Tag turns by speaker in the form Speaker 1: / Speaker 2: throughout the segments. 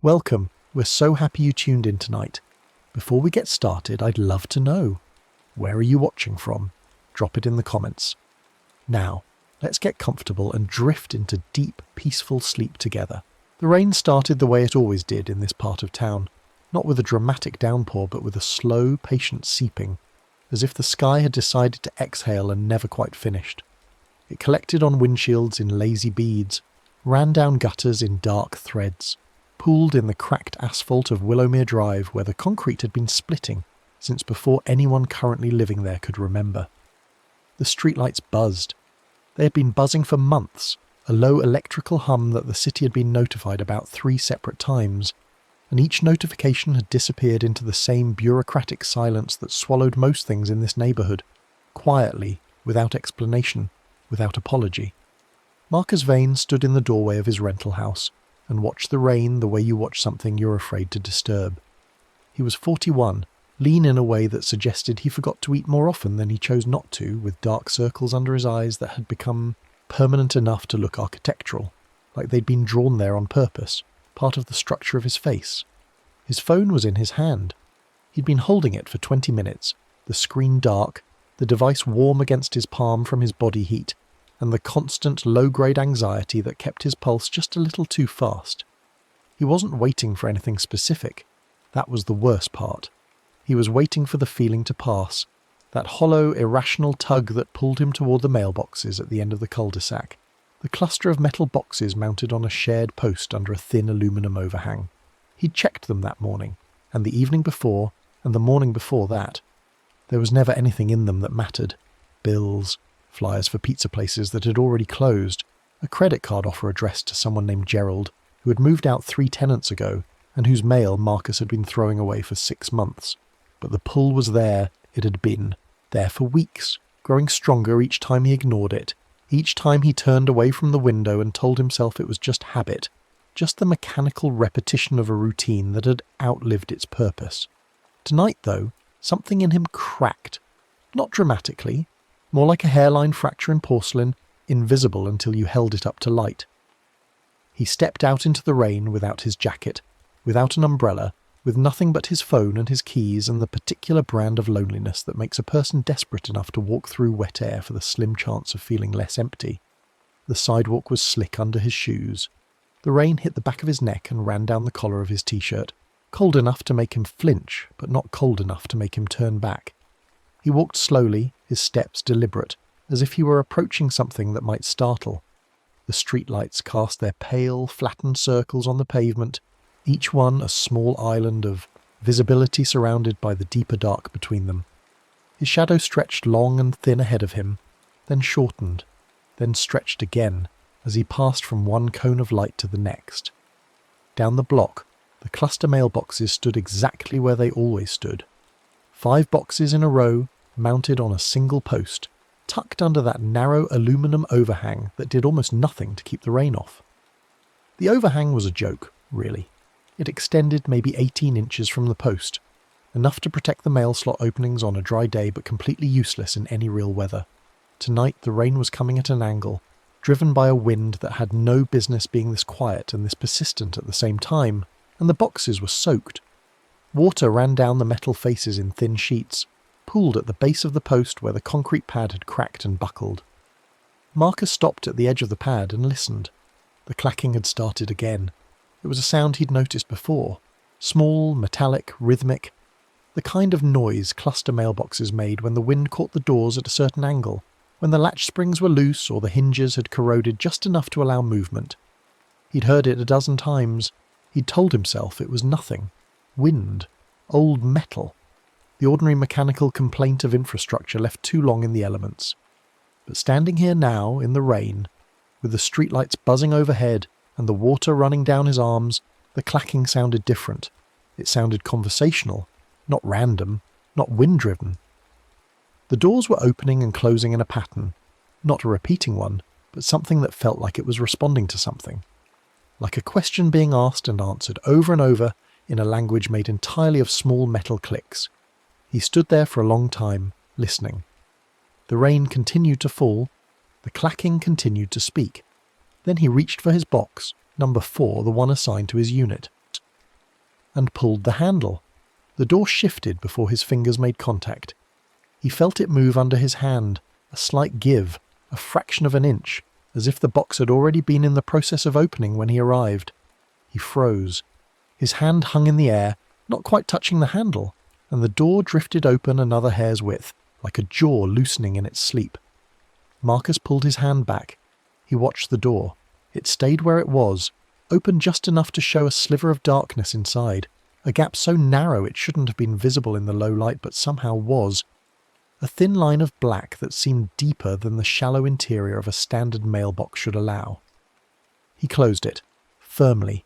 Speaker 1: Welcome, we're so happy you tuned in tonight. Before we get started, I'd love to know, where are you watching from? Drop it in the comments. Now, let's get comfortable and drift into deep, peaceful sleep together. The rain started the way it always did in this part of town, not with a dramatic downpour but with a slow, patient seeping, as if the sky had decided to exhale and never quite finished. It collected on windshields in lazy beads, ran down gutters in dark threads, pooled in the cracked asphalt of Willowmere Drive where the concrete had been splitting since before anyone currently living there could remember. The streetlights buzzed. They had been buzzing for months, a low electrical hum that the city had been notified about 3 separate times, and each notification had disappeared into the same bureaucratic silence that swallowed most things in this neighbourhood, quietly, without explanation, without apology. Marcus Vane stood in the doorway of his rental house and watched the rain the way you watch something you're afraid to disturb. He was 41, lean in a way that suggested he forgot to eat more often than he chose not to, with dark circles under his eyes that had become permanent enough to look architectural, like they'd been drawn there on purpose, part of the structure of his face. His phone was in his hand. He'd been holding it for 20 minutes, the screen dark, the device warm against his palm from his body heat, and the constant low-grade anxiety that kept his pulse just a little too fast. He wasn't waiting for anything specific. That was the worst part. He was waiting for the feeling to pass, that hollow, irrational tug that pulled him toward the mailboxes at the end of the cul-de-sac, the cluster of metal boxes mounted on a shared post under a thin aluminum overhang. He'd checked them that morning, and the evening before, and the morning before that. There was never anything in them that mattered. Bills, flyers for pizza places that had already closed, a credit card offer addressed to someone named Gerald, who had moved out 3 tenants ago, and whose mail Marcus had been throwing away for 6 months. But the pull was there, it had been, there for weeks, growing stronger each time he ignored it, each time he turned away from the window and told himself it was just habit, just the mechanical repetition of a routine that had outlived its purpose. Tonight, though, something in him cracked. Not dramatically, more like a hairline fracture in porcelain, invisible until you held it up to light. He stepped out into the rain without his jacket, without an umbrella, with nothing but his phone and his keys and the particular brand of loneliness that makes a person desperate enough to walk through wet air for the slim chance of feeling less empty. The sidewalk was slick under his shoes. The rain hit the back of his neck and ran down the collar of his t-shirt, cold enough to make him flinch, but not cold enough to make him turn back. He walked slowly, his steps deliberate, as if he were approaching something that might startle. The streetlights cast their pale, flattened circles on the pavement, each one a small island of visibility surrounded by the deeper dark between them. His shadow stretched long and thin ahead of him, then shortened, then stretched again as he passed from one cone of light to the next. Down the block, the cluster mailboxes stood exactly where they always stood. 5 boxes in a row, mounted on a single post, tucked under that narrow aluminum overhang that did almost nothing to keep the rain off. The overhang was a joke, really. It extended maybe 18 inches from the post, enough to protect the mail slot openings on a dry day but completely useless in any real weather. Tonight the rain was coming at an angle, driven by a wind that had no business being this quiet and this persistent at the same time, and the boxes were soaked. Water ran down the metal faces in thin sheets, pooled at the base of the post where the concrete pad had cracked and buckled. Marcus stopped at the edge of the pad and listened. The clacking had started again. It was a sound he'd noticed before. Small, metallic, rhythmic. The kind of noise cluster mailboxes made when the wind caught the doors at a certain angle, when the latch springs were loose or the hinges had corroded just enough to allow movement. He'd heard it a dozen times. He'd told himself it was nothing. Wind. Old metal. The ordinary mechanical complaint of infrastructure left too long in the elements. But standing here now, in the rain, with the streetlights buzzing overhead and the water running down his arms, the clacking sounded different. It sounded conversational, not random, not wind-driven. The doors were opening and closing in a pattern, not a repeating one, but something that felt like it was responding to something. Like a question being asked and answered over and over in a language made entirely of small metal clicks. He stood there for a long time, listening. The rain continued to fall. The clacking continued to speak. Then he reached for his box, number 4, the one assigned to his unit. and pulled the handle. The door shifted before his fingers made contact. He felt it move under his hand, a slight give, a fraction of an inch, as if the box had already been in the process of opening when he arrived. He froze. His hand hung in the air, not quite touching the handle, and the door drifted open another hair's width, like a jaw loosening in its sleep. Marcus pulled his hand back. He watched the door. It stayed where it was, open just enough to show a sliver of darkness inside, a gap so narrow it shouldn't have been visible in the low light but somehow was. A thin line of black that seemed deeper than the shallow interior of a standard mailbox should allow. He closed it, firmly,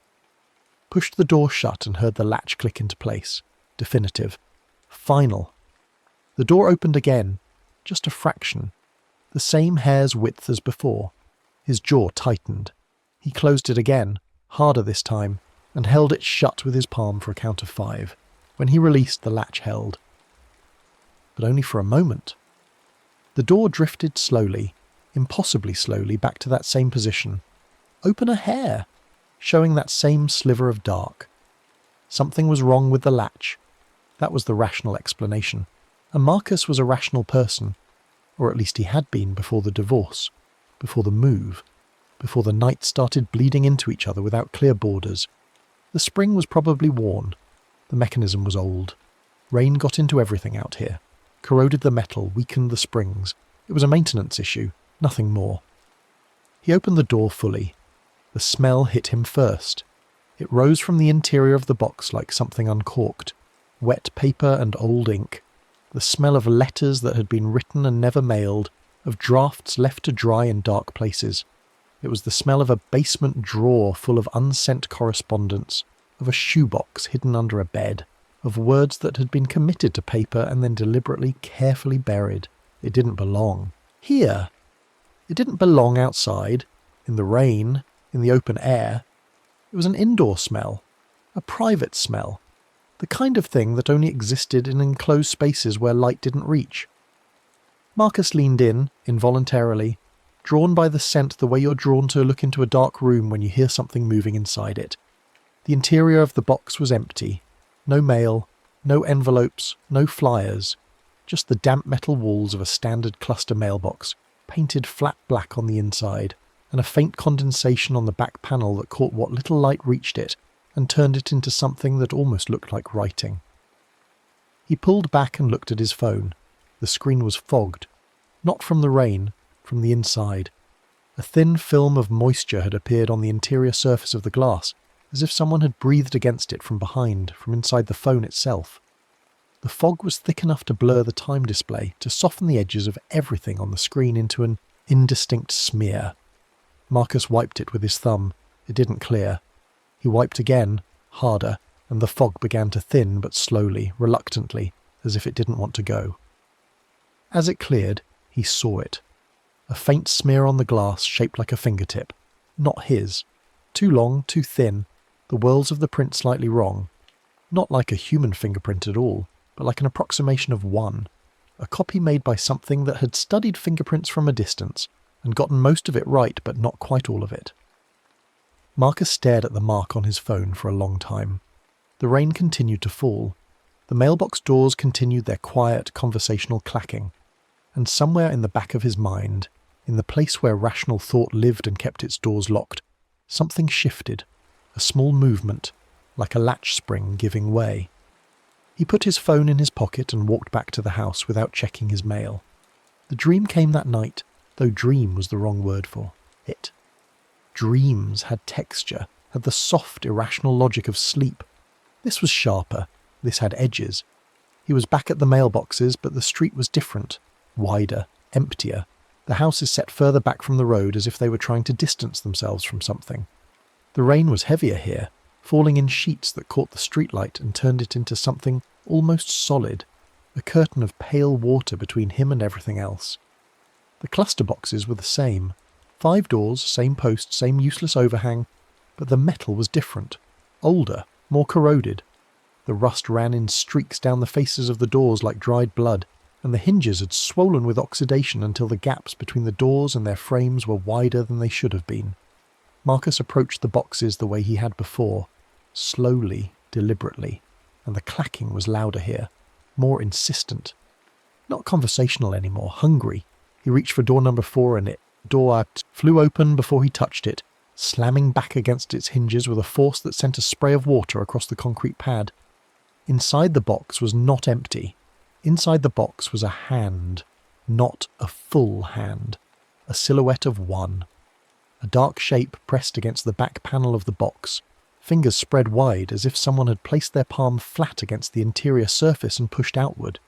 Speaker 1: pushed the door shut and heard the latch click into place. Definitive. Final. The door opened again, just a fraction. The same hair's width as before. His jaw tightened. He closed it again, harder this time, and held it shut with his palm for a count of 5. When he released, the latch held. But only for a moment. The door drifted slowly, impossibly slowly, back to that same position. Open a hair, showing that same sliver of dark. Something was wrong with the latch. That was the rational explanation. And Marcus was a rational person, or at least he had been before the divorce, before the move, before the nights started bleeding into each other without clear borders. The spring was probably worn. The mechanism was old. Rain got into everything out here, corroded the metal, weakened the springs. It was a maintenance issue, nothing more. He opened the door fully. The smell hit him first. It rose from the interior of the box like something uncorked. Wet paper and old ink. The smell of letters that had been written and never mailed, of drafts left to dry in dark places. It was the smell of a basement drawer full of unsent correspondence, of a shoebox hidden under a bed, of words that had been committed to paper and then deliberately, carefully buried. It didn't belong here. It didn't belong outside, in the rain, in the open air. It was an indoor smell, a private smell, the kind of thing that only existed in enclosed spaces where light didn't reach. Marcus leaned in, involuntarily, drawn by the scent the way you're drawn to look into a dark room when you hear something moving inside it. The interior of the box was empty. No mail, no envelopes, no flyers, just the damp metal walls of a standard cluster mailbox, painted flat black on the inside, and a faint condensation on the back panel that caught what little light reached it and turned it into something that almost looked like writing. He pulled back and looked at his phone. The screen was fogged, not from the rain, from the inside. A thin film of moisture had appeared on the interior surface of the glass, as if someone had breathed against it from behind, from inside the phone itself. The fog was thick enough to blur the time display, to soften the edges of everything on the screen into an indistinct smear. Marcus wiped it with his thumb. It didn't clear. He wiped again, harder, and the fog began to thin, but slowly, reluctantly, as if it didn't want to go. As it cleared, he saw it. A faint smear on the glass shaped like a fingertip. Not his. Too long, too thin, the whorls of the print slightly wrong. Not like a human fingerprint at all, but like an approximation of one. A copy made by something that had studied fingerprints from a distance, and gotten most of it right, but not quite all of it. Marcus stared at the mark on his phone for a long time. The rain continued to fall. The mailbox doors continued their quiet, conversational clacking. And somewhere in the back of his mind, in the place where rational thought lived and kept its doors locked, something shifted, a small movement, like a latch spring giving way. He put his phone in his pocket and walked back to the house without checking his mail. The dream came that night, though dream was the wrong word for it. Dreams had texture, had the soft, irrational logic of sleep. This was sharper, this had edges. He was back at the mailboxes, but the street was different, wider, emptier. The houses set further back from the road as if they were trying to distance themselves from something. The rain was heavier here, falling in sheets that caught the streetlight and turned it into something almost solid, a curtain of pale water between him and everything else. The cluster boxes were the same. 5 doors, same post, same useless overhang, but the metal was different, older, more corroded. The rust ran in streaks down the faces of the doors like dried blood, and the hinges had swollen with oxidation until the gaps between the doors and their frames were wider than they should have been. Marcus approached the boxes the way he had before, slowly, deliberately, and the clacking was louder here, more insistent. Not conversational anymore, hungry. He reached for door number 4 and it flew open before he touched it, slamming back against its hinges with a force that sent a spray of water across the concrete pad. Inside the box was not empty. Inside the box was a hand, not a full hand, a silhouette of one. A dark shape pressed against the back panel of the box, fingers spread wide as if someone had placed their palm flat against the interior surface and pushed outward.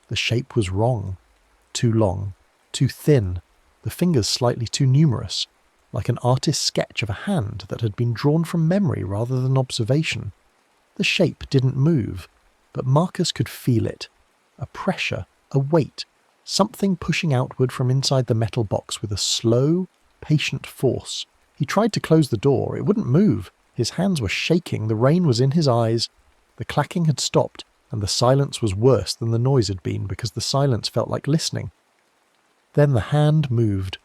Speaker 1: The shape was wrong. Too long, too thin, the fingers slightly too numerous, like an artist's sketch of a hand that had been drawn from memory rather than observation. The shape didn't move, but Marcus could feel it. A pressure, a weight, something pushing outward from inside the metal box with a slow, patient force. He tried to close the door. It wouldn't move. His hands were shaking. The rain was in his eyes. The clacking had stopped, and the silence was worse than the noise had been because the silence felt like listening. Then the hand moved.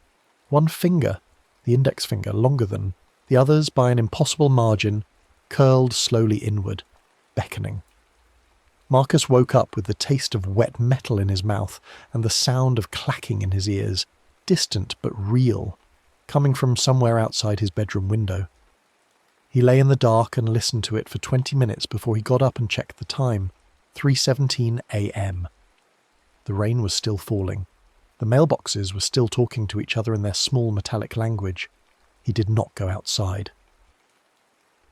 Speaker 1: One finger, the index finger longer than the others by an impossible margin, curled slowly inward, beckoning. Marcus woke up with the taste of wet metal in his mouth and the sound of clacking in his ears, distant but real, coming from somewhere outside his bedroom window. He lay in the dark and listened to it for 20 minutes before he got up and checked the time, 3:17 a.m. The rain was still falling. The mailboxes were still talking to each other in their small metallic language. He did not go outside.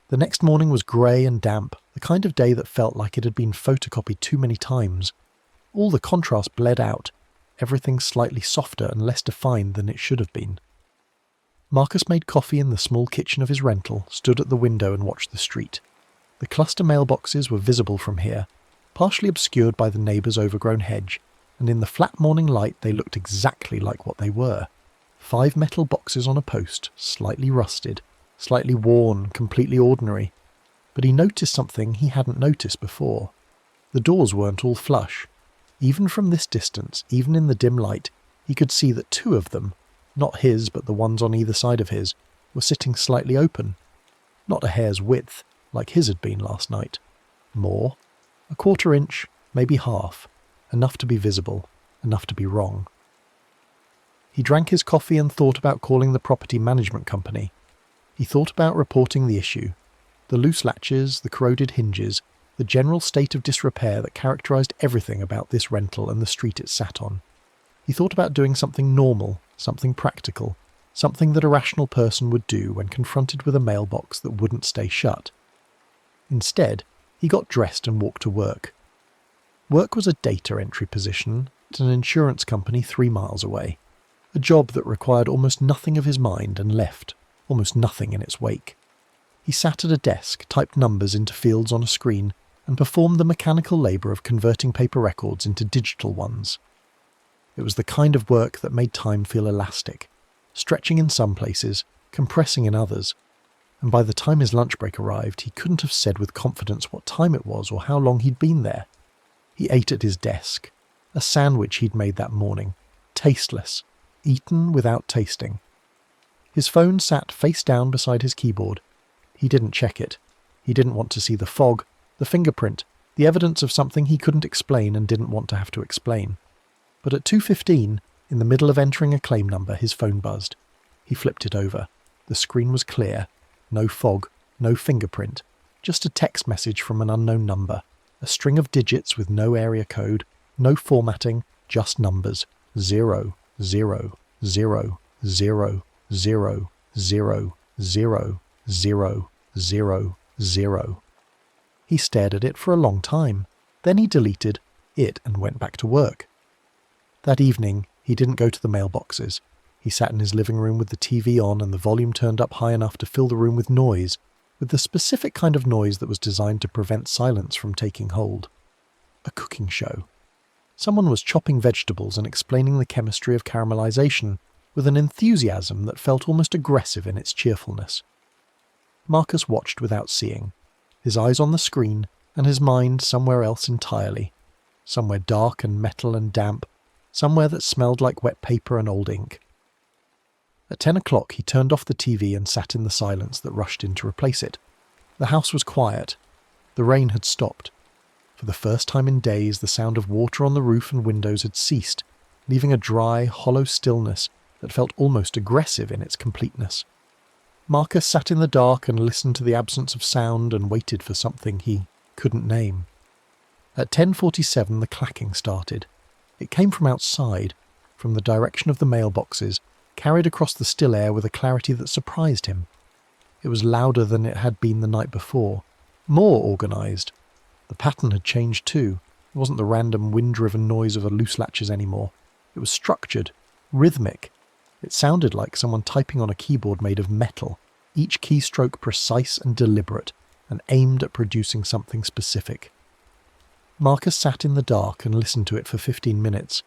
Speaker 1: The next morning was grey and damp, the kind of day that felt like it had been photocopied too many times. All the contrast bled out, everything slightly softer and less defined than it should have been. Marcus made coffee in the small kitchen of his rental, stood at the window and watched the street. The cluster mailboxes were visible from here, partially obscured by the neighbour's overgrown hedge, and in the flat morning light they looked exactly like what they were. 5 metal boxes on a post, slightly rusted, slightly worn, completely ordinary. But he noticed something he hadn't noticed before. The doors weren't all flush. Even from this distance, even in the dim light, he could see that 2 of them, not his but the ones on either side of his, were sitting slightly open. Not a hair's width, like his had been last night. More. A 1/4 inch, maybe half. Enough to be visible, enough to be wrong. He drank his coffee and thought about calling the property management company. He thought about reporting the issue. The loose latches, the corroded hinges, the general state of disrepair that characterised everything about this rental and the street it sat on. He thought about doing something normal, something practical, something that a rational person would do when confronted with a mailbox that wouldn't stay shut. Instead, he got dressed and walked to work. Work was a data entry position at an insurance company 3 miles away, a job that required almost nothing of his mind and left almost nothing in its wake. He sat at a desk, typed numbers into fields on a screen, and performed the mechanical labour of converting paper records into digital ones. It was the kind of work that made time feel elastic, stretching in some places, compressing in others, and by the time his lunch break arrived, he couldn't have said with confidence what time it was or how long he'd been there. He ate at his desk, a sandwich he'd made that morning, tasteless, eaten without tasting. His phone sat face down beside his keyboard. He didn't check it. He didn't want to see the fog, the fingerprint, the evidence of something he couldn't explain and didn't want to have to explain. But at 2:15, in the middle of entering a claim number, his phone buzzed. He flipped it over. The screen was clear. No fog, no fingerprint, just a text message from an unknown number, a string of digits with no area code, no formatting, just numbers. 0, 0, 0, 0, 0, 0, 0, 0, 0, 0. He stared at it for a long time. Then he deleted it and went back to work. That evening, he didn't go to the mailboxes. He sat in his living room with the TV on and the volume turned up high enough to fill the room with noise, with the specific kind of noise that was designed to prevent silence from taking hold. A cooking show. Someone was chopping vegetables and explaining the chemistry of caramelization with an enthusiasm that felt almost aggressive in its cheerfulness. Marcus watched without seeing, his eyes on the screen and his mind somewhere else entirely, somewhere dark and metal and damp, somewhere that smelled like wet paper and old ink. At 10 o'clock he turned off the TV and sat in the silence that rushed in to replace it. The house was quiet. The rain had stopped. For the first time in days, the sound of water on the roof and windows had ceased, leaving a dry, hollow stillness that felt almost aggressive in its completeness. Marcus sat in the dark and listened to the absence of sound and waited for something he couldn't name. At 10:47 the clacking started. It came from outside, from the direction of the mailboxes, carried across the still air with a clarity that surprised him. It was louder than it had been the night before, more organised. The pattern had changed too. It wasn't the random wind-driven noise of loose latches anymore. It was structured, rhythmic. It sounded like someone typing on a keyboard made of metal, each keystroke precise and deliberate, and aimed at producing something specific. Marcus sat in the dark and listened to it for 15 minutes.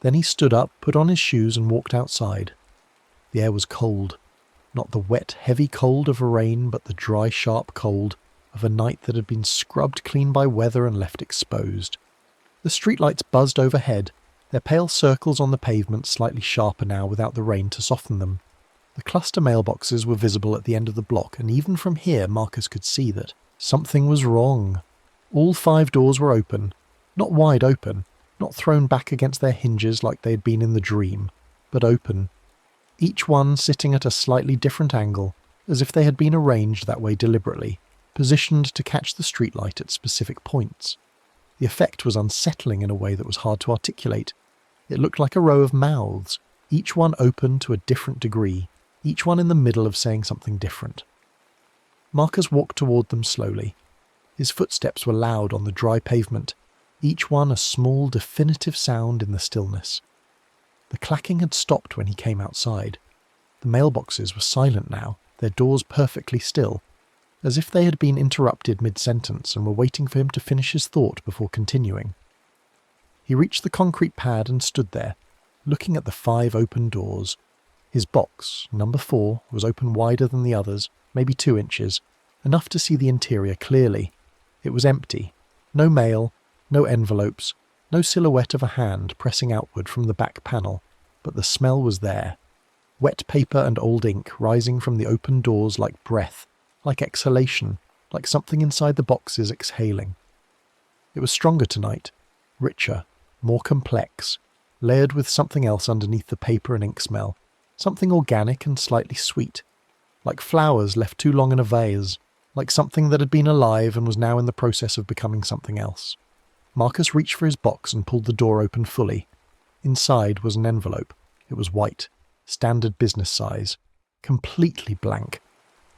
Speaker 1: Then he stood up, put on his shoes and walked outside. The air was cold. Not the wet, heavy cold of a rain, but the dry, sharp cold of a night that had been scrubbed clean by weather and left exposed. The streetlights buzzed overhead, their pale circles on the pavement slightly sharper now without the rain to soften them. The cluster mailboxes were visible at the end of the block, and even from here Marcus could see that something was wrong. All 5 doors were open, not wide open, not thrown back against their hinges like they had been in the dream, but open, each one sitting at a slightly different angle, as if they had been arranged that way deliberately, positioned to catch the streetlight at specific points. The effect was unsettling in a way that was hard to articulate. It looked like a row of mouths, each one open to a different degree, each one in the middle of saying something different. Marcus walked toward them slowly. His footsteps were loud on the dry pavement, each one a small, definitive sound in the stillness. The clacking had stopped when he came outside. The mailboxes were silent now, their doors perfectly still, as if they had been interrupted mid-sentence and were waiting for him to finish his thought before continuing. He reached the concrete pad and stood there, looking at the 5 open doors. His box, number 4, was open wider than the others, maybe 2 inches, enough to see the interior clearly. It was empty. No mail, no envelopes, no silhouette of a hand pressing outward from the back panel, but the smell was there. Wet paper and old ink rising from the open doors like breath, like exhalation, like something inside the boxes exhaling. It was stronger tonight, richer, more complex, layered with something else underneath the paper and ink smell, something organic and slightly sweet, like flowers left too long in a vase, like something that had been alive and was now in the process of becoming something else. Marcus reached for his box and pulled the door open fully. Inside was an envelope. It was white, standard business size, completely blank.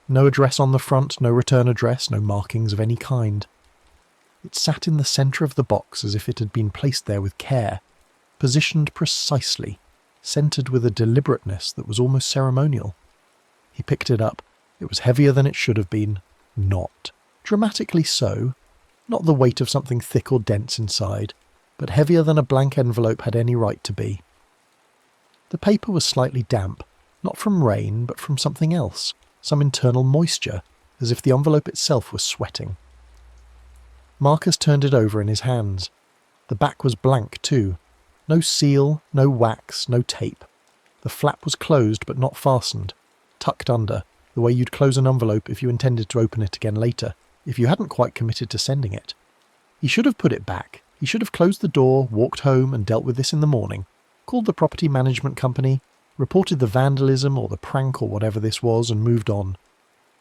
Speaker 1: No address on the front, no return address, no markings of any kind. It sat in the centre of the box as if it had been placed there with care, positioned precisely, centred with a deliberateness that was almost ceremonial. He picked it up. It was heavier than it should have been. Not. Dramatically so. Not the weight of something thick or dense inside, but heavier than a blank envelope had any right to be. The paper was slightly damp, not from rain, but from something else, some internal moisture, as if the envelope itself was sweating. Marcus turned it over in his hands. The back was blank too. No seal, no wax, no tape. The flap was closed but not fastened, tucked under, the way you'd close an envelope if you intended to open it again later, if you hadn't quite committed to sending it. He should have put it back. He should have closed the door, walked home and dealt with this in the morning, called the property management company, reported the vandalism or the prank or whatever this was and moved on.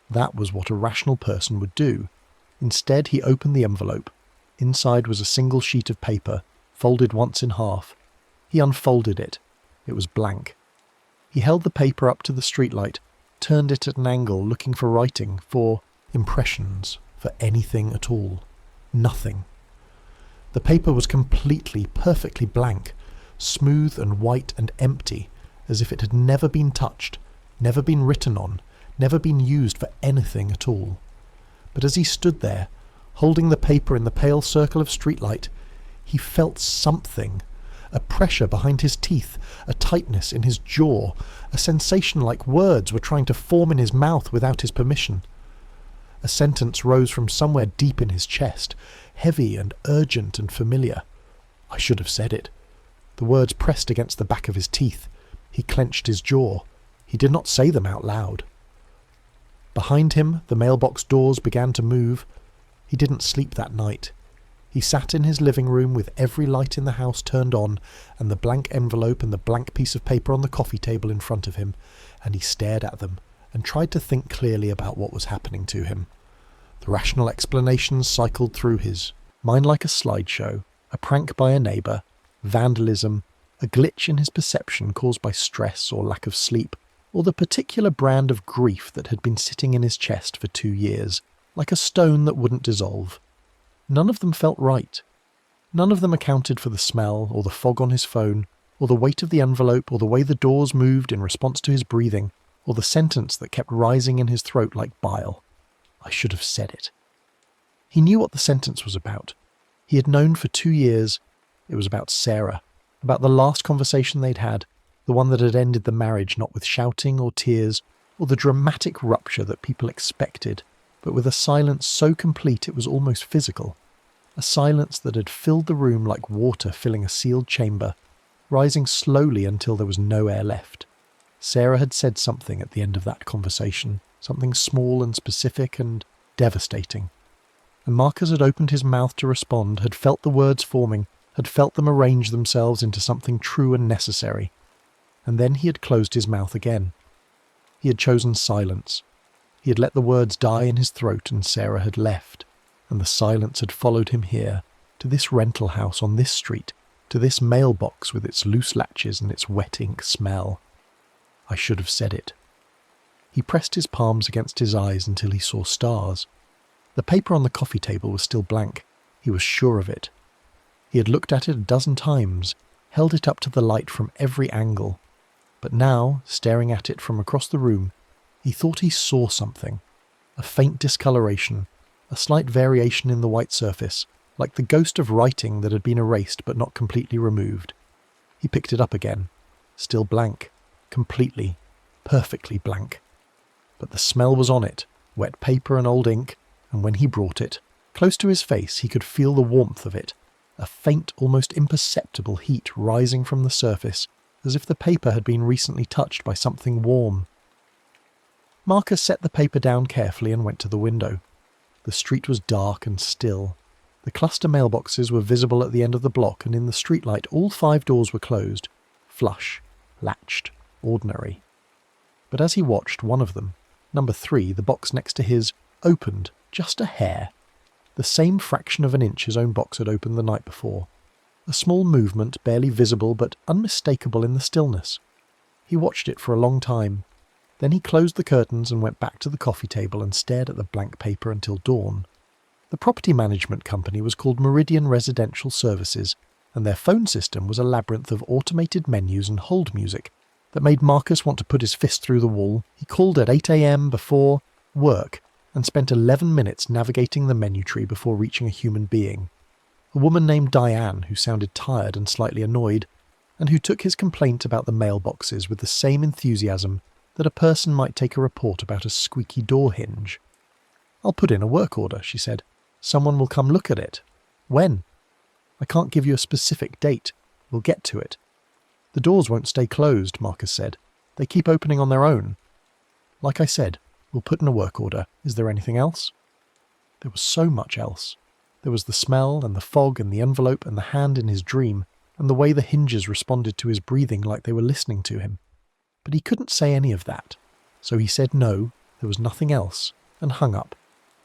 Speaker 1: That was what a rational person would do. Instead, he opened the envelope. Inside was a single sheet of paper, folded once in half. He unfolded it. It was blank. He held the paper up to the streetlight, turned it at an angle, looking for writing, for impressions, for anything at all. Nothing. The paper was completely, perfectly blank, smooth and white and empty, as if it had never been touched, never been written on, never been used for anything at all. But as he stood there, holding the paper in the pale circle of streetlight, he felt something, a pressure behind his teeth, a tightness in his jaw, a sensation like words were trying to form in his mouth without his permission. A sentence rose from somewhere deep in his chest, heavy and urgent and familiar. I should have said it. The words pressed against the back of his teeth. He clenched his jaw. He did not say them out loud. Behind him, the mailbox doors began to move. He didn't sleep that night. He sat in his living room with every light in the house turned on and the blank envelope and the blank piece of paper on the coffee table in front of him, and he stared at them and tried to think clearly about what was happening to him. The rational explanations cycled through his mind like a slideshow: a prank by a neighbour, vandalism, a glitch in his perception caused by stress or lack of sleep, or the particular brand of grief that had been sitting in his chest for 2 years, like a stone that wouldn't dissolve. None of them felt right. None of them accounted for the smell, or the fog on his phone, or the weight of the envelope, or the way the doors moved in response to his breathing, or the sentence that kept rising in his throat like bile. I should have said it. He knew what the sentence was about. He had known for 2 years. It was about Sarah, about the last conversation they'd had, the one that had ended the marriage not with shouting or tears, or the dramatic rupture that people expected, but with a silence so complete it was almost physical. A silence that had filled the room like water filling a sealed chamber, rising slowly until there was no air left. Sarah had said something at the end of that conversation, something small and specific and devastating. And Marcus had opened his mouth to respond, had felt the words forming, had felt them arrange themselves into something true and necessary. And then he had closed his mouth again. He had chosen silence. He had let the words die in his throat, and Sarah had left, and the silence had followed him here, to this rental house on this street, to this mailbox with its loose latches and its wet ink smell. I should have said it. He pressed his palms against his eyes until he saw stars. The paper on the coffee table was still blank. He was sure of it. He had looked at it a dozen times, held it up to the light from every angle. But now, staring at it from across the room, he thought he saw something. A faint discoloration, a slight variation in the white surface, like the ghost of writing that had been erased but not completely removed. He picked it up again. Still blank. Completely, perfectly blank. But the smell was on it, wet paper and old ink, and when he brought it, close to his face he could feel the warmth of it, a faint, almost imperceptible heat rising from the surface, as if the paper had been recently touched by something warm. Marcus set the paper down carefully and went to the window. The street was dark and still. The cluster mailboxes were visible at the end of the block, and in the streetlight all 5 doors were closed, flush, latched, ordinary. But as he watched, one of them, number 3, the box next to his, opened, just a hair. The same fraction of an inch his own box had opened the night before. A small movement, barely visible but unmistakable in the stillness. He watched it for a long time. Then he closed the curtains and went back to the coffee table and stared at the blank paper until dawn. The property management company was called Meridian Residential Services, and their phone system was a labyrinth of automated menus and hold music that made Marcus want to put his fist through the wall. He called at 8 a.m. before work and spent 11 minutes navigating the menu tree before reaching a human being. A woman named Diane, who sounded tired and slightly annoyed, and who took his complaint about the mailboxes with the same enthusiasm that a person might take a report about a squeaky door hinge. "I'll put in a work order," she said. "Someone will come look at it." "When?" "I can't give you a specific date. We'll get to it." "The doors won't stay closed," Marcus said. "They keep opening on their own." "Like I said, we'll put in a work order. Is there anything else?" There was so much else. There was the smell and the fog and the envelope and the hand in his dream, and the way the hinges responded to his breathing like they were listening to him. But he couldn't say any of that. So he said no, there was nothing else, and hung up.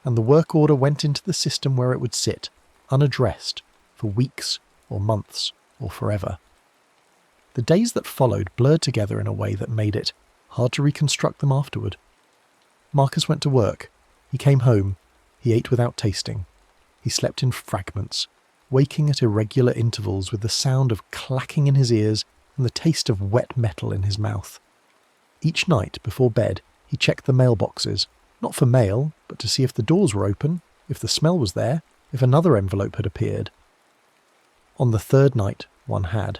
Speaker 1: And the work order went into the system where it would sit, unaddressed, for weeks or months or forever. The days that followed blurred together in a way that made it hard to reconstruct them afterward. Marcus went to work. He came home. He ate without tasting. He slept in fragments, waking at irregular intervals with the sound of clacking in his ears and the taste of wet metal in his mouth. Each night, before bed, he checked the mailboxes, not for mail, but to see if the doors were open, if the smell was there, if another envelope had appeared. On the 3rd night, one had.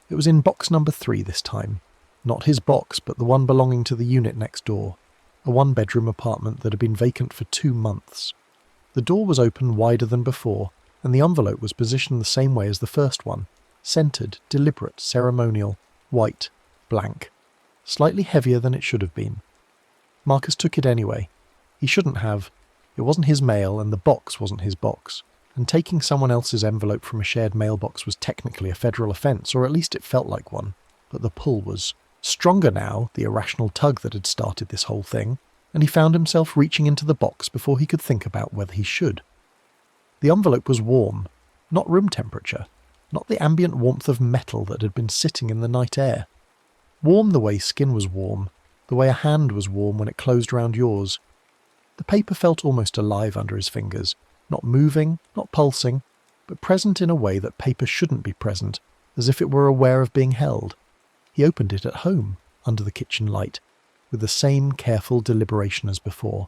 Speaker 1: It was in box number 3 this time. Not his box, but the one belonging to the unit next door, a 1-bedroom apartment that had been vacant for 2 months. The door was open wider than before, and the envelope was positioned the same way as the first one, centred, deliberate, ceremonial, white, blank, slightly heavier than it should have been. Marcus took it anyway. He shouldn't have. It wasn't his mail, and the box wasn't his box. And taking someone else's envelope from a shared mailbox was technically a federal offence, or at least it felt like one. But the pull was stronger now, the irrational tug that had started this whole thing, and he found himself reaching into the box before he could think about whether he should. The envelope was warm, not room temperature, not the ambient warmth of metal that had been sitting in the night air. Warm the way skin was warm, the way a hand was warm when it closed round yours. The paper felt almost alive under his fingers, not moving, not pulsing, but present in a way that paper shouldn't be present, as if it were aware of being held. He opened it at home, under the kitchen light, with the same careful deliberation as before.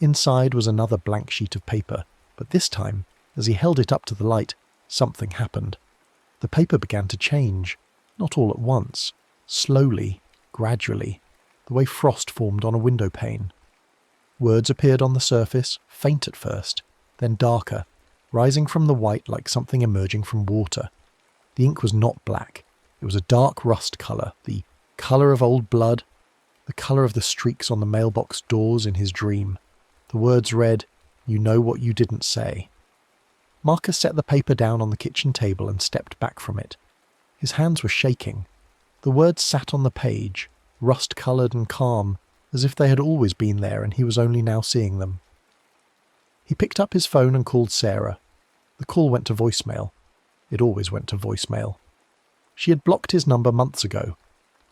Speaker 1: Inside was another blank sheet of paper, but this time, as he held it up to the light, something happened. The paper began to change, not all at once, slowly, gradually, the way frost formed on a window pane. Words appeared on the surface, faint at first, then darker, rising from the white like something emerging from water. The ink was not black. It was a dark rust colour, the colour of old blood, the colour of the streaks on the mailbox doors in his dream. The words read, "You know what you didn't say." Marcus set the paper down on the kitchen table and stepped back from it. His hands were shaking. The words sat on the page, rust-coloured and calm, as if they had always been there and he was only now seeing them. He picked up his phone and called Sarah. The call went to voicemail. It always went to voicemail. She had blocked his number months ago.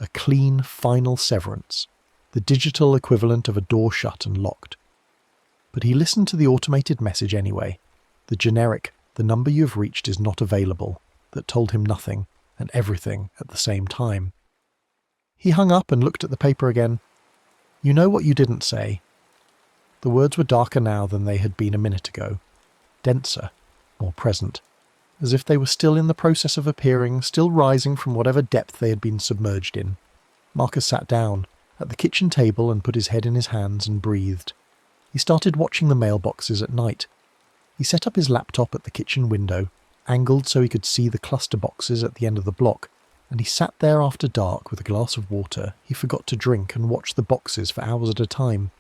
Speaker 1: A clean, final severance. The digital equivalent of a door shut and locked. But he listened to the automated message anyway. The generic, "The number you've reached is not available," that told him nothing and everything at the same time. He hung up and looked at the paper again. "You know what you didn't say." The words were darker now than they had been a minute ago. Denser, more present. As if they were still in the process of appearing, still rising from whatever depth they had been submerged in. Marcus sat down at the kitchen table and put his head in his hands and breathed. He started watching the mailboxes at night. He set up his laptop at the kitchen window, angled so he could see the cluster boxes at the end of the block, and he sat there after dark with a glass of water he forgot to drink and watched the boxes for hours at a time.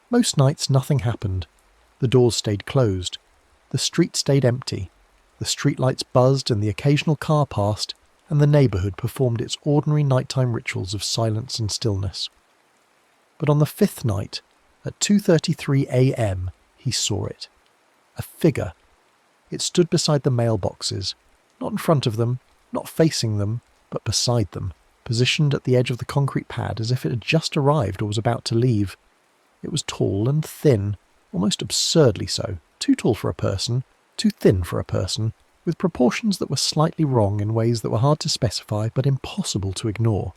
Speaker 1: Most nights nothing happened. The doors stayed closed. The street stayed empty. The streetlights buzzed and the occasional car passed, and the neighbourhood performed its ordinary nighttime rituals of silence and stillness. But on the fifth night, at 2:33 a.m, he saw it. A figure. It stood beside the mailboxes, not in front of them, not facing them, but beside them, positioned at the edge of the concrete pad as if it had just arrived or was about to leave. It was tall and thin, almost absurdly so, too tall for a person, too thin for a person, with proportions that were slightly wrong in ways that were hard to specify but impossible to ignore.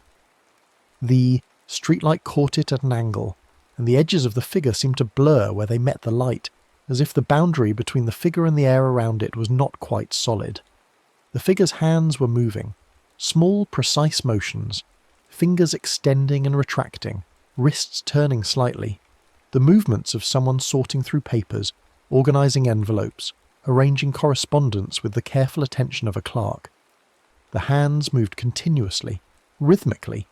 Speaker 1: The streetlight caught it at an angle, and the edges of the figure seemed to blur where they met the light, as if the boundary between the figure and the air around it was not quite solid. The figure's hands were moving, small, precise motions, fingers extending and retracting, wrists turning slightly, the movements of someone sorting through papers, organising envelopes, arranging correspondence with the careful attention of a clerk. The hands moved continuously, rhythmically,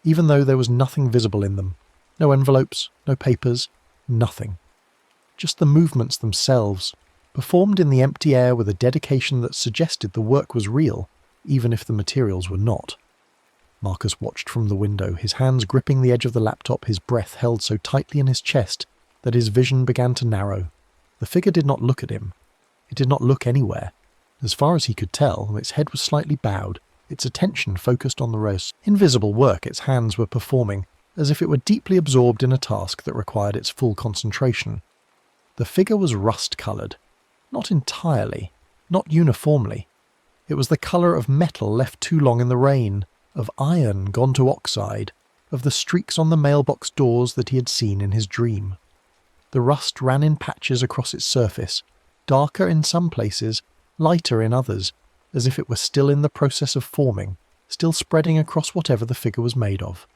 Speaker 1: even though there was nothing visible in them. No envelopes, no papers, nothing. Just the movements themselves, performed in the empty air with a dedication that suggested the work was real, even if the materials were not. Marcus watched from the window, his hands gripping the edge of the laptop, his breath held so tightly in his chest that his vision began to narrow. The figure did not look at him. It did not look anywhere. As far as he could tell, its head was slightly bowed, its attention focused on the invisible work its hands were performing, as if it were deeply absorbed in a task that required its full concentration. The figure was rust-coloured. Not entirely, not uniformly. It was the colour of metal left too long in the rain, of iron gone to oxide, of the streaks on the mailbox doors that he had seen in his dream. The rust ran in patches across its surface, darker in some places, lighter in others, as if it were still in the process of forming, still spreading across whatever the figure was made of.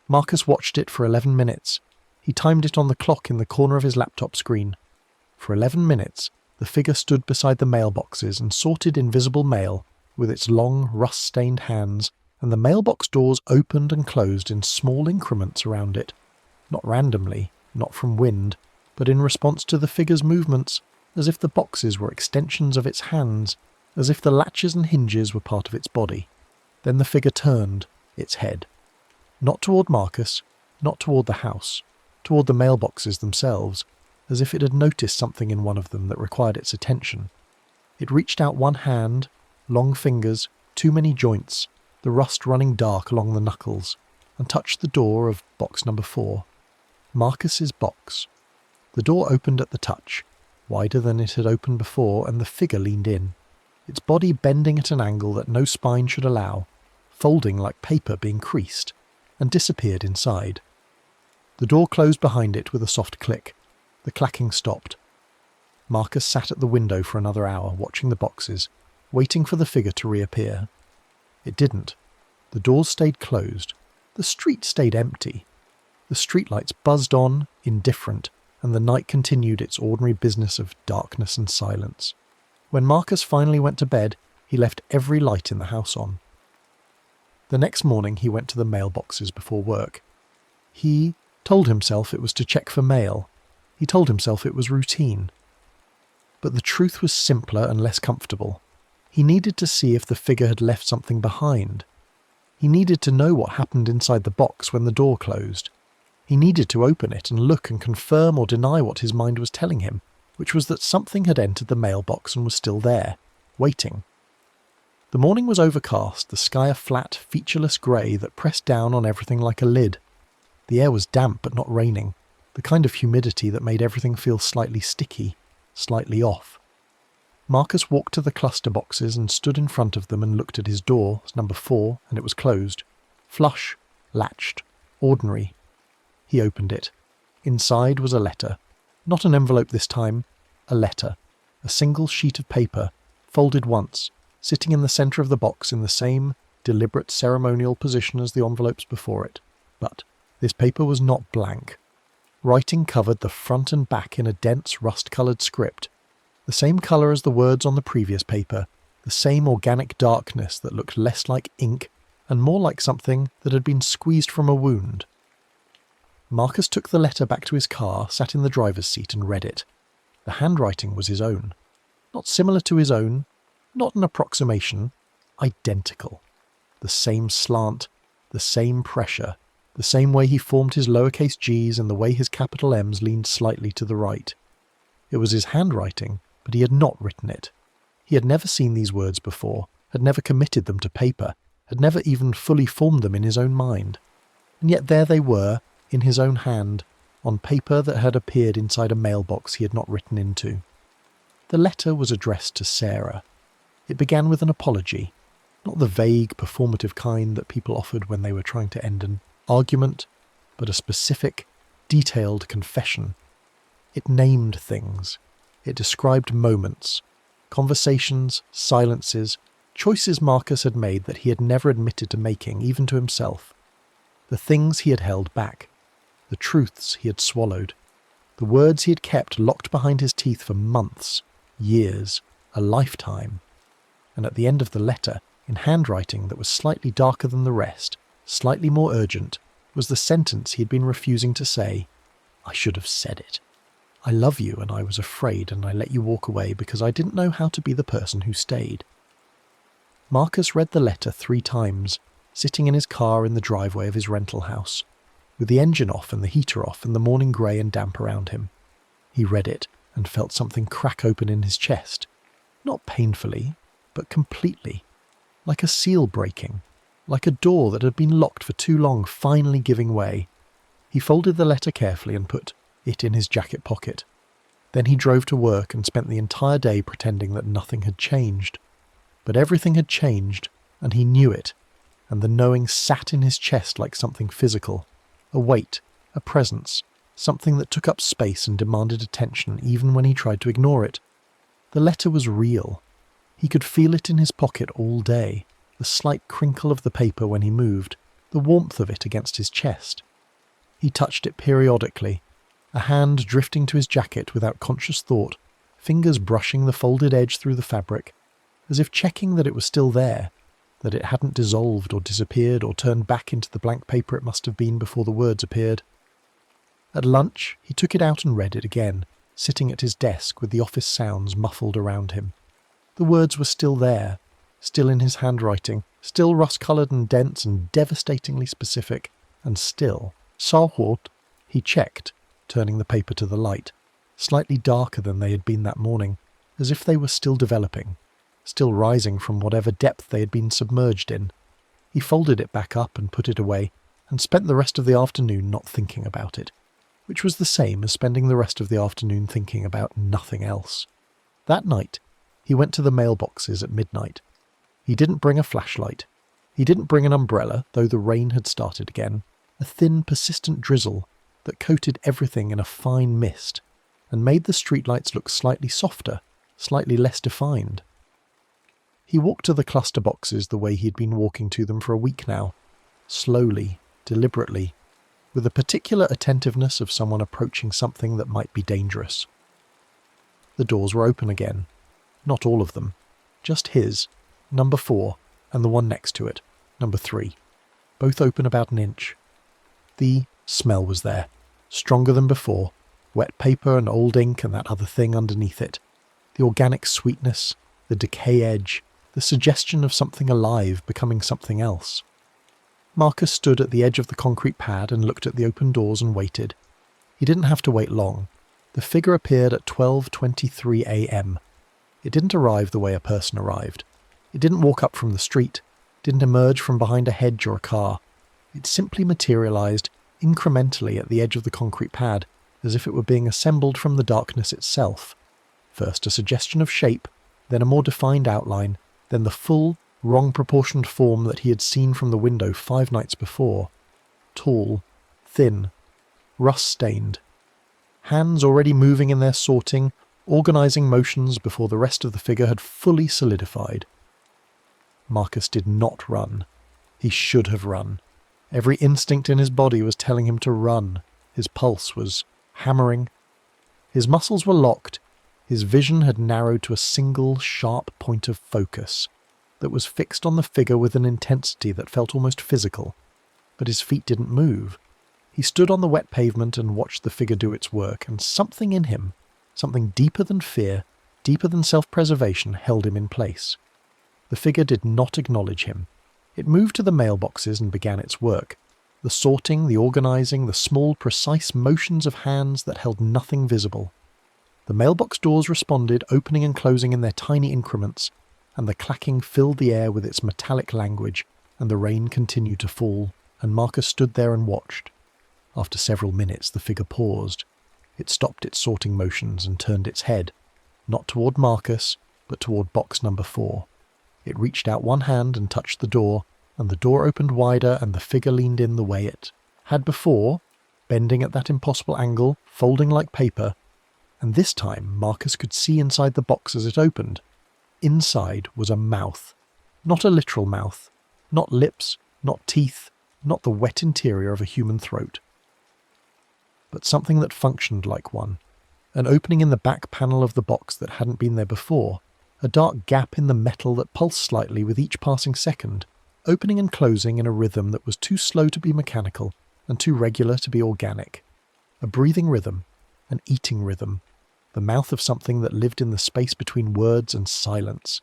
Speaker 1: Marcus watched it for 11 minutes. He timed it on the clock in the corner of his laptop screen. For 11 minutes, the figure stood beside the mailboxes and sorted invisible mail with its long, rust-stained hands, and the mailbox doors opened and closed in small increments around it, not randomly, not from wind, but in response to the figure's movements, as if the boxes were extensions of its hands, as if the latches and hinges were part of its body. Then the figure turned its head. Not toward Marcus, not toward the house, toward the mailboxes themselves, as if it had noticed something in one of them that required its attention. It reached out one hand, long fingers, too many joints, the rust running dark along the knuckles, and touched the door of box number 4. Marcus's box. The door opened at the touch, wider than it had opened before, and the figure leaned in, its body bending at an angle that no spine should allow, folding like paper being creased, and disappeared inside. The door closed behind it with a soft click. The clacking stopped. Marcus sat at the window for another hour, watching the boxes, waiting for the figure to reappear. It didn't. The doors stayed closed. The street stayed empty. The streetlights buzzed on, indifferent, and the night continued its ordinary business of darkness and silence. When Marcus finally went to bed, he left every light in the house on. The next morning he went to the mailboxes before work. He told himself it was to check for mail. He told himself it was routine. But the truth was simpler and less comfortable. He needed to see if the figure had left something behind. He needed to know what happened inside the box when the door closed. He needed to open it and look and confirm or deny what his mind was telling him, which was that something had entered the mailbox and was still there, waiting. The morning was overcast, the sky a flat, featureless grey that pressed down on everything like a lid. The air was damp but not raining, the kind of humidity that made everything feel slightly sticky, slightly off. Marcus walked to the cluster boxes and stood in front of them and looked at his door, number 4, and it was closed. Flush, latched, ordinary. He opened it. Inside was a letter. Not an envelope this time, a letter. A single sheet of paper, folded once, sitting in the centre of the box in the same deliberate ceremonial position as the envelopes before it. But this paper was not blank. Writing covered the front and back in a dense rust-coloured script, the same colour as the words on the previous paper, the same organic darkness that looked less like ink and more like something that had been squeezed from a wound. Marcus took the letter back to his car, sat in the driver's seat and read it. The handwriting was his own. Not similar to his own, not an approximation, identical. The same slant, the same pressure, the same way he formed his lowercase g's and the way his capital M's leaned slightly to the right. It was his handwriting, but he had not written it. He had never seen these words before, had never committed them to paper, had never even fully formed them in his own mind. And yet there they were, in his own hand, on paper that had appeared inside a mailbox he had not written into. The letter was addressed to Sarah. It began with an apology, not the vague, performative kind that people offered when they were trying to end an argument, but a specific, detailed confession. It named things. It described moments, conversations, silences, choices Marcus had made that he had never admitted to making, even to himself. The things he had held back, the truths he had swallowed, the words he had kept locked behind his teeth for months, years, a lifetime. And at the end of the letter, in handwriting that was slightly darker than the rest, slightly more urgent, was the sentence he had been refusing to say. I should have said it. I love you and I was afraid and I let you walk away because I didn't know how to be the person who stayed. Marcus read the letter 3 times, sitting in his car in the driveway of his rental house, with the engine off and the heater off and the morning grey and damp around him. He read it and felt something crack open in his chest, not painfully, but completely, like a seal breaking, like a door that had been locked for too long finally giving way. He folded the letter carefully and put it in his jacket pocket. Then he drove to work and spent the entire day pretending that nothing had changed. But everything had changed, and he knew it, and the knowing sat in his chest like something physical, a weight, a presence, something that took up space and demanded attention even when he tried to ignore it. The letter was real. He could feel it in his pocket all day, the slight crinkle of the paper when he moved, the warmth of it against his chest. He touched it periodically, a hand drifting to his jacket without conscious thought, fingers brushing the folded edge through the fabric, as if checking that it was still there, that it hadn't dissolved or disappeared or turned back into the blank paper it must have been before the words appeared. At lunch, he took it out and read it again, sitting at his desk with the office sounds muffled around him. The words were still there, still in his handwriting, still rust-coloured and dense and devastatingly specific, and still, Sarwort, he checked, turning the paper to the light, slightly darker than they had been that morning, as if they were still developing, still rising from whatever depth they had been submerged in. He folded it back up and put it away, and spent the rest of the afternoon not thinking about it, which was the same as spending the rest of the afternoon thinking about nothing else. That night, he went to the mailboxes at midnight. He didn't bring a flashlight. He didn't bring an umbrella, though the rain had started again, a thin, persistent drizzle that coated everything in a fine mist and made the streetlights look slightly softer, slightly less defined. He walked to the cluster boxes the way he'd been walking to them for a week now, slowly, deliberately, with a particular attentiveness of someone approaching something that might be dangerous. The doors were open again. Not all of them. Just his, number 4, and the one next to it, number 3. Both open about an inch. The smell was there, stronger than before, wet paper and old ink and that other thing underneath it. The organic sweetness, the decay edge, the suggestion of something alive becoming something else. Marcus stood at the edge of the concrete pad and looked at the open doors and waited. He didn't have to wait long. The figure appeared at 12:23 a.m. It didn't arrive the way a person arrived. It didn't walk up from the street, didn't emerge from behind a hedge or a car. It simply materialized incrementally at the edge of the concrete pad, as if it were being assembled from the darkness itself. First a suggestion of shape, then a more defined outline, then the full, wrong-proportioned form that he had seen from the window 5 nights before. Tall, thin, rust-stained. Hands already moving in their sorting, organising motions before the rest of the figure had fully solidified. Marcus did not run. He should have run. Every instinct in his body was telling him to run. His pulse was hammering. His muscles were locked. His vision had narrowed to a single, sharp point of focus that was fixed on the figure with an intensity that felt almost physical. But his feet didn't move. He stood on the wet pavement and watched the figure do its work, and something in him, something deeper than fear, deeper than self-preservation, held him in place. The figure did not acknowledge him. It moved to the mailboxes and began its work. The sorting, the organising, the small, precise motions of hands that held nothing visible. The mailbox doors responded, opening and closing in their tiny increments, and the clacking filled the air with its metallic language, and the rain continued to fall, and Marcus stood there and watched. After several minutes, the figure paused. It stopped its sorting motions and turned its head, not toward Marcus, but toward box number 4. It reached out one hand and touched the door, and the door opened wider and the figure leaned in the way it had before, bending at that impossible angle, folding like paper, and this time Marcus could see inside the box as it opened. Inside was a mouth. Not a literal mouth. Not lips, not teeth, not the wet interior of a human throat. But something that functioned like one. An opening in the back panel of the box that hadn't been there before. A dark gap in the metal that pulsed slightly with each passing second, opening and closing in a rhythm that was too slow to be mechanical and too regular to be organic. A breathing rhythm, an eating rhythm, the mouth of something that lived in the space between words and silence.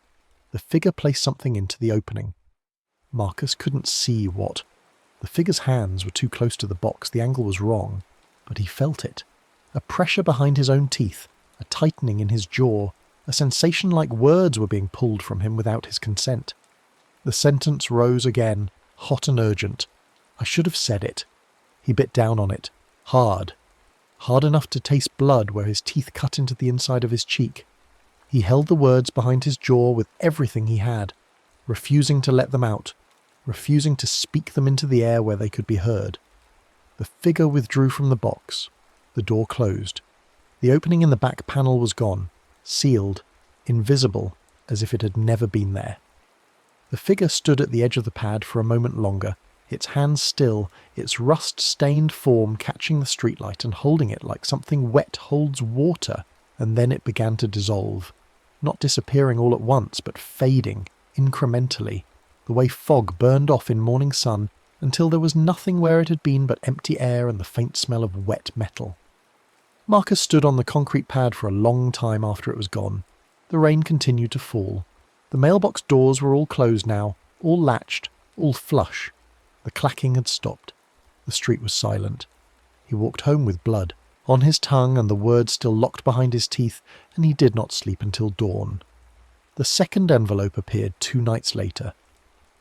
Speaker 1: The figure placed something into the opening. Marcus couldn't see what. The figure's hands were too close to the box, the angle was wrong, but he felt it. A pressure behind his own teeth, a tightening in his jaw, a sensation like words were being pulled from him without his consent. The sentence rose again, hot and urgent. I should have said it. He bit down on it, hard enough to taste blood where his teeth cut into the inside of his cheek. He held the words behind his jaw with everything he had, refusing to let them out, refusing to speak them into the air where they could be heard. The figure withdrew from the box. The door closed. The opening in the back panel was gone, sealed, invisible, as if it had never been there. The figure stood at the edge of the pad for a moment longer, its hands still, its rust-stained form catching the streetlight and holding it like something wet holds water, and then it began to dissolve, not disappearing all at once, but fading, incrementally, the way fog burned off in morning sun until there was nothing where it had been but empty air and the faint smell of wet metal. Marcus stood on the concrete pad for a long time after it was gone. The rain continued to fall. The mailbox doors were all closed now, all latched, all flush. The clacking had stopped. The street was silent. He walked home with blood on his tongue and the words still locked behind his teeth, and he did not sleep until dawn. The second envelope appeared 2 nights later.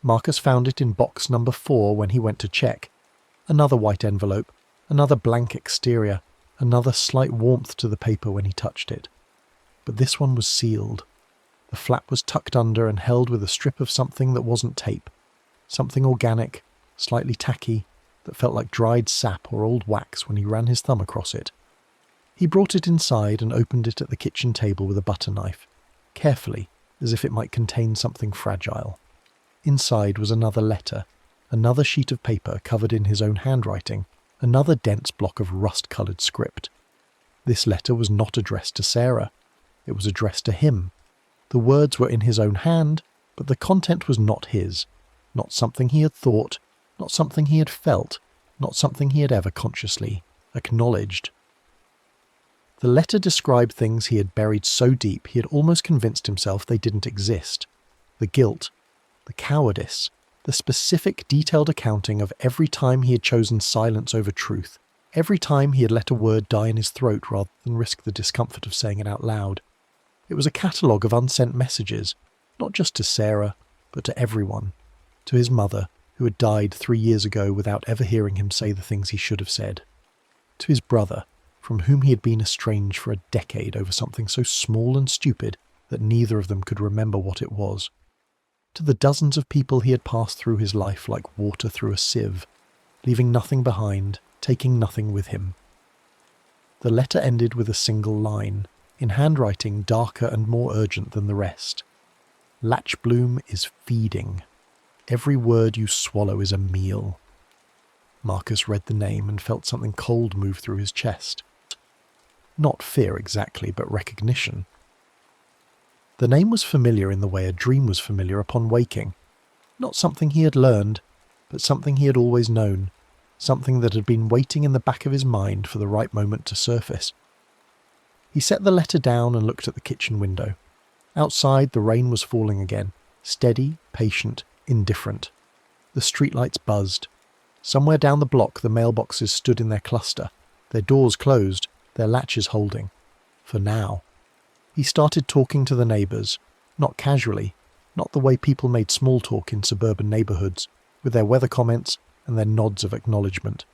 Speaker 1: Marcus found it in box number 4 when he went to check. Another white envelope, another blank exterior, another slight warmth to the paper when he touched it. But this one was sealed. The flap was tucked under and held with a strip of something that wasn't tape. Something organic, slightly tacky, that felt like dried sap or old wax when he ran his thumb across it. He brought it inside and opened it at the kitchen table with a butter knife, carefully, as if it might contain something fragile. Inside was another letter, another sheet of paper covered in his own handwriting, another dense block of rust-coloured script. This letter was not addressed to Sarah. It was addressed to him. The words were in his own hand, but the content was not his. Not something he had thought, not something he had felt, not something he had ever consciously acknowledged. The letter described things he had buried so deep he had almost convinced himself they didn't exist. The guilt, the cowardice, the specific detailed accounting of every time he had chosen silence over truth, every time he had let a word die in his throat rather than risk the discomfort of saying it out loud. It was a catalogue of unsent messages, not just to Sarah, but to everyone. To his mother, who had died 3 years ago without ever hearing him say the things he should have said. To his brother, from whom he had been estranged for a decade over something so small and stupid that neither of them could remember what it was. To the dozens of people he had passed through his life like water through a sieve, leaving nothing behind, taking nothing with him. The letter ended with a single line, in handwriting darker and more urgent than the rest. Latchbloom is feeding. Every word you swallow is a meal. Marcus read the name and felt something cold move through his chest. Not fear exactly, but recognition. The name was familiar in the way a dream was familiar upon waking. Not something he had learned, but something he had always known, something that had been waiting in the back of his mind for the right moment to surface. He set the letter down and looked at the kitchen window. Outside, the rain was falling again, steady, patient, indifferent. The streetlights buzzed. Somewhere down the block the mailboxes stood in their cluster, their doors closed, their latches holding. For now. He started talking to the neighbours, not casually, not the way people made small talk in suburban neighbourhoods, with their weather comments and their nods of acknowledgement.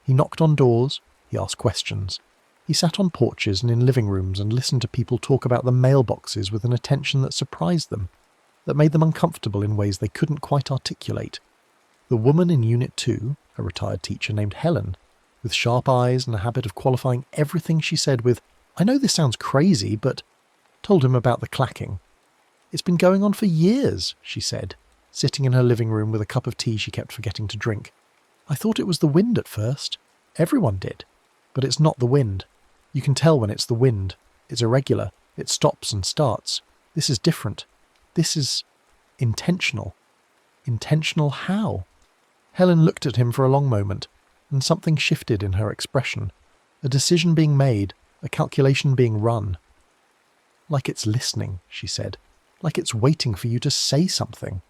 Speaker 1: He knocked on doors, he asked questions. He sat on porches and in living rooms and listened to people talk about the mailboxes with an attention that surprised them, that made them uncomfortable in ways they couldn't quite articulate. The woman in Unit 2, a retired teacher named Helen, with sharp eyes and a habit of qualifying everything she said with, "I know this sounds crazy, but," told him about the clacking. "It's been going on for years," she said, sitting in her living room with a cup of tea she kept forgetting to drink. "I thought it was the wind at first. Everyone did. But it's not the wind. You can tell when it's the wind. It's irregular. It stops and starts. This is different. This is intentional." Intentional how? Helen looked at him for a long moment, and something shifted in her expression. A decision being made, a calculation being run. "Like it's listening," she said. "Like it's waiting for you to say something."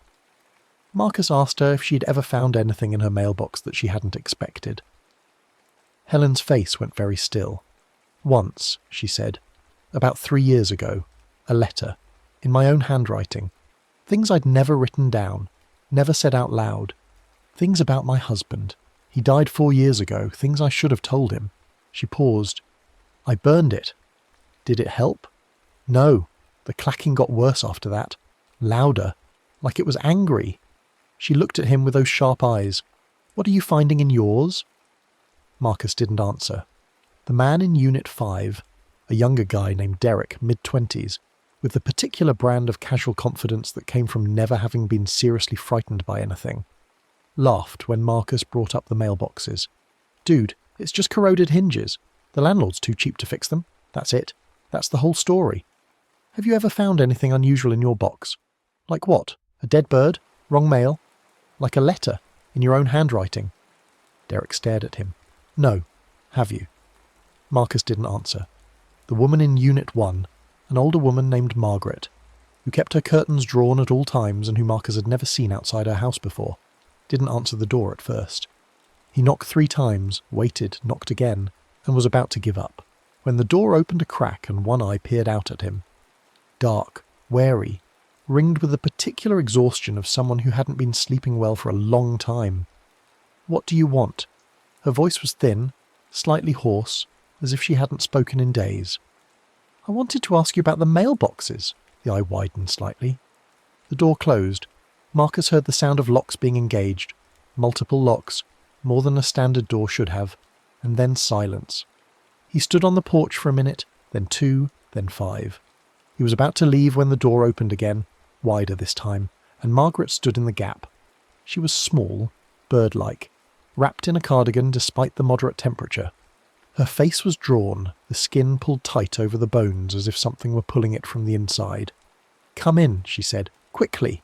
Speaker 1: Marcus asked her if she'd ever found anything in her mailbox that she hadn't expected. Helen's face went very still. "Once," she said, "about 3 years ago, a letter, in my own handwriting. Things I'd never written down, never said out loud. Things about my husband. He died 4 years ago, things I should have told him." She paused. "I burned it. Did it help?" "No. The clacking got worse after that. Louder. Like it was angry." She looked at him with those sharp eyes. "What are you finding in yours?" Marcus didn't answer. The man in Unit 5, a younger guy named Derek, mid-20s, with the particular brand of casual confidence that came from never having been seriously frightened by anything, laughed when Marcus brought up the mailboxes. "Dude, it's just corroded hinges. The landlord's too cheap to fix them. That's it. That's the whole story. Have you ever found anything unusual in your box? Like what? A dead bird? Wrong mail? Like a letter? In your own handwriting?" Derek stared at him. "No. Have you?" Marcus didn't answer. The woman in Unit 1, an older woman named Margaret, who kept her curtains drawn at all times and who Marcus had never seen outside her house before, didn't answer the door at first. He knocked 3 times, waited, knocked again, and was about to give up, when the door opened a crack and one eye peered out at him. Dark, wary, ringed with the particular exhaustion of someone who hadn't been sleeping well for a long time. "What do you want?" Her voice was thin, slightly hoarse, as if she hadn't spoken in days. "I wanted to ask you about the mailboxes." The eye widened slightly. The door closed. Marcus heard the sound of locks being engaged. Multiple locks, more than a standard door should have, and then silence. He stood on the porch for a minute, then 2, then 5. He was about to leave when the door opened again, wider this time, and Margaret stood in the gap. She was small, bird-like, wrapped in a cardigan despite the moderate temperature. Her face was drawn, the skin pulled tight over the bones as if something were pulling it from the inside. "Come in," she said, "quickly."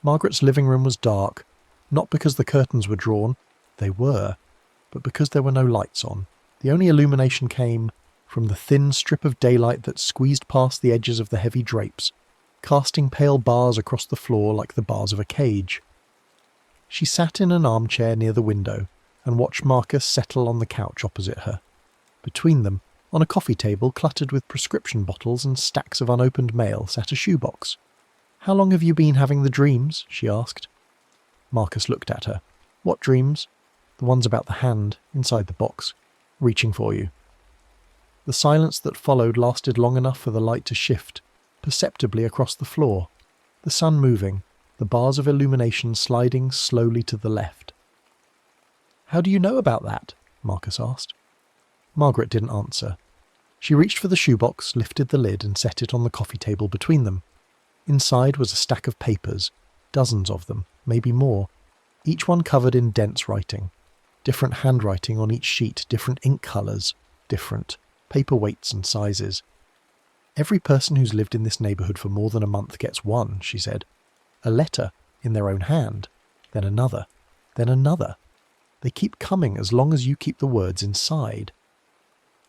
Speaker 1: Margaret's living room was dark, not because the curtains were drawn, they were, but because there were no lights on. The only illumination came from the thin strip of daylight that squeezed past the edges of the heavy drapes, casting pale bars across the floor like the bars of a cage. She sat in an armchair near the window and watched Marcus settle on the couch opposite her. Between them, on a coffee table cluttered with prescription bottles and stacks of unopened mail, sat a shoebox. "How long have you been having the dreams?" she asked. Marcus looked at her. "What dreams?" "The ones about the hand, inside the box, reaching for you." The silence that followed lasted long enough for the light to shift, perceptibly across the floor, the sun moving, the bars of illumination sliding slowly to the left. "How do you know about that?" Marcus asked. Margaret didn't answer. She reached for the shoebox, lifted the lid and set it on the coffee table between them. Inside was a stack of papers, dozens of them, maybe more, each one covered in dense writing. Different handwriting on each sheet, different ink colours, different paper weights and sizes. "Every person who's lived in this neighbourhood for more than a month gets one," she said. "A letter, in their own hand, then another, then another. They keep coming as long as you keep the words inside.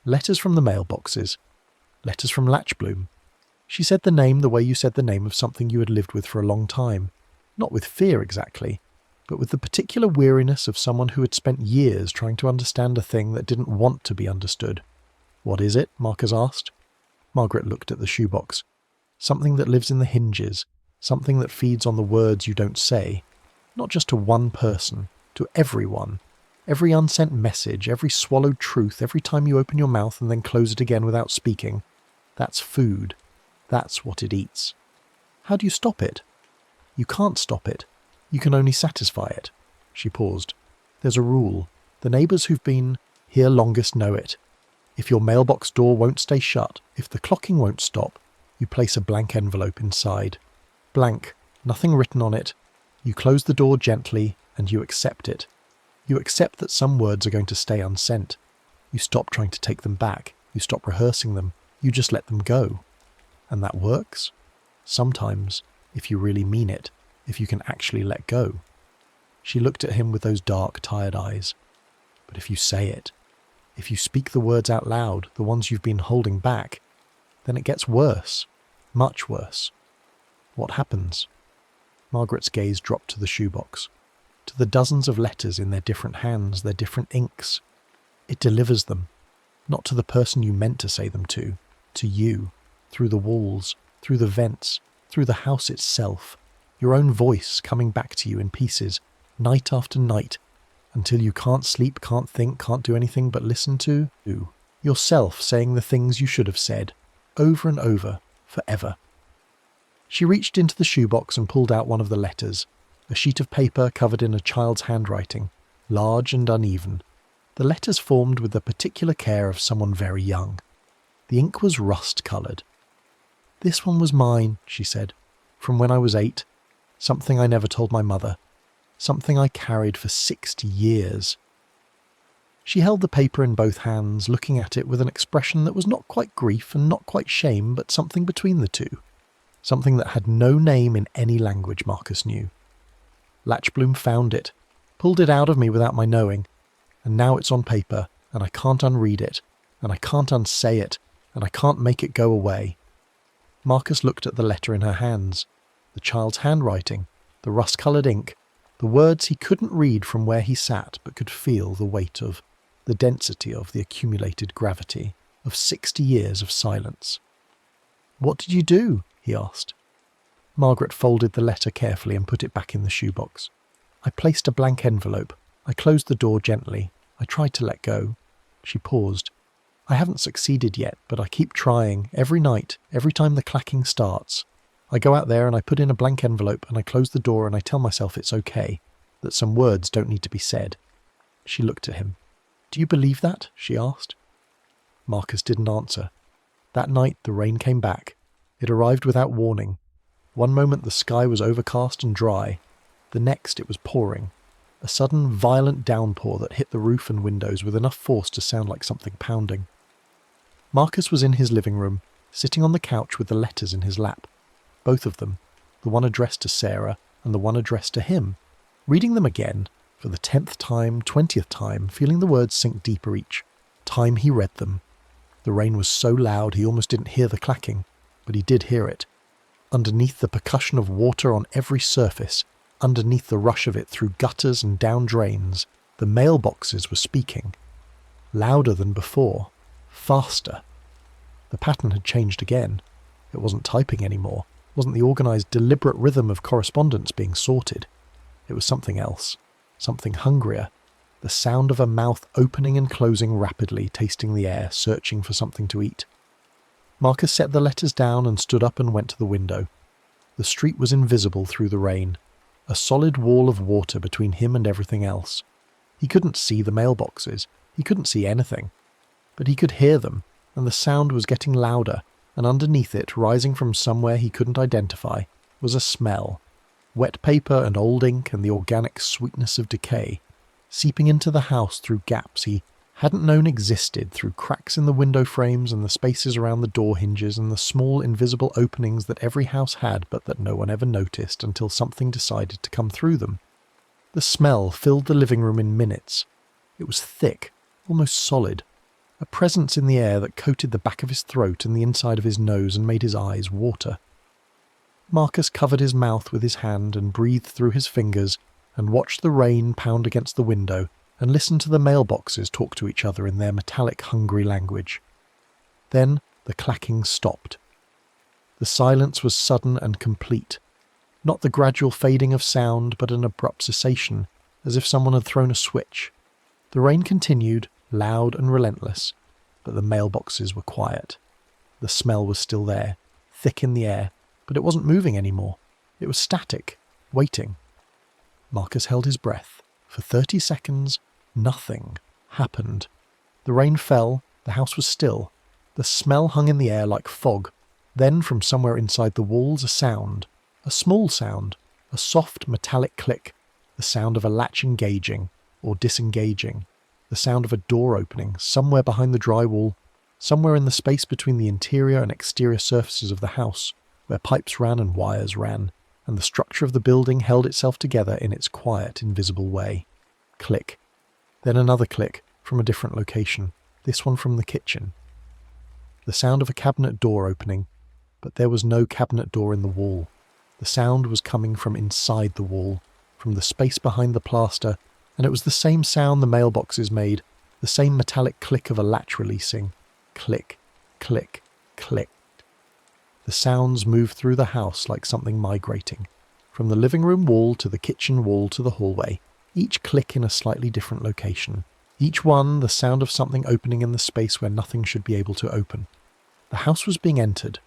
Speaker 1: Letters from the mailboxes. Letters from Latchbloom." She said the name the way you said the name of something you had lived with for a long time. Not with fear exactly, but with the particular weariness of someone who had spent years trying to understand a thing that didn't want to be understood. "What is it?" Marcus asked. Margaret looked at the shoebox. "Something that lives in the hinges, something that feeds on the words you don't say. Not just to one person, to everyone. Every unsent message, every swallowed truth, every time you open your mouth and then close it again without speaking. That's food. That's what it eats. How do you stop it?" "You can't stop it. You can only satisfy it." She paused. "There's a rule. The neighbours who've been here longest know it. If your mailbox door won't stay shut, if the clocking won't stop, you place a blank envelope inside. Blank, nothing written on it. You close the door gently and you accept it. You accept that some words are going to stay unsent. You stop trying to take them back. You stop rehearsing them. You just let them go. And that works. Sometimes, if you really mean it, if you can actually let go." She looked at him with those dark, tired eyes. "But if you say it, if you speak the words out loud, the ones you've been holding back, then it gets worse, much worse. What happens?" Margaret's gaze dropped to the shoebox, to the dozens of letters in their different hands, their different inks. "It delivers them, not to the person you meant to say them to you, through the walls, through the vents, through the house itself, your own voice coming back to you in pieces, night after night, until you can't sleep, can't think, can't do anything but listen to you, yourself saying the things you should have said, over and over, forever." She reached into the shoebox and pulled out one of the letters, a sheet of paper covered in a child's handwriting, large and uneven. The letters formed with the particular care of someone very young. The ink was rust-coloured. "This one was mine," she said, "from when I was 8. Something I never told my mother. Something I carried for 60 years. She held the paper in both hands, looking at it with an expression that was not quite grief and not quite shame, but something between the two. Something that had no name in any language Marcus knew. "Latchbloom found it," pulled it out of me without my knowing, and now it's on paper, and I can't unread it, and I can't unsay it, and I can't make it go away." Marcus looked at the letter in her hands, the child's handwriting, the rust-coloured ink, the words he couldn't read from where he sat but could feel the weight of, the density of the accumulated gravity of 60 years of silence. "What did you do?" he asked. Margaret folded the letter carefully and put it back in the shoebox. "I placed a blank envelope. I closed the door gently. I tried to let go." She paused. "I haven't succeeded yet, but I keep trying, every night, every time the clacking starts. I go out there and I put in a blank envelope and I close the door and I tell myself it's okay, that some words don't need to be said." She looked at him. "Do you believe that?" she asked. Marcus didn't answer. That night the rain came back. It arrived without warning. One moment the sky was overcast and dry. The next it was pouring. A sudden violent downpour that hit the roof and windows with enough force to sound like something pounding. Marcus was in his living room, sitting on the couch with the letters in his lap. Both of them, the one addressed to Sarah and the one addressed to him, reading them again, for the 10th time, 20th time, feeling the words sink deeper each time he read them. The rain was so loud he almost didn't hear the clacking, but he did hear it. Underneath the percussion of water on every surface, underneath the rush of it through gutters and down drains, the mailboxes were speaking. Louder than before. Faster. The pattern had changed again. It wasn't typing anymore. It wasn't the organised, deliberate rhythm of correspondence being sorted. It was something else. Something hungrier. The sound of a mouth opening and closing rapidly, tasting the air, searching for something to eat. Marcus set the letters down and stood up and went to the window. The street was invisible through the rain. A solid wall of water between him and everything else. He couldn't see the mailboxes. He couldn't see anything. But he could hear them, and the sound was getting louder, and underneath it, rising from somewhere he couldn't identify, was a smell. Wet paper and old ink and the organic sweetness of decay, seeping into the house through gaps he hadn't known existed, through cracks in the window frames and the spaces around the door hinges and the small invisible openings that every house had but that no one ever noticed until something decided to come through them. The smell filled the living room in minutes. It was thick, almost solid, a presence in the air that coated the back of his throat and the inside of his nose and made his eyes water. Marcus covered his mouth with his hand and breathed through his fingers and watched the rain pound against the window and listened to the mailboxes talk to each other in their metallic, hungry language. Then the clacking stopped. The silence was sudden and complete. Not the gradual fading of sound, but an abrupt cessation, as if someone had thrown a switch. The rain continued, loud and relentless, but the mailboxes were quiet. The smell was still there, thick in the air, but it wasn't moving anymore. It was static, waiting. Marcus held his breath. For 30 seconds, nothing happened. The rain fell, the house was still. The smell hung in the air like fog. Then, from somewhere inside the walls, a sound. A small sound. A soft, metallic click. The sound of a latch engaging, or disengaging. The sound of a door opening, somewhere behind the drywall, somewhere in the space between the interior and exterior surfaces of the house, where pipes ran and wires ran, and the structure of the building held itself together in its quiet, invisible way. Click. Then another click, from a different location, this one from the kitchen. The sound of a cabinet door opening, but there was no cabinet door in the wall. The sound was coming from inside the wall, from the space behind the plaster, and it was the same sound the mailboxes made, the same metallic click of a latch releasing. Click, click, click. The sounds moved through the house like something migrating, from the living room wall to the kitchen wall to the hallway, each click in a slightly different location. Each one the sound of something opening in the space where nothing should be able to open. The house was being entered,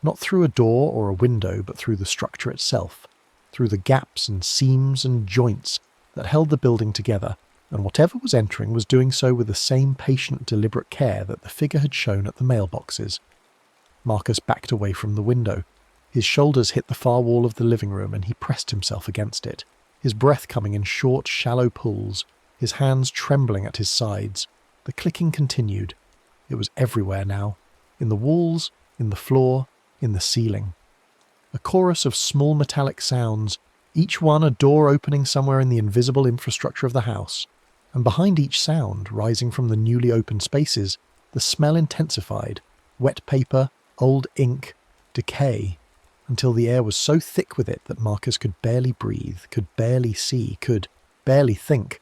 Speaker 1: not through a door or a window, but through the structure itself, through the gaps and seams and joints that held the building together, and whatever was entering was doing so with the same patient, deliberate care that the figure had shown at the mailboxes. Marcus backed away from the window. His shoulders hit the far wall of the living room and he pressed himself against it, his breath coming in short, shallow pulls, his hands trembling at his sides. The clicking continued. It was everywhere now, in the walls, in the floor, in the ceiling. A chorus of small metallic sounds, each one a door opening somewhere in the invisible infrastructure of the house, and behind each sound, rising from the newly opened spaces, the smell intensified, wet paper, old ink, decay, until the air was so thick with it that Marcus could barely breathe, could barely see, could barely think.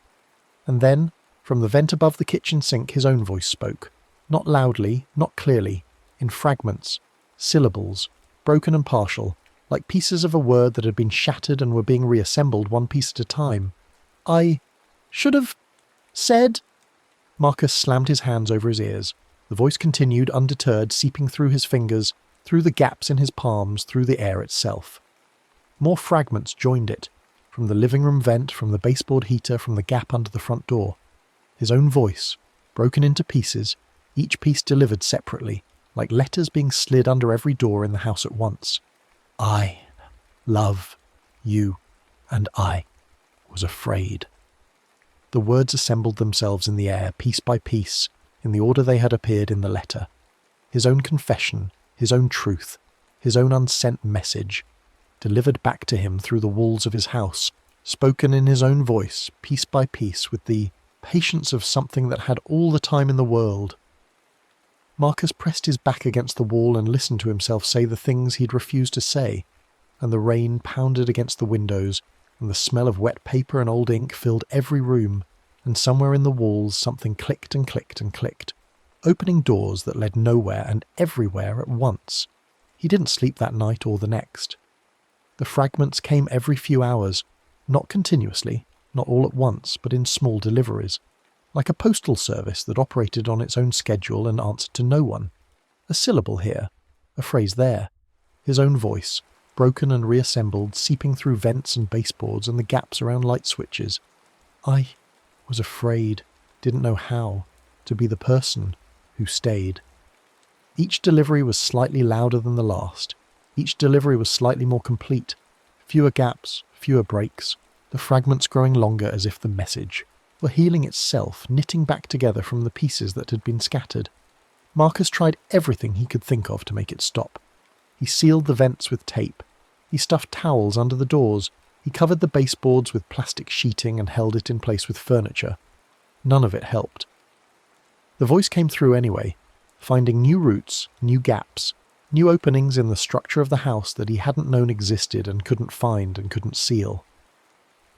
Speaker 1: And then, from the vent above the kitchen sink, his own voice spoke, not loudly, not clearly, in fragments, syllables, broken and partial, like pieces of a word that had been shattered and were being reassembled one piece at a time. "I should have said..." Marcus slammed his hands over his ears. The voice continued, undeterred, seeping through his fingers, through the gaps in his palms, through the air itself. More fragments joined it, from the living room vent, from the baseboard heater, from the gap under the front door. His own voice, broken into pieces, each piece delivered separately, like letters being slid under every door in the house at once. "I love you, and I was afraid." The words assembled themselves in the air, piece by piece, in the order they had appeared in the letter. His own confession, his own truth, his own unsent message, delivered back to him through the walls of his house, spoken in his own voice, piece by piece, with the patience of something that had all the time in the world. Marcus pressed his back against the wall and listened to himself say the things he'd refused to say, and the rain pounded against the windows, and the smell of wet paper and old ink filled every room, and somewhere in the walls something clicked and clicked and clicked, opening doors that led nowhere and everywhere at once. He didn't sleep that night or the next. The fragments came every few hours, not continuously, not all at once, but in small deliveries, like a postal service that operated on its own schedule and answered to no one. A syllable here, a phrase there, his own voice, broken and reassembled, seeping through vents and baseboards and the gaps around light switches. I was afraid, didn't know how, to be the person who stayed. Each delivery was slightly louder than the last. Each delivery was slightly more complete. Fewer gaps, fewer breaks, the fragments growing longer as if the message were healing itself, knitting back together from the pieces that had been scattered. Marcus tried everything he could think of to make it stop. He sealed the vents with tape. He stuffed towels under the doors. He covered the baseboards with plastic sheeting and held it in place with furniture. None of it helped. The voice came through anyway, finding new routes, new gaps, new openings in the structure of the house that he hadn't known existed and couldn't find and couldn't seal.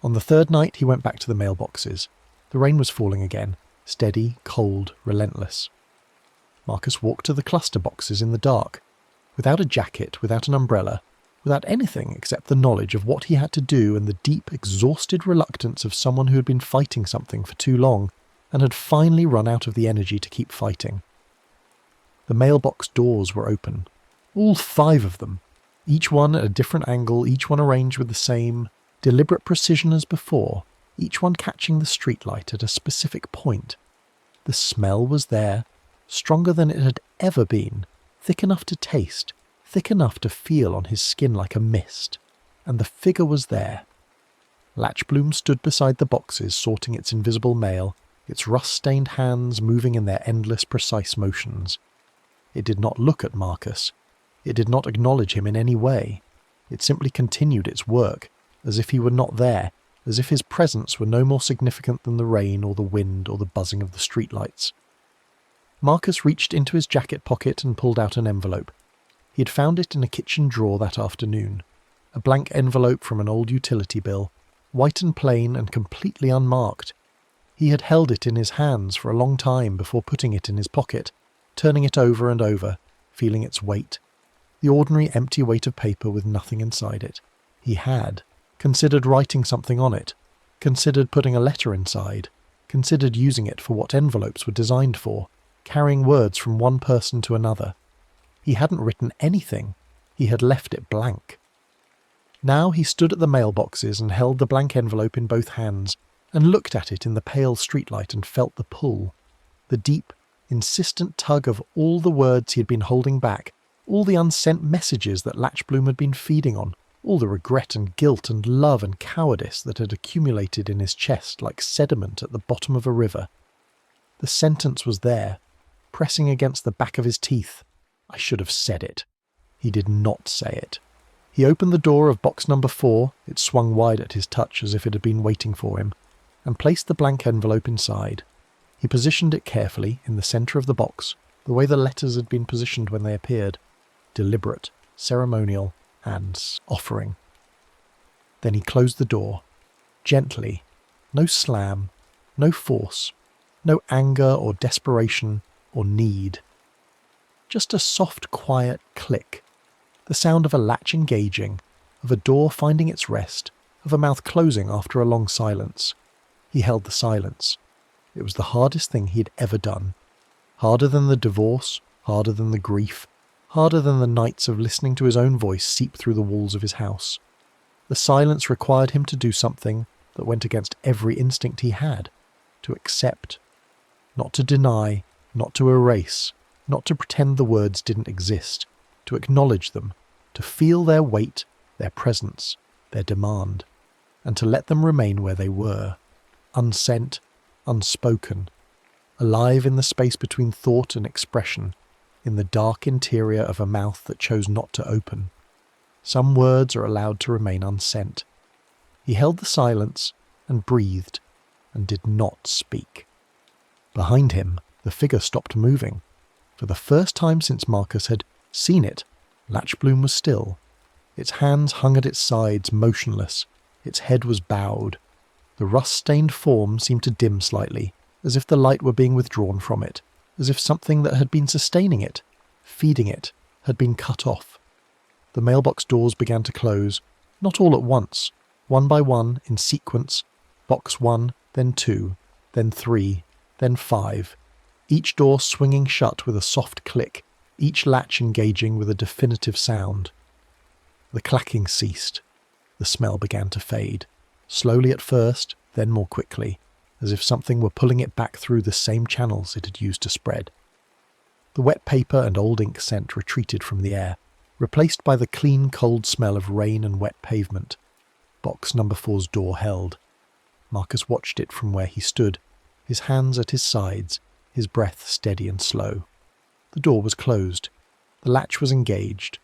Speaker 1: On the third night he went back to the mailboxes. The rain was falling again, steady, cold, relentless. Marcus walked to the cluster boxes in the dark, without a jacket, without an umbrella, without anything except the knowledge of what he had to do and the deep, exhausted reluctance of someone who had been fighting something for too long and had finally run out of the energy to keep fighting. The mailbox doors were open. All 5 of them, each one at a different angle, each one arranged with the same deliberate precision as before, each one catching the streetlight at a specific point. The smell was there, stronger than it had ever been, thick enough to taste, thick enough to feel on his skin like a mist. And the figure was there. Latchbloom stood beside the boxes, sorting its invisible mail, its rust-stained hands moving in their endless, precise motions. It did not look at Marcus. It did not acknowledge him in any way. It simply continued its work, as if he were not there, as if his presence were no more significant than the rain or the wind or the buzzing of the streetlights. Marcus reached into his jacket pocket and pulled out an envelope. He had found it in a kitchen drawer that afternoon. A blank envelope from an old utility bill, white and plain and completely unmarked. He had held it in his hands for a long time before putting it in his pocket, turning it over and over, feeling its weight. The ordinary empty weight of paper with nothing inside it. He had considered writing something on it, considered putting a letter inside, considered using it for what envelopes were designed for, carrying words from one person to another. He hadn't written anything. He had left it blank. Now he stood at the mailboxes and held the blank envelope in both hands and looked at it in the pale streetlight and felt the pull, the deep, insistent tug of all the words he had been holding back, all the unsent messages that Latchbloom had been feeding on, all the regret and guilt and love and cowardice that had accumulated in his chest like sediment at the bottom of a river. The sentence was there, pressing against the back of his teeth. I should have said it. He did not say it. He opened the door of box number 4, it swung wide at his touch as if it had been waiting for him, and placed the blank envelope inside. He positioned it carefully in the centre of the box, the way the letters had been positioned when they appeared. Deliberate, ceremonial, and offering. Then he closed the door, gently, no slam, no force, no anger or desperation or need. Just a soft, quiet click, the sound of a latch engaging, of a door finding its rest, of a mouth closing after a long silence. He held the silence. It was the hardest thing he had ever done. Harder than the divorce, harder than the grief, harder than the nights of listening to his own voice seep through the walls of his house. The silence required him to do something that went against every instinct he had, to accept, not to deny, not to erase, not to pretend the words didn't exist, to acknowledge them, to feel their weight, their presence, their demand, and to let them remain where they were, unsent, unspoken, alive in the space between thought and expression, in the dark interior of a mouth that chose not to open. Some words are allowed to remain unsent. He held the silence and breathed and did not speak. Behind him, the figure stopped moving. For the first time since Marcus had seen it, Latchbloom was still. Its hands hung at its sides, motionless. Its head was bowed. The rust-stained form seemed to dim slightly, as if the light were being withdrawn from it, as if something that had been sustaining it, feeding it, had been cut off. The mailbox doors began to close, not all at once, one by one, in sequence, box 1, then 2, then 3, then 5, each door swinging shut with a soft click, each latch engaging with a definitive sound. The clacking ceased. The smell began to fade, slowly at first, then more quickly, as if something were pulling it back through the same channels it had used to spread. The wet paper and old ink scent retreated from the air, replaced by the clean, cold smell of rain and wet pavement. Box number 4's door held. Marcus watched it from where he stood, his hands at his sides, his breath steady and slow. The door was closed. The latch was engaged.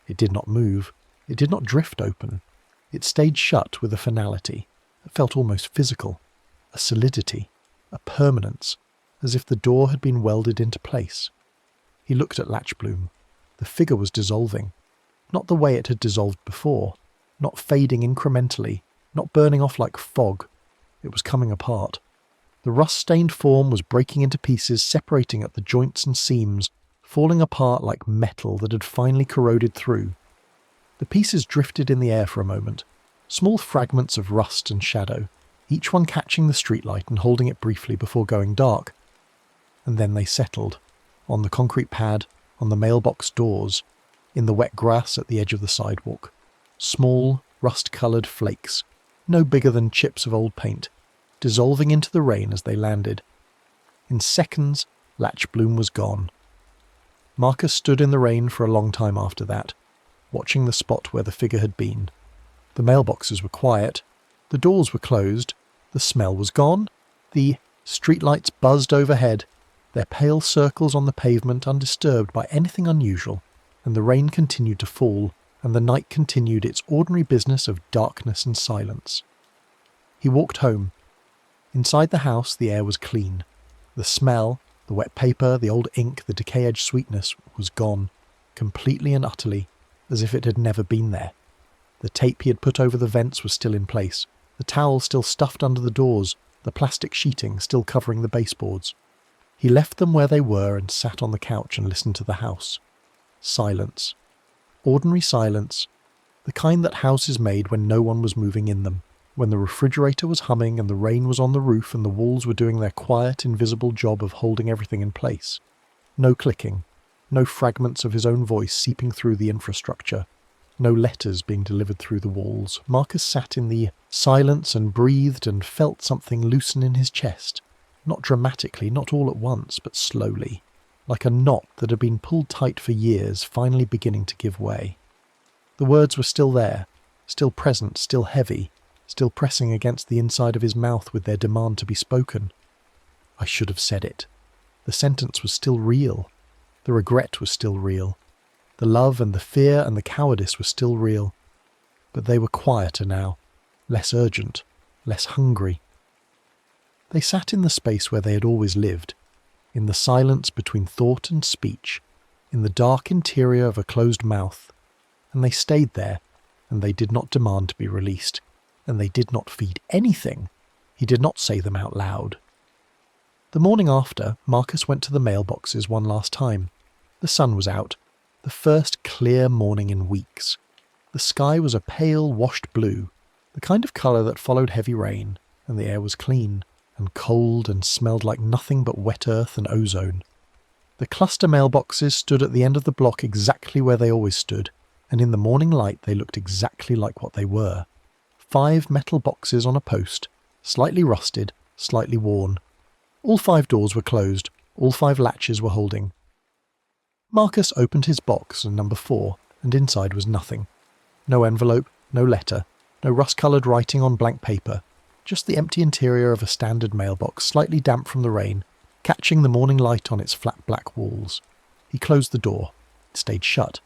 Speaker 1: It did not move. It did not drift open. It stayed shut with a finality that felt almost physical, a solidity, a permanence, as if the door had been welded into place. He looked at Latchbloom. The figure was dissolving, not the way it had dissolved before, not fading incrementally, not burning off like fog. It was coming apart. The rust-stained form was breaking into pieces, separating at the joints and seams, falling apart like metal that had finally corroded through. The pieces drifted in the air for a moment, small fragments of rust and shadow, each one catching the streetlight and holding it briefly before going dark. And then they settled, on the concrete pad, on the mailbox doors, in the wet grass at the edge of the sidewalk. Small, rust-coloured flakes, no bigger than chips of old paint, dissolving into the rain as they landed. In seconds, Latchbloom was gone. Marcus stood in the rain for a long time after that, watching the spot where the figure had been. The mailboxes were quiet, the doors were closed, the smell was gone, the streetlights buzzed overhead, their pale circles on the pavement undisturbed by anything unusual, and the rain continued to fall, and the night continued its ordinary business of darkness and silence. He walked home. Inside the house the air was clean. The smell, the wet paper, the old ink, the decay-edged sweetness was gone, completely and utterly, as if it had never been there. The tape he had put over the vents was still in place, the towel still stuffed under the doors, the plastic sheeting still covering the baseboards. He left them where they were and sat on the couch and listened to the house. Silence. Ordinary silence, the kind that houses made when no one was moving in them, when the refrigerator was humming and the rain was on the roof and the walls were doing their quiet, invisible job of holding everything in place. No clicking, no fragments of his own voice seeping through the infrastructure, no letters being delivered through the walls. Marcus sat in the silence and breathed and felt something loosen in his chest, not dramatically, not all at once, but slowly, like a knot that had been pulled tight for years finally beginning to give way. The words were still there, still present, still heavy, still pressing against the inside of his mouth with their demand to be spoken. I should have said it. The sentence was still real. The regret was still real. The love and the fear and the cowardice were still real. but they were quieter now, less urgent, less hungry. They sat in the space where they had always lived, in the silence between thought and speech, in the dark interior of a closed mouth, and they stayed there, and they did not demand to be released, and they did not feed anything. He did not say them out loud. The morning after, Marcus went to the mailboxes one last time. The sun was out, the first clear morning in weeks. The sky was a pale, washed blue, the kind of colour that followed heavy rain, and the air was clean, and cold and smelled like nothing but wet earth and ozone. The cluster mailboxes stood at the end of the block exactly where they always stood, and in the morning light they looked exactly like what they were. 5 metal boxes on a post, slightly rusted, slightly worn. All 5 doors were closed, all 5 latches were holding. Marcus opened his box, number 4, and inside was nothing. No envelope, no letter, no rust-coloured writing on blank paper, just the empty interior of a standard mailbox, slightly damp from the rain, catching the morning light on its flat black walls. He closed the door. It stayed shut.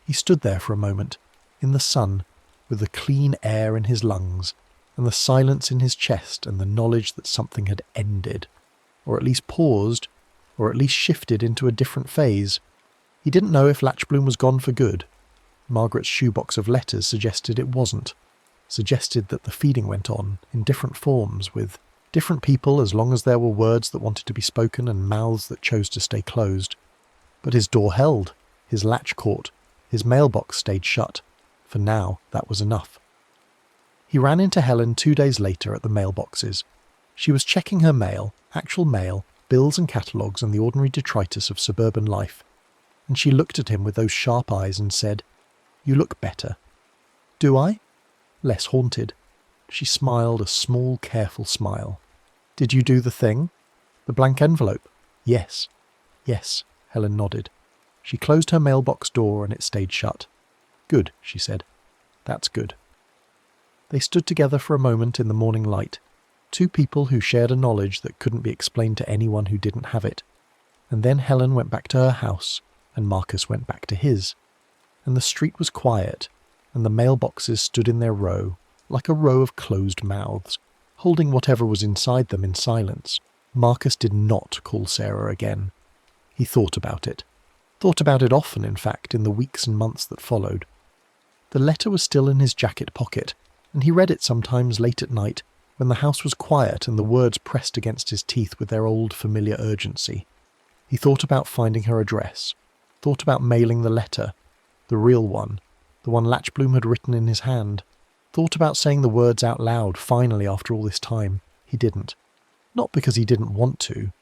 Speaker 1: He stood there for a moment, in the sun, with the clean air in his lungs, and the silence in his chest and the knowledge that something had ended, or at least paused, or at least shifted into a different phase. He didn't know if Latchbloom was gone for good. Margaret's shoebox of letters suggested it wasn't, suggested that the feeding went on, in different forms, with different people as long as there were words that wanted to be spoken and mouths that chose to stay closed. But his door held, his latch caught, his mailbox stayed shut. For now, that was enough. He ran into Helen 2 days later at the mailboxes. She was checking her mail, actual mail, bills and catalogues and the ordinary detritus of suburban life, and she looked at him with those sharp eyes and said, "You look better." "Do I?" "Less haunted." She smiled a small, careful smile. "Did you do the thing?" "The blank envelope?" "Yes." "Yes," Helen nodded. She closed her mailbox door and it stayed shut. "Good," she said. "That's good." They stood together for a moment in the morning light, 2 people who shared a knowledge that couldn't be explained to anyone who didn't have it. And then Helen went back to her house, and Marcus went back to his. And the street was quiet, and the mailboxes stood in their row, like a row of closed mouths, holding whatever was inside them in silence. Marcus did not call Sarah again. He thought about it often, in fact, in the weeks and months that followed. The letter was still in his jacket pocket, and he read it sometimes late at night, when the house was quiet and the words pressed against his teeth with their old familiar urgency. He thought about finding her address, thought about mailing the letter, the real one, the one Latchbloom had written in his hand, thought about saying the words out loud finally after all this time. He didn't. Not because he didn't want to,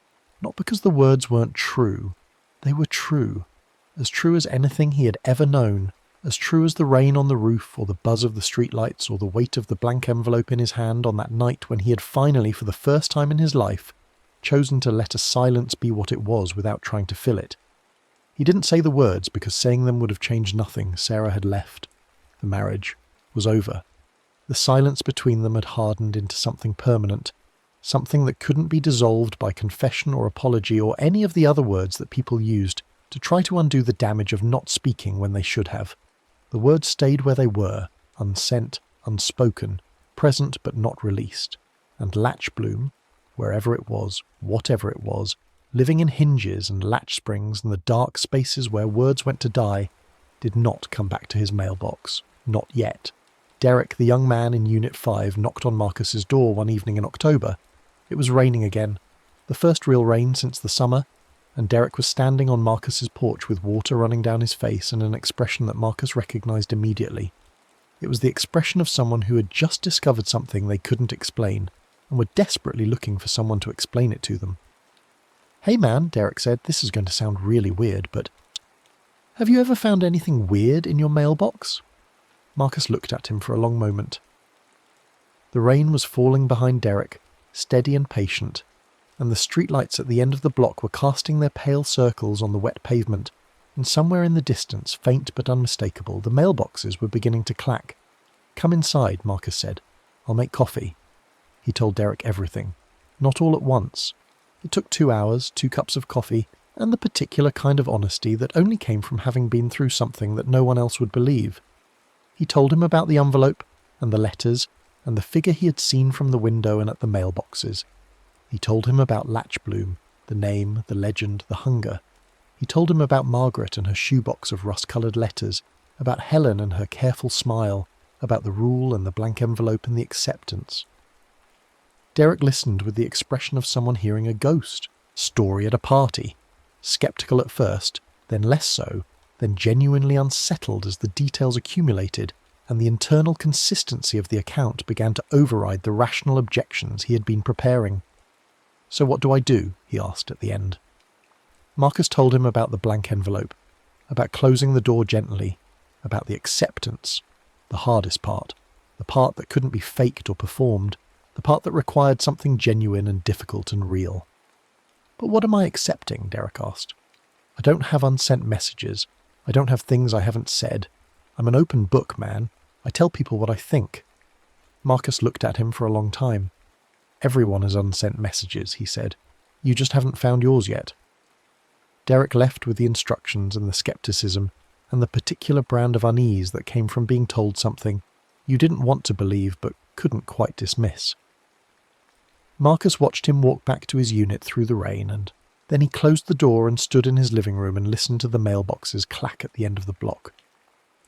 Speaker 1: not because the words weren't true. They were true as anything he had ever known, as true as the rain on the roof or the buzz of the streetlights or the weight of the blank envelope in his hand on that night when he had finally, for the first time in his life, chosen to let a silence be what it was without trying to fill it. He didn't say the words because saying them would have changed nothing. Sarah had left. The marriage was over. The silence between them had hardened into something permanent, something that couldn't be dissolved by confession or apology or any of the other words that people used to try to undo the damage of not speaking when they should have. The words stayed where they were, unsent, unspoken, present but not released. And Latchbloom, wherever it was, whatever it was, living in hinges and latch springs and the dark spaces where words went to die, did not come back to his mailbox. Not yet. Derek, the young man in Unit 5, knocked on Marcus's door one evening in October. It was raining again, the first real rain since the summer, and Derek was standing on Marcus's porch with water running down his face and an expression that Marcus recognised immediately. It was the expression of someone who had just discovered something they couldn't explain, and were desperately looking for someone to explain it to them. "Hey man," Derek said, "this is going to sound really weird, but have you ever found anything weird in your mailbox?" Marcus looked at him for a long moment. The rain was falling behind Derek, steady and patient, and the streetlights at the end of the block were casting their pale circles on the wet pavement, and somewhere in the distance, faint but unmistakable, the mailboxes were beginning to clack. "Come inside," Marcus said. "I'll make coffee." He told Derek everything. Not all at once. It took 2 hours, 2 cups of coffee, and the particular kind of honesty that only came from having been through something that no one else would believe. He told him about the envelope and the letters and the figure he had seen from the window and at the mailboxes. He told him about Latchbloom, the name, the legend, the hunger. He told him about Margaret and her shoebox of rust-coloured letters, about Helen and her careful smile, about the rule and the blank envelope and the acceptance. Derek listened with the expression of someone hearing a ghost story at a party, sceptical at first, then less so, then genuinely unsettled as the details accumulated and the internal consistency of the account began to override the rational objections he had been preparing. "So what do I do?" he asked at the end. Marcus told him about the blank envelope, about closing the door gently, about the acceptance, the hardest part, the part that couldn't be faked or performed, the part that required something genuine and difficult and real. "But what am I accepting?" Derek asked. "I don't have unsent messages. I don't have things I haven't said. I'm an open book, man. I tell people what I think." Marcus looked at him for a long time. "Everyone has unsent messages," he said. "You just haven't found yours yet." Derek left with the instructions and the skepticism and the particular brand of unease that came from being told something you didn't want to believe but couldn't quite dismiss. Marcus watched him walk back to his unit through the rain, and then he closed the door and stood in his living room and listened to the mailboxes clack at the end of the block.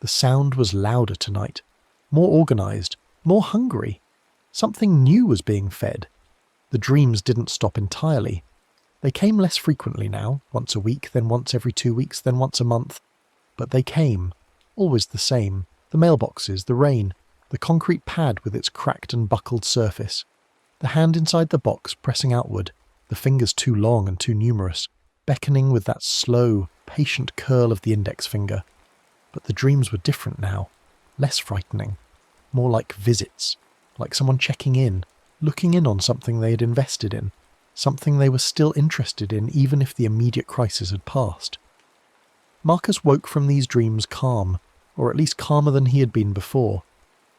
Speaker 1: The sound was louder tonight, more organised, more hungry. Something new was being fed. The dreams didn't stop entirely. They came less frequently now, once a week, then once every 2 weeks, then once a month. But they came, always the same, the mailboxes, the rain, the concrete pad with its cracked and buckled surface, the hand inside the box pressing outward, the fingers too long and too numerous, beckoning with that slow, patient curl of the index finger. But the dreams were different now, less frightening, more like visits, like someone checking in, looking in on something they had invested in, something they were still interested in even if the immediate crisis had passed. Marcus woke from these dreams calm, or at least calmer than he had been before.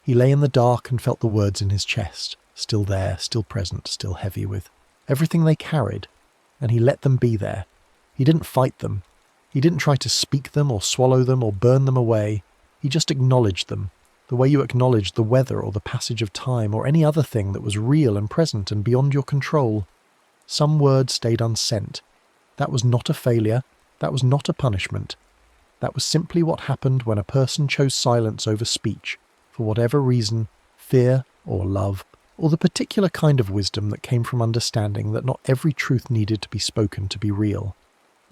Speaker 1: He lay in the dark and felt the words in his chest, still there, still present, still heavy with everything they carried, and he let them be there. He didn't fight them. He didn't try to speak them or swallow them or burn them away. He just acknowledged them, the way you acknowledged the weather or the passage of time or any other thing that was real and present and beyond your control. Some words stayed unsent. That was not a failure. That was not a punishment. That was simply what happened when a person chose silence over speech, for whatever reason, fear or love, or the particular kind of wisdom that came from understanding that not every truth needed to be spoken to be real.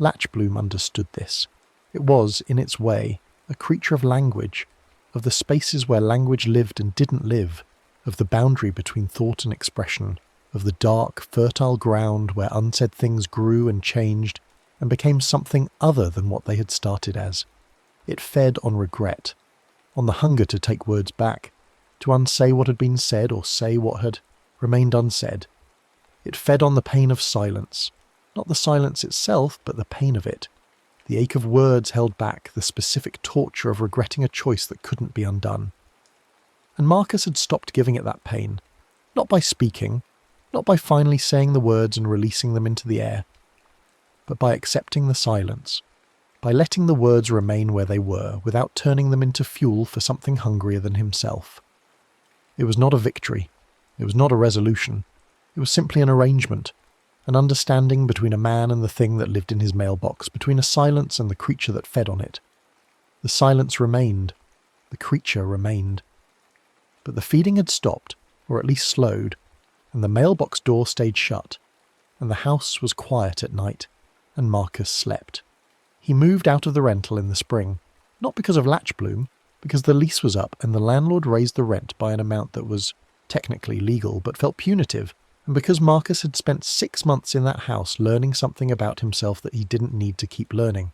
Speaker 1: Latchbloom understood this. It was, in its way, a creature of language, of the spaces where language lived and didn't live, of the boundary between thought and expression, of the dark, fertile ground where unsaid things grew and changed and became something other than what they had started as. It fed on regret, on the hunger to take words back, to unsay what had been said or say what had remained unsaid. It fed on the pain of silence, not the silence itself, but the pain of it, the ache of words held back, the specific torture of regretting a choice that couldn't be undone. And Marcus had stopped giving it that pain, not by speaking, not by finally saying the words and releasing them into the air, but by accepting the silence, by letting the words remain where they were without turning them into fuel for something hungrier than himself. It was not a victory. It was not a resolution. It was simply an arrangement, an understanding between a man and the thing that lived in his mailbox, between a silence and the creature that fed on it. The silence remained. The creature remained. But the feeding had stopped, or at least slowed, and the mailbox door stayed shut, and the house was quiet at night, and Marcus slept. He moved out of the rental in the spring, not because of Latchbloom, because the lease was up and the landlord raised the rent by an amount that was technically legal but felt punitive, and because Marcus had spent 6 months in that house learning something about himself that he didn't need to keep learning.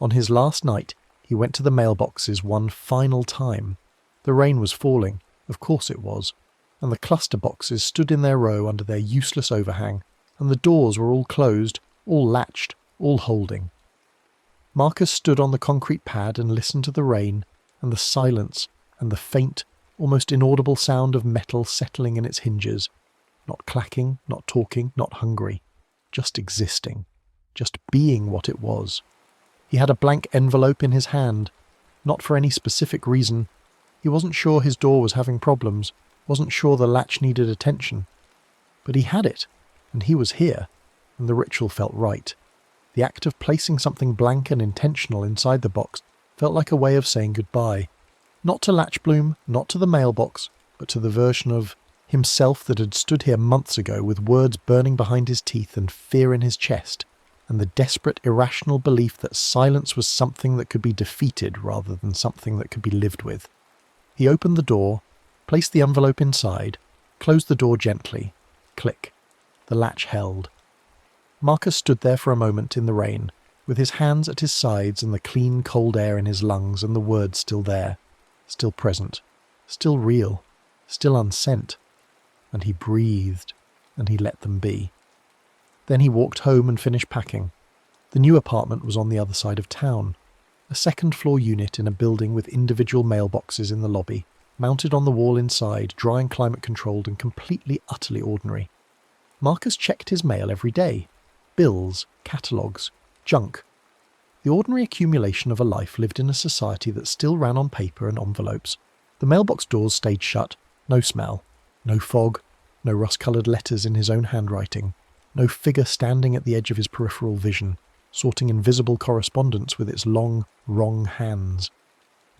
Speaker 1: On his last night, he went to the mailboxes one final time. The rain was falling, of course it was, and the cluster boxes stood in their row under their useless overhang, and the doors were all closed, all latched, all holding. Marcus stood on the concrete pad and listened to the rain, and the silence, and the faint, almost inaudible sound of metal settling in its hinges, not clacking, not talking, not hungry, just existing, just being what it was. He had a blank envelope in his hand, not for any specific reason. He wasn't sure his door was having problems, wasn't sure the latch needed attention. But he had it, and he was here, and the ritual felt right. The act of placing something blank and intentional inside the box felt like a way of saying goodbye. Not to Latchbloom, not to the mailbox, but to the version of himself that had stood here months ago with words burning behind his teeth and fear in his chest, and the desperate, irrational belief that silence was something that could be defeated rather than something that could be lived with. He opened the door, placed the envelope inside, closed the door gently. Click. The latch held. Marcus stood there for a moment in the rain, with his hands at his sides and the clean, cold air in his lungs and the words still there, still present, still real, still unsent. And he breathed, and he let them be. Then he walked home and finished packing. The new apartment was on the other side of town, a second-floor unit in a building with individual mailboxes in the lobby, mounted on the wall inside, dry and climate-controlled and completely, utterly ordinary. Marcus checked his mail every day. Bills, catalogues, junk. The ordinary accumulation of a life lived in a society that still ran on paper and envelopes. The mailbox doors stayed shut, no smell, no fog, no rust-coloured letters in his own handwriting, no figure standing at the edge of his peripheral vision, sorting invisible correspondence with its long, wrong hands.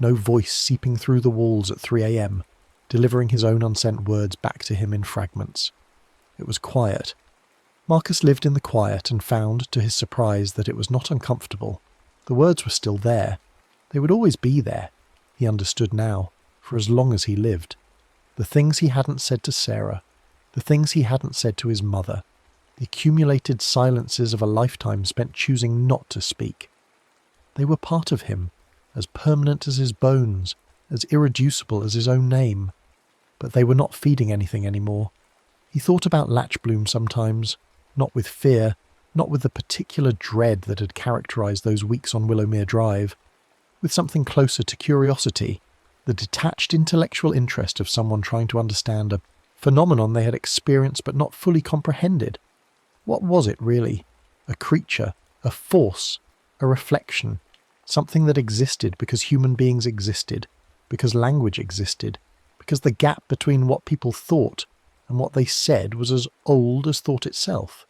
Speaker 1: No voice seeping through the walls at 3 a.m, delivering his own unsent words back to him in fragments. It was quiet. Marcus lived in the quiet and found, to his surprise, that it was not uncomfortable. The words were still there. They would always be there, he understood now, for as long as he lived. The things he hadn't said to Sarah, the things he hadn't said to his mother, the accumulated silences of a lifetime spent choosing not to speak. They were part of him, as permanent as his bones, as irreducible as his own name. But they were not feeding anything anymore. He thought about Latchbloom sometimes, not with fear, not with the particular dread that had characterized those weeks on Willowmere Drive, with something closer to curiosity, the detached intellectual interest of someone trying to understand a phenomenon they had experienced but not fully comprehended. What was it really? A creature, a force, a reflection, something that existed because human beings existed, because language existed, because the gap between what people thought and what they said was as old as thought itself.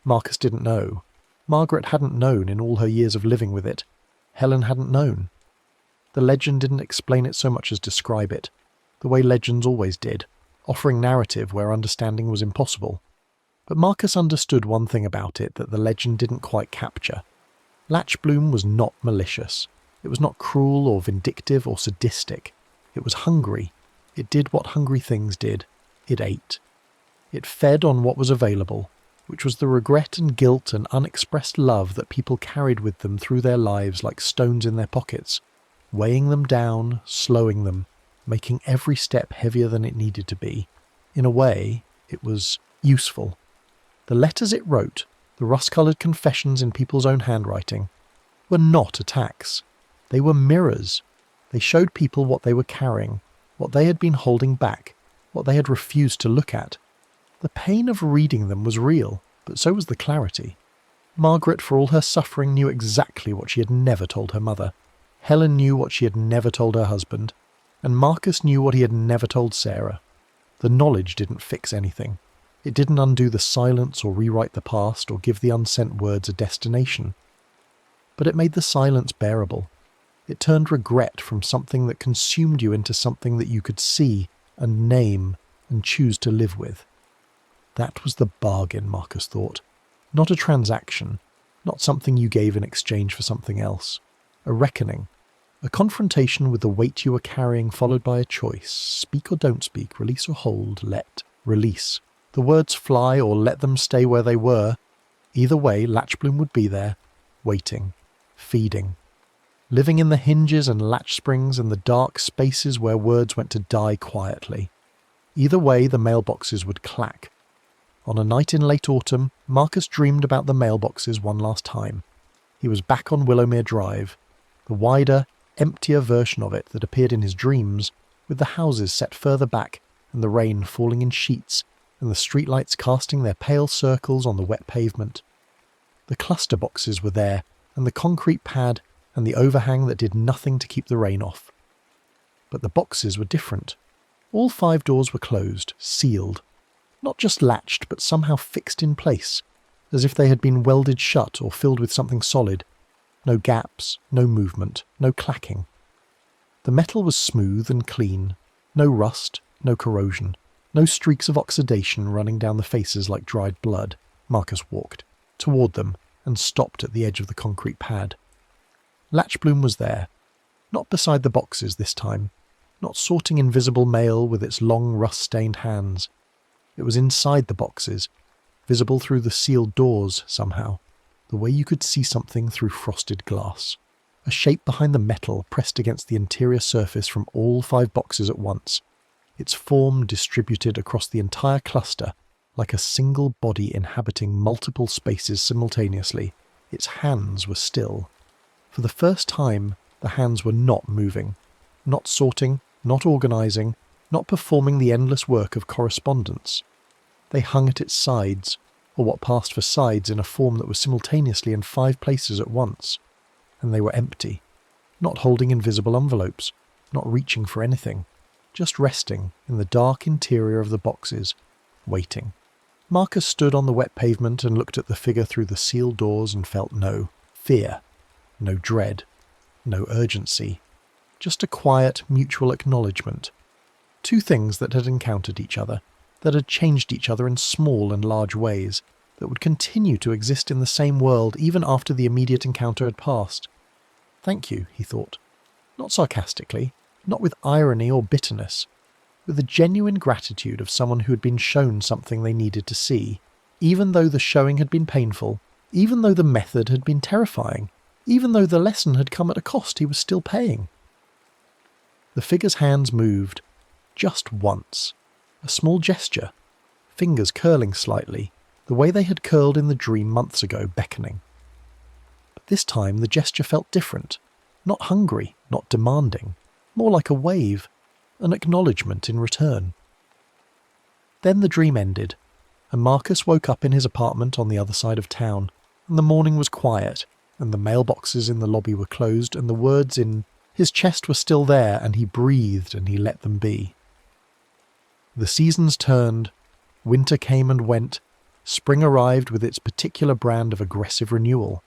Speaker 1: Marcus didn't know. Margaret hadn't known in all her years of living with it. Helen hadn't known. The legend didn't explain it so much as describe it, the way legends always did, offering narrative where understanding was impossible. But Marcus understood one thing about it that the legend didn't quite capture. Latchbloom was not malicious. It was not cruel or vindictive or sadistic. It was hungry. It did what hungry things did. It ate. It fed on what was available, which was the regret and guilt and unexpressed love that people carried with them through their lives like stones in their pockets, weighing them down, slowing them, making every step heavier than it needed to be. In a way, it was useful. The letters it wrote, the rust-coloured confessions in people's own handwriting, were not attacks. They were mirrors. They showed people what they were carrying, what they had been holding back, what they had refused to look at. The pain of reading them was real, but so was the clarity. Margaret, for all her suffering, knew exactly what she had never told her mother. Helen knew what she had never told her husband, and Marcus knew what he had never told Sarah. The knowledge didn't fix anything. It didn't undo the silence or rewrite the past or give the unsent words a destination. But it made the silence bearable. It turned regret from something that consumed you into something that you could see and name and choose to live with. That was the bargain, Marcus thought. Not a transaction, not something you gave in exchange for something else. A reckoning. A confrontation with the weight you were carrying followed by a choice. Speak or don't speak, release or hold, let, release. The words fly or let them stay where they were. Either way, Latchbloom would be there, waiting, feeding. Living in the hinges and latch springs and the dark spaces where words went to die quietly. Either way, the mailboxes would clack. On a night in late autumn, Marcus dreamed about the mailboxes one last time. He was back on Willowmere Drive, the wider, emptier version of it that appeared in his dreams, with the houses set further back and the rain falling in sheets and the streetlights casting their pale circles on the wet pavement. The cluster boxes were there, and the concrete pad, and the overhang that did nothing to keep the rain off. But the boxes were different. All 5 doors were closed, sealed. Not just latched, but somehow fixed in place, as if they had been welded shut or filled with something solid. No gaps, no movement, no clacking. The metal was smooth and clean. No rust, no corrosion, no streaks of oxidation running down the faces like dried blood. Marcus walked toward them and stopped at the edge of the concrete pad. Latchbloom was there, not beside the boxes this time, not sorting invisible mail with its long rust-stained hands. It was inside the boxes, visible through the sealed doors somehow, the way you could see something through frosted glass. A shape behind the metal pressed against the interior surface from all 5 boxes at once, its form distributed across the entire cluster like a single body inhabiting multiple spaces simultaneously. Its hands were still. For the first time, the hands were not moving, not sorting, not organising, not performing the endless work of correspondence. They hung at its sides, or what passed for sides in a form that was simultaneously in 5 places at once. And they were empty, not holding invisible envelopes, not reaching for anything, just resting in the dark interior of the boxes, waiting. Marcus stood on the wet pavement and looked at the figure through the sealed doors and felt no fear, no dread, no urgency, just a quiet mutual acknowledgement. 2 things that had encountered each other, that had changed each other in small and large ways, that would continue to exist in the same world even after the immediate encounter had passed. Thank you, he thought. Not sarcastically, not with irony or bitterness, with the genuine gratitude of someone who had been shown something they needed to see, even though the showing had been painful, even though the method had been terrifying, even though the lesson had come at a cost he was still paying. The figure's hands moved, just once. A small gesture, fingers curling slightly, the way they had curled in the dream months ago, beckoning. But this time the gesture felt different, not hungry, not demanding, more like a wave, an acknowledgement in return. Then the dream ended, and Marcus woke up in his apartment on the other side of town, and the morning was quiet, and the mailboxes in the lobby were closed, and the words in his chest were still there, and he breathed and he let them be. The seasons turned, winter came and went, spring arrived with its particular brand of aggressive renewal.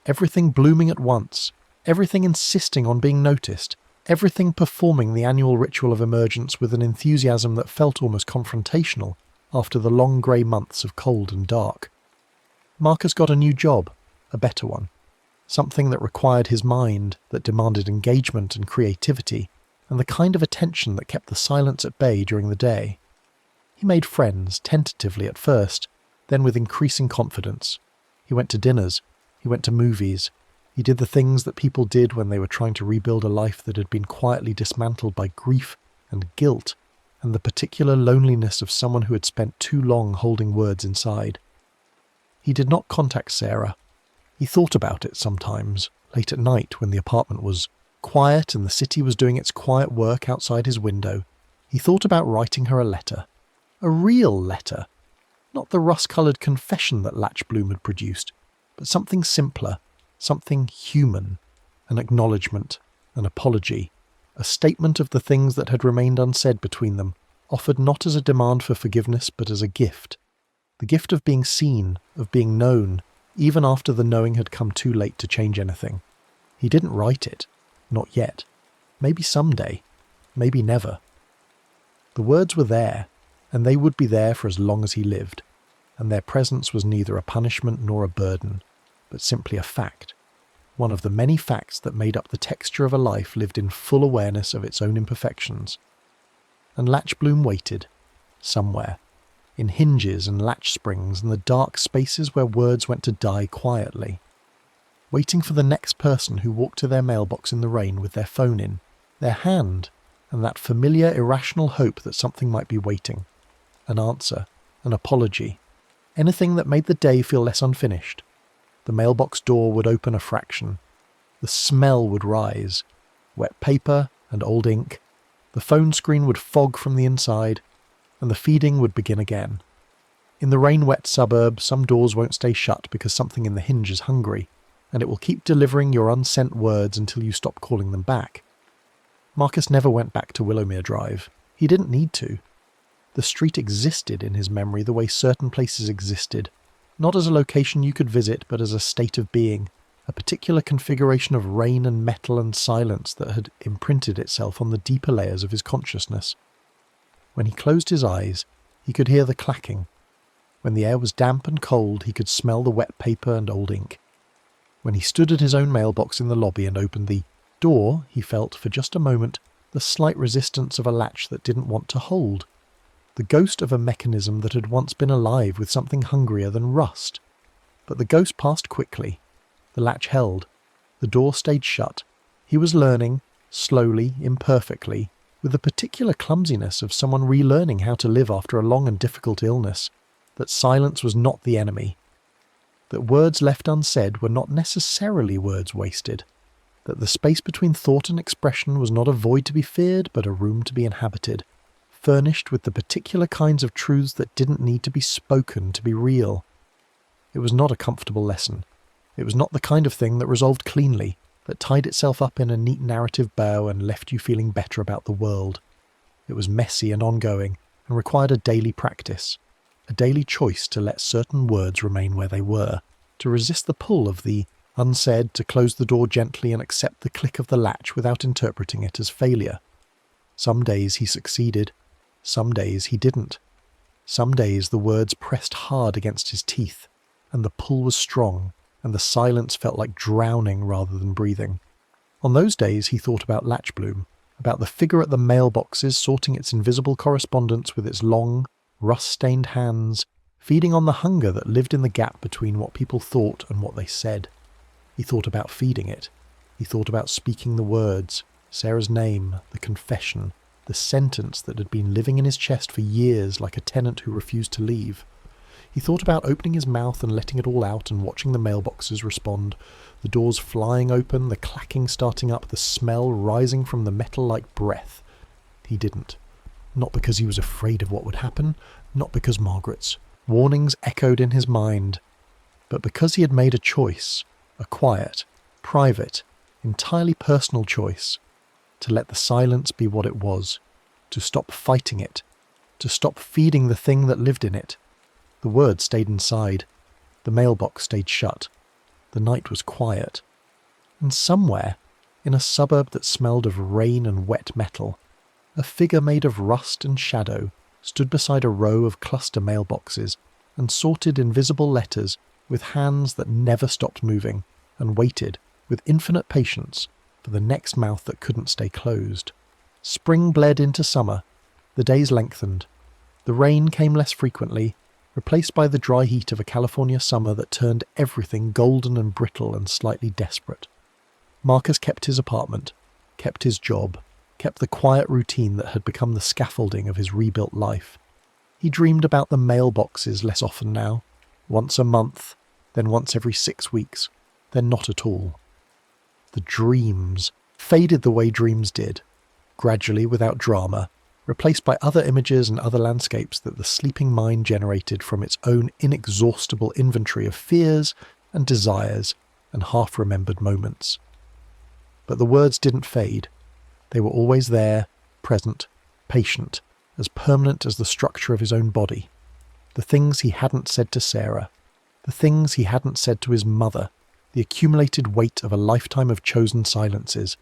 Speaker 1: Everything blooming at once, everything insisting on being noticed, everything performing the annual ritual of emergence with an enthusiasm that felt almost confrontational after the long grey months of cold and dark. Marcus got a new job, a better one, something that required his mind, that demanded engagement and creativity, and the kind of attention that kept the silence at bay during the day. He made friends, tentatively at first, then with increasing confidence. He went to dinners, he went to movies, he did the things that people did when they were trying to rebuild a life that had been quietly dismantled by grief and guilt and the particular loneliness of someone who had spent too long holding words inside. He did not contact Sarah. He thought about it sometimes, late at night when the apartment was quiet and the city was doing its quiet work outside his window. He thought about writing her a letter. A real letter. Not the rust-coloured confession that Latchbloom had produced, but something simpler, something human, an acknowledgement, an apology, a statement of the things that had remained unsaid between them, offered not as a demand for forgiveness but as a gift. The gift of being seen, of being known, even after the knowing had come too late to change anything. He didn't write it. Not yet. Maybe someday. Maybe never. The words were there, and they would be there for as long as he lived, and their presence was neither a punishment nor a burden, but simply a fact, one of the many facts that made up the texture of a life lived in full awareness of its own imperfections. And Latchbloom waited, somewhere, in hinges and latch springs and the dark spaces where words went to die quietly, waiting for the next person who walked to their mailbox in the rain with their phone in, their hand, and that familiar irrational hope that something might be waiting, an answer, an apology, anything that made the day feel less unfinished. The mailbox door would open a fraction. The smell would rise. Wet paper and old ink. The phone screen would fog from the inside, and the feeding would begin again. In the rain-wet suburb, some doors won't stay shut because something in the hinge is hungry. and it will keep delivering your unsent words until you stop calling them back. Marcus never went back to Willowmere Drive. He didn't need to. The street existed in his memory the way certain places existed, not as a location you could visit, but as a state of being, a particular configuration of rain and metal and silence that had imprinted itself on the deeper layers of his consciousness. When he closed his eyes, he could hear the clacking. When the air was damp and cold, he could smell the wet paper and old ink. When he stood at his own mailbox in the lobby and opened the door, he felt, for just a moment, the slight resistance of a latch that didn't want to hold. The ghost of a mechanism that had once been alive with something hungrier than rust. But the ghost passed quickly. The latch held. The door stayed shut. He was learning, slowly, imperfectly, with the particular clumsiness of someone relearning how to live after a long and difficult illness, that silence was not the enemy, that words left unsaid were not necessarily words wasted, that the space between thought and expression was not a void to be feared, but a room to be inhabited, furnished with the particular kinds of truths that didn't need to be spoken to be real. It was not a comfortable lesson. It was not the kind of thing that resolved cleanly, that tied itself up in a neat narrative bow and left you feeling better about the world. It was messy and ongoing, and required a daily practice, a daily choice to let certain words remain where they were, to resist the pull of the unsaid, to close the door gently and accept the click of the latch without interpreting it as failure. Some days he succeeded, some days he didn't. Some days the words pressed hard against his teeth, and the pull was strong, and the silence felt like drowning rather than breathing. On those days he thought about Latchbloom, about the figure at the mailboxes sorting its invisible correspondence with its long, rust-stained hands, feeding on the hunger that lived in the gap between what people thought and what they said. He thought about feeding it. He thought about speaking the words, Sarah's name, the confession, the sentence that had been living in his chest for years like a tenant who refused to leave. He thought about opening his mouth and letting it all out and watching the mailboxes respond, the doors flying open, the clacking starting up, the smell rising from the metal-like breath. He didn't. Not because he was afraid of what would happen, not because Margaret's warnings echoed in his mind, but because he had made a choice, a quiet, private, entirely personal choice, to let the silence be what it was, to stop fighting it, to stop feeding the thing that lived in it. The word stayed inside. The mailbox stayed shut. The night was quiet. And somewhere, in a suburb that smelled of rain and wet metal, a figure made of rust and shadow stood beside a row of cluster mailboxes and sorted invisible letters with hands that never stopped moving, and waited, with infinite patience, for the next mouth that couldn't stay closed. Spring bled into summer. The days lengthened. The rain came less frequently, replaced by the dry heat of a California summer that turned everything golden and brittle and slightly desperate. Marcus kept his apartment, kept his job, kept the quiet routine that had become the scaffolding of his rebuilt life. He dreamed about the mailboxes less often now, once a month, then once every 6 weeks, then not at all. The dreams faded the way dreams did, gradually without drama, replaced by other images and other landscapes that the sleeping mind generated from its own inexhaustible inventory of fears and desires and half-remembered moments. But the words didn't fade. They were always there, present, patient, as permanent as the structure of his own body. The things he hadn't said to Sarah, the things he hadn't said to his mother, the accumulated weight of a lifetime of chosen silences.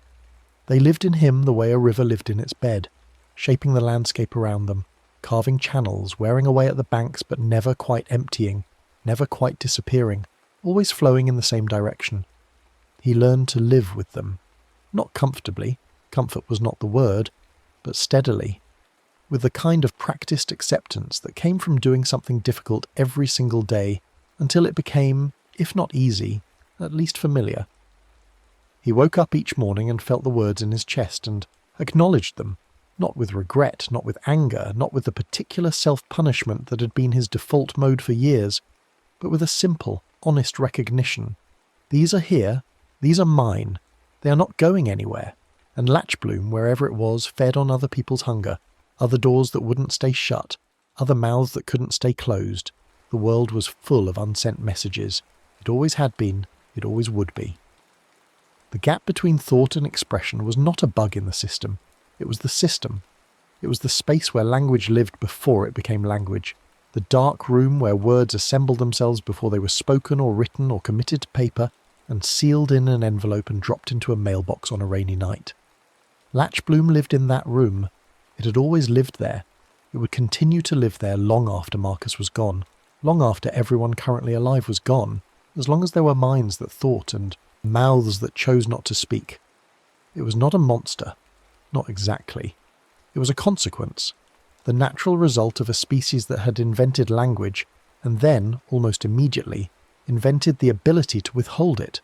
Speaker 1: They lived in him the way a river lived in its bed, shaping the landscape around them, carving channels, wearing away at the banks but never quite emptying, never quite disappearing, always flowing in the same direction. He learned to live with them, not comfortably, comfort was not the word, but steadily, with the kind of practiced acceptance that came from doing something difficult every single day until it became, if not easy, at least familiar. He woke up each morning and felt the words in his chest and acknowledged them, not with regret, not with anger, not with the particular self-punishment that had been his default mode for years, but with a simple, honest recognition. These are here, these are mine, they are not going anywhere, and Latchbloom, wherever it was, fed on other people's hunger, other doors that wouldn't stay shut, other mouths that couldn't stay closed. The world was full of unsent messages. It always had been, It always would be. The gap between thought and expression was not a bug in the system. It was the system. It was the space where language lived before it became language. The dark room where words assembled themselves before they were spoken or written or committed to paper and sealed in an envelope and dropped into a mailbox on a rainy night. Latchbloom lived in that room. It had always lived there. It would continue to live there long after Marcus was gone, long after everyone currently alive was gone, as long as there were minds that thought and mouths that chose not to speak. It was not a monster. Not exactly. It was a consequence, the natural result of a species that had invented language and then, almost immediately, invented the ability to withhold it.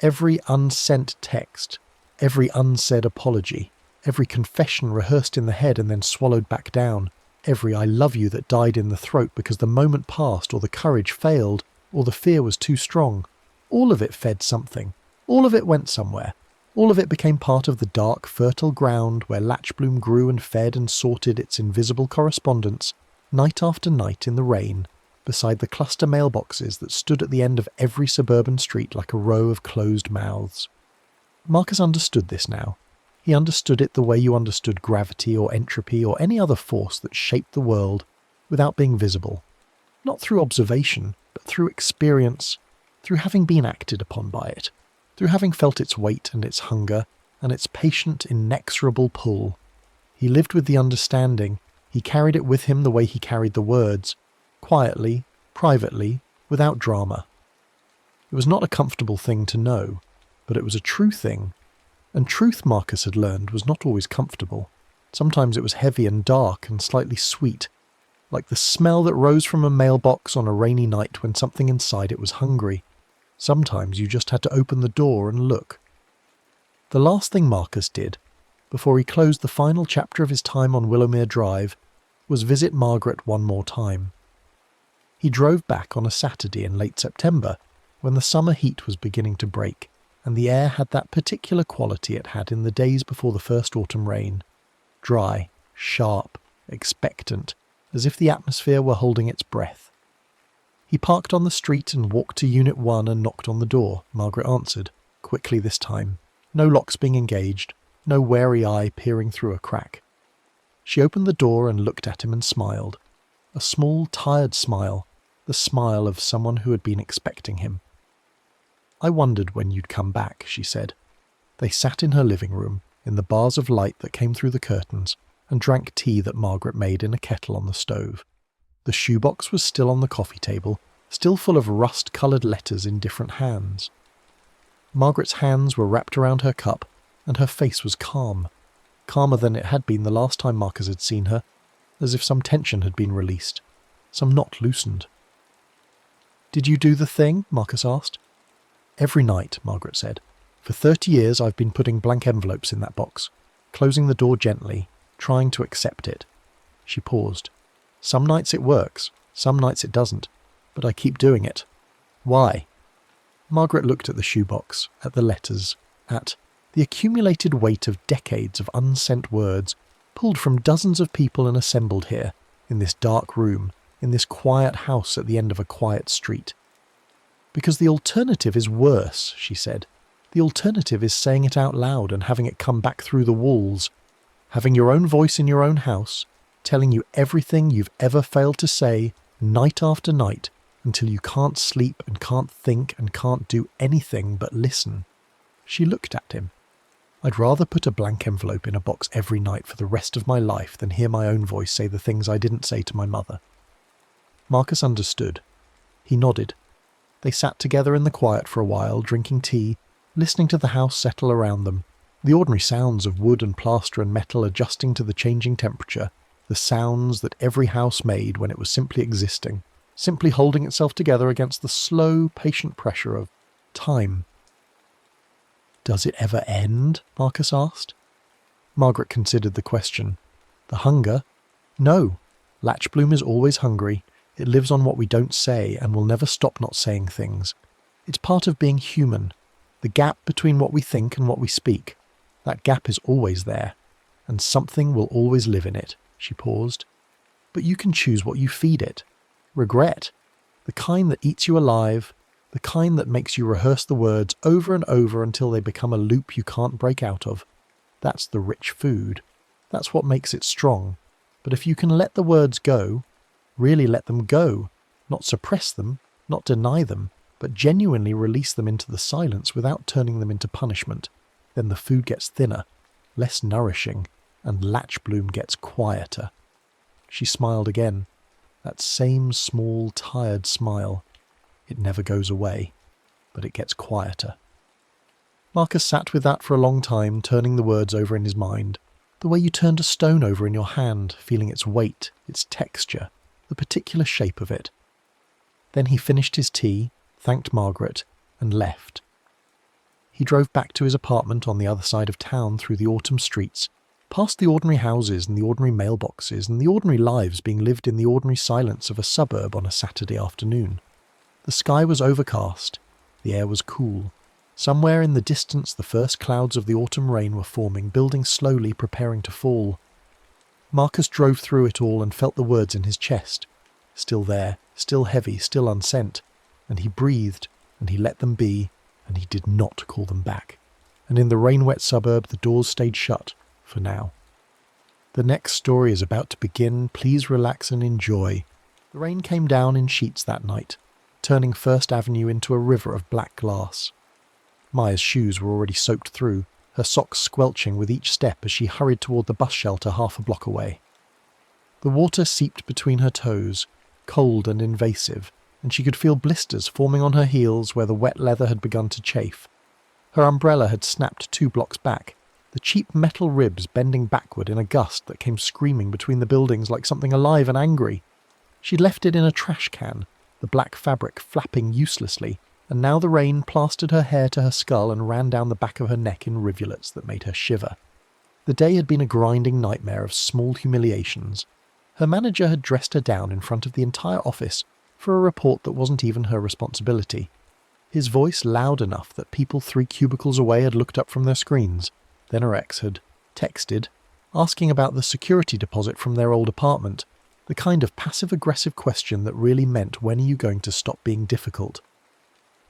Speaker 1: Every unsent text, every unsaid apology, every confession rehearsed in the head and then swallowed back down, every I love you that died in the throat because the moment passed or the courage failed or the fear was too strong, all of it fed something. All of it went somewhere. All of it became part of the dark, fertile ground where Latchbloom grew and fed and sorted its invisible correspondence, night after night in the rain, beside the cluster mailboxes that stood at the end of every suburban street like a row of closed mouths. Marcus understood this now. He understood it the way you understood gravity or entropy or any other force that shaped the world without being visible. Not through observation, but through experience, through having been acted upon by it, through having felt its weight and its hunger and its patient, inexorable pull. He lived with the understanding. He carried it with him the way he carried the words, quietly, privately, without drama. It was not a comfortable thing to know, but it was a true thing. And truth, Marcus had learned, was not always comfortable. Sometimes it was heavy and dark and slightly sweet, like the smell that rose from a mailbox on a rainy night when something inside it was hungry. Sometimes you just had to open the door and look. The last thing Marcus did, before he closed the final chapter of his time on Willowmere Drive, was visit Margaret one more time. He drove back on a Saturday in late September, when the summer heat was beginning to break, and the air had that particular quality it had in the days before the first autumn rain. Dry, sharp, expectant, as if the atmosphere were holding its breath. He parked on the street and walked to Unit 1 and knocked on the door. Margaret answered, quickly this time. No locks being engaged, no wary eye peering through a crack. She opened the door and looked at him and smiled. A small, tired smile, the smile of someone who had been expecting him. I wondered when you'd come back, she said. They sat in her living room, in the bars of light that came through the curtains, and drank tea that Margaret made in a kettle on the stove. The shoebox was still on the coffee table, still full of rust-coloured letters in different hands. Margaret's hands were wrapped around her cup, and her face was calm, calmer than it had been the last time Marcus had seen her, as if some tension had been released, some knot loosened. "Did you do the thing?" Marcus asked. "Every night," Margaret said. "For 30 years I've been putting blank envelopes in that box, closing the door gently, trying to accept it." She paused. "Some nights it works, some nights it doesn't, but I keep doing it. Why?" Margaret looked at the shoebox, at the letters, at the accumulated weight of decades of unsent words, pulled from dozens of people and assembled here, in this dark room, in this quiet house at the end of a quiet street. "Because the alternative is worse," she said. "The alternative is saying it out loud and having it come back through the walls, having your own voice in your own house, telling you everything you've ever failed to say, night after night, until you can't sleep and can't think and can't do anything but listen." She looked at him. "I'd rather put a blank envelope in a box every night for the rest of my life than hear my own voice say the things I didn't say to my mother." Marcus understood. He nodded. They sat together in the quiet for a while, drinking tea, listening to the house settle around them, the ordinary sounds of wood and plaster and metal adjusting to the changing temperature, the sounds that every house made when it was simply existing, simply holding itself together against the slow, patient pressure of time. "Does it ever end?" Marcus asked. Margaret considered the question. "The hunger? No. Latchbloom is always hungry. It lives on what we don't say and will never stop not saying things. It's part of being human. The gap between what we think and what we speak. That gap is always there, and something will always live in it." She paused. "But you can choose what you feed it. Regret. The kind that eats you alive, The kind that makes you rehearse the words over and over until they become a loop you can't break out of. That's the rich food. That's what makes it strong. But if you can let the words go, really let them go, not suppress them, not deny them, but genuinely release them into the silence without turning them into punishment, then the food gets thinner, less nourishing, and Latchbloom gets quieter. She smiled again, that same small, tired smile. It never goes away, but it gets quieter. Marcus sat with that for a long time, turning the words over in his mind, the way you turned a stone over in your hand, feeling its weight, its texture, the particular shape of it. Then he finished his tea, thanked Margaret, and left. He drove back to his apartment on the other side of town through the autumn streets, past the ordinary houses and the ordinary mailboxes and the ordinary lives being lived in the ordinary silence of a suburb on a Saturday afternoon. The sky was overcast, the air was cool. Somewhere in the distance the first clouds of the autumn rain were forming, building slowly, preparing to fall. Marcus drove through it all and felt the words in his chest. Still there, still heavy, still unsent. And he breathed, and he let them be, and he did not call them back. And in the rain-wet suburb the doors stayed shut, for now. The next story is about to begin. Please relax and enjoy. The rain came down in sheets that night, turning First Avenue into a river of black glass. Maya's shoes were already soaked through, her socks squelching with each step as she hurried toward the bus shelter half a block away. The water seeped between her toes, cold and invasive, and she could feel blisters forming on her heels where the wet leather had begun to chafe. Her umbrella had snapped 2 blocks back, the cheap metal ribs bending backward in a gust that came screaming between the buildings like something alive and angry. She'd left it in a trash can, the black fabric flapping uselessly, and now the rain plastered her hair to her skull and ran down the back of her neck in rivulets that made her shiver. The day had been a grinding nightmare of small humiliations. Her manager had dressed her down in front of the entire office for a report that wasn't even her responsibility. His voice loud enough that people 3 cubicles away had looked up from their screens. Then her ex had texted, asking about the security deposit from their old apartment, the kind of passive-aggressive question that really meant when are you going to stop being difficult.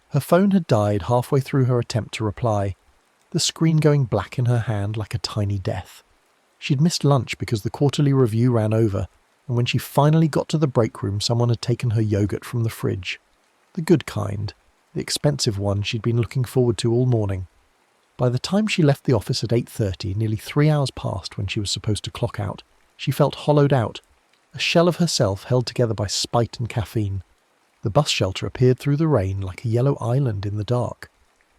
Speaker 1: Her phone had died halfway through her attempt to reply, the screen going black in her hand like a tiny death. She'd missed lunch because the quarterly review ran over, and when she finally got to the break room someone had taken her yogurt from the fridge. The good kind, the expensive one she'd been looking forward to all morning. By the time she left the office at 8:30, nearly 3 hours passed when she was supposed to clock out, she felt hollowed out, a shell of herself held together by spite and caffeine. The bus shelter appeared through the rain like a yellow island in the dark.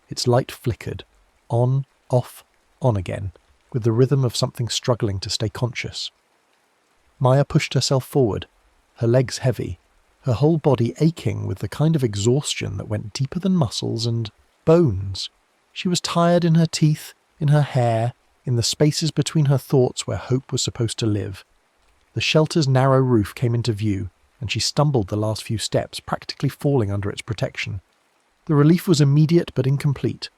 Speaker 1: Its light flickered, on, off, on again, with the rhythm of something struggling to stay conscious. Maya pushed herself forward, her legs heavy, her whole body aching with the kind of exhaustion that went deeper than muscles and bones. She was tired in her teeth, in her hair, in the spaces between her thoughts where hope was supposed to live. The shelter's narrow roof came into view, and she stumbled the last few steps, practically falling under its protection. The relief was immediate but incomplete.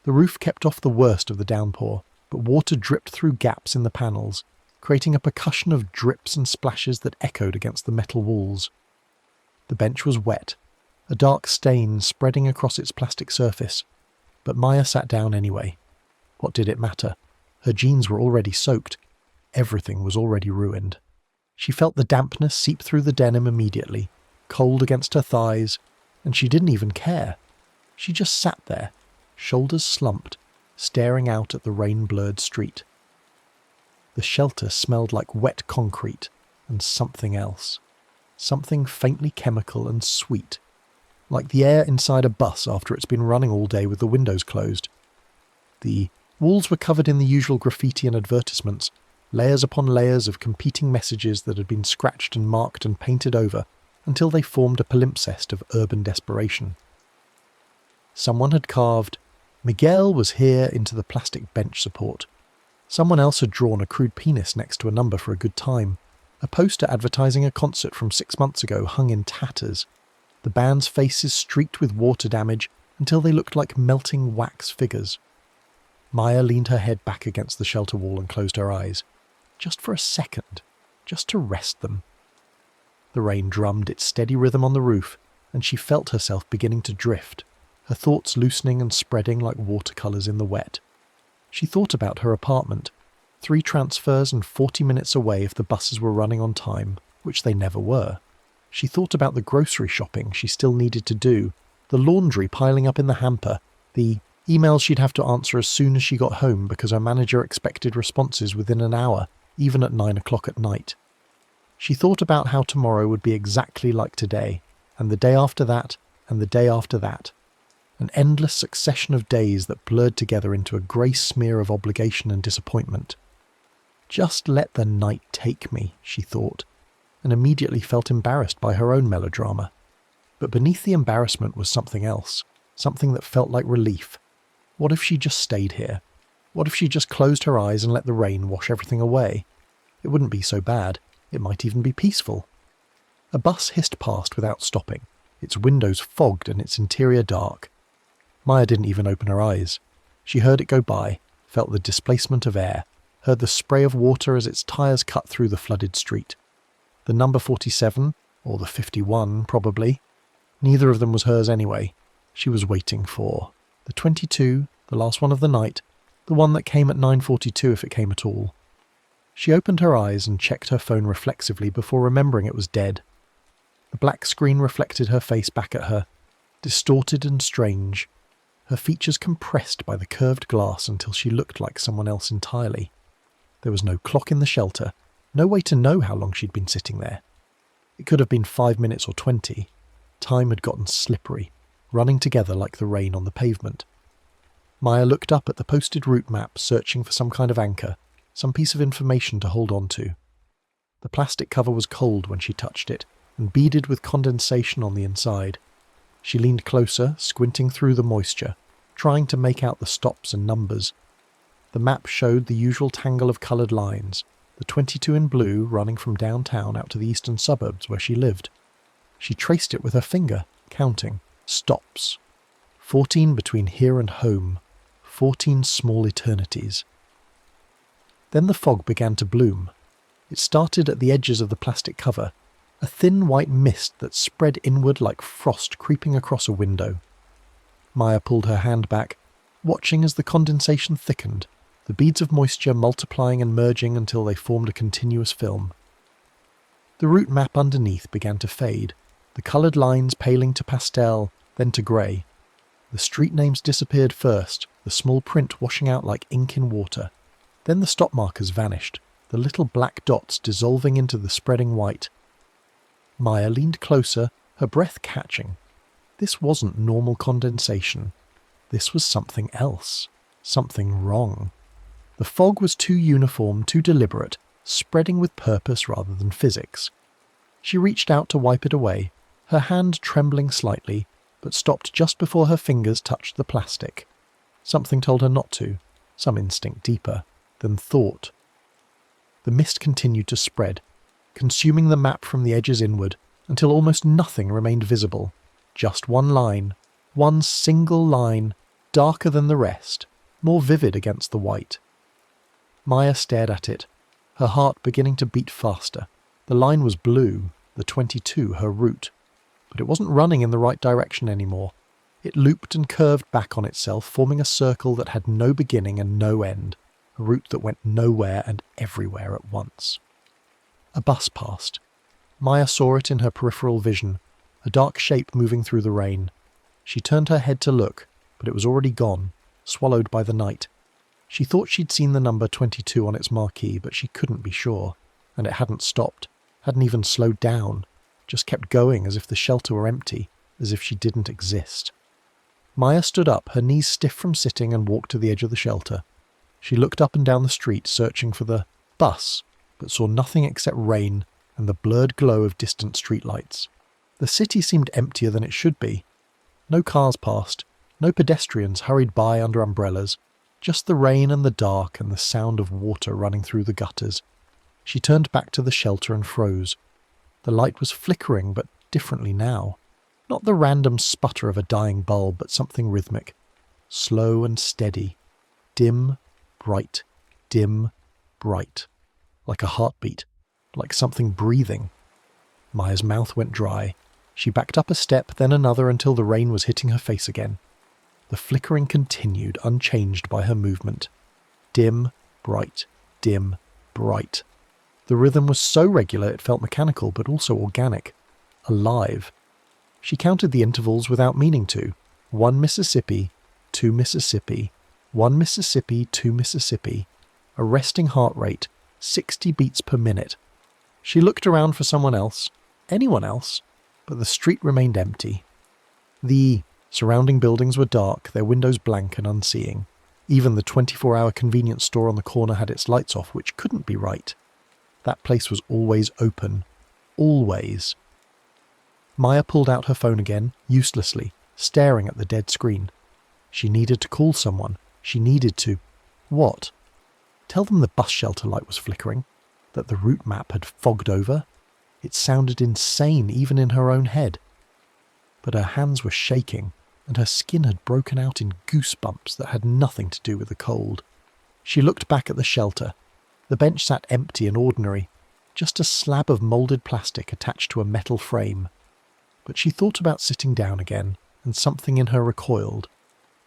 Speaker 1: The roof kept off the worst of the downpour, but water dripped through gaps in the panels, creating a percussion of drips and splashes that echoed against the metal walls. The bench was wet, a dark stain spreading across its plastic surface, but Maya sat down anyway. What did it matter? Her jeans were already soaked. Everything was already ruined. She felt the dampness seep through the denim immediately, cold against her thighs, and she didn't even care. She just sat there, shoulders slumped, staring out at the rain-blurred street. The shelter smelled like wet concrete and something else. Something faintly chemical and sweet, like the air inside a bus after it's been running all day with the windows closed. The walls were covered in the usual graffiti and advertisements, layers upon layers of competing messages that had been scratched and marked and painted over until they formed a palimpsest of urban desperation. Someone had carved, "Miguel was here" into the plastic bench support. Someone else had drawn a crude penis next to a number for a good time. A poster advertising a concert from 6 months ago hung in tatters. The band's faces streaked with water damage until they looked like melting wax figures. Maya leaned her head back against the shelter wall and closed her eyes. Just for a second, just to rest them. The rain drummed its steady rhythm on the roof, and she felt herself beginning to drift, her thoughts loosening and spreading like watercolours in the wet. She thought about her apartment, 3 transfers and 40 minutes away if the buses were running on time, which they never were. She thought about the grocery shopping she still needed to do, the laundry piling up in the hamper, the emails she'd have to answer as soon as she got home because her manager expected responses within an hour, even at 9 o'clock at night. She thought about how tomorrow would be exactly like today, and the day after that, and the day after that. An endless succession of days that blurred together into a grey smear of obligation and disappointment. Just let the night take me, she thought, and immediately felt embarrassed by her own melodrama. But beneath the embarrassment was something else, something that felt like relief. What if she just stayed here? What if she just closed her eyes and let the rain wash everything away? It wouldn't be so bad. It might even be peaceful. A bus hissed past without stopping, its windows fogged and its interior dark. Maya didn't even open her eyes. She heard it go by, felt the displacement of air, heard the spray of water as its tyres cut through the flooded street. The number 47, or the 51 probably. Neither of them was hers anyway. She was waiting for the 22, the last one of the night, the one that came at 9:42 if it came at all. She opened her eyes and checked her phone reflexively before remembering it was dead. The black screen reflected her face back at her, distorted and strange, her features compressed by the curved glass until she looked like someone else entirely. There was no clock in the shelter, no way to know how long she'd been sitting there. It could have been 5 minutes or 20. Time had gotten slippery, running together like the rain on the pavement. Maya looked up at the posted route map, searching for some kind of anchor, some piece of information to hold on to. The plastic cover was cold when she touched it, and beaded with condensation on the inside. She leaned closer, squinting through the moisture, trying to make out the stops and numbers. The map showed the usual tangle of coloured lines, the 22 in blue running from downtown out to the eastern suburbs where she lived. She traced it with her finger, counting. Stops. 14 between here and home. 14 small eternities. Then the fog began to bloom. It started at the edges of the plastic cover, a thin white mist that spread inward like frost creeping across a window. Maya pulled her hand back, watching as the condensation thickened, the beads of moisture multiplying and merging until they formed a continuous film. The route map underneath began to fade, the coloured lines paling to pastel, then to grey. The street names disappeared first, the small print washing out like ink in water. Then the stop markers vanished, the little black dots dissolving into the spreading white. Maya leaned closer, her breath catching. This wasn't normal condensation. This was something else. Something wrong. The fog was too uniform, too deliberate, spreading with purpose rather than physics. She reached out to wipe it away, her hand trembling slightly, but stopped just before her fingers touched the plastic. Something told her not to, some instinct deeper than thought. The mist continued to spread, consuming the map from the edges inward, until almost nothing remained visible. Just one line, one single line, darker than the rest, more vivid against the white. Maya stared at it, her heart beginning to beat faster. The line was blue, the 22 her route, but it wasn't running in the right direction anymore. It looped and curved back on itself, forming a circle that had no beginning and no end, a route that went nowhere and everywhere at once. A bus passed. Maya saw it in her peripheral vision, a dark shape moving through the rain. She turned her head to look, but it was already gone, swallowed by the night. She thought she'd seen the number 22 on its marquee, but she couldn't be sure, and it hadn't stopped, hadn't even slowed down, just kept going as if the shelter were empty, as if she didn't exist. Maya stood up, her knees stiff from sitting, and walked to the edge of the shelter. She looked up and down the street, searching for the bus, but saw nothing except rain and the blurred glow of distant streetlights. The city seemed emptier than it should be. No cars passed, no pedestrians hurried by under umbrellas, just the rain and the dark and the sound of water running through the gutters. She turned back to the shelter and froze. The light was flickering, but differently now. Not the random sputter of a dying bulb, but something rhythmic. Slow and steady. Dim, bright, dim, bright. Like a heartbeat. Like something breathing. Maya's mouth went dry. She backed up a step, then another until the rain was hitting her face again. The flickering continued, unchanged by her movement. Dim, bright, dim, bright. The rhythm was so regular it felt mechanical, but also organic. Alive. She counted the intervals without meaning to. 1 Mississippi, 2 Mississippi, 1 Mississippi, 2 Mississippi. A resting heart rate, 60 beats per minute. She looked around for someone else, anyone else, but the street remained empty. The surrounding buildings were dark, their windows blank and unseeing. Even the 24-hour convenience store on the corner had its lights off, which couldn't be right. That place was always open. Always. Maya pulled out her phone again, uselessly, staring at the dead screen. She needed to call someone. She needed to... What? Tell them the bus shelter light was flickering? That the route map had fogged over? It sounded insane even in her own head. But her hands were shaking, and her skin had broken out in goosebumps that had nothing to do with the cold. She looked back at the shelter. The bench sat empty and ordinary, just a slab of moulded plastic attached to a metal frame. But she thought about sitting down again, and something in her recoiled.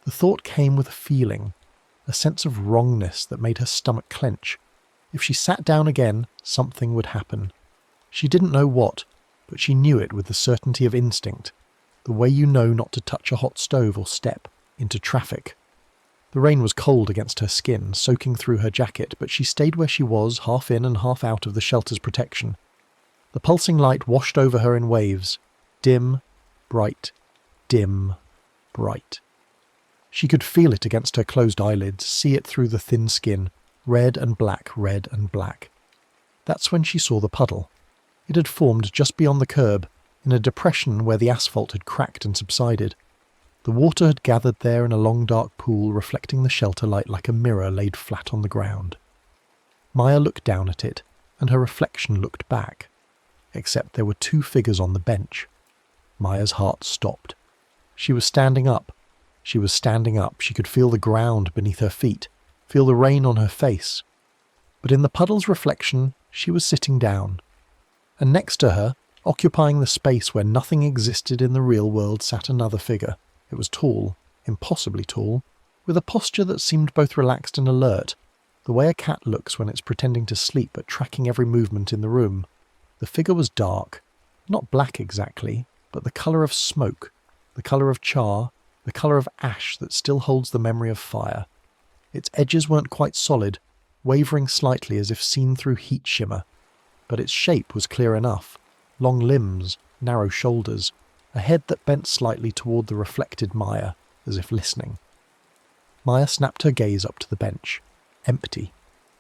Speaker 1: The thought came with a feeling, a sense of wrongness that made her stomach clench. If she sat down again, something would happen. She didn't know what, but she knew it with the certainty of instinct, the way you know not to touch a hot stove or step into traffic. The rain was cold against her skin, soaking through her jacket, but she stayed where she was, half in and half out of the shelter's protection. The pulsing light washed over her in waves. Dim, bright, dim, bright. She could feel it against her closed eyelids, see it through the thin skin, red and black, red and black. That's when she saw the puddle. It had formed just beyond the curb, in a depression where the asphalt had cracked and subsided. The water had gathered there in a long dark pool, reflecting the shelter light like a mirror laid flat on the ground. Maya looked down at it, and her reflection looked back. Except there were 2 figures on the bench. Maya's heart stopped. She was standing up. She was standing up. She could feel the ground beneath her feet, feel the rain on her face. But in the puddle's reflection, she was sitting down. And next to her, occupying the space where nothing existed in the real world, sat another figure. It was tall, impossibly tall, with a posture that seemed both relaxed and alert, the way a cat looks when it's pretending to sleep but tracking every movement in the room. The figure was dark, not black exactly, but the colour of smoke, the colour of char, the colour of ash that still holds the memory of fire. Its edges weren't quite solid, wavering slightly as if seen through heat shimmer, but its shape was clear enough. Long limbs, narrow shoulders, a head that bent slightly toward the reflected Maya, as if listening. Maya snapped her gaze up to the bench. Empty.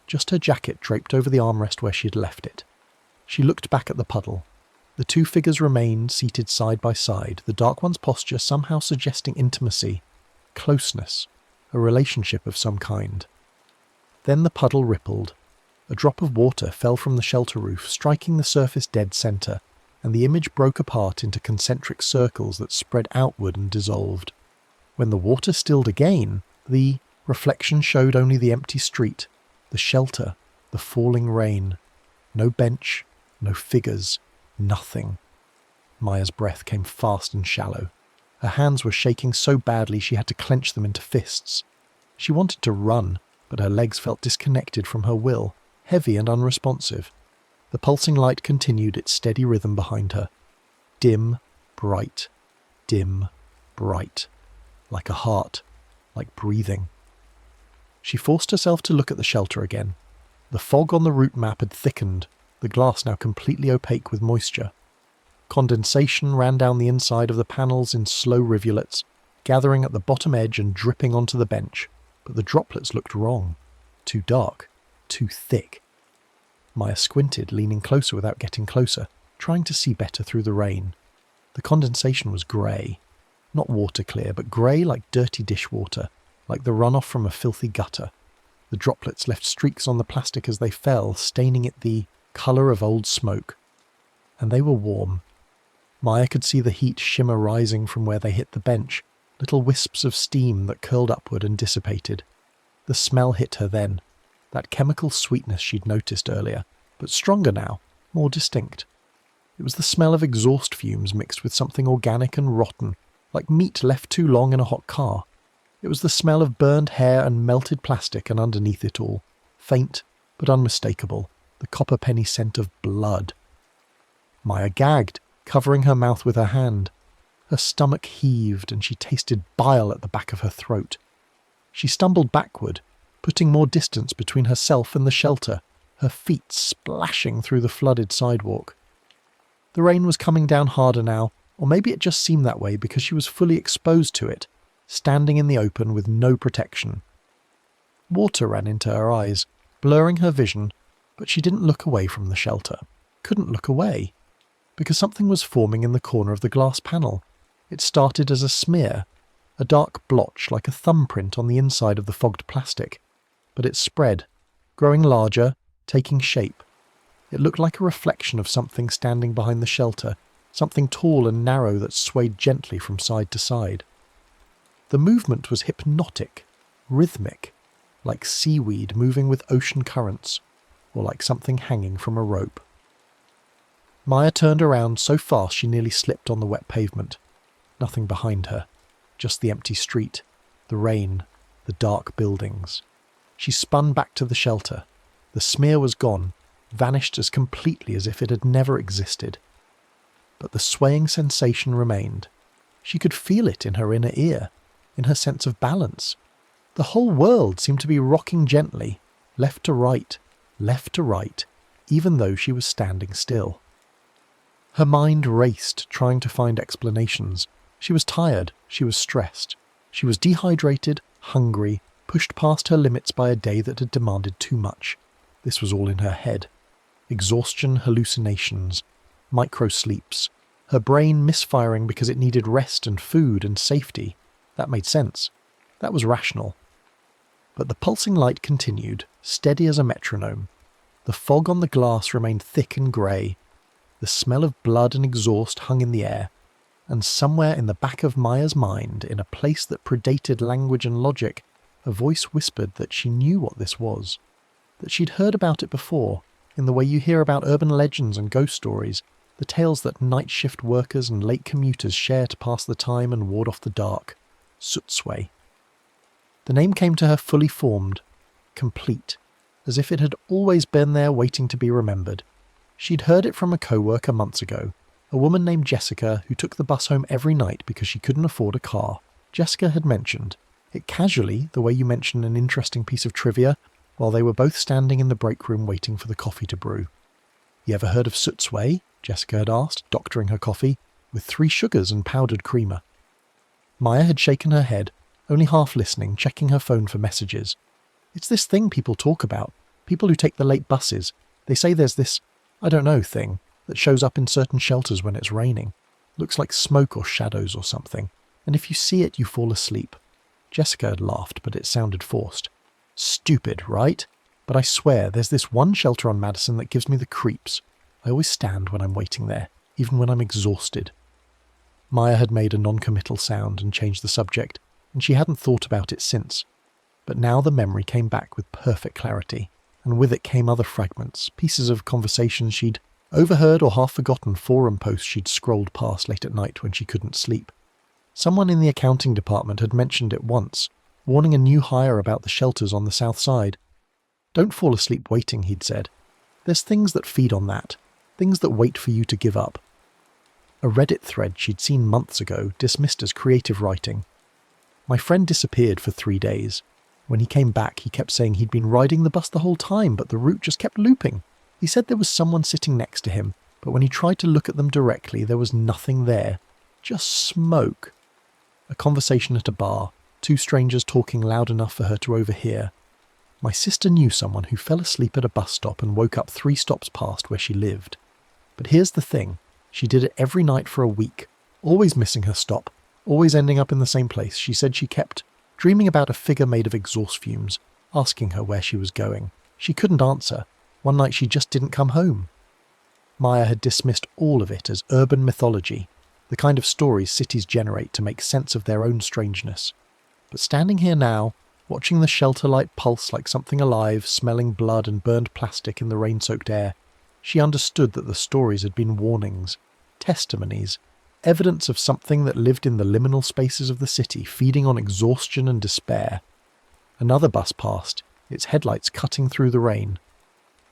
Speaker 1: Just her jacket draped over the armrest where she had left it. She looked back at the puddle. The 2 figures remained seated side by side, the dark one's posture somehow suggesting intimacy, closeness, a relationship of some kind. Then the puddle rippled. A drop of water fell from the shelter roof, striking the surface dead center, and the image broke apart into concentric circles that spread outward and dissolved. When the water stilled again, the reflection showed only the empty street, the shelter, the falling rain. No bench, no figures, nothing. Maya's breath came fast and shallow. Her hands were shaking so badly she had to clench them into fists. She wanted to run, but her legs felt disconnected from her will, heavy and unresponsive. The pulsing light continued its steady rhythm behind her. Dim, bright, dim, bright. Like a heart, like breathing. She forced herself to look at the shelter again. The fog on the route map had thickened, the glass now completely opaque with moisture. Condensation ran down the inside of the panels in slow rivulets, gathering at the bottom edge and dripping onto the bench, but the droplets looked wrong. Too dark, too thick. Maya squinted, leaning closer without getting closer, trying to see better through the rain. The condensation was grey. Not water clear, but grey like dirty dishwater, like the runoff from a filthy gutter. The droplets left streaks on the plastic as they fell, staining it the colour of old smoke. And they were warm. Maya could see the heat shimmer rising from where they hit the bench, little wisps of steam that curled upward and dissipated. The smell hit her then, that chemical sweetness she'd noticed earlier, but stronger now, more distinct. It was the smell of exhaust fumes mixed with something organic and rotten, like meat left too long in a hot car. It was the smell of burned hair and melted plastic, and underneath it all, faint but unmistakable, the copper penny scent of blood. Maya gagged, covering her mouth with her hand. Her stomach heaved and she tasted bile at the back of her throat. She stumbled backward, putting more distance between herself and the shelter, her feet splashing through the flooded sidewalk. The rain was coming down harder now, or maybe it just seemed that way because she was fully exposed to it, standing in the open with no protection. Water ran into her eyes, blurring her vision, but she didn't look away from the shelter. Couldn't look away, because something was forming in the corner of the glass panel. It started as a smear, a dark blotch like a thumbprint on the inside of the fogged plastic, but it spread, growing larger, taking shape. It looked like a reflection of something standing behind the shelter, something tall and narrow that swayed gently from side to side. The movement was hypnotic, rhythmic, like seaweed moving with ocean currents, or like something hanging from a rope. Maya turned around so fast she nearly slipped on the wet pavement. Nothing behind her, just the empty street, the rain, the dark buildings. She spun back to the shelter. The smear was gone, vanished as completely as if it had never existed. But the swaying sensation remained. She could feel it in her inner ear, in her sense of balance. The whole world seemed to be rocking gently, left to right, even though she was standing still. Her mind raced, trying to find explanations. She was tired, she was stressed. She was dehydrated, hungry, pushed past her limits by a day that had demanded too much. This was all in her head. Exhaustion, hallucinations, micro-sleeps. Her brain misfiring because it needed rest and food and safety. That made sense. That was rational. But the pulsing light continued, steady as a metronome. The fog on the glass remained thick and grey. The smell of blood and exhaust hung in the air. And somewhere in the back of Maya's mind, in a place that predated language and logic, a voice whispered that she knew what this was. That she'd heard about it before, in the way you hear about urban legends and ghost stories, the tales that night shift workers and late commuters share to pass the time and ward off the dark. Sutsway. The name came to her fully formed, complete, as if it had always been there waiting to be remembered. She'd heard it from a co-worker months ago, a woman named Jessica who took the bus home every night because she couldn't afford a car. Jessica had mentioned it casually, the way you mention an interesting piece of trivia, while they were both standing in the break room waiting for the coffee to brew. "You ever heard of Sutsway?" Jessica had asked, doctoring her coffee, with 3 sugars and powdered creamer. Maya had shaken her head, only half listening, checking her phone for messages. "It's this thing people talk about. People who take the late buses. They say there's this, I don't know, thing that shows up in certain shelters when it's raining. Looks like smoke or shadows or something. And if you see it, you fall asleep." Jessica had laughed, but it sounded forced. "Stupid, right? But I swear, there's this one shelter on Madison that gives me the creeps. I always stand when I'm waiting there, even when I'm exhausted." Maya had made a non-committal sound and changed the subject, and she hadn't thought about it since. But now the memory came back with perfect clarity, and with it came other fragments, pieces of conversations she'd overheard or half-forgotten forum posts she'd scrolled past late at night when she couldn't sleep. Someone in the accounting department had mentioned it once, warning a new hire about the shelters on the south side. "Don't fall asleep waiting," he'd said. "There's things that feed on that, things that wait for you to give up." A Reddit thread she'd seen months ago dismissed as creative writing. "My friend disappeared for 3 days. When he came back, he kept saying he'd been riding the bus the whole time, but the route just kept looping. He said there was someone sitting next to him, but when he tried to look at them directly, there was nothing there. Just smoke." A conversation at a bar, 2 strangers talking loud enough for her to overhear. "My sister knew someone who fell asleep at a bus stop and woke up 3 stops past where she lived. But here's the thing, she did it every night for a week, always missing her stop, always ending up in the same place. She said she kept dreaming about a figure made of exhaust fumes, asking her where she was going. She couldn't answer. One night she just didn't come home." Maya had dismissed all of it as urban mythology, the kind of stories cities generate to make sense of their own strangeness. But standing here now, watching the shelter light pulse like something alive, smelling blood and burned plastic in the rain-soaked air, She understood that the stories had been warnings, testimonies, evidence of something that lived in the liminal spaces of the city, feeding on exhaustion and despair. Another bus passed, its headlights cutting through the rain.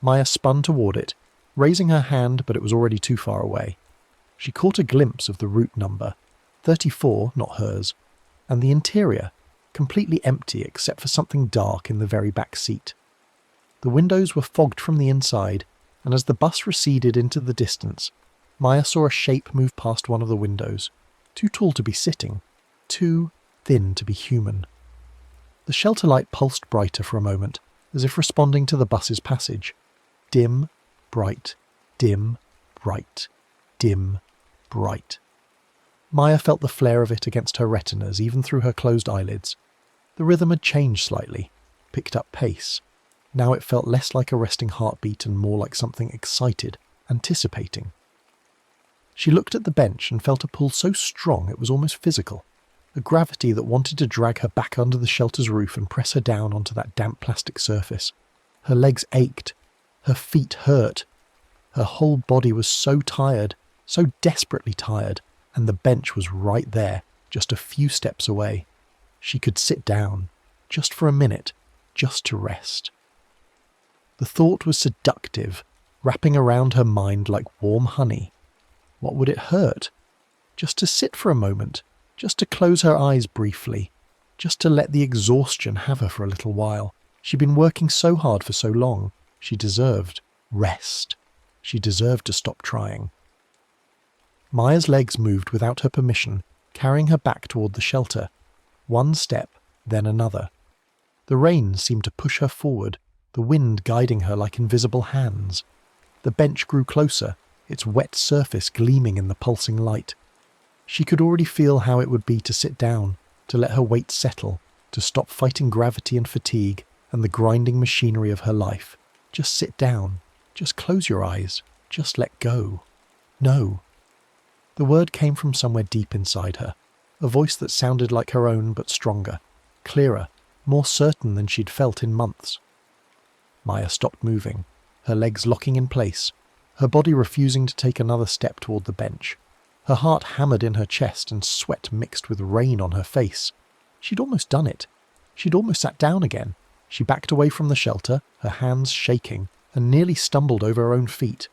Speaker 1: Maya spun toward it, raising her hand, but it was already too far away. She caught a glimpse of the route number, 34, not hers, and the interior, completely empty except for something dark in the very back seat. The windows were fogged from the inside, and as the bus receded into the distance, Maya saw a shape move past one of the windows, too tall to be sitting, too thin to be human. The shelter light pulsed brighter for a moment, as if responding to the bus's passage. Dim, bright, dim, bright, dim, bright. Maya felt the flare of it against her retinas, even through her closed eyelids. The rhythm had changed slightly, picked up pace. Now it felt less like a resting heartbeat and more like something excited, anticipating. She looked at the bench and felt a pull so strong it was almost physical, a gravity that wanted to drag her back under the shelter's roof and press her down onto that damp plastic surface. Her legs ached, her feet hurt, her whole body was so tired, so desperately tired, and the bench was right there, just a few steps away. She could sit down, just for a minute, just to rest. The thought was seductive, wrapping around her mind like warm honey. What would it hurt? Just to sit for a moment, just to close her eyes briefly, just to let the exhaustion have her for a little while. She'd been working so hard for so long. She deserved rest. She deserved to stop trying. Maya's legs moved without her permission, carrying her back toward the shelter. One step, then another. The rain seemed to push her forward, the wind guiding her like invisible hands. The bench grew closer, its wet surface gleaming in the pulsing light. She could already feel how it would be to sit down, to let her weight settle, to stop fighting gravity and fatigue and the grinding machinery of her life. Just sit down. Just close your eyes. Just let go. No. The word came from somewhere deep inside her, a voice that sounded like her own but stronger, clearer, more certain than she'd felt in months. Maya stopped moving, her legs locking in place, her body refusing to take another step toward the bench. Her heart hammered in her chest and sweat mixed with rain on her face. She'd almost done it. She'd almost sat down again. She backed away from the shelter, her hands shaking, and nearly stumbled over her own feet.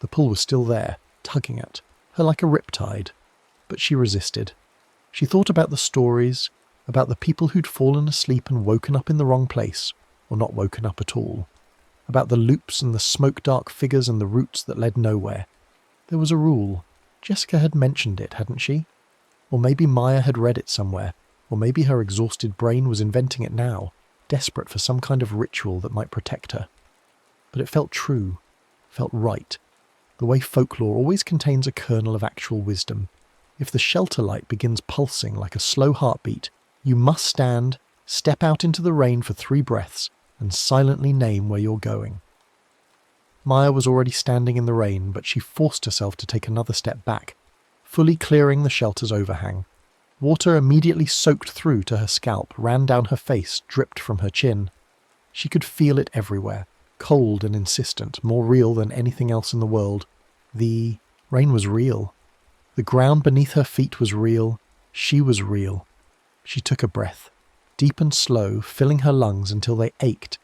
Speaker 1: The pull was still there, tugging at her like a riptide. But she resisted. She thought about the stories, about the people who'd fallen asleep and woken up in the wrong place, or not woken up at all. About the loops and the smoke-dark figures and the routes that led nowhere. There was a rule. Jessica had mentioned it, hadn't she? Or maybe Maya had read it somewhere, or maybe her exhausted brain was inventing it now, desperate for some kind of ritual that might protect her. But it felt true, felt right, the way folklore always contains a kernel of actual wisdom. If the shelter light begins pulsing like a slow heartbeat, you must stand, step out into the rain for 3 breaths, and silently name where you're going. Maya was already standing in the rain, but she forced herself to take another step back, fully clearing the shelter's overhang. Water immediately soaked through to her scalp, ran down her face, dripped from her chin. She could feel it everywhere, cold and insistent, more real than anything else in the world. The rain was real. The ground beneath her feet was real. She was real. She took a breath, deep and slow, filling her lungs until they ached.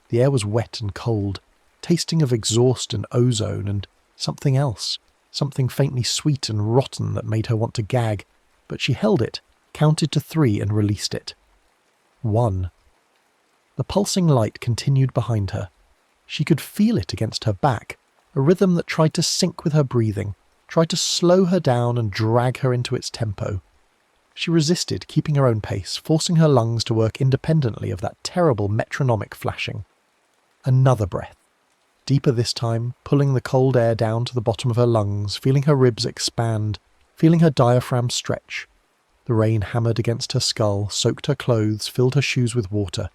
Speaker 1: The air was wet and cold, tasting of exhaust and ozone and something else, something faintly sweet and rotten that made her want to gag. But she held it, counted to 3 and released it. 1. The pulsing light continued behind her. She could feel it against her back, a rhythm that tried to sync with her breathing, tried to slow her down and drag her into its tempo. She resisted, keeping her own pace, forcing her lungs to work independently of that terrible metronomic flashing. Another breath. Deeper this time, pulling the cold air down to the bottom of her lungs, feeling her ribs expand, feeling her diaphragm stretch. The rain hammered against her skull, soaked her clothes, filled her shoes with water.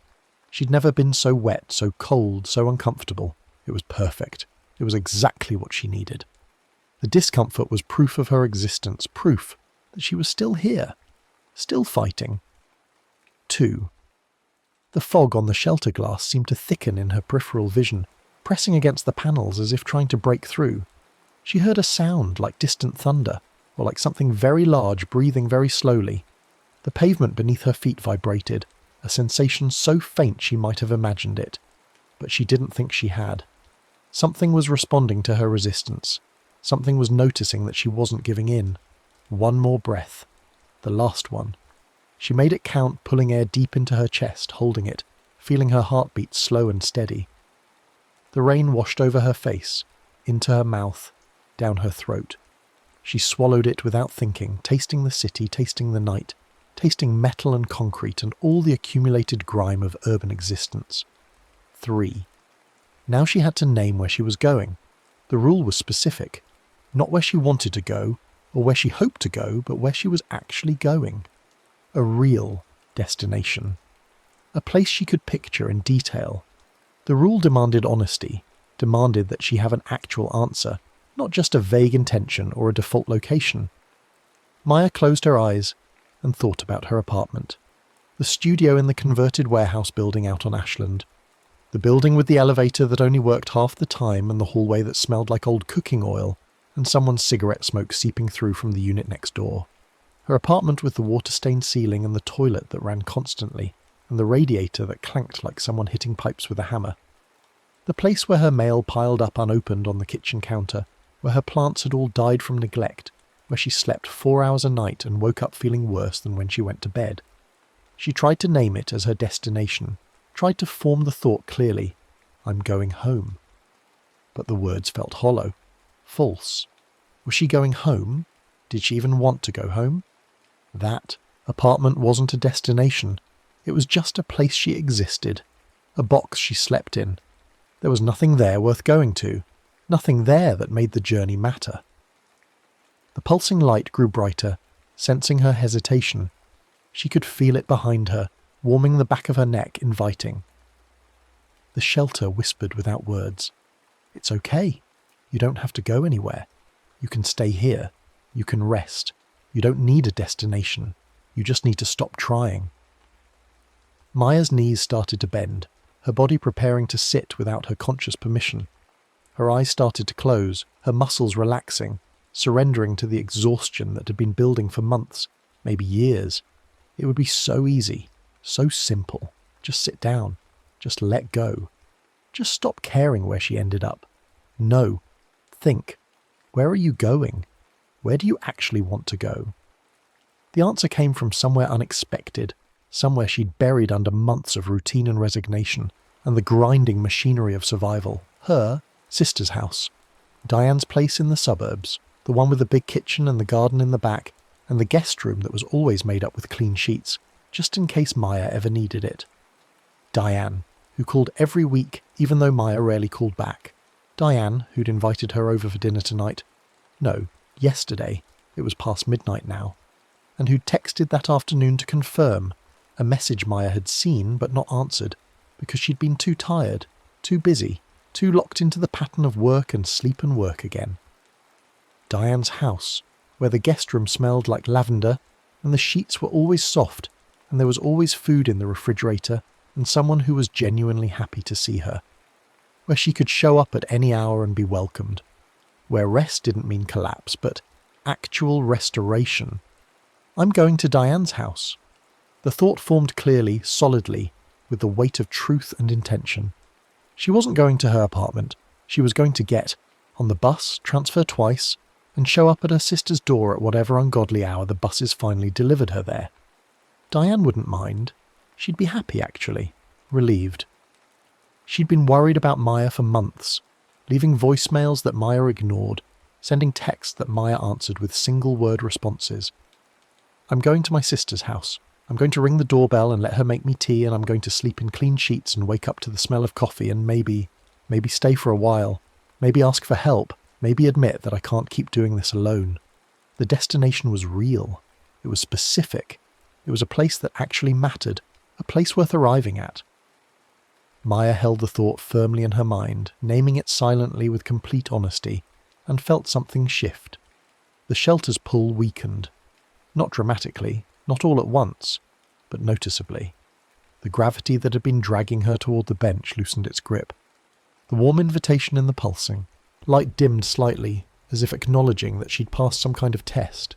Speaker 1: She'd never been so wet, so cold, so uncomfortable. It was perfect. It was exactly what she needed. The discomfort was proof of her existence, proof that she was still here, still fighting. 2. The fog on the shelter glass seemed to thicken in her peripheral vision, pressing against the panels as if trying to break through. She heard a sound like distant thunder, or like something very large breathing very slowly. The pavement beneath her feet vibrated, a sensation so faint she might have imagined it. But she didn't think she had. Something was responding to her resistance. Something was noticing that she wasn't giving in. One more breath. The last one. She made it count, pulling air deep into her chest, holding it, feeling her heartbeat slow and steady. The rain washed over her face, into her mouth, down her throat. She swallowed it without thinking, tasting the city, tasting the night, tasting metal and concrete and all the accumulated grime of urban existence. 3. Now she had to name where she was going. The rule was specific. Not where she wanted to go, or where she hoped to go, but where she was actually going. A real destination. A place she could picture in detail. The rule demanded honesty, demanded that she have an actual answer, not just a vague intention or a default location. Maya closed her eyes and thought about her apartment. The studio in the converted warehouse building out on Ashland. The building with the elevator that only worked half the time and the hallway that smelled like old cooking oil and someone's cigarette smoke seeping through from the unit next door. Her apartment with the water-stained ceiling and the toilet that ran constantly and the radiator that clanked like someone hitting pipes with a hammer. The place where her mail piled up unopened on the kitchen counter, where her plants had all died from neglect, where she slept 4 hours a night and woke up feeling worse than when she went to bed. She tried to name it as her destination, tried to form the thought clearly, I'm going home. But the words felt hollow, false. Was she going home? Did she even want to go home? That apartment wasn't a destination. It was just a place she existed, a box she slept in. There was nothing there worth going to, nothing there that made the journey matter. The pulsing light grew brighter, sensing her hesitation. She could feel it behind her, warming the back of her neck, inviting. The shelter whispered without words. It's okay. You don't have to go anywhere. You can stay here. You can rest. You don't need a destination. You just need to stop trying. Maya's knees started to bend, her body preparing to sit without her conscious permission. Her eyes started to close, her muscles relaxing, surrendering to the exhaustion that had been building for months, maybe years. It would be so easy, so simple. Just sit down. Just let go. Just stop caring where she ended up. No. Think. Where are you going? Where do you actually want to go? The answer came from somewhere unexpected, somewhere she'd buried under months of routine and resignation, and the grinding machinery of survival. Her sister's house. Diane's place in the suburbs, the one with the big kitchen and the garden in the back, and the guest room that was always made up with clean sheets, just in case Maya ever needed it. Diane, who called every week, even though Maya rarely called back. Diane, who'd invited her over for dinner tonight. No, yesterday. It was past midnight now. And who'd texted that afternoon to confirm, a message Maya had seen but not answered, because she'd been too tired, too busy, too locked into the pattern of work and sleep and work again. Diane's house, where the guest room smelled like lavender, and the sheets were always soft, and there was always food in the refrigerator, and someone who was genuinely happy to see her. Where she could show up at any hour and be welcomed. Where rest didn't mean collapse, but actual restoration. I'm going to Diane's house. The thought formed clearly, solidly, with the weight of truth and intention. She wasn't going to her apartment. She was going to get on the bus, transfer twice, and show up at her sister's door at whatever ungodly hour the buses finally delivered her there. Diane wouldn't mind. She'd be happy, actually. Relieved. She'd been worried about Maya for months, leaving voicemails that Maya ignored, sending texts that Maya answered with single-word responses. I'm going to my sister's house. I'm going to ring the doorbell and let her make me tea, and I'm going to sleep in clean sheets and wake up to the smell of coffee and maybe stay for a while, maybe ask for help, maybe admit that I can't keep doing this alone. The destination was real. It was specific. It was a place that actually mattered, a place worth arriving at. Maya held the thought firmly in her mind, naming it silently with complete honesty, and felt something shift. The shelter's pull weakened. Not dramatically, not all at once, but noticeably. The gravity that had been dragging her toward the bench loosened its grip. The warm invitation in the pulsing. Light dimmed slightly, as if acknowledging that she'd passed some kind of test.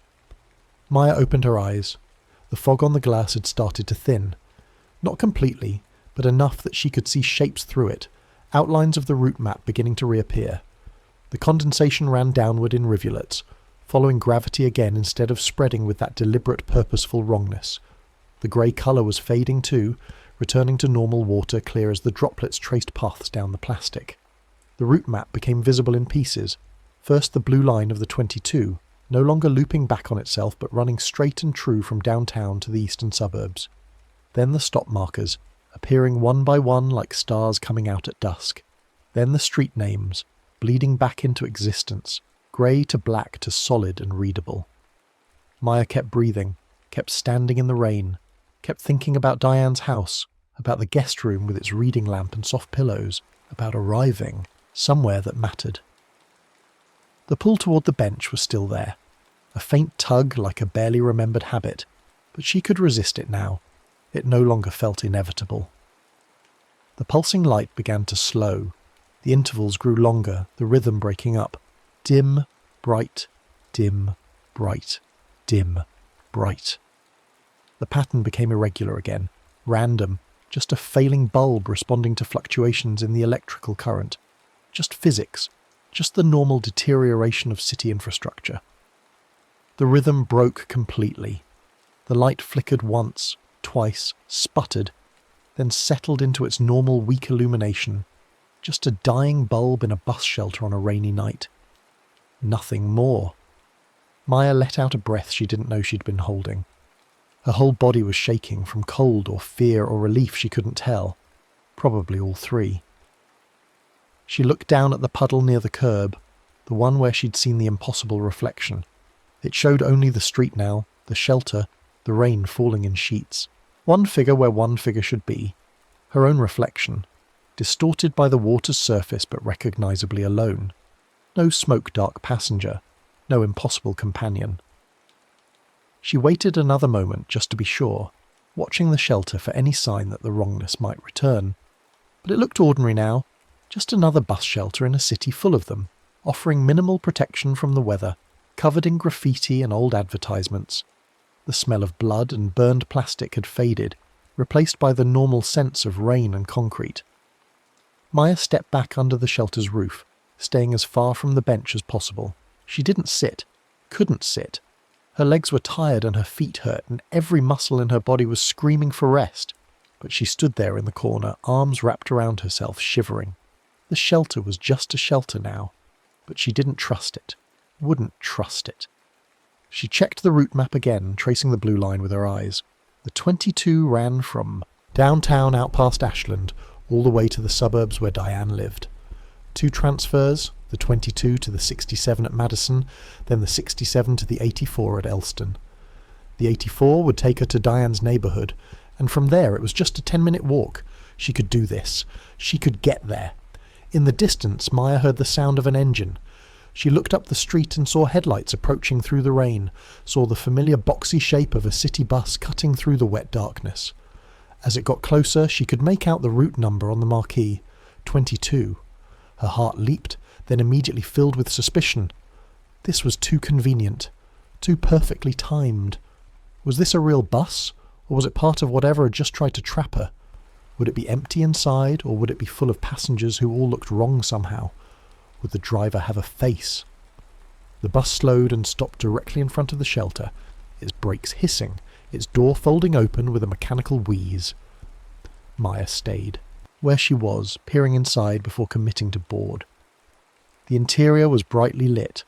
Speaker 1: Maya opened her eyes. The fog on the glass had started to thin. Not completely, but enough that she could see shapes through it, outlines of the route map beginning to reappear. The condensation ran downward in rivulets, following gravity again instead of spreading with that deliberate, purposeful wrongness. The grey colour was fading too, returning to normal water clear as the droplets traced paths down the plastic. The route map became visible in pieces. First the blue line of the 22, no longer looping back on itself but running straight and true from downtown to the eastern suburbs. Then the stop markers, appearing one by one like stars coming out at dusk. Then the street names, bleeding back into existence, grey to black to solid and readable. Maya kept breathing, kept standing in the rain, kept thinking about Diane's house, about the guest room with its reading lamp and soft pillows, about arriving somewhere that mattered. The pull toward the bench was still there, a faint tug like a barely remembered habit, but she could resist it now. It no longer felt inevitable. The pulsing light began to slow. The intervals grew longer, the rhythm breaking up. Dim, bright, dim, bright, dim, bright. The pattern became irregular again, random, just a failing bulb responding to fluctuations in the electrical current. Just physics, just the normal deterioration of city infrastructure. The rhythm broke completely. The light flickered once, twice, sputtered, then settled into its normal weak illumination, just a dying bulb in a bus shelter on a rainy night. Nothing more. Maya let out a breath she didn't know she'd been holding. Her whole body was shaking from cold or fear or relief she couldn't tell. Probably all three. She looked down at the puddle near the curb, the one where she'd seen the impossible reflection. It showed only the street now, the shelter, the rain falling in sheets. One figure where one figure should be. Her own reflection, distorted by the water's surface but recognisably alone. No smoke-dark passenger, no impossible companion. She waited another moment just to be sure, watching the shelter for any sign that the wrongness might return. But it looked ordinary now, just another bus shelter in a city full of them, offering minimal protection from the weather, covered in graffiti and old advertisements. The smell of blood and burned plastic had faded, replaced by the normal scents of rain and concrete. Maya stepped back under the shelter's roof, staying as far from the bench as possible. She didn't sit, couldn't sit. Her legs were tired and her feet hurt, and every muscle in her body was screaming for rest. But she stood there in the corner, arms wrapped around herself, shivering. The shelter was just a shelter now, but she didn't trust it, wouldn't trust it. She checked the route map again, tracing the blue line with her eyes. The 22 ran from downtown out past Ashland, all the way to the suburbs where Diane lived. 2 transfers, the 22 to the 67 at Madison, then the 67 to the 84 at Elston. The 84 would take her to Diane's neighbourhood, and from there it was just a 10-minute walk. She could do this. She could get there. In the distance, Maya heard the sound of an engine. She looked up the street and saw headlights approaching through the rain, saw the familiar boxy shape of a city bus cutting through the wet darkness. As it got closer, she could make out the route number on the marquee, 22. Her heart leaped, then immediately filled with suspicion. This was too convenient, too perfectly timed. Was this a real bus, or was it part of whatever had just tried to trap her? Would it be empty inside, or would it be full of passengers who all looked wrong somehow? Would the driver have a face? The bus slowed and stopped directly in front of the shelter, its brakes hissing, its door folding open with a mechanical wheeze. Maya stayed, where she was, peering inside before committing to board. The interior was brightly lit,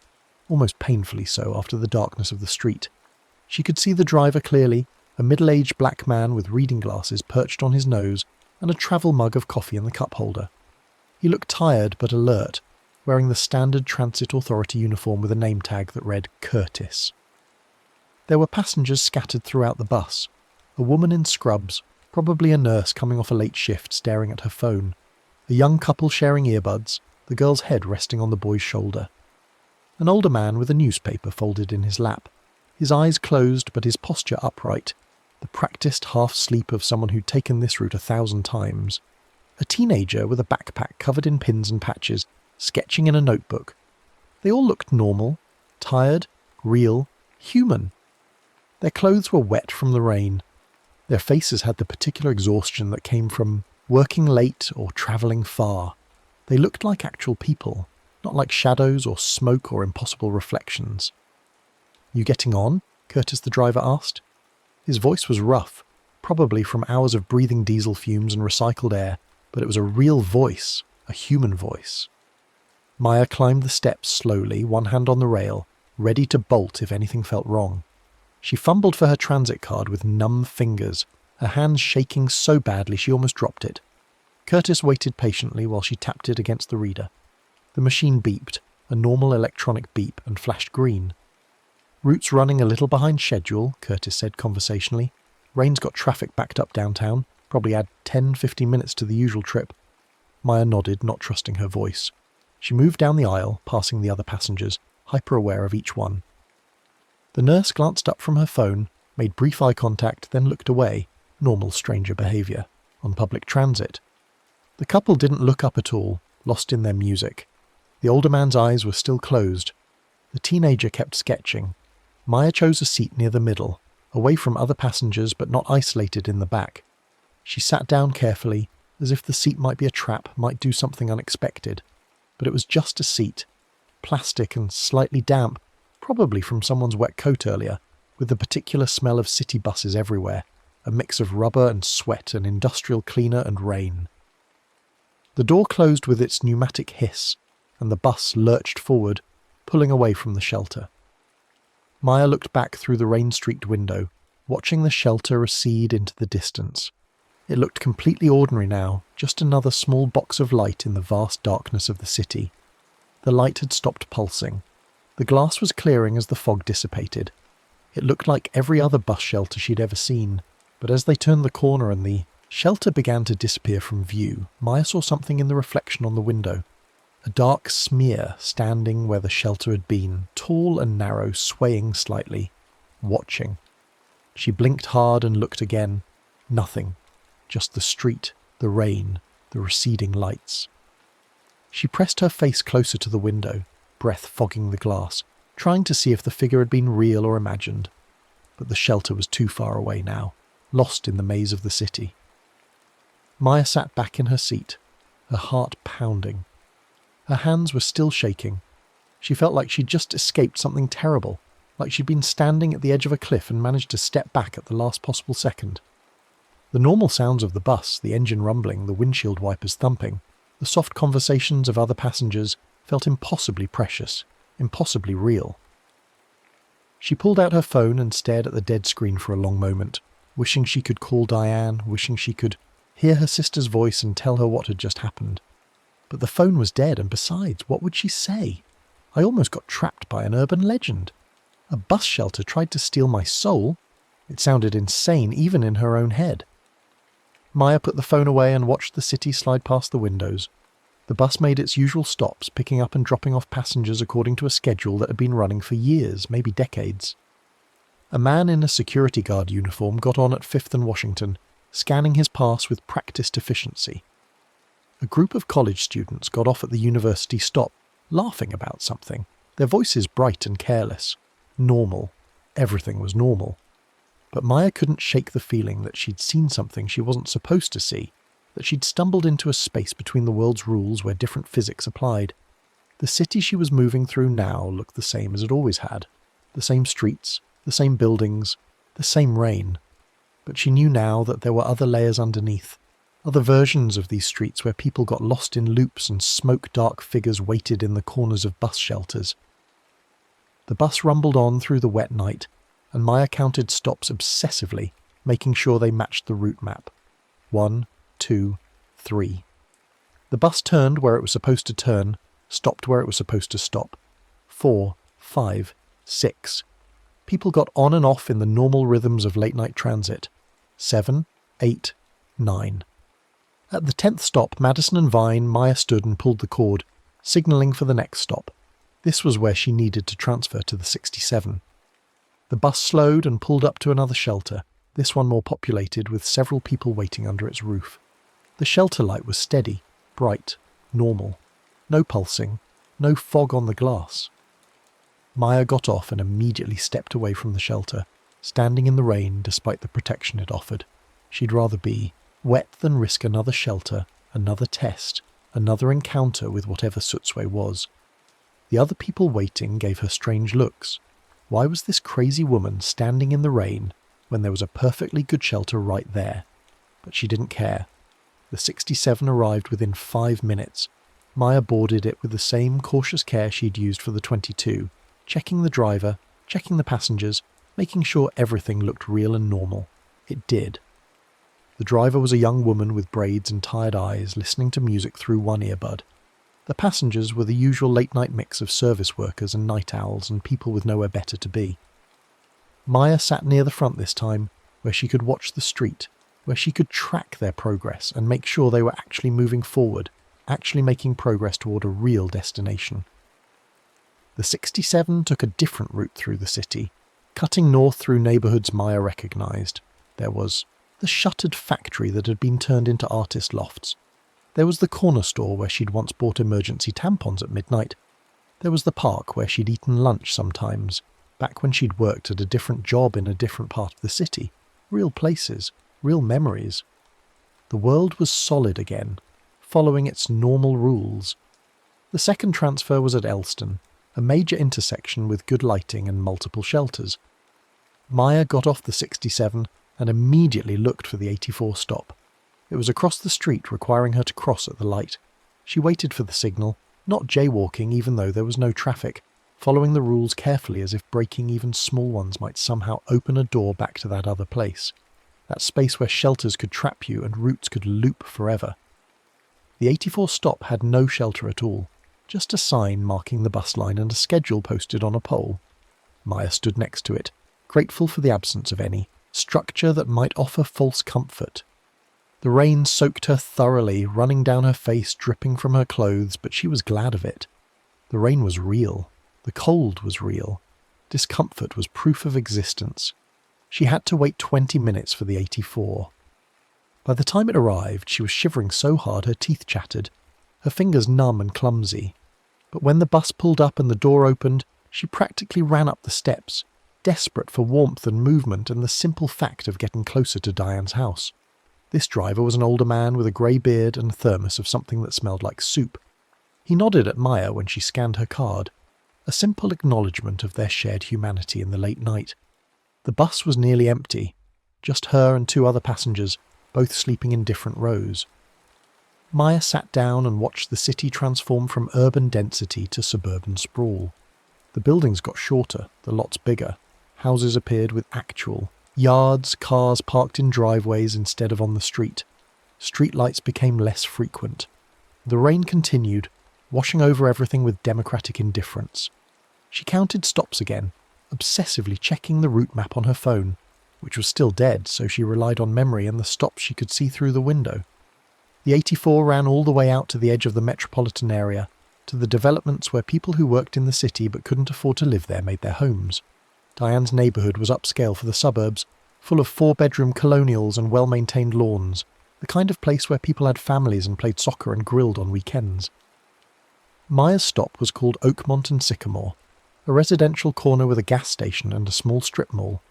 Speaker 1: almost painfully so after the darkness of the street. She could see the driver clearly, a middle-aged black man with reading glasses perched on his nose and a travel mug of coffee in the cup holder. He looked tired but alert, wearing the standard Transit Authority uniform with a name tag that read Curtis. There were passengers scattered throughout the bus. A woman in scrubs, probably a nurse coming off a late shift, staring at her phone. A young couple sharing earbuds, the girl's head resting on the boy's shoulder. An older man with a newspaper folded in his lap, his eyes closed but his posture upright, the practised half-sleep of someone who'd taken this route 1,000 times. A teenager with a backpack covered in pins and patches, sketching in a notebook. They all looked normal, tired, real, human. Their clothes were wet from the rain. Their faces had the particular exhaustion that came from working late or travelling far. They looked like actual people, not like shadows or smoke or impossible reflections. "You getting on?" Curtis the driver asked. His voice was rough, probably from hours of breathing diesel fumes and recycled air, but it was a real voice, a human voice. Maya climbed the steps slowly, one hand on the rail, ready to bolt if anything felt wrong. She fumbled for her transit card with numb fingers, her hands shaking so badly she almost dropped it. Curtis waited patiently while she tapped it against the reader. The machine beeped, a normal electronic beep, and flashed green. "Route's running a little behind schedule," Curtis said conversationally. "Rain's got traffic backed up downtown. Probably add 10-15 minutes to the usual trip." Maya nodded, not trusting her voice. She moved down the aisle, passing the other passengers, hyper-aware of each one. The nurse glanced up from her phone, made brief eye contact, then looked away, normal stranger behaviour, on public transit. The couple didn't look up at all, lost in their music. The older man's eyes were still closed. The teenager kept sketching. Maya chose a seat near the middle, away from other passengers but not isolated in the back. She sat down carefully, as if the seat might be a trap, might do something unexpected. But it was just a seat, plastic and slightly damp, probably from someone's wet coat earlier, with the particular smell of city buses everywhere, a mix of rubber and sweat and industrial cleaner and rain. The door closed with its pneumatic hiss, and the bus lurched forward, pulling away from the shelter. Maya looked back through the rain-streaked window, watching the shelter recede into the distance. It looked completely ordinary now, just another small box of light in the vast darkness of the city. The light had stopped pulsing. The glass was clearing as the fog dissipated. It looked like every other bus shelter she'd ever seen, but as they turned the corner and the shelter began to disappear from view, Maya saw something in the reflection on the window. A dark smear standing where the shelter had been, tall and narrow, swaying slightly, watching. She blinked hard and looked again. Nothing. Just the street, the rain, the receding lights. She pressed her face closer to the window, breath fogging the glass, trying to see if the figure had been real or imagined. But the shelter was too far away now, lost in the maze of the city. Maya sat back in her seat, her heart pounding. Her hands were still shaking. She felt like she'd just escaped something terrible, like she'd been standing at the edge of a cliff and managed to step back at the last possible second. The normal sounds of the bus, the engine rumbling, the windshield wipers thumping, the soft conversations of other passengers felt impossibly precious, impossibly real. She pulled out her phone and stared at the dead screen for a long moment, wishing she could call Diane, wishing she could hear her sister's voice and tell her what had just happened. But the phone was dead, and besides, what would she say? I almost got trapped by an urban legend. A bus shelter tried to steal my soul. It sounded insane, even in her own head. Maya put the phone away and watched the city slide past the windows. The bus made its usual stops, picking up and dropping off passengers according to a schedule that had been running for years, maybe decades. A man in a security guard uniform got on at 5th and Washington, scanning his pass with practiced efficiency. A group of college students got off at the university stop, laughing about something, their voices bright and careless. Normal. Everything was normal. But Maya couldn't shake the feeling that she'd seen something she wasn't supposed to see, that she'd stumbled into a space between the world's rules where different physics applied. The city she was moving through now looked the same as it always had. The same streets, the same buildings, the same rain. But she knew now that there were other layers underneath, other versions of these streets where people got lost in loops and smoke-dark figures waited in the corners of bus shelters. The bus rumbled on through the wet night, and Maya counted stops obsessively, making sure they matched the route map. 1, 2, 3. The bus turned where it was supposed to turn, stopped where it was supposed to stop. 4, 5, 6. People got on and off in the normal rhythms of late-night transit. 7, 8, 9. At the 10th stop, Madison and Vine, Maya stood and pulled the cord, signalling for the next stop. This was where she needed to transfer to the 67. The bus slowed and pulled up to another shelter, this one more populated with several people waiting under its roof. The shelter light was steady, bright, normal. No pulsing, no fog on the glass. Maya got off and immediately stepped away from the shelter, standing in the rain despite the protection it offered. She'd rather be wet than risk another shelter, another test, another encounter with whatever Sutsue was. The other people waiting gave her strange looks. Why was this crazy woman standing in the rain when there was a perfectly good shelter right there? But she didn't care. The 67 arrived within 5 minutes. Maya boarded it with the same cautious care she'd used for the 22, checking the driver, checking the passengers, making sure everything looked real and normal. It did. The driver was a young woman with braids and tired eyes, listening to music through one earbud. The passengers were the usual late-night mix of service workers and night owls and people with nowhere better to be. Maya sat near the front this time, where she could watch the street, where she could track their progress and make sure they were actually moving forward, actually making progress toward a real destination. The 67 took a different route through the city, cutting north through neighbourhoods Maya recognised. There was the shuttered factory that had been turned into artist lofts. There was the corner store where she'd once bought emergency tampons at midnight. There was the park where she'd eaten lunch sometimes, back when she'd worked at a different job in a different part of the city. Real places, real memories. The world was solid again, following its normal rules. The second transfer was at Elston, a major intersection with good lighting and multiple shelters. Maya got off the 67 and immediately looked for the 84 stop. It was across the street, requiring her to cross at the light. She waited for the signal, not jaywalking even though there was no traffic, following the rules carefully as if breaking even small ones might somehow open a door back to that other place. That space where shelters could trap you and routes could loop forever. The 84 stop had no shelter at all, just a sign marking the bus line and a schedule posted on a pole. Maya stood next to it, grateful for the absence of any structure that might offer false comfort. The rain soaked her thoroughly, running down her face, dripping from her clothes, but she was glad of it. The rain was real. The cold was real. Discomfort was proof of existence. She had to wait 20 minutes for the 84. By the time it arrived, she was shivering so hard her teeth chattered, her fingers numb and clumsy. But when the bus pulled up and the door opened, she practically ran up the steps, desperate for warmth and movement and the simple fact of getting closer to Diane's house. This driver was an older man with a grey beard and a thermos of something that smelled like soup. He nodded at Maya when she scanned her card, a simple acknowledgement of their shared humanity in the late night. The bus was nearly empty, just her and 2 other passengers, both sleeping in different rows. Maya sat down and watched the city transform from urban density to suburban sprawl. The buildings got shorter, the lots bigger. Houses appeared with actual yards, cars parked in driveways instead of on the street. Streetlights became less frequent. The rain continued, washing over everything with democratic indifference. She counted stops again, obsessively checking the route map on her phone, which was still dead, so she relied on memory and the stops she could see through the window. The 84 ran all the way out to the edge of the metropolitan area, to the developments where people who worked in the city but couldn't afford to live there made their homes. Diane's neighbourhood was upscale for the suburbs, full of 4-bedroom colonials and well-maintained lawns, the kind of place where people had families and played soccer and grilled on weekends. Maya's stop was called Oakmont and Sycamore, a residential corner with a gas station and a small strip mall.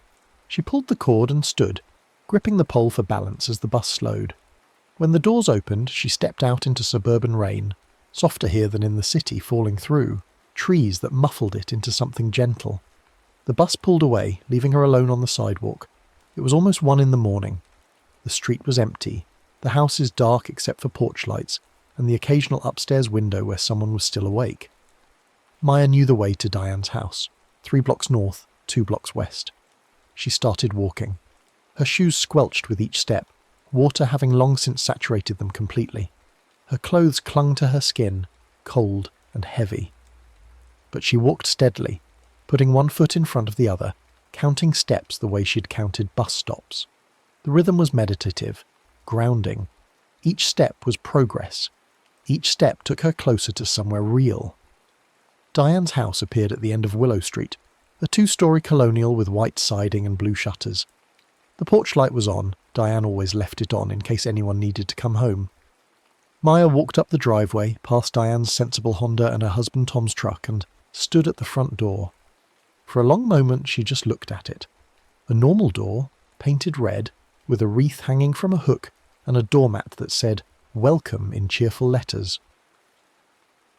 Speaker 1: She pulled the cord and stood, gripping the pole for balance as the bus slowed. When the doors opened, she stepped out into suburban rain, softer here than in the city, falling through, trees that muffled it into something gentle. The bus pulled away, leaving her alone on the sidewalk. It was almost 1 a.m. The street was empty, the houses dark except for porch lights, and the occasional upstairs window where someone was still awake. Maya knew the way to Diane's house, 3 blocks north, 2 blocks west. She started walking. Her shoes squelched with each step, water having long since saturated them completely. Her clothes clung to her skin, cold and heavy. But she walked steadily, putting 1 foot in front of the other, counting steps the way she'd counted bus stops. The rhythm was meditative, grounding. Each step was progress. Each step took her closer to somewhere real. Diane's house appeared at the end of Willow Street, a 2-story colonial with white siding and blue shutters. The porch light was on. Diane always left it on in case anyone needed to come home. Maya walked up the driveway, past Diane's sensible Honda and her husband Tom's truck, and stood at the front door. For a long moment she just looked at it. A normal door, painted red, with a wreath hanging from a hook and a doormat that said, "Welcome" in cheerful letters.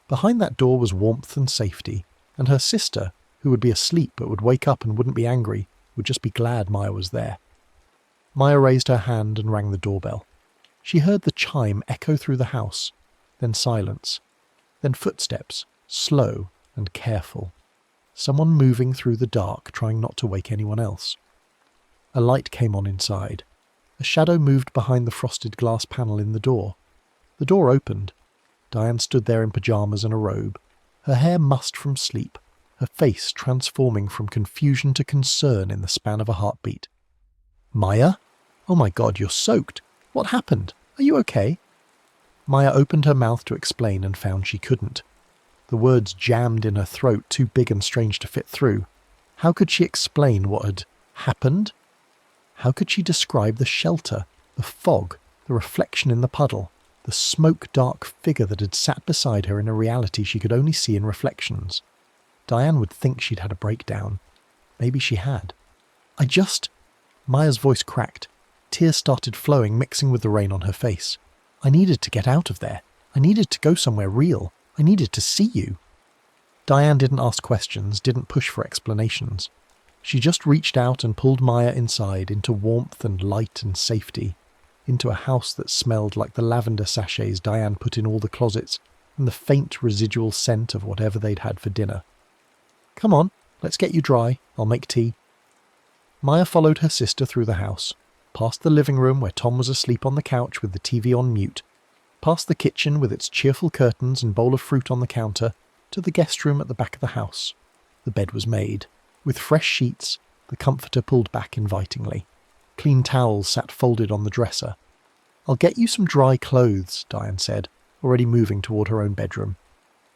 Speaker 1: Behind that door was warmth and safety, and her sister, who would be asleep but would wake up and wouldn't be angry, would just be glad Maya was there. Maya raised her hand and rang the doorbell. She heard the chime echo through the house, then silence, then footsteps, slow and careful. Someone moving through the dark, trying not to wake anyone else. A light came on inside. A shadow moved behind the frosted glass panel in the door. The door opened. Diane stood there in pyjamas and a robe, her hair mussed from sleep, her face transforming from confusion to concern in the span of a heartbeat. "Maya? Oh my God, you're soaked. What happened? Are you okay?" Maya opened her mouth to explain and found she couldn't. The words jammed in her throat, too big and strange to fit through. How could she explain what had happened? How could she describe the shelter, the fog, the reflection in the puddle, the smoke-dark figure that had sat beside her in a reality she could only see in reflections? Diane would think she'd had a breakdown. Maybe she had. Maya's voice cracked. Tears started flowing, mixing with the rain on her face. "I needed to get out of there. I needed to go somewhere real. I needed to see you." Diane didn't ask questions, didn't push for explanations. She just reached out and pulled Maya inside, into warmth and light and safety, into a house that smelled like the lavender sachets Diane put in all the closets and the faint residual scent of whatever they'd had for dinner. "Come on, let's get you dry. I'll make tea." Maya followed her sister through the house, past the living room where Tom was asleep on the couch with the TV on mute, past the kitchen with its cheerful curtains and bowl of fruit on the counter, to the guest room at the back of the house. The bed was made. With fresh sheets, the comforter pulled back invitingly. Clean towels sat folded on the dresser. "I'll get you some dry clothes," Diane said, already moving toward her own bedroom.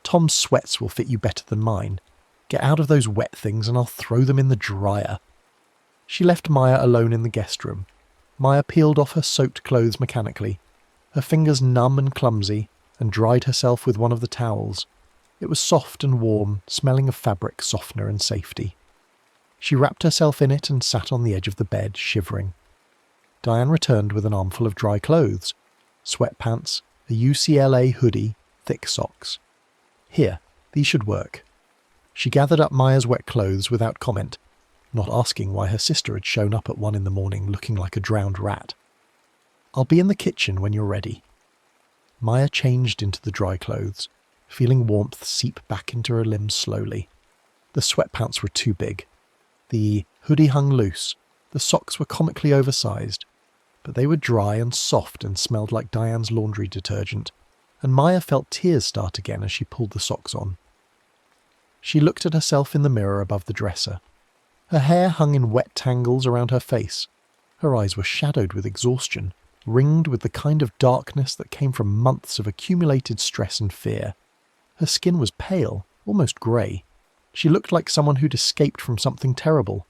Speaker 1: "Tom's sweats will fit you better than mine. Get out of those wet things and I'll throw them in the dryer." She left Maya alone in the guest room. Maya peeled off her soaked clothes mechanically, her fingers numb and clumsy, and dried herself with one of the towels. It was soft and warm, smelling of fabric, softener and safety. She wrapped herself in it and sat on the edge of the bed, shivering. Diane returned with an armful of dry clothes, sweatpants, a UCLA hoodie, thick socks. "Here, these should work." She gathered up Maya's wet clothes without comment, not asking why her sister had shown up at 1 a.m. looking like a drowned rat. "I'll be in the kitchen when you're ready." Maya changed into the dry clothes, feeling warmth seep back into her limbs slowly. The sweatpants were too big. The hoodie hung loose. The socks were comically oversized. But they were dry and soft and smelled like Diane's laundry detergent, and Maya felt tears start again as she pulled the socks on. She looked at herself in the mirror above the dresser. Her hair hung in wet tangles around her face. Her eyes were shadowed with exhaustion, ringed with the kind of darkness that came from months of accumulated stress and fear. Her skin was pale, almost grey. She looked like someone who'd escaped from something terrible.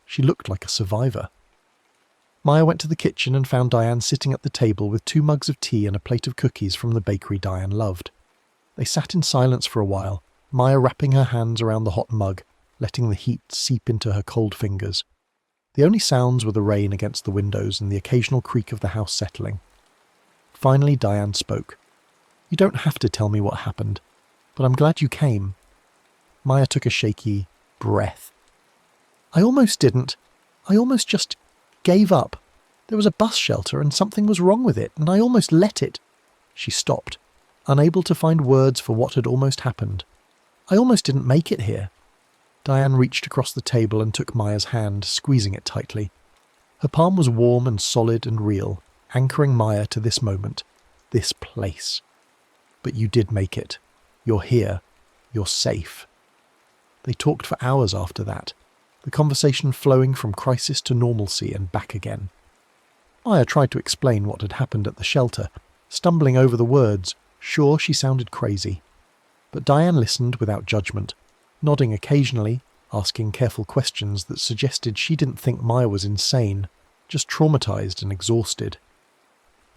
Speaker 1: She looked like a survivor. Maya went to the kitchen and found Diane sitting at the table with 2 mugs of tea and a plate of cookies from the bakery Diane loved. They sat in silence for a while, Maya wrapping her hands around the hot mug, letting the heat seep into her cold fingers. The only sounds were the rain against the windows and the occasional creak of the house settling. Finally Diane spoke. "You don't have to tell me what happened, but I'm glad you came." Maya took a shaky breath. "I almost didn't. I almost just gave up. There was a bus shelter and something was wrong with it, and I almost let it." She stopped, unable to find words for what had almost happened. "I almost didn't make it here." Diane reached across the table and took Maya's hand, squeezing it tightly. Her palm was warm and solid and real, anchoring Maya to this moment, this place. "But you did make it. You're here. You're safe." They talked for hours after that, the conversation flowing from crisis to normalcy and back again. Maya tried to explain what had happened at the shelter, stumbling over the words, sure she sounded crazy. But Diane listened without judgment, nodding occasionally, asking careful questions that suggested she didn't think Maya was insane, just traumatized and exhausted.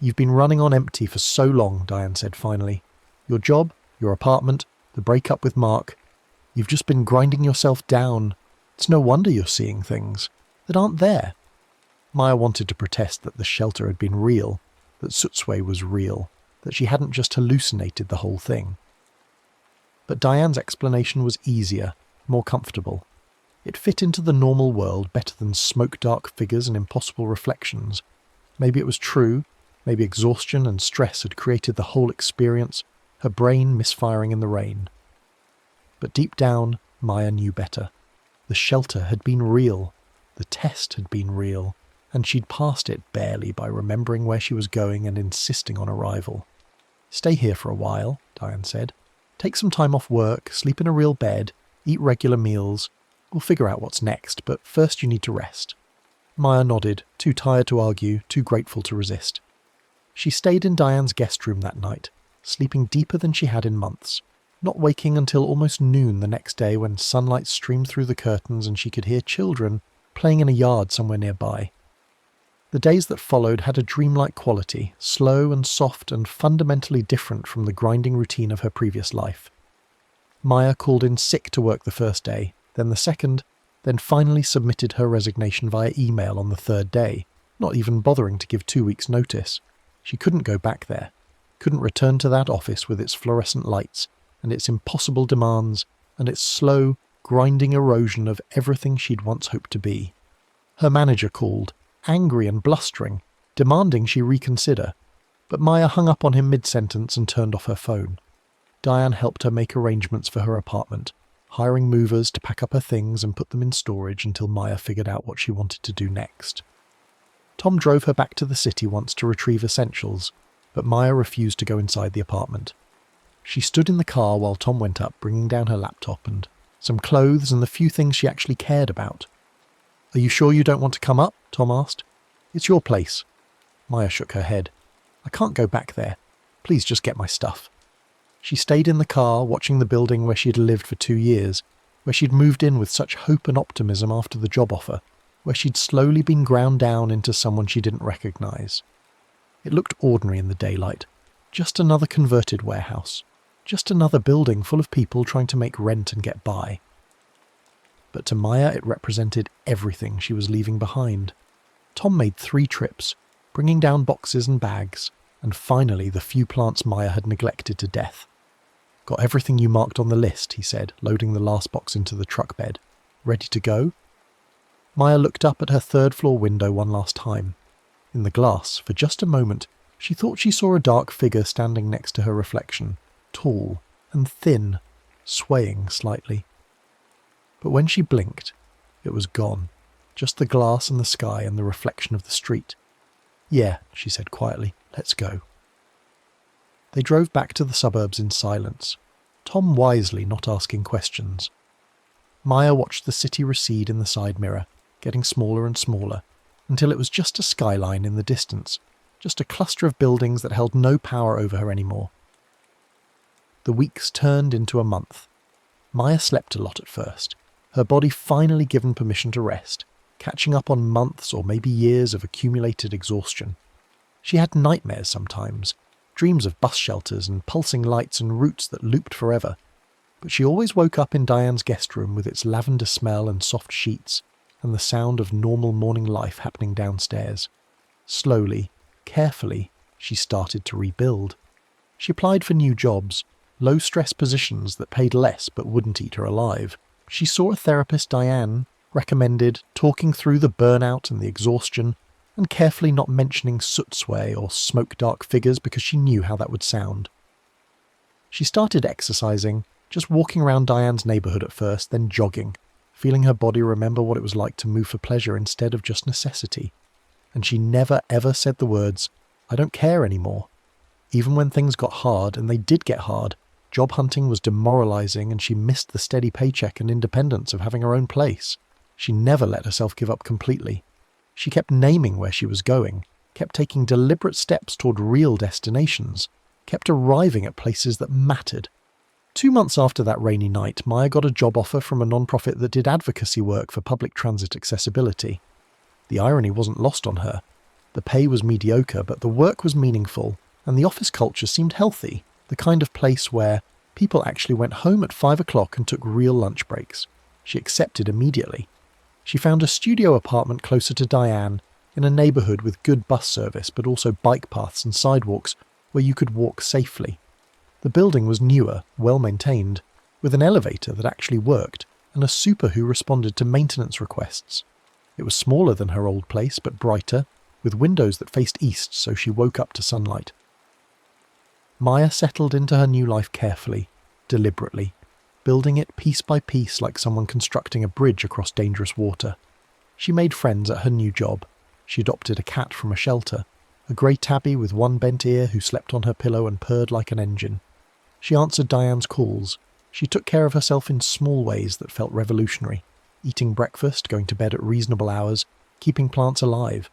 Speaker 1: You've been running on empty for so long, Diane said finally. Your job, your apartment, the breakup with Mark. You've just been grinding yourself down. It's no wonder you're seeing things that aren't there. Maya wanted to protest that the shelter had been real, that Sutsue was real, that she hadn't just hallucinated the whole thing. But Diane's explanation was easier, more comfortable. It fit into the normal world better than smoke-dark figures and impossible reflections. Maybe it was true, maybe exhaustion and stress had created the whole experience, her brain misfiring in the rain. But deep down, Maya knew better. The shelter had been real, the test had been real, and she'd passed it barely by remembering where she was going and insisting on arrival. Stay here for a while, Diane said. Take some time off work, sleep in a real bed, eat regular meals. We'll figure out what's next, but first you need to rest. Maya nodded, too tired to argue, too grateful to resist. She stayed in Diane's guest room that night, sleeping deeper than she had in months, not waking until almost noon the next day when sunlight streamed through the curtains and she could hear children playing in a yard somewhere nearby. The days that followed had a dreamlike quality, slow and soft and fundamentally different from the grinding routine of her previous life. Maya called in sick to work the first day, then the second, then finally submitted her resignation via email on the third day, not even bothering to give 2 weeks' notice. She couldn't go back there, couldn't return to that office with its fluorescent lights, and its impossible demands, and its slow, grinding erosion of everything she'd once hoped to be. Her manager called, angry and blustering, demanding she reconsider, but Maya hung up on him mid-sentence and turned off her phone. Diane helped her make arrangements for her apartment, hiring movers to pack up her things and put them in storage until Maya figured out what she wanted to do next. Tom drove her back to the city once to retrieve essentials, but Maya refused to go inside the apartment. She stood in the car while Tom went up, bringing down her laptop and some clothes and the few things she actually cared about. "Are you sure you don't want to come up?" Tom asked. "It's your place." Maya shook her head. "I can't go back there. Please just get my stuff." She stayed in the car, watching the building where she'd lived for 2 years, where she'd moved in with such hope and optimism after the job offer, where she'd slowly been ground down into someone she didn't recognize. It looked ordinary in the daylight, just another converted warehouse, just another building full of people trying to make rent and get by. But to Maya it represented everything she was leaving behind. Tom made 3 trips, bringing down boxes and bags, and finally the few plants Maya had neglected to death. "Got everything you marked on the list," he said, loading the last box into the truck bed. "Ready to go?" Maya looked up at her third-floor window one last time. In the glass, for just a moment, she thought she saw a dark figure standing next to her reflection, tall and thin, swaying slightly. But when she blinked, it was gone, just the glass and the sky and the reflection of the street. "Yeah," she said quietly, "let's go." They drove back to the suburbs in silence, Tom wisely not asking questions. Maya watched the city recede in the side mirror, getting smaller and smaller, until it was just a skyline in the distance, just a cluster of buildings that held no power over her anymore. The weeks turned into a month. Maya slept a lot at first, her body finally given permission to rest, catching up on months or maybe years of accumulated exhaustion. She had nightmares sometimes, dreams of bus shelters and pulsing lights and routes that looped forever, but she always woke up in Diane's guest room with its lavender smell and soft sheets, and the sound of normal morning life happening downstairs. Slowly, carefully, she started to rebuild. She applied for new jobs, low-stress positions that paid less but wouldn't eat her alive. She saw a therapist Diane recommended, talking through the burnout and the exhaustion, and carefully not mentioning Sutsue or smoke-dark figures because she knew how that would sound. She started exercising, just walking around Diane's neighbourhood at first, then jogging, feeling her body remember what it was like to move for pleasure instead of just necessity. And she never ever said the words, "I don't care anymore." Even when things got hard, and they did get hard, job hunting was demoralising and she missed the steady paycheck and independence of having her own place. She never let herself give up completely. She kept naming where she was going, kept taking deliberate steps toward real destinations, kept arriving at places that mattered. 2 months after that rainy night, Maya got a job offer from a non-profit that did advocacy work for public transit accessibility. The irony wasn't lost on her. The pay was mediocre, but the work was meaningful, and the office culture seemed healthy, the kind of place where people actually went home at 5 o'clock and took real lunch breaks. She accepted immediately. She found a studio apartment closer to Diane, in a neighbourhood with good bus service, but also bike paths and sidewalks where you could walk safely. The building was newer, well maintained, with an elevator that actually worked, and a super who responded to maintenance requests. It was smaller than her old place, but brighter, with windows that faced east so she woke up to sunlight. Maya settled into her new life carefully, deliberately, building it piece by piece like someone constructing a bridge across dangerous water. She made friends at her new job. She adopted a cat from a shelter, a grey tabby with one bent ear who slept on her pillow and purred like an engine. She answered Diane's calls. She took care of herself in small ways that felt revolutionary, eating breakfast, going to bed at reasonable hours, keeping plants alive.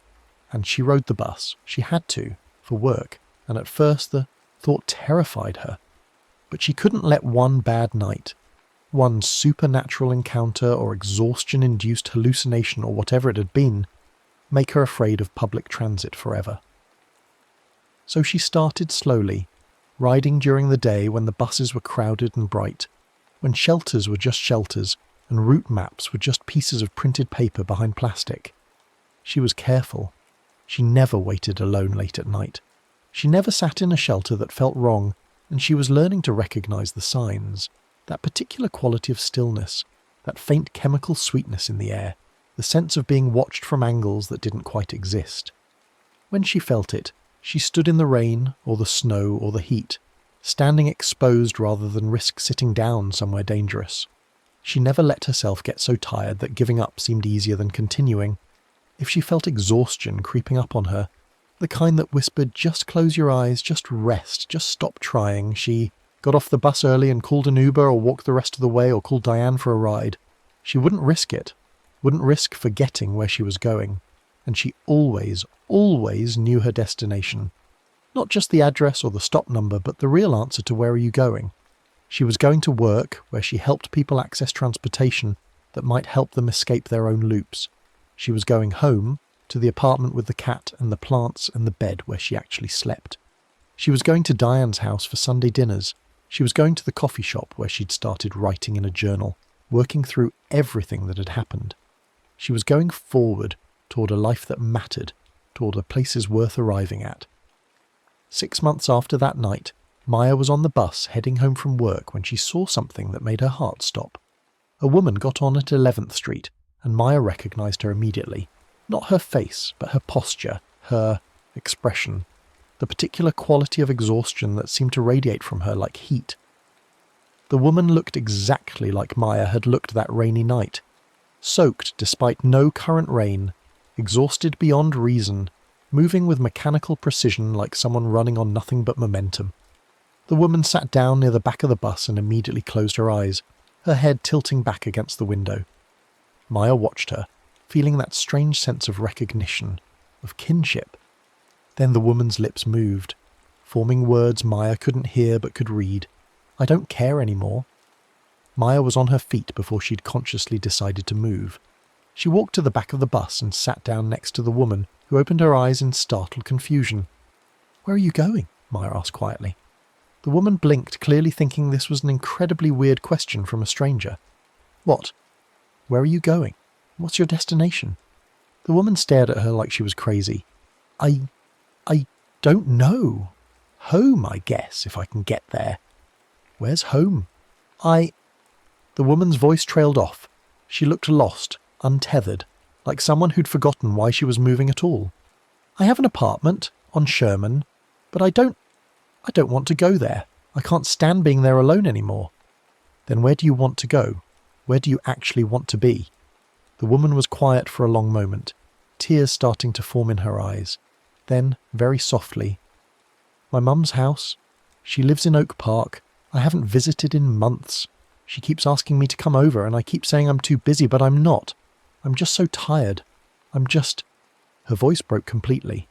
Speaker 1: And she rode the bus. She had to, for work, and at first the thought terrified her. But she couldn't let one bad night, one supernatural encounter or exhaustion-induced hallucination or whatever it had been, make her afraid of public transit forever. So she started slowly, riding during the day when the buses were crowded and bright, when shelters were just shelters and route maps were just pieces of printed paper behind plastic. She was careful. She never waited alone late at night. She never sat in a shelter that felt wrong, and she was learning to recognise the signs, that particular quality of stillness, that faint chemical sweetness in the air, the sense of being watched from angles that didn't quite exist. When she felt it, she stood in the rain or the snow or the heat, standing exposed rather than risk sitting down somewhere dangerous. She never let herself get so tired that giving up seemed easier than continuing. If she felt exhaustion creeping up on her, the kind that whispered, "Just close your eyes, just rest, just stop trying," she got off the bus early and called an Uber or walked the rest of the way or called Diane for a ride. She wouldn't risk it, wouldn't risk forgetting where she was going. And she always knew her destination. Not just the address or the stop number, but the real answer to where are you going. She was going to work, where she helped people access transportation that might help them escape their own loops. She was going home, to the apartment with the cat and the plants and the bed where she actually slept. She was going to Diane's house for Sunday dinners. She was going to the coffee shop where she'd started writing in a journal, working through everything that had happened. She was going forward toward a life that mattered, toward the places worth arriving at. 6 months after that night, Maya was on the bus heading home from work when she saw something that made her heart stop. A woman got on at 11th Street, and Maya recognised her immediately. Not her face, but her posture, her expression, the particular quality of exhaustion that seemed to radiate from her like heat. The woman looked exactly like Maya had looked that rainy night, soaked despite no current rain, exhausted beyond reason, moving with mechanical precision like someone running on nothing but momentum. The woman sat down near the back of the bus and immediately closed her eyes, her head tilting back against the window. Maya watched her, feeling that strange sense of recognition, of kinship. Then the woman's lips moved, forming words Maya couldn't hear but could read. "I don't care anymore." Maya was on her feet before she'd consciously decided to move. She walked to the back of the bus and sat down next to the woman, who opened her eyes in startled confusion. "Where are you going?" Maya asked quietly. The woman blinked, clearly thinking this was an incredibly weird question from a stranger. "What? Where are you going? What's your destination?" The woman stared at her like she was crazy. I don't know. Home, I guess, if I can get there." "Where's home?" The woman's voice trailed off. She looked lost, untethered, like someone who'd forgotten why she was moving at all. "I have an apartment on Sherman, but I don't want to go there. I can't stand being there alone anymore." "Then where do you want to go? Where do you actually want to be?" The woman was quiet for a long moment, tears starting to form in her eyes. Then, very softly, "My mum's house. She lives in Oak Park. I haven't visited in months. She keeps asking me to come over, and I keep saying I'm too busy, but I'm not. I'm just so tired. Her voice broke completely.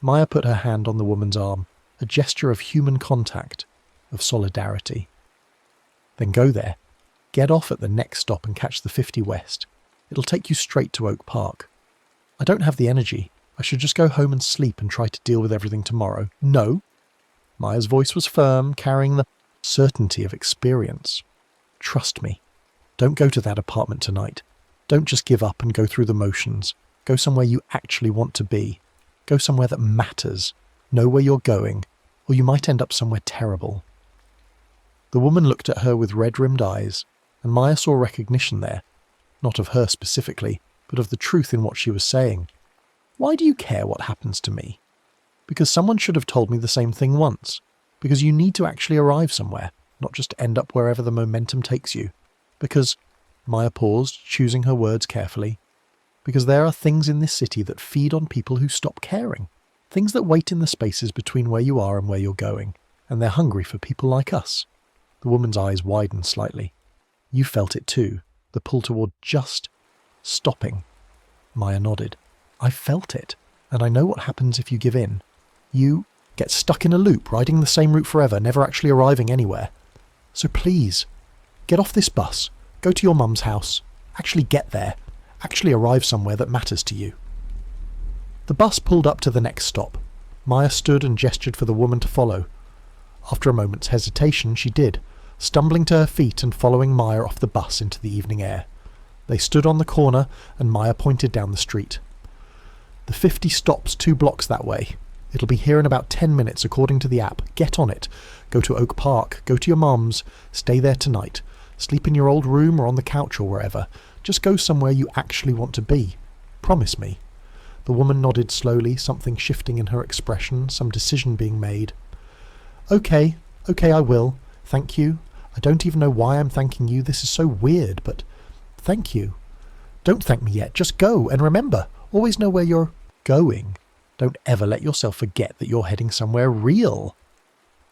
Speaker 1: Maya put her hand on the woman's arm, a gesture of human contact, of solidarity. "Then go there. Get off at the next stop and catch the 50 West. It'll take you straight to Oak Park." "I don't have the energy. I should just go home and sleep and try to deal with everything tomorrow. No. Maya's voice was firm, carrying the certainty of experience. Trust me. Don't go to that apartment tonight. Don't just give up and go through the motions. Go somewhere you actually want to be. Go somewhere that matters. Know where you're going, or you might end up somewhere terrible. The woman looked at her with red-rimmed eyes, and Maya saw recognition there, not of her specifically, but of the truth in what she was saying. Why do you care what happens to me? Because someone should have told me the same thing once. Because you need to actually arrive somewhere, not just end up wherever the momentum takes you. Because, Maya paused, choosing her words carefully, because there are things in this city that feed on people who stop caring. Things that wait in the spaces between where you are and where you're going, and they're hungry for people like us. The woman's eyes widened slightly. You felt it too, the pull toward just stopping. Maya nodded. I felt it, and I know what happens if you give in. You get stuck in a loop, riding the same route forever, never actually arriving anywhere. So please, get off this bus, go to your mum's house, actually get there, actually arrive somewhere that matters to you. The bus pulled up to the next stop. Maya stood and gestured for the woman to follow. After a moment's hesitation, she did, stumbling to her feet and following Maya off the bus into the evening air. They stood on the corner, and Maya pointed down the street. The 50 stops 2 blocks that way. It'll be here in about 10 minutes according to the app. Get on it. Go to Oak Park. Go to your mum's. Stay there tonight. Sleep in your old room or on the couch or wherever. Just go somewhere you actually want to be. Promise me. The woman nodded slowly, something shifting in her expression, some decision being made. Okay, I will. Thank you. I don't even know why I'm thanking you. This is so weird, but thank you. Don't thank me yet. Just go. And remember, always know where you're going. Don't ever let yourself forget that you're heading somewhere real.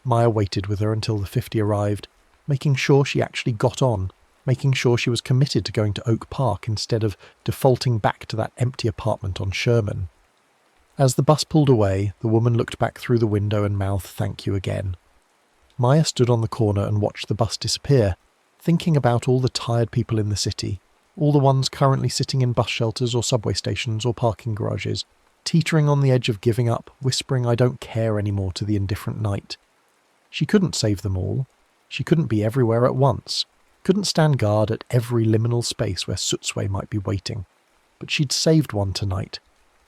Speaker 1: Maya waited with her until the 50 arrived, making sure she actually got on, making sure she was committed to going to Oak Park instead of defaulting back to that empty apartment on Sherman. As the bus pulled away, the woman looked back through the window and mouthed thank you again. Maya stood on the corner and watched the bus disappear, thinking about all the tired people in the city, all the ones currently sitting in bus shelters or subway stations or parking garages, teetering on the edge of giving up, whispering I don't care anymore to the indifferent night. She couldn't save them all. She couldn't be everywhere at once, couldn't stand guard at every liminal space where Sutsue might be waiting. But she'd saved one tonight.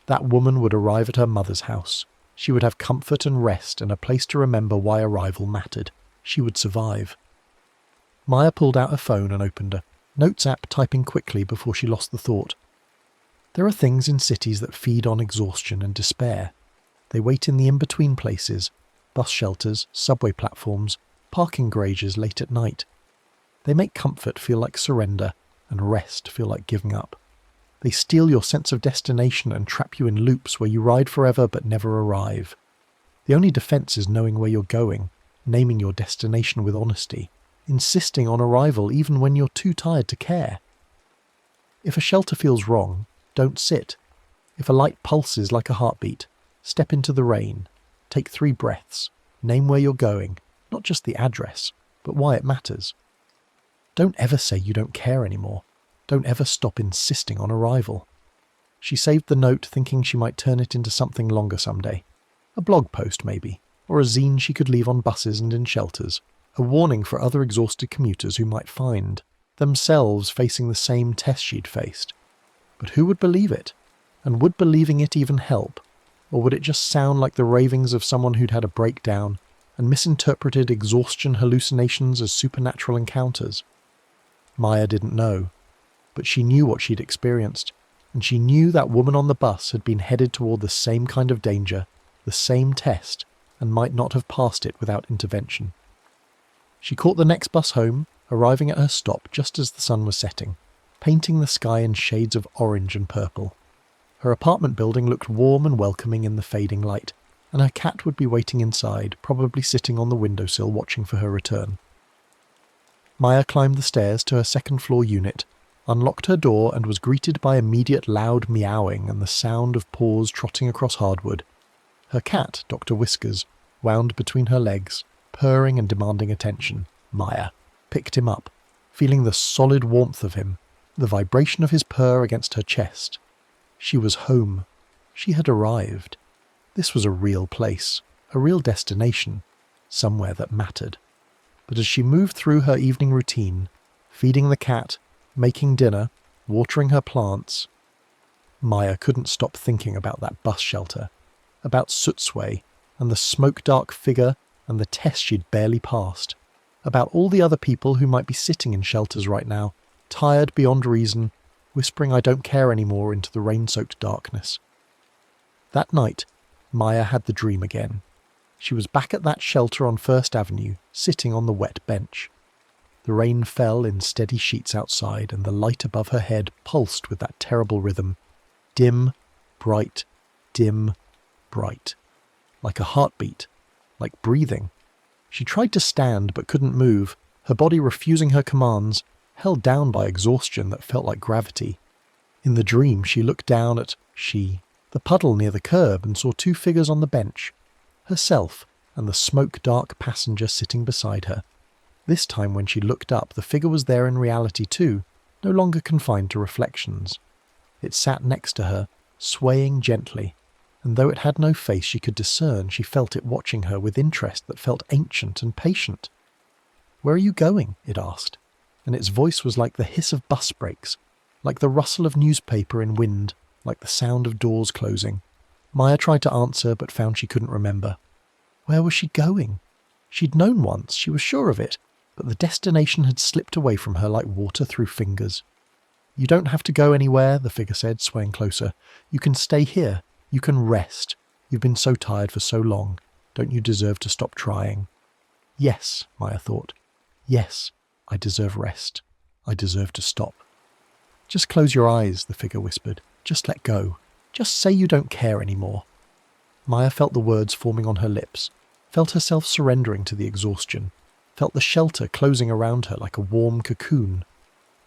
Speaker 1: That woman would arrive at her mother's house. She would have comfort and rest and a place to remember why arrival mattered. She would survive. Maya pulled out her phone and opened a notes app, typing quickly before she lost the thought. There are things in cities that feed on exhaustion and despair. They wait in the in-between places, bus shelters, subway platforms, parking garages late at night. They make comfort feel like surrender and rest feel like giving up. They steal your sense of destination and trap you in loops where you ride forever but never arrive. The only defense is knowing where you're going, naming your destination with honesty, insisting on arrival even when you're too tired to care. If a shelter feels wrong, don't sit. If a light pulses like a heartbeat, step into the rain, take 3 breaths, name where you're going, not just the address, but why it matters. Don't ever say you don't care anymore. Don't ever stop insisting on arrival. She saved the note, thinking she might turn it into something longer someday. A blog post, maybe, or a zine she could leave on buses and in shelters, a warning for other exhausted commuters who might find themselves facing the same test she'd faced. But who would believe it? And would believing it even help? Or would it just sound like the ravings of someone who'd had a breakdown and misinterpreted exhaustion hallucinations as supernatural encounters? Maya didn't know, but she knew what she'd experienced, and she knew that woman on the bus had been headed toward the same kind of danger, the same test, and might not have passed it without intervention. She caught the next bus home, arriving at her stop just as the sun was setting, painting the sky in shades of orange and purple. Her apartment building looked warm and welcoming in the fading light, and her cat would be waiting inside, probably sitting on the windowsill watching for her return. Maya climbed the stairs to her second-floor unit, unlocked her door and was greeted by immediate loud meowing and the sound of paws trotting across hardwood. Her cat, Dr. Whiskers, wound between her legs, purring and demanding attention. Maya picked him up, feeling the solid warmth of him, the vibration of his purr against her chest. She was home. She had arrived. This was a real place, a real destination, somewhere that mattered. But as she moved through her evening routine, feeding the cat, making dinner, watering her plants, Maya couldn't stop thinking about that bus shelter, about Sootsway and the smoke-dark figure and the test she'd barely passed, about all the other people who might be sitting in shelters right now, tired beyond reason, whispering "I don't care anymore" into the rain-soaked darkness. That night, Maya had the dream again. She was back at that shelter on First Avenue, sitting on the wet bench. The rain fell in steady sheets outside, and the light above her head pulsed with that terrible rhythm. Dim, bright, dim, bright. Like a heartbeat, like breathing. She tried to stand but couldn't move, her body refusing her commands, held down by exhaustion that felt like gravity. In the dream, she looked down at the puddle near the curb, and saw two figures on the bench, herself and the smoke-dark passenger sitting beside her. This time when she looked up, the figure was there in reality too, no longer confined to reflections. It sat next to her, swaying gently, and though it had no face she could discern, she felt it watching her with interest that felt ancient and patient. "Where are you going?" it asked, and its voice was like the hiss of bus brakes, like the rustle of newspaper in wind, like the sound of doors closing. Maya tried to answer, but found she couldn't remember. Where was she going? She'd known once, she was sure of it, but the destination had slipped away from her like water through fingers. "You don't have to go anywhere," the figure said, swaying closer. "You can stay here. You can rest. You've been so tired for so long. Don't you deserve to stop trying?" Yes, Maya thought. Yes, I deserve rest. I deserve to stop. "Just close your eyes," the figure whispered. "Just let go. Just say you don't care anymore." Maya felt the words forming on her lips, felt herself surrendering to the exhaustion, felt the shelter closing around her like a warm cocoon.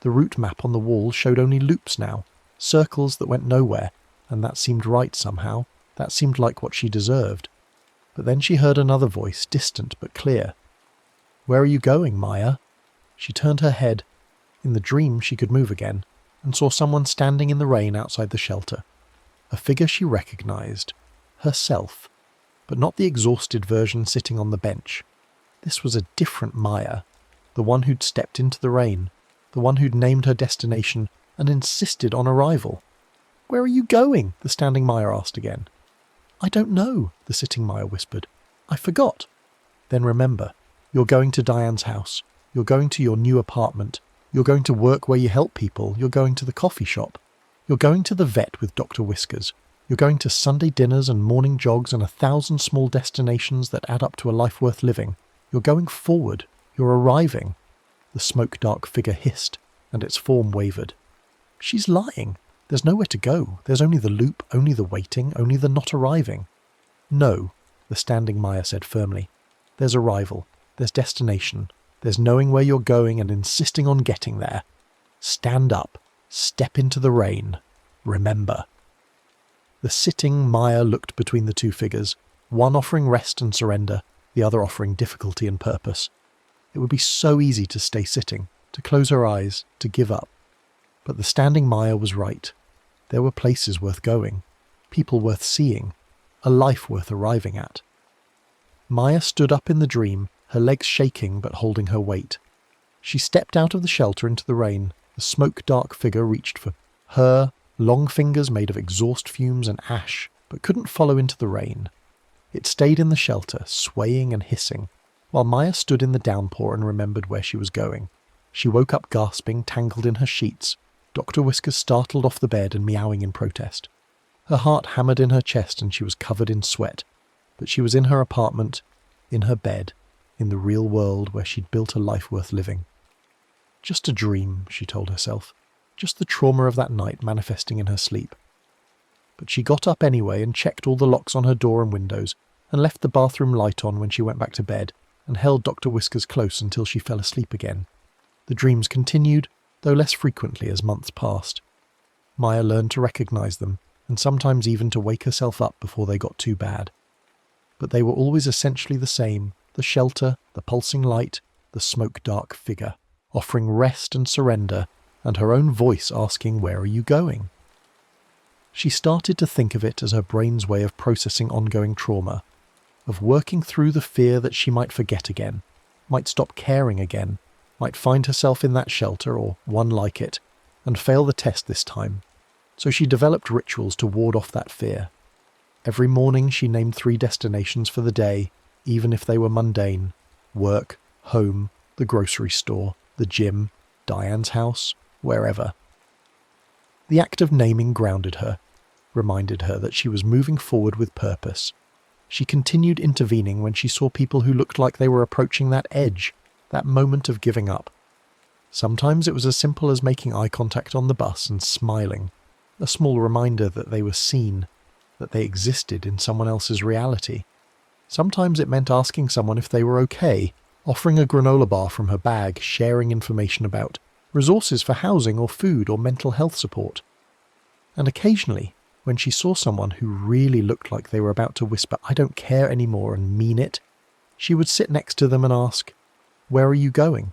Speaker 1: The route map on the wall showed only loops now, circles that went nowhere, and that seemed right somehow. That seemed like what she deserved. But then she heard another voice, distant but clear. "Where are you going, Maya?" She turned her head. In the dream she could move again, and saw someone standing in the rain outside the shelter. A figure she recognized. Herself. But not the exhausted version sitting on the bench. This was a different Maya. The one who'd stepped into the rain. The one who'd named her destination and insisted on arrival. "Where are you going?" the standing Maya asked again. "I don't know," the sitting Maya whispered. "I forgot." "Then remember, you're going to Diane's house. You're going to your new apartment. You're going to work where you help people. You're going to the coffee shop. You're going to the vet with Dr. Whiskers. You're going to Sunday dinners and morning jogs and 1,000 small destinations that add up to a life worth living. You're going forward. You're arriving." The smoke-dark figure hissed, and its form wavered. "She's lying. There's nowhere to go. There's only the loop, only the waiting, only the not arriving." "No," the standing Maya said firmly. "There's arrival. There's destination. There's knowing where you're going and insisting on getting there. Stand up. Step into the rain. Remember." The sitting Maya looked between the two figures, one offering rest and surrender, the other offering difficulty and purpose. It would be so easy to stay sitting, to close her eyes, to give up. But the standing Maya was right. There were places worth going, people worth seeing, a life worth arriving at. Maya stood up in the dream, her legs shaking but holding her weight. She stepped out of the shelter into the rain. The smoke-dark figure reached for her, long fingers made of exhaust fumes and ash, but couldn't follow into the rain. It stayed in the shelter, swaying and hissing, while Maya stood in the downpour and remembered where she was going. She woke up gasping, tangled in her sheets, Dr. Whiskers startled off the bed and meowing in protest. Her heart hammered in her chest and she was covered in sweat, but she was in her apartment, in her bed, in the real world where she'd built a life worth living. Just a dream, she told herself, just the trauma of that night manifesting in her sleep. But she got up anyway and checked all the locks on her door and windows, and left the bathroom light on when she went back to bed, and held Dr. Whiskers close until she fell asleep again. The dreams continued, though less frequently as months passed. Maya learned to recognize them, and sometimes even to wake herself up before they got too bad. But they were always essentially the same, the shelter, the pulsing light, the smoke-dark figure, offering rest and surrender, and her own voice asking, "Where are you going?" She started to think of it as her brain's way of processing ongoing trauma, of working through the fear that she might forget again, might stop caring again, might find herself in that shelter or one like it, and fail the test this time. So she developed rituals to ward off that fear. Every morning she named 3 destinations for the day, even if they were mundane: work, home, the grocery store, the gym, Diane's house, wherever. The act of naming grounded her, reminded her that she was moving forward with purpose. She continued intervening when she saw people who looked like they were approaching that edge, that moment of giving up. Sometimes it was as simple as making eye contact on the bus and smiling, a small reminder that they were seen, that they existed in someone else's reality. Sometimes it meant asking someone if they were okay, offering a granola bar from her bag, sharing information about resources for housing or food or mental health support. And occasionally, when she saw someone who really looked like they were about to whisper, "I don't care anymore," and mean it, she would sit next to them and ask, "Where are you going?"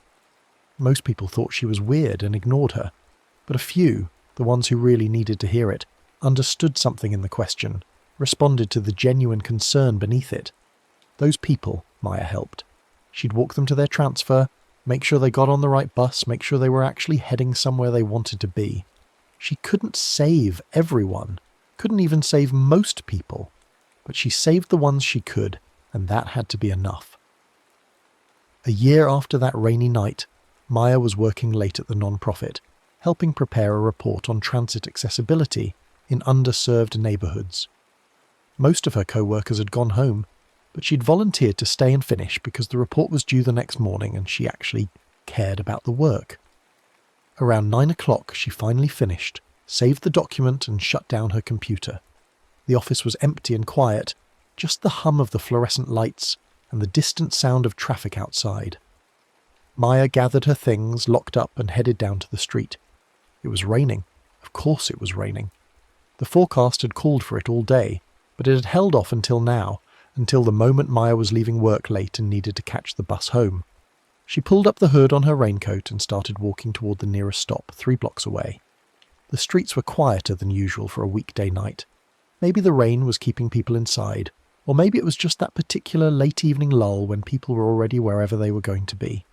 Speaker 1: Most people thought she was weird and ignored her, but a few, the ones who really needed to hear it, understood something in the question, responded to the genuine concern beneath it. Those people, Maya helped. She'd walk them to their transfer, make sure they got on the right bus, make sure they were actually heading somewhere they wanted to be. She couldn't save everyone, couldn't even save most people, but she saved the ones she could, and that had to be enough. A year after that rainy night, Maya was working late at the non-profit, helping prepare a report on transit accessibility in underserved neighbourhoods. Most of her co-workers had gone home, but she'd volunteered to stay and finish because the report was due the next morning and she actually cared about the work. Around 9 o'clock she finally finished, saved the document and shut down her computer. The office was empty and quiet, just the hum of the fluorescent lights and the distant sound of traffic outside. Maya gathered her things, locked up and headed down to the street. It was raining. Of course it was raining. The forecast had called for it all day, but it had held off until now, until the moment Maya was leaving work late and needed to catch the bus home. She pulled up the hood on her raincoat and started walking toward the nearest stop, 3 blocks away. The streets were quieter than usual for a weekday night. Maybe the rain was keeping people inside, or maybe it was just that particular late evening lull when people were already wherever they were going to be.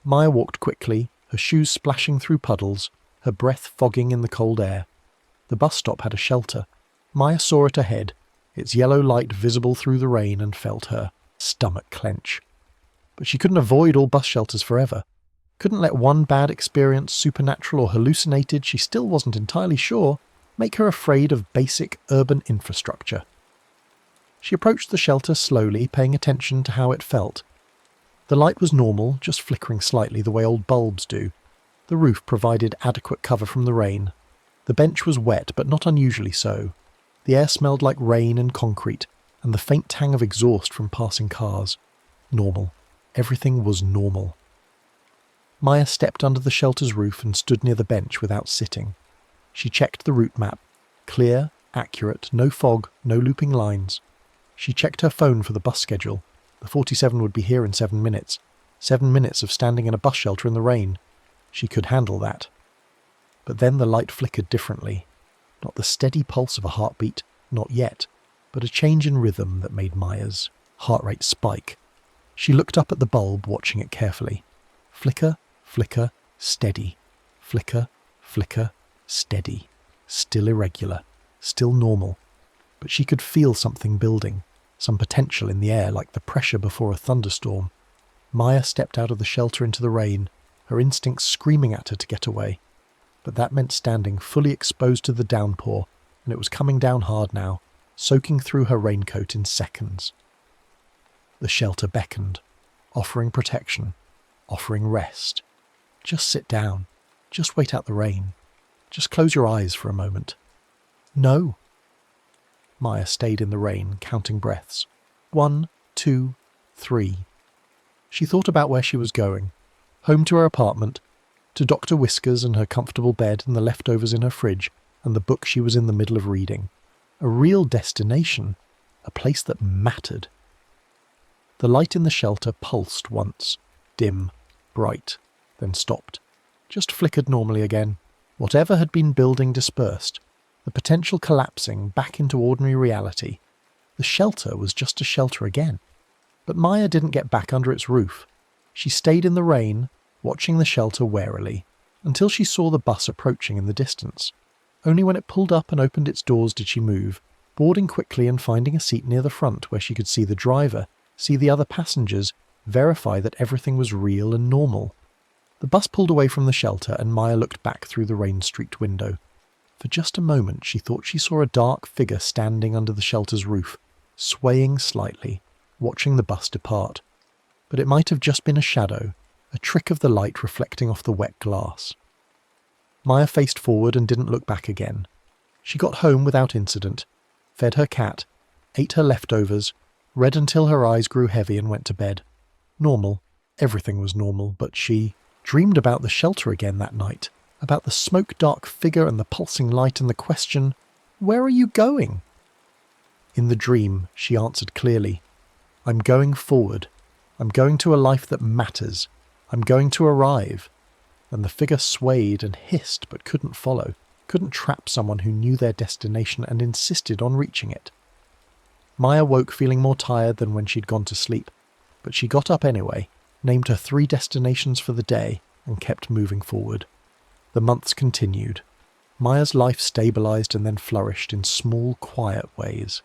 Speaker 1: Maya walked quickly, her shoes splashing through puddles, her breath fogging in the cold air. The bus stop had a shelter. Maya saw it ahead, its yellow light visible through the rain, and felt her stomach clench. But she couldn't avoid all bus shelters forever. Couldn't let one bad experience, supernatural or hallucinated, she still wasn't entirely sure, make her afraid of basic urban infrastructure. She approached the shelter slowly, paying attention to how it felt. The light was normal, just flickering slightly the way old bulbs do. The roof provided adequate cover from the rain. The bench was wet, but not unusually so. The air smelled like rain and concrete, and the faint tang of exhaust from passing cars. Normal. Everything was normal. Maya stepped under the shelter's roof and stood near the bench without sitting. She checked the route map. Clear, accurate, no fog, no looping lines. She checked her phone for the bus schedule. The 47 would be here in 7 minutes. 7 minutes of standing in a bus shelter in the rain. She could handle that. But then the light flickered differently. Not the steady pulse of a heartbeat, not yet, but a change in rhythm that made Maya's heart rate spike. She looked up at the bulb, watching it carefully. Flicker, flicker, steady. Flicker, flicker, steady. Still irregular, still normal. But she could feel something building, some potential in the air like the pressure before a thunderstorm. Maya stepped out of the shelter into the rain, her instincts screaming at her to get away. But that meant standing fully exposed to the downpour, and it was coming down hard now, soaking through her raincoat in seconds. The shelter beckoned, offering protection, offering rest. Just sit down. Just wait out the rain. Just close your eyes for a moment. No. Maya stayed in the rain, counting breaths. 1, 2, 3. She thought about where she was going. Home to her apartment, to Dr. Whiskers and her comfortable bed and the leftovers in her fridge and the book she was in the middle of reading. A real destination, a place that mattered. The light in the shelter pulsed once, dim, bright, then stopped. Just flickered normally again. Whatever had been building dispersed. the potential collapsing back into ordinary reality. The shelter was just a shelter again. But Maya didn't get back under its roof. She stayed in the rain, watching the shelter warily, until she saw the bus approaching in the distance. Only when it pulled up and opened its doors did she move, boarding quickly and finding a seat near the front where she could see the driver, see the other passengers, verify that everything was real and normal. The bus pulled away from the shelter and Maya looked back through the rain-streaked window. For just a moment she thought she saw a dark figure standing under the shelter's roof, swaying slightly, watching the bus depart. But it might have just been a shadow, a trick of the light reflecting off the wet glass. Maya faced forward and didn't look back again. She got home without incident, fed her cat, ate her leftovers, read until her eyes grew heavy and went to bed. Normal. Everything was normal, but she dreamed about the shelter again that night, about the smoke-dark figure and the pulsing light and the question, "Where are you going?" In the dream, she answered clearly, "I'm going forward. I'm going to a life that matters. I'm going to arrive." And the figure swayed and hissed but couldn't follow, couldn't trap someone who knew their destination and insisted on reaching it. Maya woke feeling more tired than when she'd gone to sleep, but she got up anyway, named her 3 destinations for the day, and kept moving forward. The months continued. Maya's life stabilized and then flourished in small, quiet ways.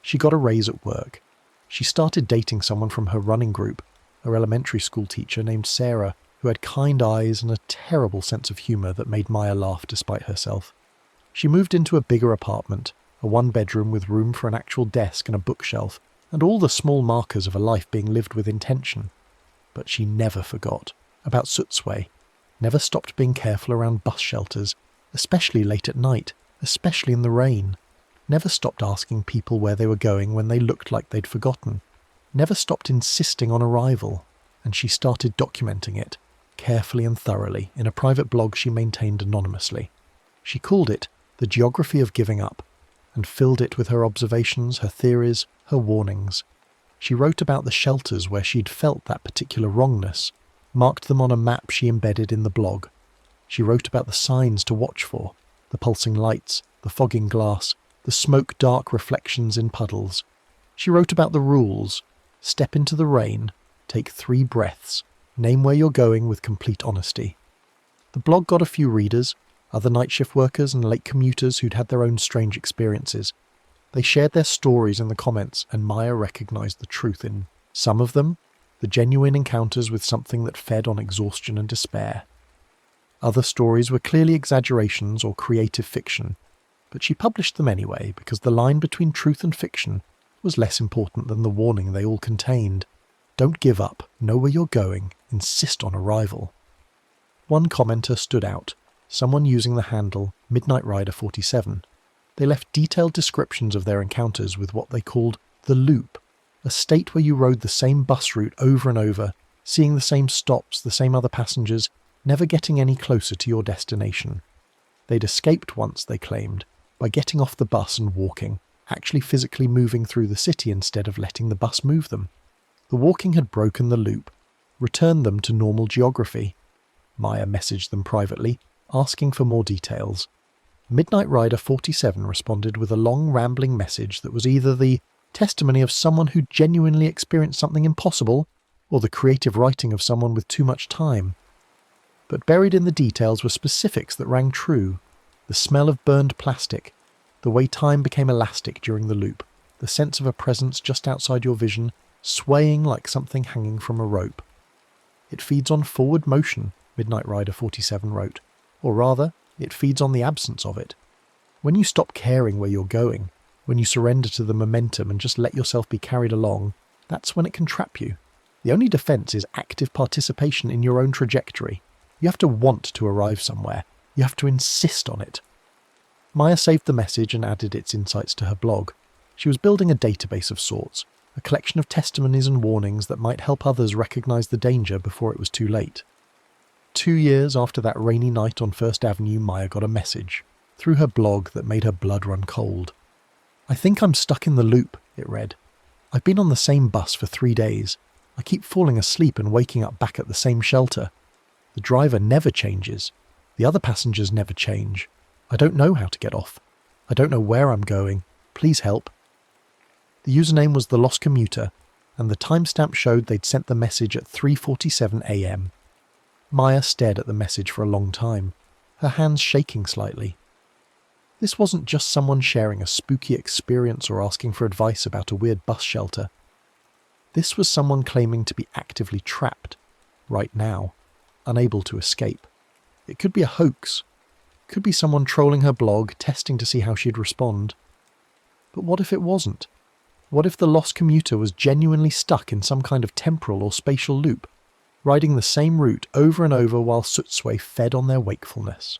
Speaker 1: She got a raise at work. She started dating someone from her running group, her elementary school teacher named Sarah, who had kind eyes and a terrible sense of humour that made Maya laugh despite herself. She moved into a bigger apartment, a 1-bedroom with room for an actual desk and a bookshelf, and all the small markers of a life being lived with intention. But she never forgot about Sutsway, never stopped being careful around bus shelters, especially late at night, especially in the rain, never stopped asking people where they were going when they looked like they'd forgotten, never stopped insisting on arrival, and she started documenting it, carefully and thoroughly, in a private blog she maintained anonymously. She called it The Geography of Giving Up, and filled it with her observations, her theories, her warnings. She wrote about the shelters where she'd felt that particular wrongness, marked them on a map she embedded in the blog. She wrote about the signs to watch for, the pulsing lights, the fogging glass, the smoke-dark reflections in puddles. She wrote about the rules: step into the rain, take 3 breaths, name where you're going with complete honesty. The blog got a few readers, other night shift workers and late commuters who'd had their own strange experiences. They shared their stories in the comments, and Maya recognised the truth in some of them, the genuine encounters with something that fed on exhaustion and despair. Other stories were clearly exaggerations or creative fiction, but she published them anyway because the line between truth and fiction was less important than the warning they all contained. Don't give up, know where you're going, insist on arrival. One commenter stood out, someone using the handle Midnight Rider 47. They left detailed descriptions of their encounters with what they called the loop, a state where you rode the same bus route over and over, seeing the same stops, the same other passengers, never getting any closer to your destination. They'd escaped once, they claimed, by getting off the bus and walking, actually physically moving through the city instead of letting the bus move them. The walking had broken the loop, returned them to normal geography. Maya messaged them privately, asking for more details. Midnight Rider 47 responded with a long rambling message that was either the testimony of someone who genuinely experienced something impossible, or the creative writing of someone with too much time. But buried in the details were specifics that rang true: the smell of burned plastic, the way time became elastic during the loop, the sense of a presence just outside your vision, swaying like something hanging from a rope. It feeds on forward motion, Midnight Rider 47 wrote, or rather, it feeds on the absence of it. When you stop caring where you're going, when you surrender to the momentum and just let yourself be carried along, that's when it can trap you. The only defense is active participation in your own trajectory. You have to want to arrive somewhere. You have to insist on it. Maya saved the message and added its insights to her blog. She was building a database of sorts, a collection of testimonies and warnings that might help others recognise the danger before it was too late. 2 years after that rainy night on First Avenue, Maya got a message, through her blog, that made her blood run cold. "I think I'm stuck in the loop," it read. "I've been on the same bus for 3 days. I keep falling asleep and waking up back at the same shelter. The driver never changes. The other passengers never change. I don't know how to get off. I don't know where I'm going. Please help. The username was The Lost Commuter, and the timestamp showed they'd sent the message at 3:47 a.m. Maya stared at the message for a long time, her hands shaking slightly. This wasn't just someone sharing a spooky experience or asking for advice about a weird bus shelter. This was someone claiming to be actively trapped, right now, unable to escape. It could be a hoax. It could be someone trolling her blog, testing to see how she'd respond. But what if it wasn't? What if the lost commuter was genuinely stuck in some kind of temporal or spatial loop, riding the same route over and over while Sutsue fed on their wakefulness?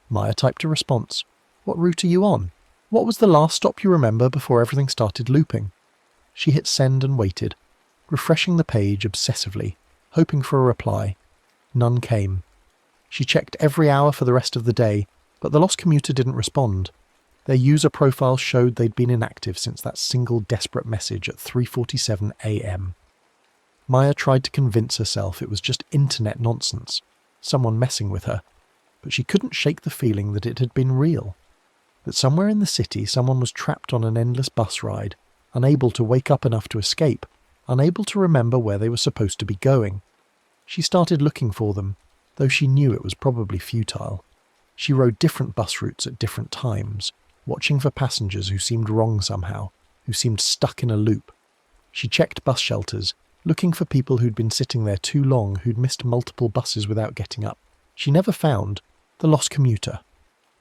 Speaker 1: Maya typed a response. What route are you on? What was the last stop you remember before everything started looping? She hit send and waited, refreshing the page obsessively, hoping for a reply. None came. She checked every hour for the rest of the day, but the lost commuter didn't respond. Their user profile showed they'd been inactive since that single desperate message at 3:47 a.m. Maya tried to convince herself it was just internet nonsense, someone messing with her, but she couldn't shake the feeling that it had been real. That somewhere in the city someone was trapped on an endless bus ride, unable to wake up enough to escape, unable to remember where they were supposed to be going. She started looking for them, though she knew it was probably futile. She rode different bus routes at different times, watching for passengers who seemed wrong somehow, who seemed stuck in a loop. She checked bus shelters, looking for people who'd been sitting there too long, who'd missed multiple buses without getting up. She never found the lost commuter.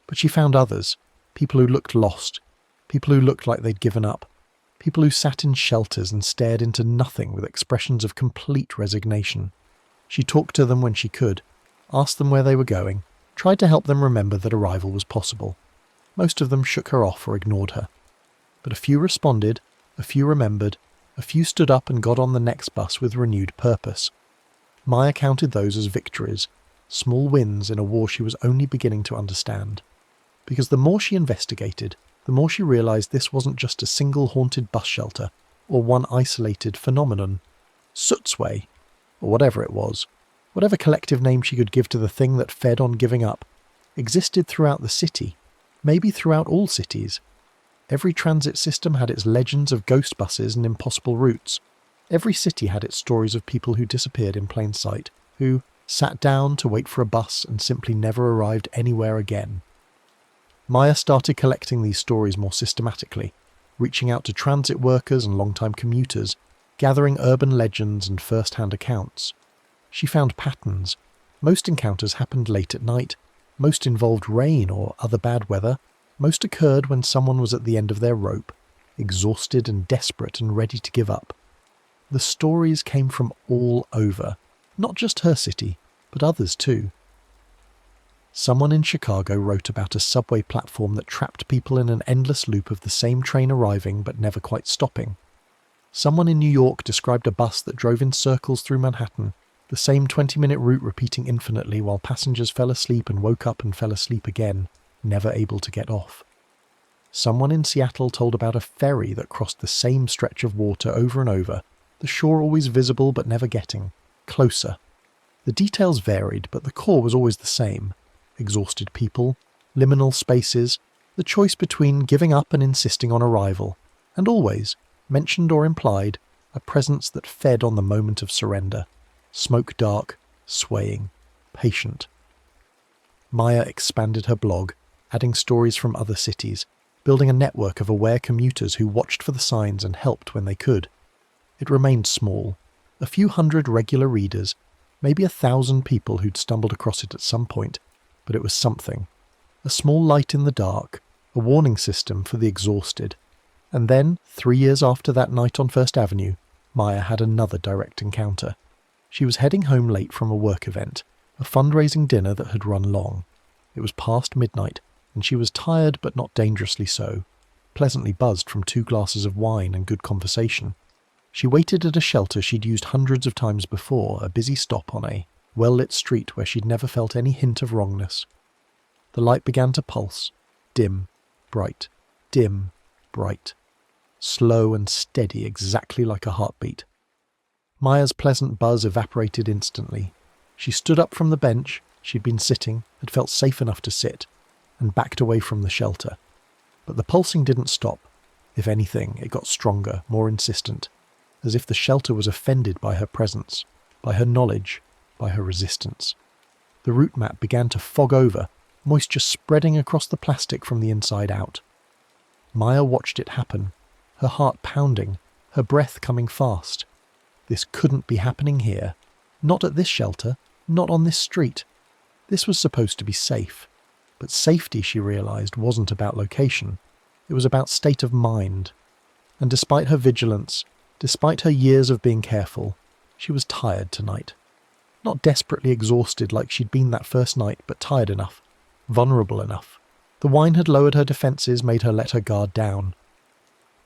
Speaker 1: But she found others, people who looked lost, people who looked like they'd given up, people who sat in shelters and stared into nothing with expressions of complete resignation. She talked to them when she could, asked them where they were going, tried to help them remember that arrival was possible. Most of them shook her off or ignored her. But a few responded, a few remembered, a few stood up and got on the next bus with renewed purpose. Maya counted those as victories, small wins in a war she was only beginning to understand. Because the more she investigated, the more she realised this wasn't just a single haunted bus shelter, or one isolated phenomenon. Sutsue, or whatever it was, whatever collective name she could give to the thing that fed on giving up, existed throughout the city, maybe throughout all cities. Every transit system had its legends of ghost buses and impossible routes. Every city had its stories of people who disappeared in plain sight, who sat down to wait for a bus and simply never arrived anywhere again. Maya started collecting these stories more systematically, reaching out to transit workers and long-time commuters, gathering urban legends and first-hand accounts. She found patterns. Most encounters happened late at night, most involved rain or other bad weather, most occurred when someone was at the end of their rope, exhausted and desperate and ready to give up. The stories came from all over, not just her city, but others too. Someone in Chicago wrote about a subway platform that trapped people in an endless loop of the same train arriving but never quite stopping. Someone in New York described a bus that drove in circles through Manhattan, the same 20-minute route repeating infinitely while passengers fell asleep and woke up and fell asleep again, never able to get off. Someone in Seattle told about a ferry that crossed the same stretch of water over and over, the shore always visible but never getting closer. The details varied, but the core was always the same. Exhausted people, liminal spaces, the choice between giving up and insisting on arrival, and always, mentioned or implied, a presence that fed on the moment of surrender. Smoke dark, swaying, patient. Maya expanded her blog, adding stories from other cities, building a network of aware commuters who watched for the signs and helped when they could. It remained small, a few hundred regular readers, maybe 1,000 people who'd stumbled across it at some point, but it was something. A small light in the dark, a warning system for the exhausted. And then, 3 years after that night on First Avenue, Maya had another direct encounter. She was heading home late from a work event, a fundraising dinner that had run long. It was past midnight, and she was tired but not dangerously so, pleasantly buzzed from 2 glasses of wine and good conversation. She waited at a shelter she'd used hundreds of times before, a busy stop on a well-lit street where she'd never felt any hint of wrongness. The light began to pulse, dim, bright, dim, bright, slow and steady, exactly like a heartbeat. Maya's pleasant buzz evaporated instantly. She stood up from the bench she'd been sitting, had felt safe enough to sit, and backed away from the shelter. But the pulsing didn't stop. If anything, it got stronger, more insistent, as if the shelter was offended by her presence, by her knowledge, by her resistance. The route mat began to fog over, moisture spreading across the plastic from the inside out. Maya watched it happen, her heart pounding, her breath coming fast. This couldn't be happening here. Not at this shelter, not on this street. This was supposed to be safe. But safety, she realised, wasn't about location. It was about state of mind. And despite her vigilance, despite her years of being careful, she was tired tonight. Not desperately exhausted like she'd been that first night, but tired enough, vulnerable enough. The wine had lowered her defences, made her let her guard down.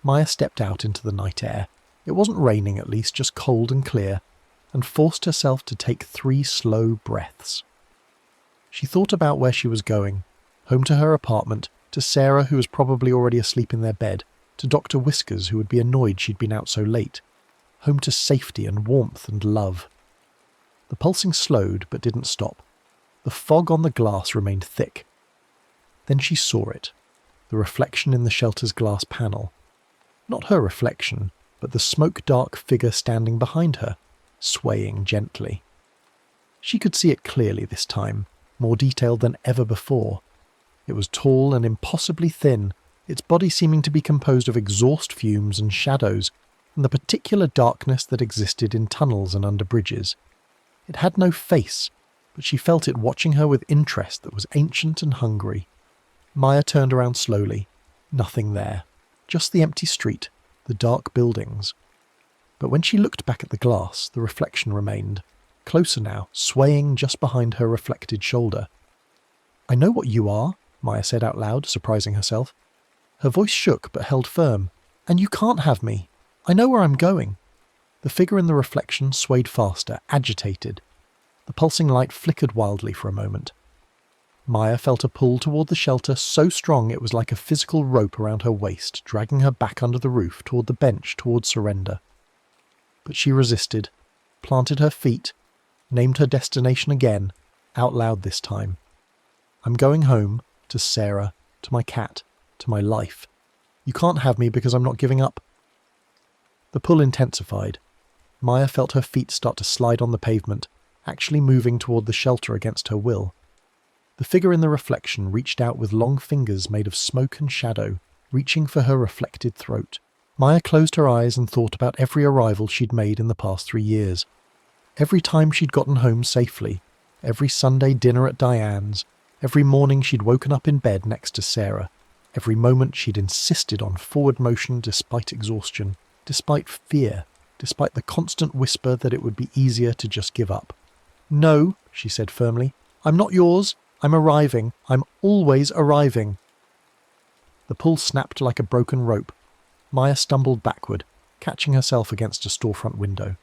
Speaker 1: Maya stepped out into the night air. It wasn't raining at least, just cold and clear, and forced herself to take 3 slow breaths. She thought about where she was going, home to her apartment, to Sarah, who was probably already asleep in their bed, to Dr. Whiskers, who would be annoyed she'd been out so late, home to safety and warmth and love. The pulsing slowed but didn't stop. The fog on the glass remained thick. Then she saw it, the reflection in the shelter's glass panel. Not her reflection, but the smoke-dark figure standing behind her, swaying gently. She could see it clearly this time, more detailed than ever before. It was tall and impossibly thin, its body seeming to be composed of exhaust fumes and shadows, and the particular darkness that existed in tunnels and under bridges. It had no face, but she felt it watching her with interest that was ancient and hungry. Maya turned around slowly. Nothing there. Just the empty street, the dark buildings. But when she looked back at the glass, the reflection remained. Closer now, swaying just behind her reflected shoulder. "I know what you are," Maya said out loud, surprising herself. Her voice shook but held firm. "And you can't have me. I know where I'm going." The figure in the reflection swayed faster, agitated. The pulsing light flickered wildly for a moment. Maya felt a pull toward the shelter so strong it was like a physical rope around her waist, dragging her back under the roof, toward the bench, toward surrender. But she resisted, planted her feet, named her destination again, out loud this time. "I'm going home, to Sarah, to my cat, to my life. You can't have me because I'm not giving up." The pull intensified. Maya felt her feet start to slide on the pavement, actually moving toward the shelter against her will. The figure in the reflection reached out with long fingers made of smoke and shadow, reaching for her reflected throat. Maya closed her eyes and thought about every arrival she'd made in the past 3 years. Every time she'd gotten home safely, every Sunday dinner at Diane's, every morning she'd woken up in bed next to Sarah, every moment she'd insisted on forward motion despite exhaustion, despite fear, despite the constant whisper that it would be easier to just give up. "No," she said firmly, "I'm not yours. I'm arriving. I'm always arriving." The pull snapped like a broken rope. Maya stumbled backward, catching herself against a storefront window.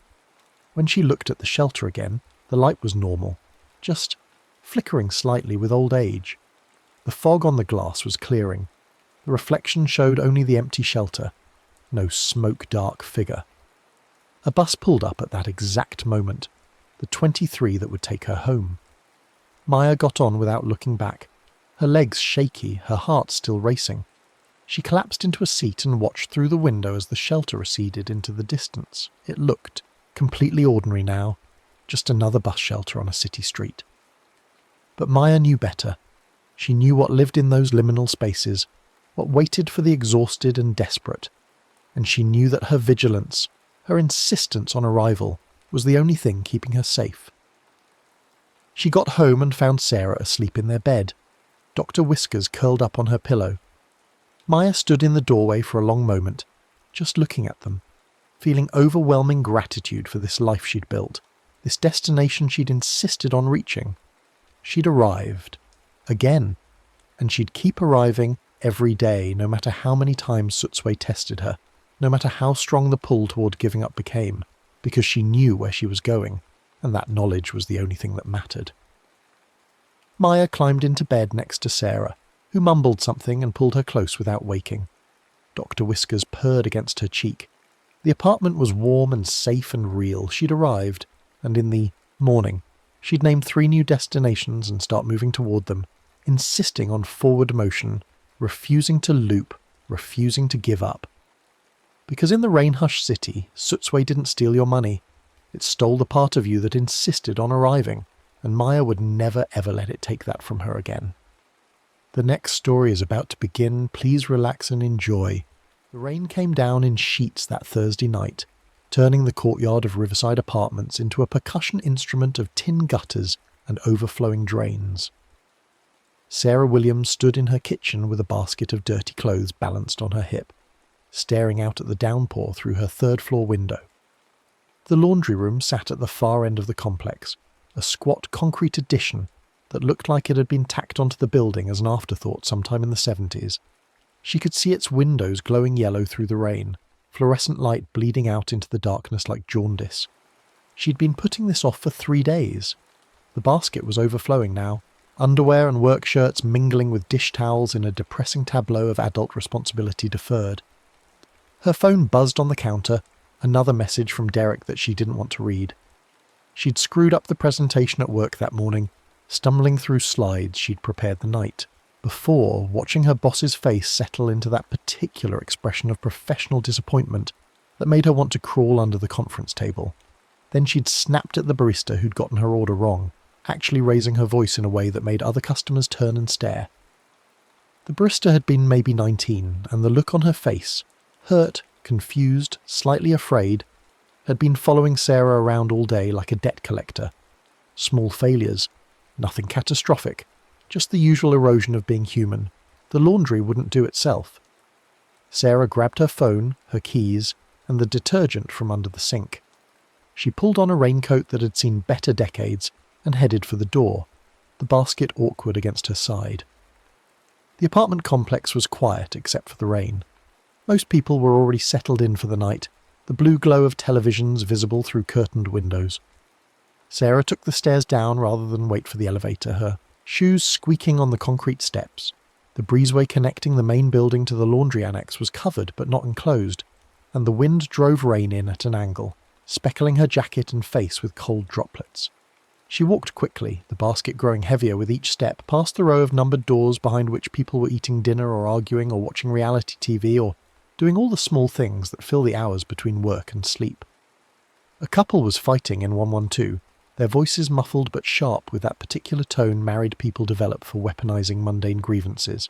Speaker 1: When she looked at the shelter again, the light was normal, just flickering slightly with old age. The fog on the glass was clearing. The reflection showed only the empty shelter, no smoke-dark figure. A bus pulled up at that exact moment, the 23 that would take her home. Maya got on without looking back, her legs shaky, her heart still racing. She collapsed into a seat and watched through the window as the shelter receded into the distance. It looked completely ordinary now, just another bus shelter on a city street. But Maya knew better. She knew what lived in those liminal spaces, what waited for the exhausted and desperate, and she knew that her vigilance, her insistence on arrival, was the only thing keeping her safe. She got home and found Sarah asleep in their bed, Dr. Whiskers curled up on her pillow. Maya stood in the doorway for a long moment, just looking at them, feeling overwhelming gratitude for this life she'd built, this destination she'd insisted on reaching. She'd arrived. Again. And she'd keep arriving every day, no matter how many times Sutsui tested her, no matter how strong the pull toward giving up became, because she knew where she was going, and that knowledge was the only thing that mattered. Maya climbed into bed next to Sarah, who mumbled something and pulled her close without waking. Dr. Whiskers purred against her cheek. The apartment was warm and safe and real. She'd arrived, and in the morning, she'd name 3 new destinations and start moving toward them, insisting on forward motion, refusing to loop, refusing to give up. Because in the rain-hushed city, Sutsui didn't steal your money. It stole the part of you that insisted on arriving, and Maya would never ever let it take that from her again. The next story is about to begin. Please relax and enjoy. The rain came down in sheets that Thursday night, turning the courtyard of Riverside Apartments into a percussion instrument of tin gutters and overflowing drains. Sarah Williams stood in her kitchen with a basket of dirty clothes balanced on her hip, staring out at the downpour through her third-floor window. The laundry room sat at the far end of the complex, a squat concrete addition that looked like it had been tacked onto the building as an afterthought sometime in the 70s. She could see its windows glowing yellow through the rain, fluorescent light bleeding out into the darkness like jaundice. She'd been putting this off for 3 days. The basket was overflowing now, underwear and work shirts mingling with dish towels in a depressing tableau of adult responsibility deferred. Her phone buzzed on the counter, another message from Derek that she didn't want to read. She'd screwed up the presentation at work that morning, stumbling through slides she'd prepared the night, before watching her boss's face settle into that particular expression of professional disappointment that made her want to crawl under the conference table. Then she'd snapped at the barista who'd gotten her order wrong, actually raising her voice in a way that made other customers turn and stare. The barista had been maybe 19, and the look on her face, hurt, confused, slightly afraid, had been following Sarah around all day like a debt collector. Small failures, nothing catastrophic, just the usual erosion of being human. The laundry wouldn't do itself. Sarah grabbed her phone, her keys, and the detergent from under the sink. She pulled on a raincoat that had seen better decades and headed for the door, the basket awkward against her side. The apartment complex was quiet except for the rain. Most people were already settled in for the night, the blue glow of televisions visible through curtained windows. Sarah took the stairs down rather than wait for the elevator, her shoes squeaking on the concrete steps. The breezeway connecting the main building to the laundry annex was covered but not enclosed, and the wind drove rain in at an angle, speckling her jacket and face with cold droplets. She walked quickly, the basket growing heavier with each step, past the row of numbered doors behind which people were eating dinner or arguing or watching reality TV or doing all the small things that fill the hours between work and sleep. A couple was fighting in 112, their voices muffled but sharp with that particular tone married people develop for weaponizing mundane grievances.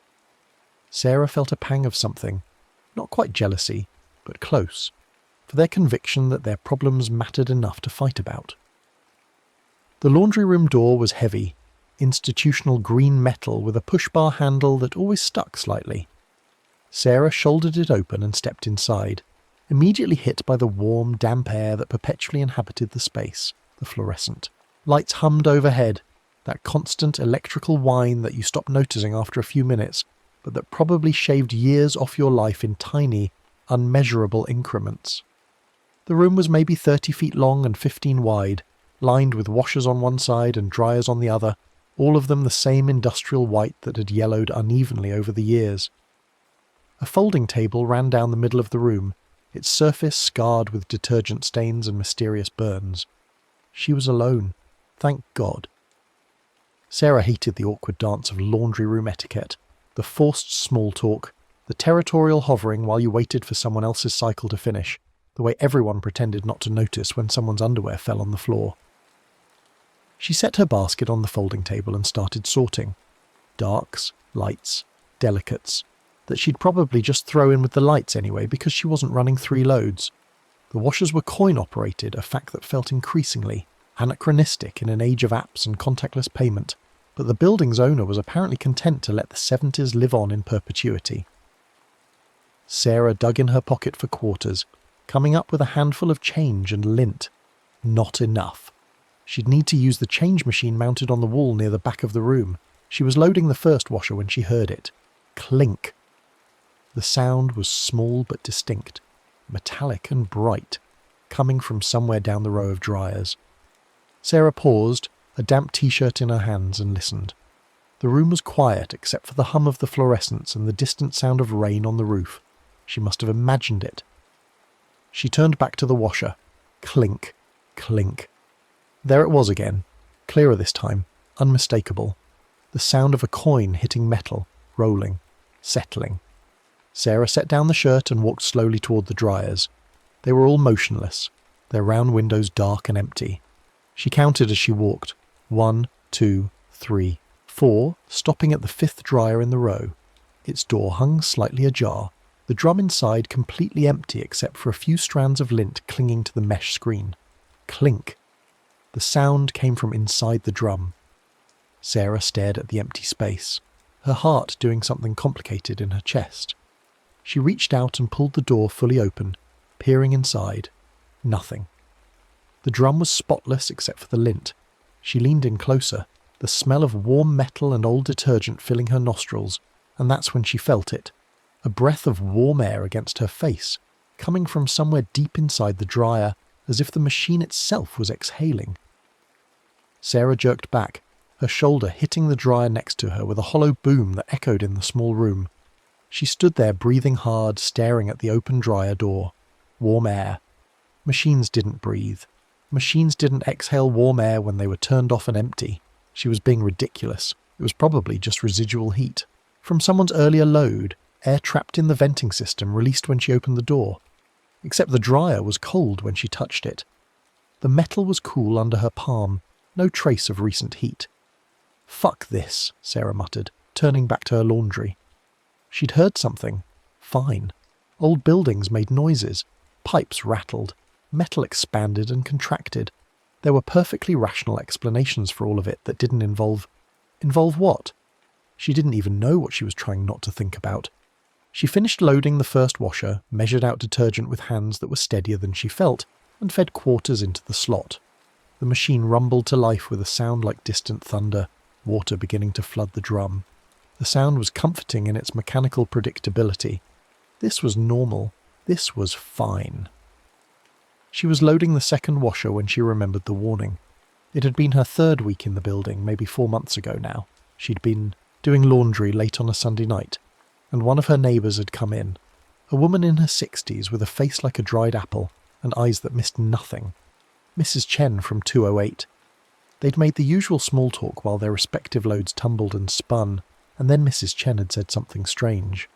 Speaker 1: Sarah felt a pang of something, not quite jealousy, but close, for their conviction that their problems mattered enough to fight about. The laundry room door was heavy, institutional green metal with a push-bar handle that always stuck slightly. Sarah shouldered it open and stepped inside, immediately hit by the warm, damp air that perpetually inhabited the space, the fluorescent. Lights hummed overhead, that constant electrical whine that you stopped noticing after a few minutes, but that probably shaved years off your life in tiny, unmeasurable increments. The room was maybe 30 feet long and 15 wide, lined with washers on one side and dryers on the other, all of them the same industrial white that had yellowed unevenly over the years. A folding table ran down the middle of the room, its surface scarred with detergent stains and mysterious burns. She was alone. Thank God. Sarah hated the awkward dance of laundry room etiquette, the forced small talk, the territorial hovering while you waited for someone else's cycle to finish, the way everyone pretended not to notice when someone's underwear fell on the floor. She set her basket on the folding table and started sorting. Darks, lights, delicates, that she'd probably just throw in with the lights anyway because she wasn't running 3 loads. The washers were coin-operated, a fact that felt increasingly anachronistic in an age of apps and contactless payment, but the building's owner was apparently content to let the 70s live on in perpetuity. Sarah dug in her pocket for quarters, coming up with a handful of change and lint. Not enough. She'd need to use the change machine mounted on the wall near the back of the room. She was loading the first washer when she heard it. Clink. The sound was small but distinct, metallic and bright, coming from somewhere down the row of dryers. Sarah paused, a damp t-shirt in her hands, and listened. The room was quiet except for the hum of the fluorescents and the distant sound of rain on the roof. She must have imagined it. She turned back to the washer. Clink, clink. There it was again, clearer this time, unmistakable. The sound of a coin hitting metal, rolling. settling. Sarah set down the shirt and walked slowly toward the dryers. They were all motionless, their round windows dark and empty. She counted as she walked. 1, 2, 3, 4, stopping at the 5th dryer in the row. Its door hung slightly ajar, the drum inside completely empty except for a few strands of lint clinging to the mesh screen. Clink. The sound came from inside the drum. Sarah stared at the empty space, her heart doing something complicated in her chest. She reached out and pulled the door fully open, peering inside. Nothing. The drum was spotless except for the lint. She leaned in closer, the smell of warm metal and old detergent filling her nostrils, and that's when she felt it. A breath of warm air against her face, coming from somewhere deep inside the dryer, as if the machine itself was exhaling. Sarah jerked back, her shoulder hitting the dryer next to her with a hollow boom that echoed in the small room. She stood there breathing hard, staring at the open dryer door. Warm air. Machines didn't breathe. Machines didn't exhale warm air when they were turned off and empty. She was being ridiculous. It was probably just residual heat. From someone's earlier load, air trapped in the venting system released when she opened the door. Except the dryer was cold when she touched it. The metal was cool under her palm, no trace of recent heat. "Fuck this," Sarah muttered, turning back to her laundry. She'd heard something. Fine. Old buildings made noises. Pipes rattled. Metal expanded and contracted. There were perfectly rational explanations for all of it that didn't involve... Involve what? She didn't even know what she was trying not to think about. She finished loading the first washer, measured out detergent with hands that were steadier than she felt, and fed quarters into the slot. The machine rumbled to life with a sound like distant thunder, water beginning to flood the drum. The sound was comforting in its mechanical predictability. This was normal. This was fine. She was loading the second washer when she remembered the warning. It had been her 3rd week in the building, maybe 4 months ago now. She'd been doing laundry late on a Sunday night, and one of her neighbours had come in. A woman in her 60s with a face like a dried apple and eyes that missed nothing. Mrs. Chen from 208. They'd made the usual small talk while their respective loads tumbled and spun, and then Mrs. Chen had said something strange.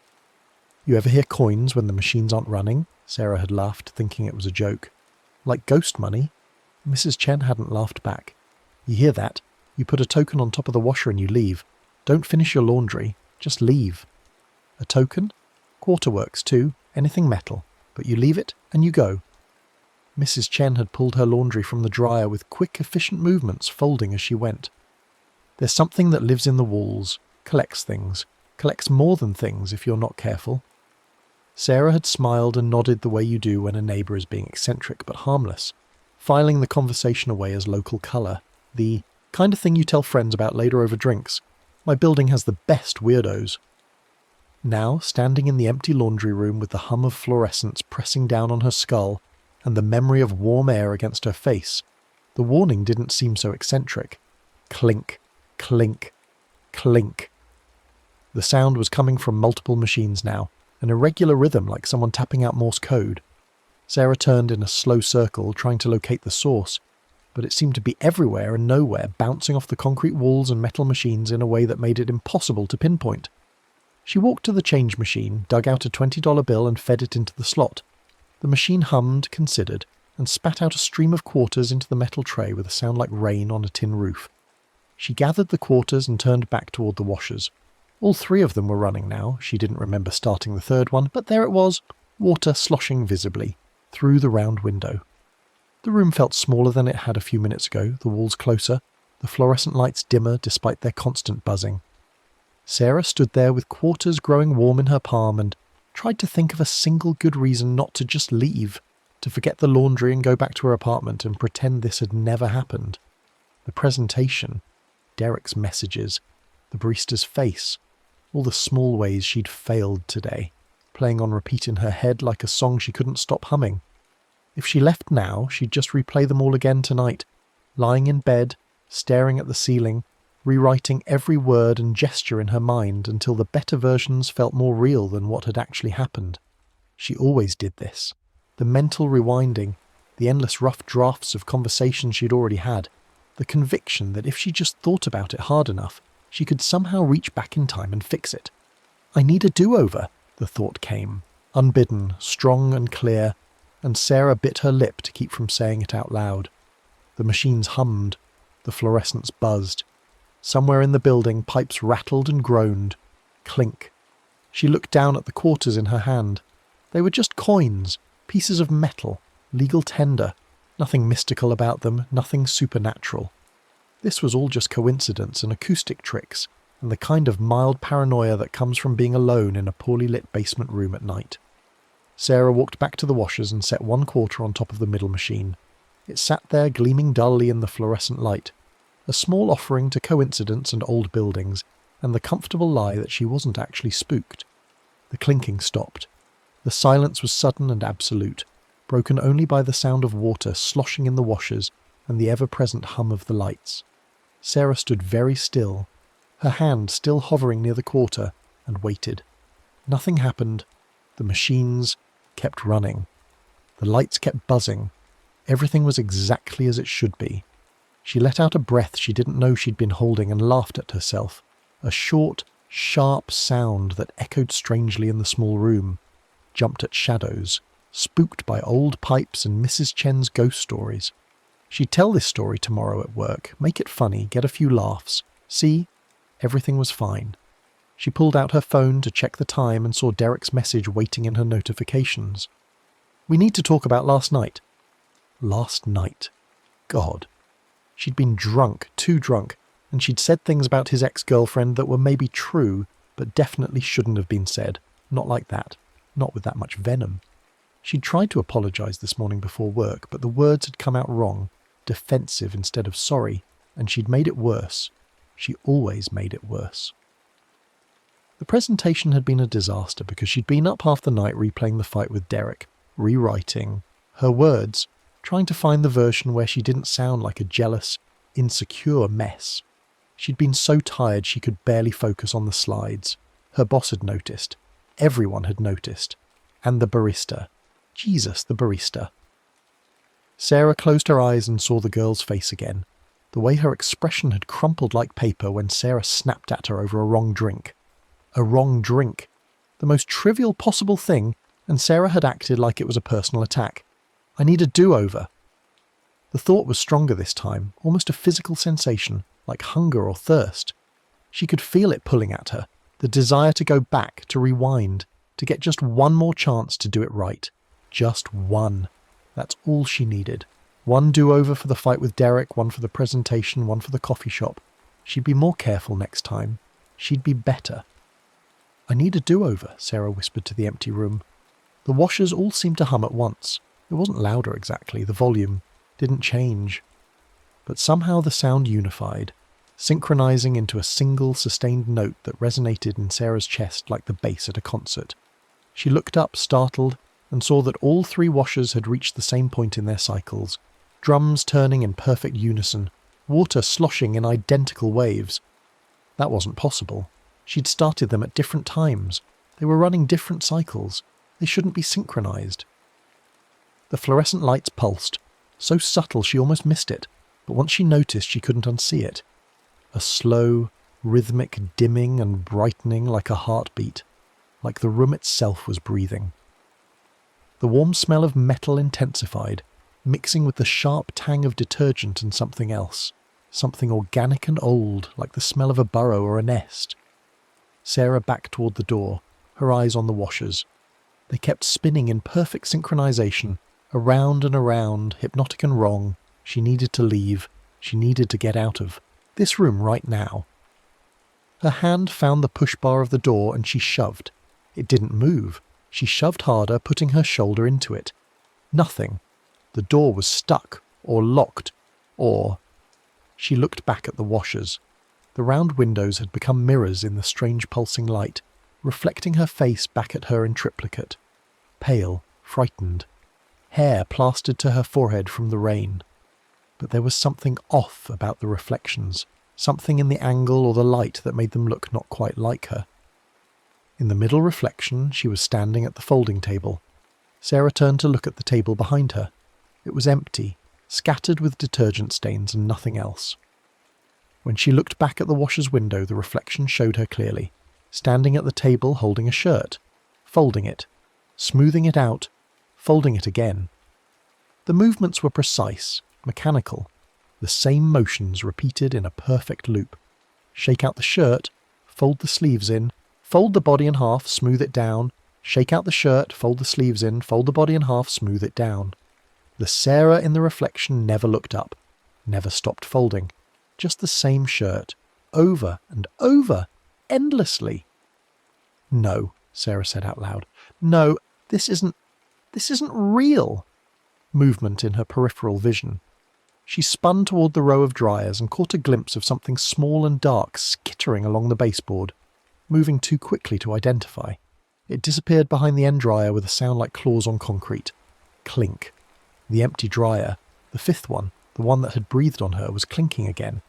Speaker 1: "You ever hear coins when the machines aren't running?" Sarah had laughed, thinking it was a joke. "Like ghost money?" Mrs. Chen hadn't laughed back. "You hear that? You put a token on top of the washer and you leave. Don't finish your laundry, just leave." "A token? Quarter works too, anything metal. But you leave it and you go." Mrs. Chen had pulled her laundry from the dryer with quick, efficient movements, folding as she went. "There's something that lives in the walls, collects things, collects more than things if you're not careful." Sarah had smiled and nodded the way you do when a neighbour is being eccentric but harmless, filing the conversation away as local colour, the kind of thing you tell friends about later over drinks. "My building has the best weirdos." Now, standing in the empty laundry room with the hum of fluorescence pressing down on her skull and the memory of warm air against her face, the warning didn't seem so eccentric. Clink, clink, clink. The sound was coming from multiple machines now, an irregular rhythm like someone tapping out Morse code. Sarah turned in a slow circle, trying to locate the source, but it seemed to be everywhere and nowhere, bouncing off the concrete walls and metal machines in a way that made it impossible to pinpoint. She walked to the change machine, dug out a $20 bill and fed it into the slot. The machine hummed, considered, and spat out a stream of quarters into the metal tray with a sound like rain on a tin roof. She gathered the quarters and turned back toward the washers. All 3 of them were running now. She didn't remember starting the 3rd one, but there it was, water sloshing visibly, through the round window. The room felt smaller than it had a few minutes ago, the walls closer, the fluorescent lights dimmer despite their constant buzzing. Sarah stood there with quarters growing warm in her palm and tried to think of a single good reason not to just leave, to forget the laundry and go back to her apartment and pretend this had never happened. The presentation, Derek's messages, the barista's face, all the small ways she'd failed today, playing on repeat in her head like a song she couldn't stop humming. If she left now, she'd just replay them all again tonight, lying in bed, staring at the ceiling, rewriting every word and gesture in her mind until the better versions felt more real than what had actually happened. She always did this. The mental rewinding, the endless rough drafts of conversations she'd already had, the conviction that if she just thought about it hard enough, she could somehow reach back in time and fix it. I need a do-over, the thought came, unbidden, strong and clear, and Sarah bit her lip to keep from saying it out loud. The machines hummed, the fluorescents buzzed. Somewhere in the building, pipes rattled and groaned. Clink. She looked down at the quarters in her hand. They were just coins, pieces of metal, legal tender, nothing mystical about them, nothing supernatural. This was all just coincidence and acoustic tricks, and the kind of mild paranoia that comes from being alone in a poorly lit basement room at night. Sarah walked back to the washers and set 1/4 on top of the middle machine. It sat there gleaming dully in the fluorescent light, a small offering to coincidence and old buildings, and the comfortable lie that she wasn't actually spooked. The clinking stopped. The silence was sudden and absolute, broken only by the sound of water sloshing in the washers and the ever-present hum of the lights. Sarah stood very still, her hand still hovering near the quarter, and waited. Nothing happened. The machines kept running. The lights kept buzzing. Everything was exactly as it should be. She let out a breath she didn't know she'd been holding and laughed at herself, a short, sharp sound that echoed strangely in the small room, jumped at shadows, spooked by old pipes and Mrs. Chen's ghost stories. She'd tell this story tomorrow at work, make it funny, get a few laughs. See? Everything was fine. She pulled out her phone to check the time and saw Derek's message waiting in her notifications. We need to talk about last night. Last night. God. She'd been drunk, too drunk, and she'd said things about his ex-girlfriend that were maybe true, but definitely shouldn't have been said. Not like that. Not with that much venom. She'd tried to apologise this morning before work, but the words had come out wrong, defensive instead of sorry, and she'd made it worse. She always made it worse. The presentation had been a disaster because she'd been up half the night replaying the fight with Derek, rewriting her words, trying to find the version where she didn't sound like a jealous, insecure mess. She'd been so tired she could barely focus on the slides. Her boss had noticed. Everyone had noticed. And the barista. Jesus, the barista. Sarah closed her eyes and saw the girl's face again. The way her expression had crumpled like paper when Sarah snapped at her over a wrong drink. A wrong drink. The most trivial possible thing, and Sarah had acted like it was a personal attack. I need a do-over. The thought was stronger this time, almost a physical sensation, like hunger or thirst. She could feel it pulling at her, the desire to go back, to rewind, to get just one more chance to do it right. Just one. That's all she needed. One do-over for the fight with Derek, one for the presentation, one for the coffee shop. She'd be more careful next time. She'd be better. I need a do-over, Sarah whispered to the empty room. The washers all seemed to hum at once. It wasn't louder exactly, the volume didn't change. But somehow the sound unified, synchronizing into a single sustained note that resonated in Sarah's chest like the bass at a concert. She looked up, startled, and saw that all 3 washers had reached the same point in their cycles, drums turning in perfect unison, water sloshing in identical waves. That wasn't possible. She'd started them at different times. They were running different cycles. They shouldn't be synchronized. The fluorescent lights pulsed, so subtle she almost missed it, but once she noticed she couldn't unsee it. A slow, rhythmic dimming and brightening like a heartbeat, like the room itself was breathing. The warm smell of metal intensified, mixing with the sharp tang of detergent and something else, something organic and old, like the smell of a burrow or a nest. Sarah backed toward the door, her eyes on the washers. They kept spinning in perfect synchronization, around and around, hypnotic and wrong. She needed to leave. She needed to get out of this room right now. Her hand found the push bar of the door and she shoved. It didn't move. She shoved harder, putting her shoulder into it. Nothing. The door was stuck, or locked, or... She looked back at the washers. The round windows had become mirrors in the strange pulsing light, reflecting her face back at her in triplicate. Pale, frightened. Hair plastered to her forehead from the rain. But there was something off about the reflections, something in the angle or the light that made them look not quite like her. In the middle reflection, she was standing at the folding table. Sarah turned to look at the table behind her. It was empty, scattered with detergent stains and nothing else. When she looked back at the washer's window, the reflection showed her clearly. standing at the table holding a shirt, folding it, smoothing it out, folding it again. The movements were precise, mechanical, the same motions repeated in a perfect loop. Shake out the shirt, fold the sleeves in, fold the body in half, smooth it down, shake out the shirt, fold the sleeves in, fold the body in half, smooth it down. The Sarah in the reflection never looked up, never stopped folding. Just the same shirt, over and over, endlessly. "No," Sarah said out loud. "No, this isn't real." Movement in her peripheral vision. She spun toward the row of dryers and caught a glimpse of something small and dark skittering along the baseboard, moving too quickly to identify. It disappeared behind the end dryer with a sound like claws on concrete. Clink. The empty dryer, the fifth one, the one that had breathed on her, was clinking again.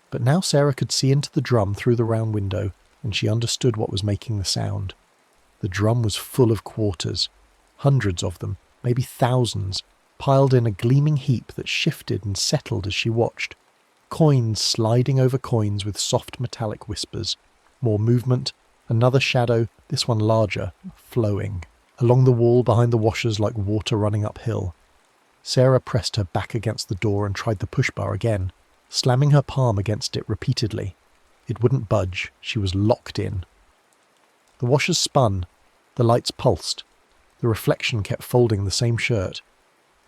Speaker 1: But now Sarah could see into the drum through the round window, and she understood what was making the sound. The drum was full of quarters, hundreds of them, maybe thousands, piled in a gleaming heap that shifted and settled as she watched. Coins sliding over coins with soft metallic whispers. More movement, another shadow, this one larger, flowing, along the wall behind the washers like water running uphill. Sarah pressed her back against the door and tried the push bar again, slamming her palm against it repeatedly. It wouldn't budge. She was locked in. The washers spun. The lights pulsed. The reflection kept folding the same shirt.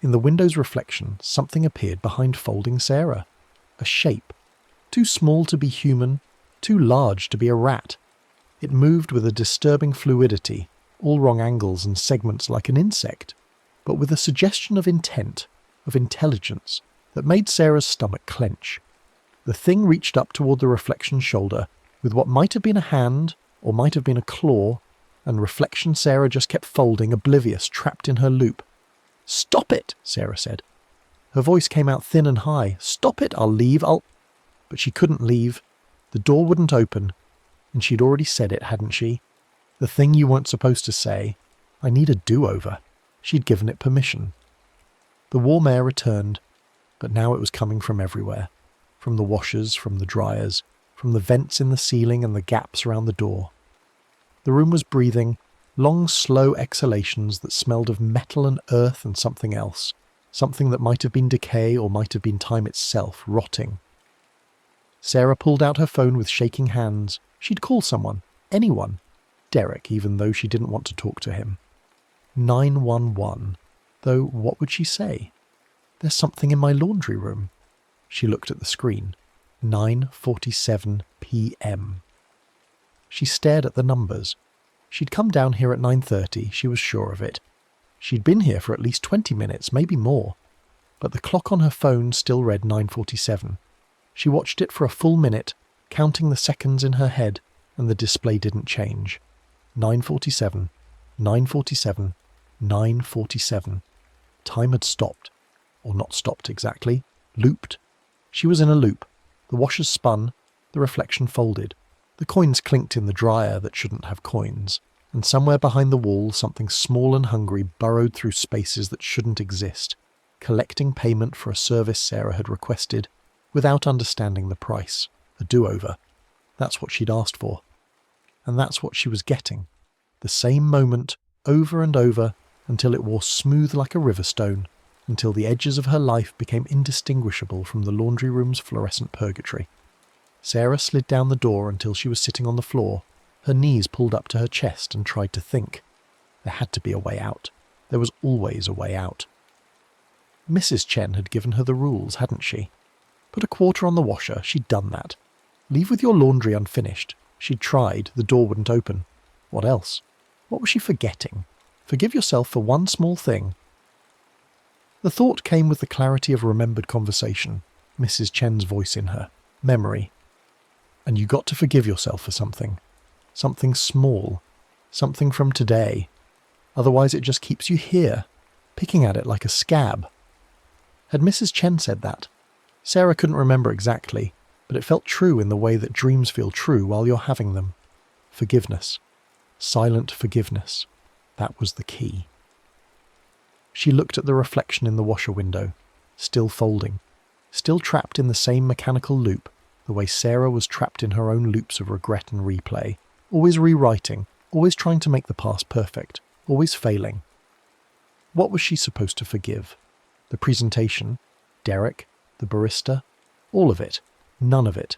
Speaker 1: In the window's reflection, something appeared behind folding Sarah. A shape. Too small to be human, too large to be a rat. It moved with a disturbing fluidity, all wrong angles and segments like an insect, but with a suggestion of intent, of intelligence, that made Sarah's stomach clench. The thing reached up toward the reflection's shoulder with what might have been a hand or might have been a claw, and reflection Sarah just kept folding, oblivious, trapped in her loop. "Stop it," Sarah said. Her voice came out thin and high. "Stop it, I'll leave, But she couldn't leave. The door wouldn't open, and she'd already said it, hadn't she? The thing you weren't supposed to say. I need a do-over. She'd given it permission. The warm air returned, but now it was coming from everywhere. From the washers, from the dryers, from the vents in the ceiling and the gaps around the door. The room was breathing, long, slow exhalations that smelled of metal and earth and something else, something that might have been decay or might have been time itself, rotting. Sarah pulled out her phone with shaking hands. She'd call someone, anyone. Derek, even though she didn't want to talk to him. 911. Though what would she say? "There's something in my laundry room." She looked at the screen. 9:47 p.m. She stared at the numbers. She'd come down here at 9:30, she was sure of it. She'd been here for at least 20 minutes, maybe more. But the clock on her phone still read 9:47. She watched it for a full minute, counting the seconds in her head, and the display didn't change. 9:47, 9:47, 9:47. Time had stopped. Or not stopped exactly. Looped. She was in a loop. The washers spun. The reflection folded. The coins clinked in the dryer that shouldn't have coins. And somewhere behind the wall, something small and hungry burrowed through spaces that shouldn't exist, collecting payment for a service Sarah had requested, without understanding the price. A do-over. That's what she'd asked for. And that's what she was getting. The same moment, over and over, until it wore smooth like a river stone, until the edges of her life became indistinguishable from the laundry room's fluorescent purgatory. Sarah slid down the door until she was sitting on the floor, her knees pulled up to her chest, and tried to think. There had to be a way out. There was always a way out. Mrs. Chen had given her the rules, hadn't she? Put a quarter on the washer, she'd done that. Leave with your laundry unfinished. She'd tried, the door wouldn't open. What else? What was she forgetting? Forgive yourself for one small thing. The thought came with the clarity of remembered conversation, Mrs. Chen's voice in her, memory. And you got to forgive yourself for something. Something small. Something from today. Otherwise it just keeps you here, picking at it like a scab. Had Mrs. Chen said that? Sarah couldn't remember exactly, but it felt true in the way that dreams feel true while you're having them. Forgiveness. Silent forgiveness. That was the key. She looked at the reflection in the washer window, still folding, still trapped in the same mechanical loop, the way Sarah was trapped in her own loops of regret and replay, always rewriting, always trying to make the past perfect, always failing. What was she supposed to forgive? The presentation? Derek? The barista? All of it. None of it.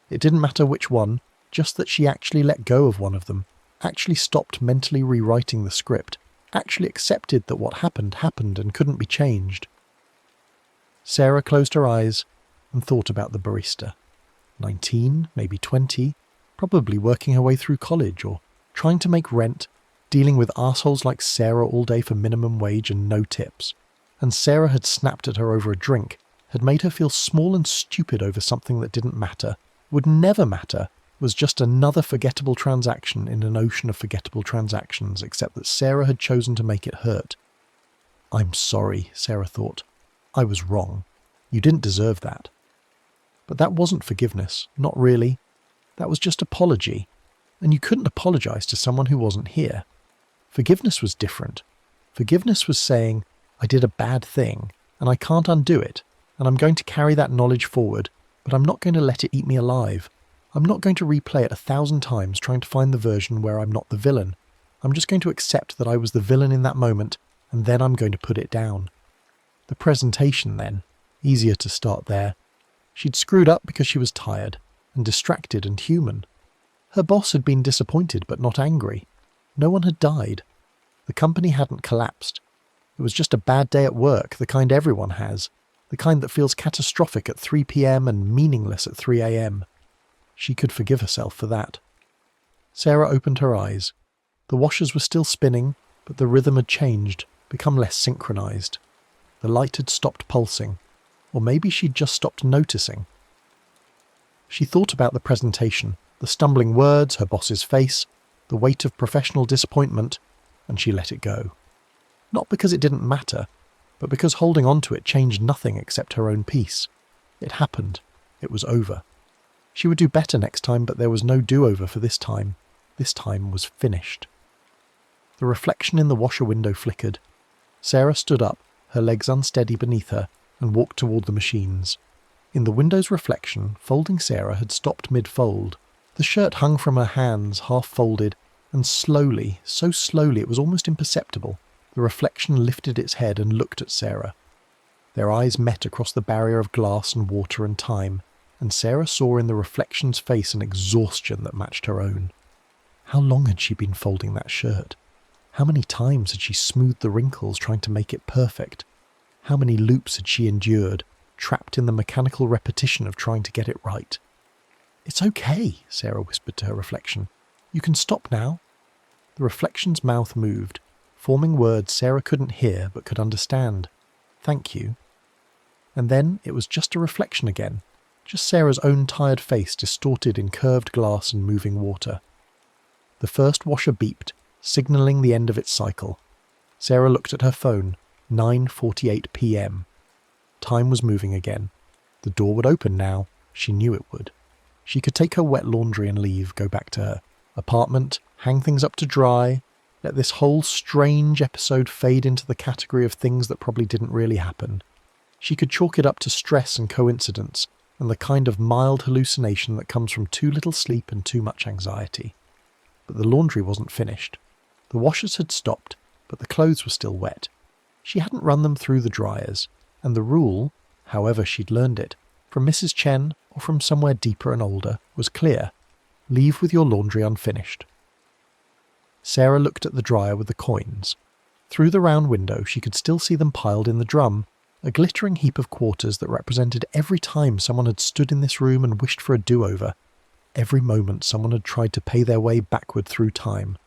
Speaker 1: It didn't matter which one, just that she actually let go of one of them, actually stopped mentally rewriting the script, actually accepted that what happened and couldn't be changed. Sarah closed her eyes and thought about the barista. 19, maybe 20, probably working her way through college or trying to make rent, dealing with assholes like Sarah all day for minimum wage and no tips. And Sarah had snapped at her over a drink, had made her feel small and stupid over something that didn't matter, would never matter, was just another forgettable transaction in an ocean of forgettable transactions, except that Sarah had chosen to make it hurt. I'm sorry, Sarah thought. I was wrong. You didn't deserve that. But that wasn't forgiveness, not really. That was just apology. And you couldn't apologize to someone who wasn't here. Forgiveness was different. Forgiveness was saying, I did a bad thing, and I can't undo it, and I'm going to carry that knowledge forward, but I'm not going to let it eat me alive. I'm not going to replay it 1,000 times trying to find the version where I'm not the villain. I'm just going to accept that I was the villain in that moment, and then I'm going to put it down. The presentation then, easier to start there. She'd screwed up because she was tired, and distracted and human. Her boss had been disappointed but not angry. No one had died. The company hadn't collapsed. It was just a bad day at work, the kind everyone has, the kind that feels catastrophic at 3 p.m. and meaningless at 3 a.m. She could forgive herself for that. Sarah opened her eyes. The washers were still spinning, but the rhythm had changed, become less synchronized. The light had stopped pulsing, or maybe she'd just stopped noticing. She thought about the presentation, the stumbling words, her boss's face, the weight of professional disappointment, and she let it go. Not because it didn't matter, but because holding on to it changed nothing except her own peace. It happened. It was over. She would do better next time, but there was no do-over for this time. This time was finished. The reflection in the washer window flickered. Sarah stood up, her legs unsteady beneath her, and walked toward the machines. In the window's reflection, folding Sarah had stopped mid-fold. The shirt hung from her hands, half-folded, and slowly, so slowly it was almost imperceptible, the reflection lifted its head and looked at Sarah. Their eyes met across the barrier of glass and water and time, and Sarah saw in the reflection's face an exhaustion that matched her own. How long had she been folding that shirt? How many times had she smoothed the wrinkles trying to make it perfect? How many loops had she endured, trapped in the mechanical repetition of trying to get it right? It's okay, Sarah whispered to her reflection. You can stop now. The reflection's mouth moved, forming words Sarah couldn't hear but could understand. Thank you. And then it was just a reflection again, just Sarah's own tired face distorted in curved glass and moving water. The first washer beeped, signalling the end of its cycle. Sarah looked at her phone, 9:48 p.m. Time was moving again. The door would open now. She knew it would. She could take her wet laundry and leave, go back to her apartment, hang things up to dry, let this whole strange episode fade into the category of things that probably didn't really happen. She could chalk it up to stress and coincidence, and the kind of mild hallucination that comes from too little sleep and too much anxiety. But the laundry wasn't finished. The washers had stopped, but the clothes were still wet. She hadn't run them through the dryers, and the rule, however she'd learned it, from Mrs. Chen or from somewhere deeper and older, was clear. Leave with your laundry unfinished. Sarah looked at the dryer with the coins. Through the round window she could still see them piled in the drum, a glittering heap of quarters that represented every time someone had stood in this room and wished for a do-over, every moment someone had tried to pay their way backward through time.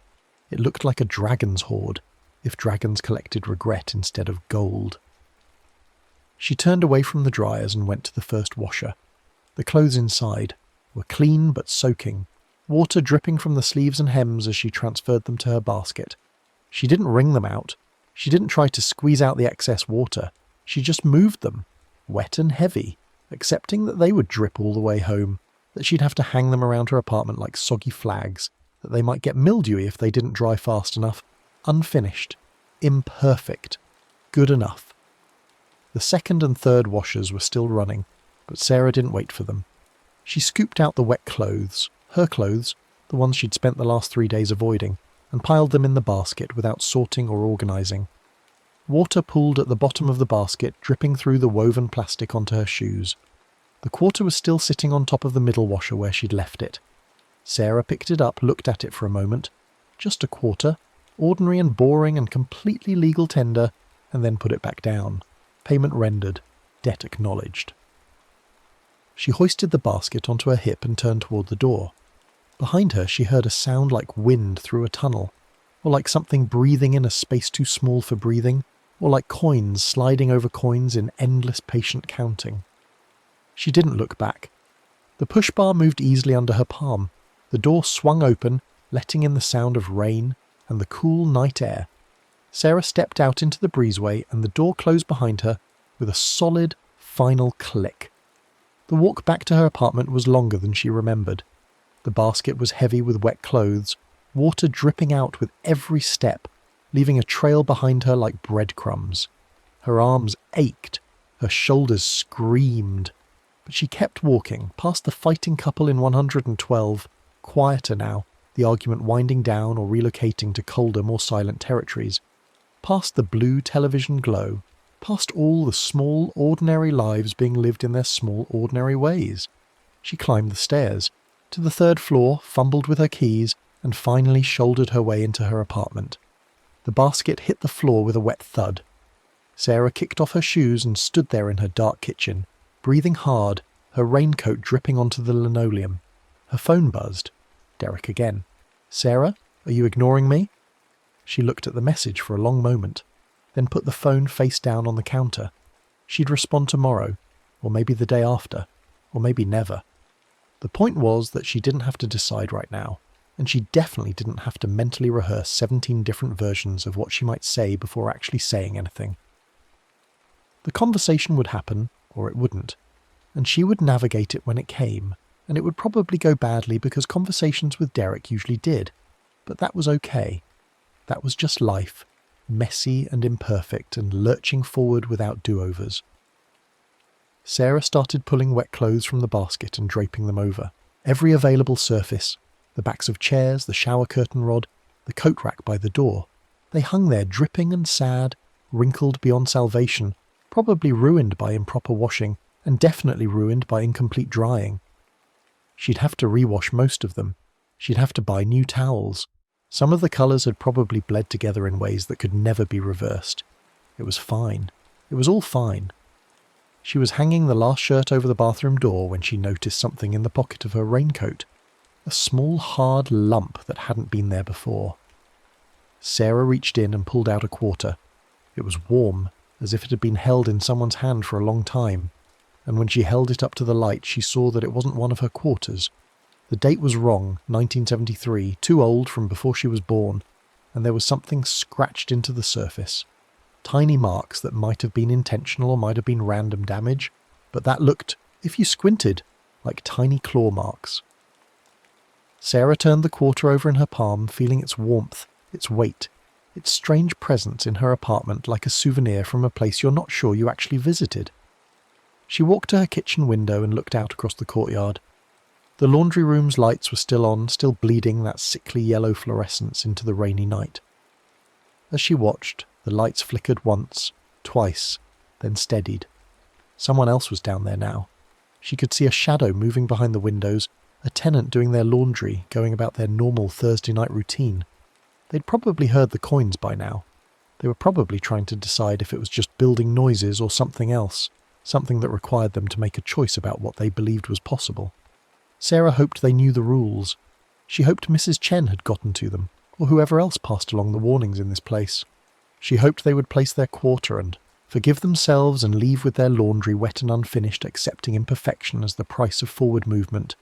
Speaker 1: It looked like a dragon's hoard, if dragons collected regret instead of gold. She turned away from the dryers and went to the first washer. The clothes inside were clean but soaking, water dripping from the sleeves and hems as she transferred them to her basket. She didn't wring them out. She didn't try to squeeze out the excess water. She just moved them, wet and heavy, accepting that they would drip all the way home, that she'd have to hang them around her apartment like soggy flags, that they might get mildewy if they didn't dry fast enough, unfinished, imperfect, good enough. The second and third washers were still running, but Sarah didn't wait for them. She scooped out the wet clothes, her clothes, the ones she'd spent the last 3 days avoiding, and piled them in the basket without sorting or organising. Water pooled at the bottom of the basket, dripping through the woven plastic onto her shoes. The quarter was still sitting on top of the middle washer where she'd left it. Sarah picked it up, looked at it for a moment. Just a quarter, ordinary and boring and completely legal tender, and then put it back down. Payment rendered. Debt acknowledged. She hoisted the basket onto her hip and turned toward the door. Behind her she heard a sound like wind through a tunnel, or like something breathing in a space too small for breathing, or like coins sliding over coins in endless patient counting. She didn't look back. The push bar moved easily under her palm. The door swung open, letting in the sound of rain and the cool night air. Sarah stepped out into the breezeway and the door closed behind her with a solid, final click. The walk back to her apartment was longer than she remembered. The basket was heavy with wet clothes, water dripping out with every step, leaving a trail behind her like breadcrumbs. Her arms ached, her shoulders screamed, but she kept walking, past the fighting couple in 112, quieter now, the argument winding down or relocating to colder, more silent territories, past the blue television glow, past all the small, ordinary lives being lived in their small, ordinary ways. She climbed the stairs, to the 3rd floor, fumbled with her keys, and finally shouldered her way into her apartment. The basket hit the floor with a wet thud. Sarah kicked off her shoes and stood there in her dark kitchen, breathing hard, her raincoat dripping onto the linoleum. Her phone buzzed. Derek again. "Sarah, are you ignoring me?" She looked at the message for a long moment, then put the phone face down on the counter. She'd respond tomorrow, or maybe the day after, or maybe never. The point was that she didn't have to decide right now, and she definitely didn't have to mentally rehearse 17 different versions of what she might say before actually saying anything. The conversation would happen, or it wouldn't, and she would navigate it when it came, and it would probably go badly because conversations with Derek usually did, but that was okay. That was just life, messy and imperfect and lurching forward without do-overs. Sarah started pulling wet clothes from the basket and draping them over. Every available surface, the backs of chairs, the shower curtain rod, the coat rack by the door. They hung there dripping and sad, wrinkled beyond salvation, probably ruined by improper washing, and definitely ruined by incomplete drying. She'd have to rewash most of them. She'd have to buy new towels. Some of the colours had probably bled together in ways that could never be reversed. It was fine. It was all fine. She was hanging the last shirt over the bathroom door when she noticed something in the pocket of her raincoat. A small hard lump that hadn't been there before. Sarah reached in and pulled out a quarter. It was warm, as if it had been held in someone's hand for a long time, and when she held it up to the light she saw that it wasn't one of her quarters. The date was wrong, 1973, too old from before she was born, and there was something scratched into the surface. Tiny marks that might have been intentional or might have been random damage, but that looked, if you squinted, like tiny claw marks. Sarah turned the quarter over in her palm, feeling its warmth, its weight, its strange presence in her apartment like a souvenir from a place you're not sure you actually visited. She walked to her kitchen window and looked out across the courtyard. The laundry room's lights were still on, still bleeding that sickly yellow fluorescence into the rainy night. As she watched, the lights flickered once, twice, then steadied. Someone else was down there now. She could see a shadow moving behind the windows, a tenant doing their laundry, going about their normal Thursday night routine. They'd probably heard the coins by now. They were probably trying to decide if it was just building noises or something else, something that required them to make a choice about what they believed was possible. Sarah hoped they knew the rules. She hoped Mrs. Chen had gotten to them, or whoever else passed along the warnings in this place. She hoped they would place their quarter and forgive themselves and leave with their laundry wet and unfinished, accepting imperfection as the price of forward movement.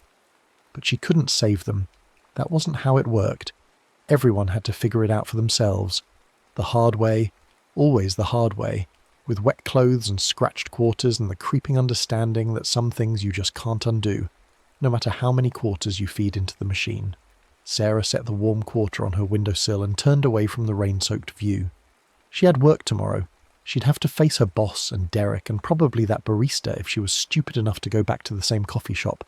Speaker 1: But she couldn't save them. That wasn't how it worked. Everyone had to figure it out for themselves. The hard way, always the hard way, with wet clothes and scratched quarters and the creeping understanding that some things you just can't undo, no matter how many quarters you feed into the machine. Sarah set the warm quarter on her windowsill and turned away from the rain-soaked view. She had work tomorrow. She'd have to face her boss and Derek and probably that barista if she was stupid enough to go back to the same coffee shop.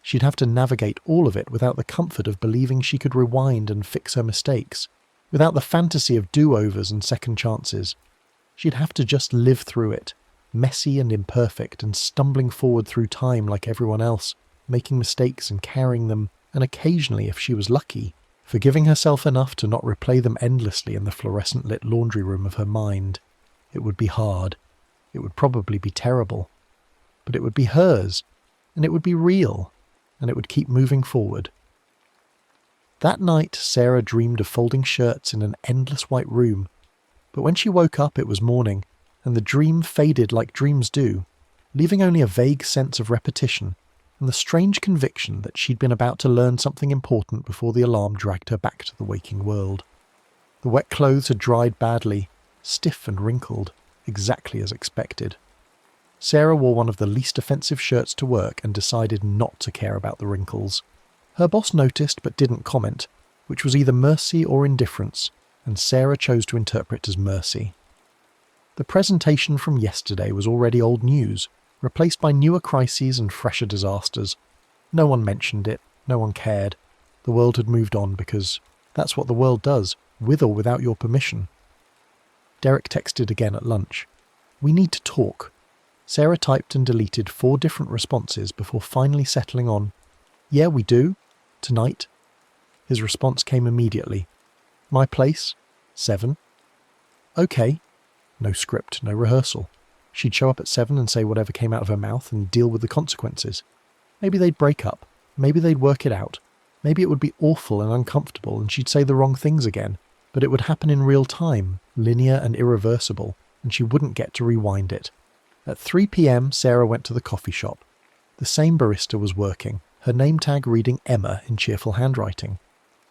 Speaker 1: She'd have to navigate all of it without the comfort of believing she could rewind and fix her mistakes, without the fantasy of do-overs and second chances. She'd have to just live through it, messy and imperfect and stumbling forward through time like everyone else, making mistakes and carrying them, and occasionally, if she was lucky, forgiving herself enough to not replay them endlessly in the fluorescent-lit laundry room of her mind. It would be hard. It would probably be terrible. But it would be hers, and it would be real, and it would keep moving forward. That night, Sarah dreamed of folding shirts in an endless white room, but when she woke up it was morning, and the dream faded like dreams do, leaving only a vague sense of repetition and the strange conviction that she'd been about to learn something important before the alarm dragged her back to the waking world. The wet clothes had dried badly, stiff and wrinkled, exactly as expected. Sarah wore one of the least offensive shirts to work and decided not to care about the wrinkles. Her boss noticed but didn't comment, which was either mercy or indifference, and Sarah chose to interpret as mercy. The presentation from yesterday was already old news, replaced by newer crises and fresher disasters. No one mentioned it, no one cared. The world had moved on because that's what the world does, with or without your permission. Derek texted again at lunch. "We need to talk." Sarah typed and deleted 4 different responses before finally settling on, "Yeah, we do. Tonight." His response came immediately. "My place? 7. "Okay." No script, no rehearsal. She'd show up at 7 and say whatever came out of her mouth and deal with the consequences. Maybe they'd break up. Maybe they'd work it out. Maybe it would be awful and uncomfortable and she'd say the wrong things again, but it would happen in real time, linear and irreversible, and she wouldn't get to rewind it. At 3 p.m, Sarah went to the coffee shop. The same barista was working, her name tag reading Emma in cheerful handwriting.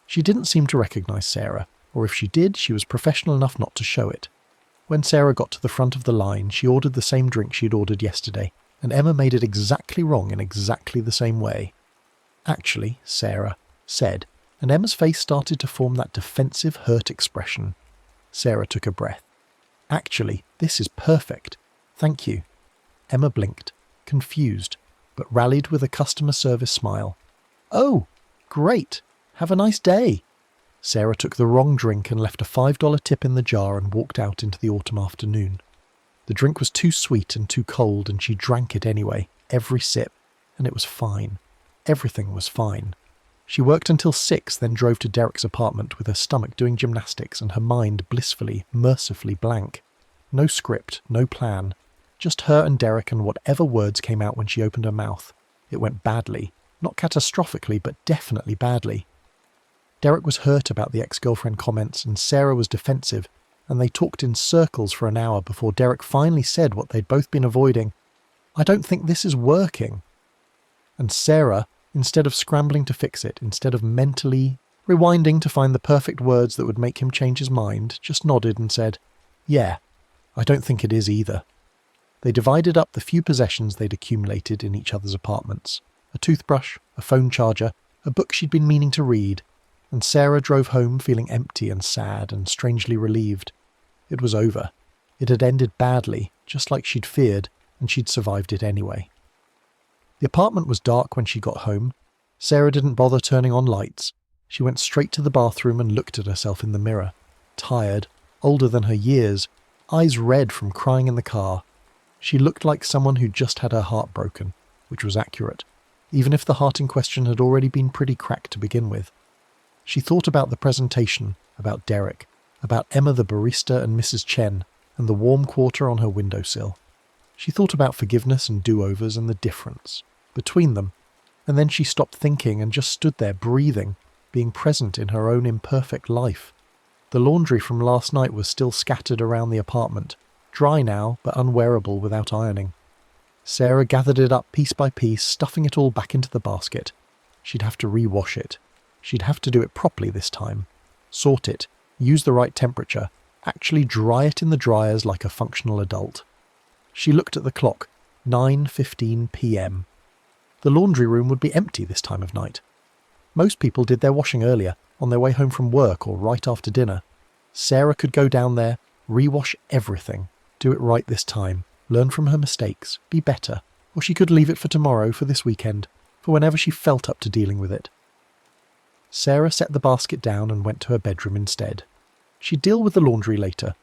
Speaker 1: She didn't seem to recognise Sarah, or if she did, she was professional enough not to show it. When Sarah got to the front of the line, she ordered the same drink she'd ordered yesterday, and Emma made it exactly wrong in exactly the same way. "Actually," Sarah said, and Emma's face started to form that defensive, hurt expression. Sarah took a breath. "Actually, this is perfect. Thank you." Emma blinked, confused, but rallied with a customer service smile. "Oh, great. Have a nice day." Sarah took the wrong drink and left a $5 tip in the jar and walked out into the autumn afternoon. The drink was too sweet and too cold, and she drank it anyway, every sip, and it was fine. Everything was fine. She worked until 6, then drove to Derek's apartment with her stomach doing gymnastics and her mind blissfully, mercifully blank. No script, no plan. Just her and Derek and whatever words came out when she opened her mouth. It went badly. Not catastrophically, but definitely badly. Derek was hurt about the ex-girlfriend comments and Sarah was defensive, and they talked in circles for an hour before Derek finally said what they'd both been avoiding. "I don't think this is working." And Sarah, instead of scrambling to fix it, instead of mentally rewinding to find the perfect words that would make him change his mind, just nodded and said, "Yeah, I don't think it is either." They divided up the few possessions they'd accumulated in each other's apartments. A toothbrush, a phone charger, a book she'd been meaning to read, and Sarah drove home feeling empty and sad and strangely relieved. It was over. It had ended badly, just like she'd feared, and she'd survived it anyway. The apartment was dark when she got home. Sarah didn't bother turning on lights. She went straight to the bathroom and looked at herself in the mirror. Tired, older than her years, eyes red from crying in the car. She looked like someone who'd just had her heart broken, which was accurate, even if the heart in question had already been pretty cracked to begin with. She thought about the presentation, about Derek, about Emma the barista and Mrs. Chen, and the warm quarter on her windowsill. She thought about forgiveness and do-overs and the difference between them, and then she stopped thinking and just stood there breathing, being present in her own imperfect life. The laundry from last night was still scattered around the apartment, dry now but unwearable without ironing. Sarah gathered it up piece by piece, stuffing it all back into the basket. She'd have to re-wash it. She'd have to do it properly this time. Sort it, use the right temperature, actually dry it in the dryers like a functional adult. She looked at the clock, 9:15 p.m. The laundry room would be empty this time of night. Most people did their washing earlier, on their way home from work or right after dinner. Sarah could go down there, re-wash everything, do it right this time, learn from her mistakes, be better, or she could leave it for tomorrow, for this weekend, for whenever she felt up to dealing with it. Sarah set the basket down and went to her bedroom instead. She'd deal with the laundry later.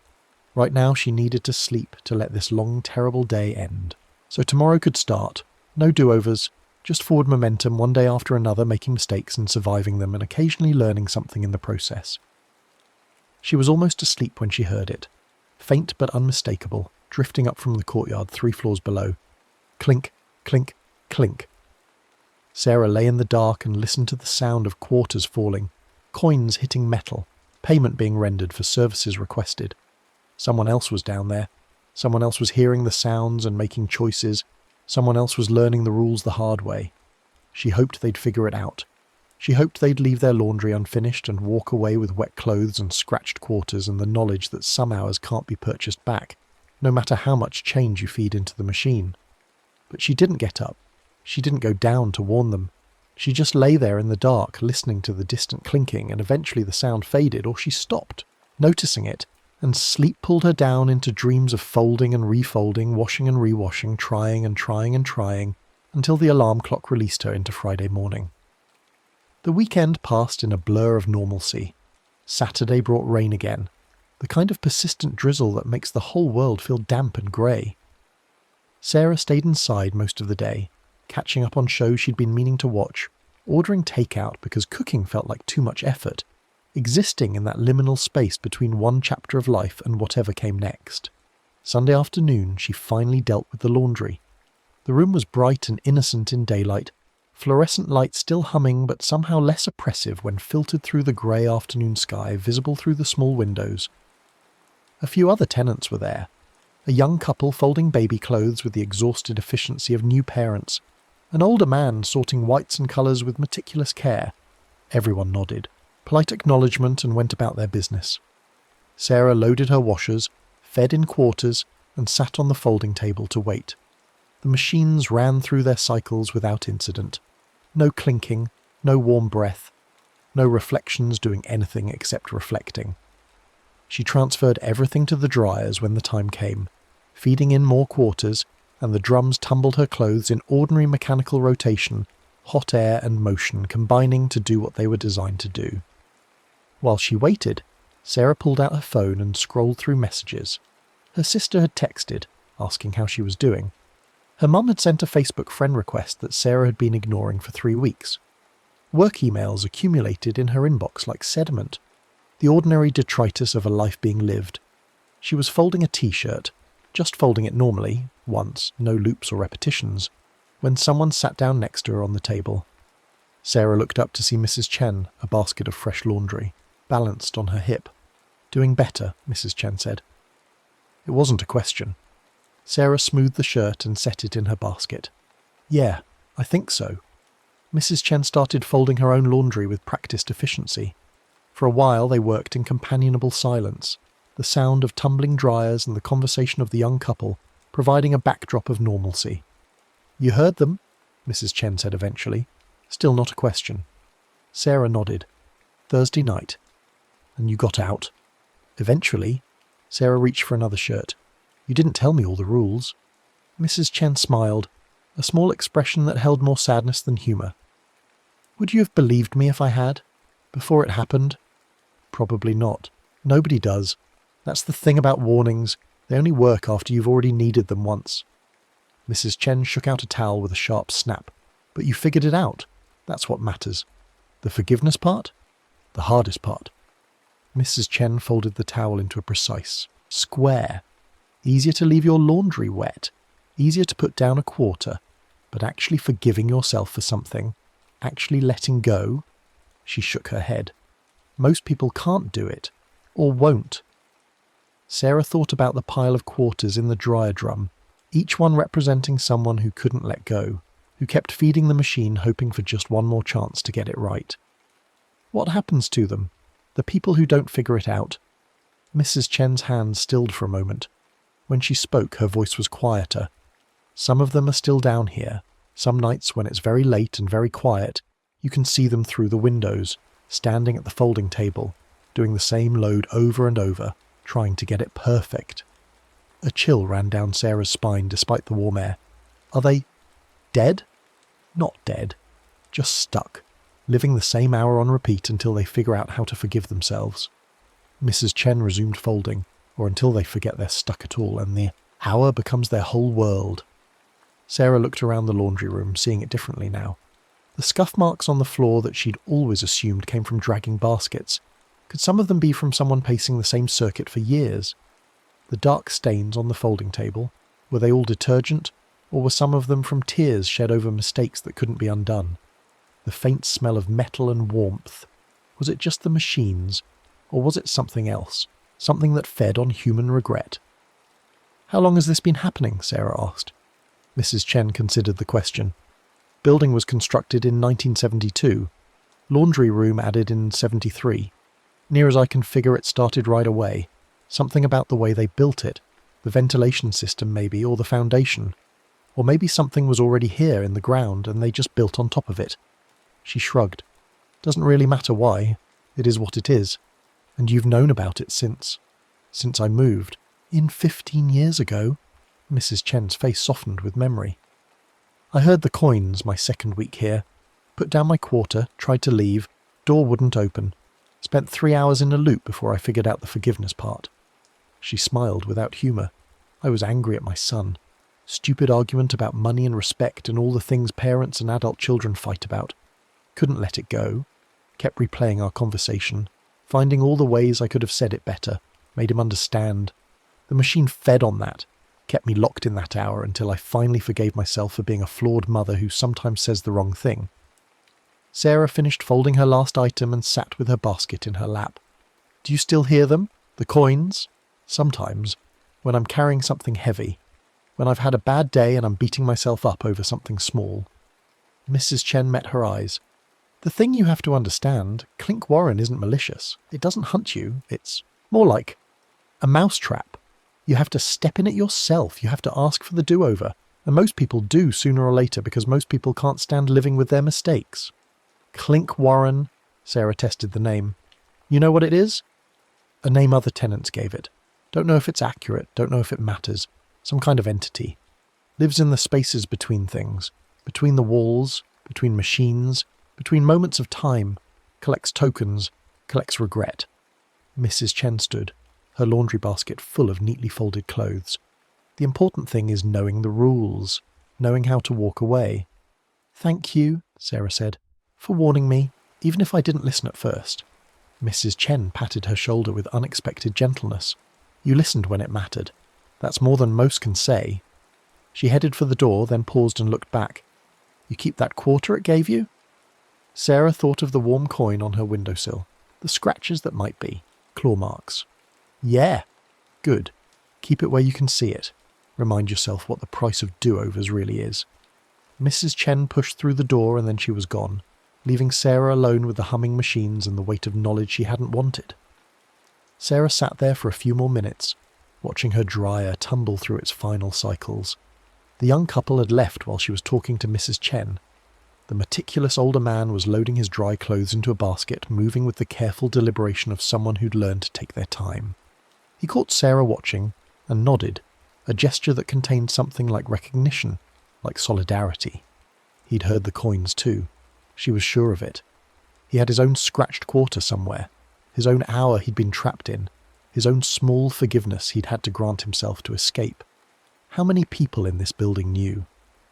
Speaker 1: Right now she needed to sleep to let this long, terrible day end. So tomorrow could start. No do-overs, just forward momentum one day after another, making mistakes and surviving them and occasionally learning something in the process. She was almost asleep when she heard it. Faint but unmistakable, drifting up from the courtyard 3 floors below. Clink, clink, clink. Sarah lay in the dark and listened to the sound of quarters falling, coins hitting metal, payment being rendered for services requested. Someone else was down there. Someone else was hearing the sounds and making choices. Someone else was learning the rules the hard way. She hoped they'd figure it out. She hoped they'd leave their laundry unfinished and walk away with wet clothes and scratched quarters and the knowledge that some hours can't be purchased back, no matter how much change you feed into the machine. But she didn't get up. She didn't go down to warn them. She just lay there in the dark, listening to the distant clinking, and eventually the sound faded, or she stopped, noticing it, and sleep pulled her down into dreams of folding and refolding, washing and rewashing, trying and trying and trying, until the alarm clock released her into Friday morning. The weekend passed in a blur of normalcy. Saturday brought rain again, the kind of persistent drizzle that makes the whole world feel damp and grey. Sarah stayed inside most of the day, catching up on shows she'd been meaning to watch, ordering takeout because cooking felt like too much effort, existing in that liminal space between one chapter of life and whatever came next. Sunday afternoon, she finally dealt with the laundry. The room was bright and innocent in daylight, fluorescent light still humming but somehow less oppressive when filtered through the grey afternoon sky visible through the small windows. A few other tenants were there. A young couple folding baby clothes with the exhausted efficiency of new parents. An older man sorting whites and colours with meticulous care. Everyone nodded, polite acknowledgement, and went about their business. Sarah loaded her washers, fed in quarters, and sat on the folding table to wait. The machines ran through their cycles without incident. No clinking, no warm breath, no reflections doing anything except reflecting. She transferred everything to the dryers when the time came, feeding in more quarters, and the drums tumbled her clothes in ordinary mechanical rotation, hot air and motion combining to do what they were designed to do. While she waited, Sarah pulled out her phone and scrolled through messages. Her sister had texted, asking how she was doing. Her mum had sent a Facebook friend request that Sarah had been ignoring for 3 weeks. Work emails accumulated in her inbox like sediment, the ordinary detritus of a life being lived. She was folding a t-shirt, just folding it normally, once, no loops or repetitions, when someone sat down next to her on the table. Sarah looked up to see Mrs. Chen, a basket of fresh laundry, balanced on her hip. "Doing better," Mrs. Chen said. It wasn't a question. Sarah smoothed the shirt and set it in her basket. "Yeah, I think so." Mrs. Chen started folding her own laundry with practiced efficiency. For a while they worked in companionable silence, the sound of tumbling dryers and the conversation of the young couple providing a backdrop of normalcy. "You heard them," Mrs. Chen said eventually. Still not a question. Sarah nodded. "Thursday night. And you got out?" "Eventually." Sarah reached for another shirt. "You didn't tell me all the rules." Mrs. Chen smiled, a small expression that held more sadness than humour. "Would you have believed me if I had? Before it happened?" "Probably not. Nobody does. That's the thing about warnings. They only work after you've already needed them once." Mrs. Chen shook out a towel with a sharp snap. "But you figured it out. That's what matters. The forgiveness part? The hardest part." Mrs. Chen folded the towel into a precise square. Easier to leave your laundry wet. Easier to put down a quarter. But actually forgiving yourself for something, actually letting go? She shook her head. Most people can't do it. Or won't. Sarah thought about the pile of quarters in the dryer drum, each one representing someone who couldn't let go, who kept feeding the machine hoping for just one more chance to get it right. What happens to them? The people who don't figure it out? Mrs. Chen's hand stilled for a moment. When she spoke, her voice was quieter. Some of them are still down here. Some nights when it's very late and very quiet, you can see them through the windows, standing at the folding table, doing the same load over and over, trying to get it perfect. A chill ran down Sarah's spine despite the warm air. Are they dead? Not dead. just stuck, living the same hour on repeat until they figure out how to forgive themselves. Mrs. Chen resumed folding, or until they forget they're stuck at all, and the hour becomes their whole world. Sarah looked around the laundry room, seeing it differently now. The scuff marks on the floor that she'd always assumed came from dragging baskets. Could some of them be from someone pacing the same circuit for years? The dark stains on the folding table, were they all detergent, or were some of them from tears shed over mistakes that couldn't be undone? The faint smell of metal and warmth. Was it just the machines, or was it something else, something that fed on human regret? "How long has this been happening?" Sarah asked. Mrs. Chen considered the question. Building was constructed in 1972. Laundry room added in 73. Near as I can figure, it started right away. Something about the way they built it. The ventilation system maybe, or the foundation. Or maybe something was already here in the ground and they just built on top of it. She shrugged. Doesn't really matter why. It is what it is. And you've known about it since I moved. In 15 years ago? Mrs. Chen's face softened with memory. I heard the coins my second week here. Put down my quarter, tried to leave. Door wouldn't open. Spent 3 hours in a loop before I figured out the forgiveness part. She smiled without humour. I was angry at my son. Stupid argument about money and respect and all the things parents and adult children fight about. Couldn't let it go. Kept replaying our conversation, finding all the ways I could have said it better, made him understand. The machine fed on that, kept me locked in that hour until I finally forgave myself for being a flawed mother who sometimes says the wrong thing. Sarah finished folding her last item and sat with her basket in her lap. Do you still hear them? The coins? Sometimes, when I'm carrying something heavy, when I've had a bad day and I'm beating myself up over something small. Mrs. Chen met her eyes. The thing you have to understand, Clink Warren isn't malicious. It doesn't hunt you. It's more like a mousetrap. You have to step in it yourself. You have to ask for the do-over. And most people do sooner or later because most people can't stand living with their mistakes. Clink Warren, Sarah tested the name. You know what it is? A name other tenants gave it. Don't know if it's accurate, don't know if it matters. Some kind of entity. Lives in the spaces between things. Between the walls, between machines, between moments of time. Collects tokens, collects regret. Mrs. Chen stood, her laundry basket full of neatly folded clothes. The important thing is knowing the rules, knowing how to walk away. Thank you, Sarah said, for warning me, even if I didn't listen at first. Mrs. Chen patted her shoulder with unexpected gentleness. You listened when it mattered. That's more than most can say. She headed for the door, then paused and looked back. You keep that quarter it gave you? Sarah thought of the warm coin on her windowsill, the scratches that might be, claw marks. Yeah. Good. Keep it where you can see it. Remind yourself what the price of do-overs really is. Mrs. Chen pushed through the door and then she was gone, leaving Sarah alone with the humming machines and the weight of knowledge she hadn't wanted. Sarah sat there for a few more minutes, watching her dryer tumble through its final cycles. The young couple had left while she was talking to Mrs. Chen. The meticulous older man was loading his dry clothes into a basket, moving with the careful deliberation of someone who'd learned to take their time. He caught Sarah watching and nodded, a gesture that contained something like recognition, like solidarity. He'd heard the coins too. She was sure of it. He had his own scratched quarter somewhere, his own hour he'd been trapped in, his own small forgiveness he'd had to grant himself to escape. How many people in this building knew?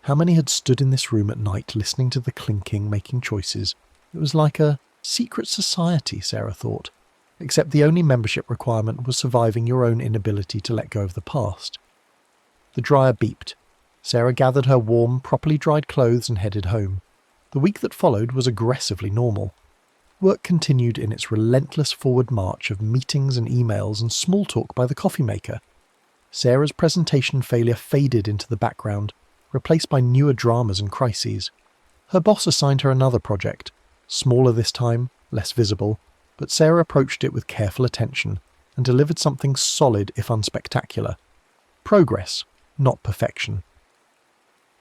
Speaker 1: How many had stood in this room at night listening to the clinking, making choices? It was like a secret society, Sarah thought, except the only membership requirement was surviving your own inability to let go of the past. The dryer beeped. Sarah gathered her warm, properly dried clothes and headed home. The week that followed was aggressively normal. Work continued in its relentless forward march of meetings and emails and small talk by the coffee maker. Sarah's presentation failure faded into the background, replaced by newer dramas and crises. Her boss assigned her another project, smaller this time, less visible, but Sarah approached it with careful attention and delivered something solid if unspectacular. Progress, not perfection.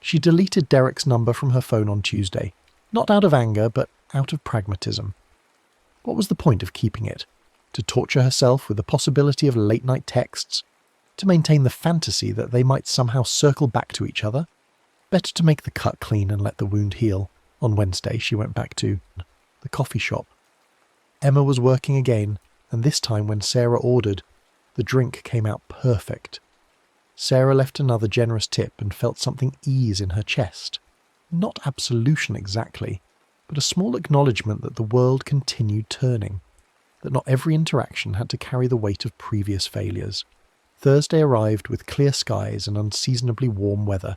Speaker 1: She deleted Derek's number from her phone on Tuesday, not out of anger, but out of pragmatism. What was the point of keeping it? To torture herself with the possibility of late-night texts? To maintain the fantasy that they might somehow circle back to each other? Better to make the cut clean and let the wound heal. On Wednesday, she went back to the coffee shop. Emma was working again, and this time when Sarah ordered, the drink came out perfect. Sarah left another generous tip and felt something ease in her chest. Not absolution exactly, but a small acknowledgement that the world continued turning, that not every interaction had to carry the weight of previous failures. Thursday arrived with clear skies and unseasonably warm weather.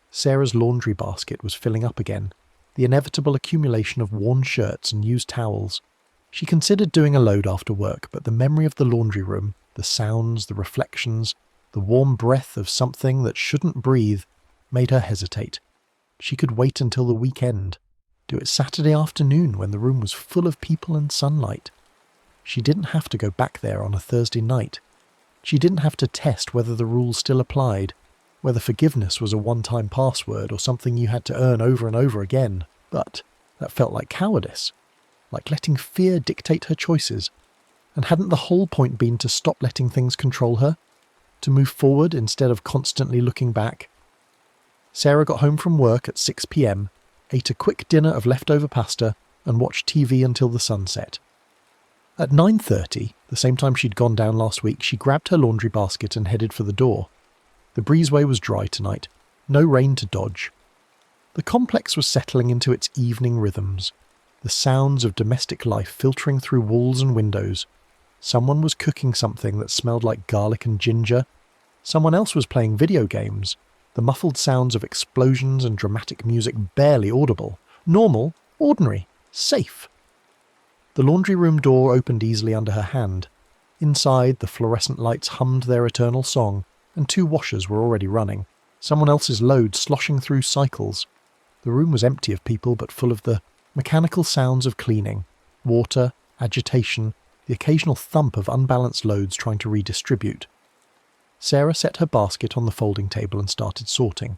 Speaker 1: Sarah's laundry basket was filling up again, the inevitable accumulation of worn shirts and used towels. She considered doing a load after work, but the memory of the laundry room, the sounds, the reflections, the warm breath of something that shouldn't breathe, made her hesitate. She could wait until the weekend, do it Saturday afternoon when the room was full of people and sunlight. She didn't have to go back there on a Thursday night. She didn't have to test whether the rules still applied, whether forgiveness was a one-time password or something you had to earn over and over again. But that felt like cowardice, like letting fear dictate her choices. And hadn't the whole point been to stop letting things control her? To move forward instead of constantly looking back? Sarah got home from work at 6 p.m, ate a quick dinner of leftover pasta, and watched TV until the sun set. At 9:30, the same time she'd gone down last week, she grabbed her laundry basket and headed for the door. The breezeway was dry tonight, no rain to dodge. The complex was settling into its evening rhythms, the sounds of domestic life filtering through walls and windows. Someone was cooking something that smelled like garlic and ginger. Someone else was playing video games, the muffled sounds of explosions and dramatic music barely audible. Normal, ordinary, safe. The laundry room door opened easily under her hand. Inside, the fluorescent lights hummed their eternal song, and 2 washers were already running, someone else's load sloshing through cycles. The room was empty of people, but full of the mechanical sounds of cleaning, water, agitation, the occasional thump of unbalanced loads trying to redistribute. Sarah set her basket on the folding table and started sorting.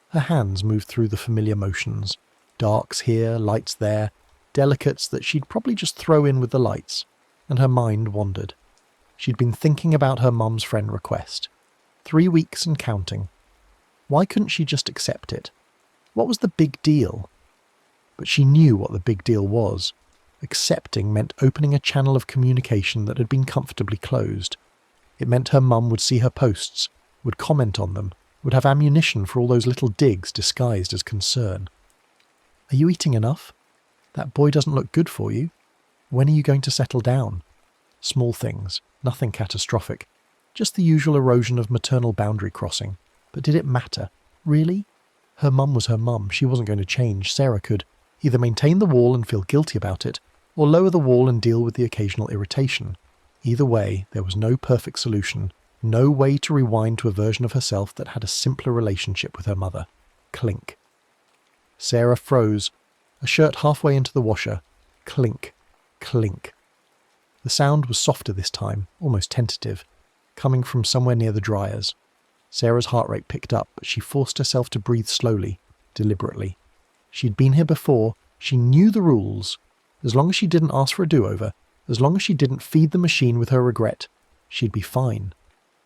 Speaker 1: Her hands moved through the familiar motions, darks here, lights there, delicates that she'd probably just throw in with the lights, and her mind wandered. She'd been thinking about her mum's friend request. 3 weeks and counting. Why couldn't she just accept it? What was the big deal? But she knew what the big deal was. Accepting meant opening a channel of communication that had been comfortably closed. It meant her mum would see her posts, would comment on them, would have ammunition for all those little digs disguised as concern. Are you eating enough? That boy doesn't look good for you. When are you going to settle down? Small things, nothing catastrophic. Just the usual erosion of maternal boundary crossing. But did it matter? Really? Her mum was her mum. She wasn't going to change. Sarah could either maintain the wall and feel guilty about it, or lower the wall and deal with the occasional irritation. Either way, there was no perfect solution, no way to rewind to a version of herself that had a simpler relationship with her mother. Clink. Sarah froze, a shirt halfway into the washer. Clink. Clink. The sound was softer this time, almost tentative, coming from somewhere near the dryers. Sarah's heart rate picked up, but she forced herself to breathe slowly, deliberately. She'd been here before, she knew the rules. As long as she didn't ask for a do-over, as long as she didn't feed the machine with her regret, she'd be fine.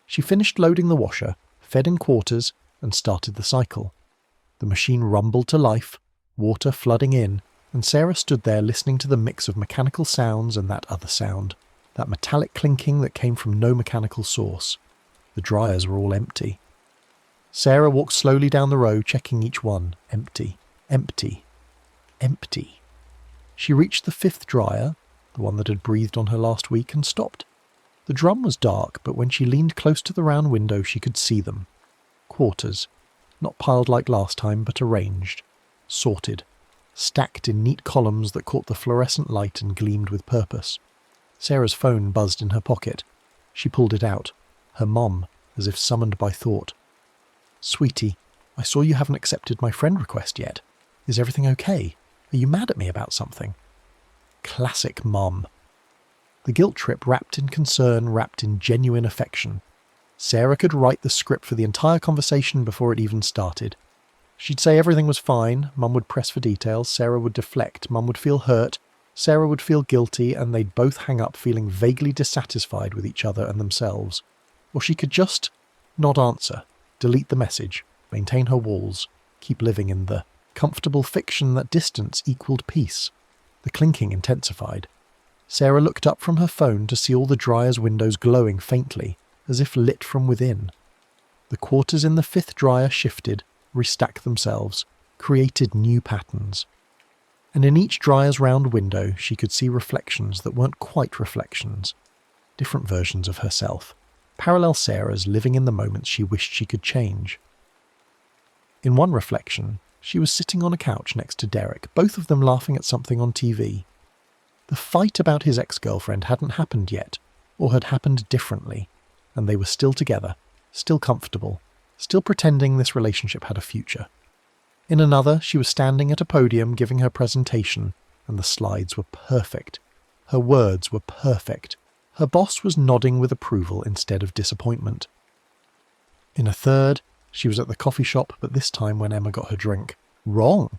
Speaker 1: She finished loading the washer, fed in quarters, and started the cycle. The machine rumbled to life, water flooding in, and Sarah stood there listening to the mix of mechanical sounds and that other sound, that metallic clinking that came from no mechanical source. The dryers were all empty. Sarah walked slowly down the row, checking each one. Empty, empty, empty. She reached the 5th dryer, the one that had breathed on her last week, and stopped. The drum was dark, but when she leaned close to the round window she could see them. Quarters, not piled like last time, but arranged, sorted, stacked in neat columns that caught the fluorescent light and gleamed with purpose. Sarah's phone buzzed in her pocket. She pulled it out. Her mom, as if summoned by thought. "Sweetie, I saw you haven't accepted my friend request yet. Is everything okay? Are you mad at me about something?" Classic mom. The guilt trip wrapped in concern, wrapped in genuine affection. Sarah could write the script for the entire conversation before it even started. She'd say everything was fine, Mum would press for details, Sarah would deflect, Mum would feel hurt, Sarah would feel guilty, and they'd both hang up feeling vaguely dissatisfied with each other and themselves. Or she could just not answer, delete the message, maintain her walls, keep living in the Comfortable fiction that distance equaled peace. The clinking intensified. Sarah looked up from her phone to see all the dryer's windows glowing faintly, as if lit from within. The quarters in the fifth dryer shifted, restacked themselves, created new patterns. And in each dryer's round window she could see reflections that weren't quite reflections. Different versions of herself. Parallel Sarahs living in the moments she wished she could change. In one reflection, she was sitting on a couch next to Derek, both of them laughing at something on TV. The fight about his ex-girlfriend hadn't happened yet, or had happened differently, and they were still together, still comfortable, still pretending this relationship had a future. In another, she was standing at a podium giving her presentation, and the slides were perfect. Her words were perfect. Her boss was nodding with approval instead of disappointment. In a third, she was at the coffee shop, but this time when Emma got her drink. Wrong!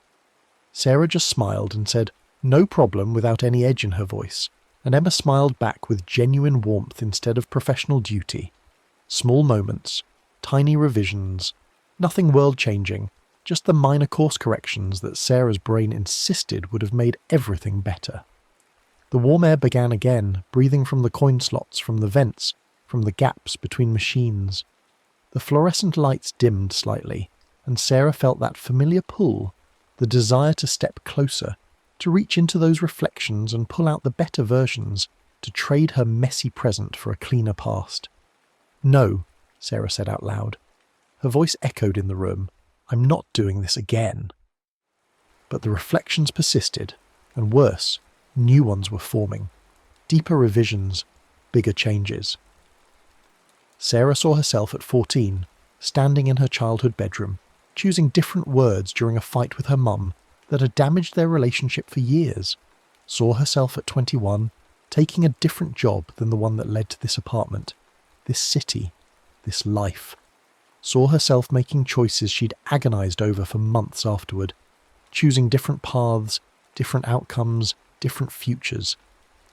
Speaker 1: Sarah just smiled and said, "No problem," without any edge in her voice, and Emma smiled back with genuine warmth instead of professional duty. Small moments, tiny revisions, nothing world-changing, just the minor course corrections that Sarah's brain insisted would have made everything better. The warm air began again, breathing from the coin slots, from the vents, from the gaps between machines. The fluorescent lights dimmed slightly, and Sarah felt that familiar pull, the desire to step closer, to reach into those reflections and pull out the better versions, to trade her messy present for a cleaner past. "No," Sarah said out loud. Her voice echoed in the room. "I'm not doing this again." But the reflections persisted, and worse, new ones were forming. Deeper revisions, bigger changes. Sarah saw herself at 14, standing in her childhood bedroom, choosing different words during a fight with her mum that had damaged their relationship for years. Saw herself at 21, taking a different job than the one that led to this apartment, this city, this life. Saw herself making choices she'd agonized over for months afterward, choosing different paths, different outcomes, different futures.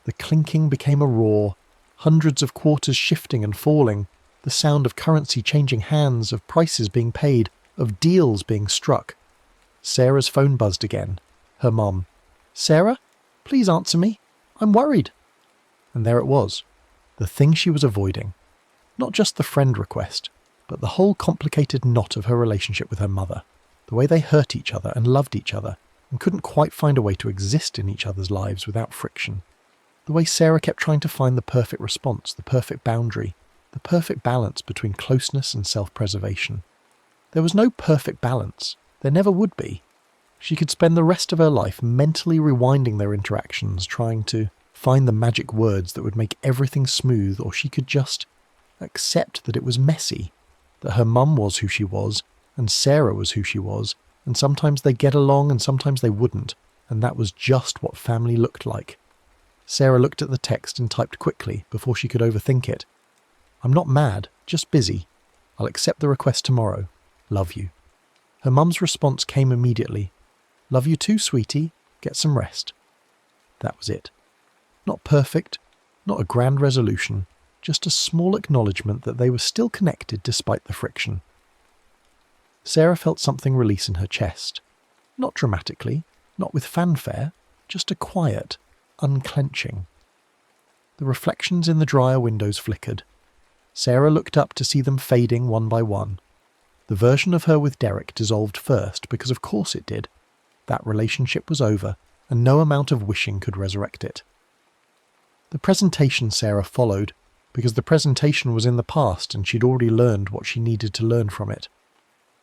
Speaker 1: The clinking became a roar, hundreds of quarters shifting and falling, the sound of currency changing hands, of prices being paid, of deals being struck. Sarah's phone buzzed again. Her mum. "Sarah, please answer me. I'm worried." And there it was, the thing she was avoiding. Not just the friend request, but the whole complicated knot of her relationship with her mother, the way they hurt each other and loved each other, and couldn't quite find a way to exist in each other's lives without friction. The way Sarah kept trying to find the perfect response, the perfect boundary, the perfect balance between closeness and self-preservation. There was no perfect balance. There never would be. She could spend the rest of her life mentally rewinding their interactions, trying to find the magic words that would make everything smooth, or she could just accept that it was messy, that her mum was who she was, and Sarah was who she was, and sometimes they'd get along and sometimes they wouldn't, and that was just what family looked like. Sarah looked at the text and typed quickly before she could overthink it. "I'm not mad, just busy. I'll accept the request tomorrow. Love you." Her mum's response came immediately. "Love you too, sweetie. Get some rest." That was it. Not perfect, not a grand resolution, just a small acknowledgement that they were still connected despite the friction. Sarah felt something release in her chest. Not dramatically, not with fanfare, just a quiet, unclenching. The reflections in the dryer windows flickered. Sarah looked up to see them fading one by one. The version of her with Derek dissolved first, because of course it did. That relationship was over, and no amount of wishing could resurrect it. The presentation Sarah followed, because the presentation was in the past and she'd already learned what she needed to learn from it.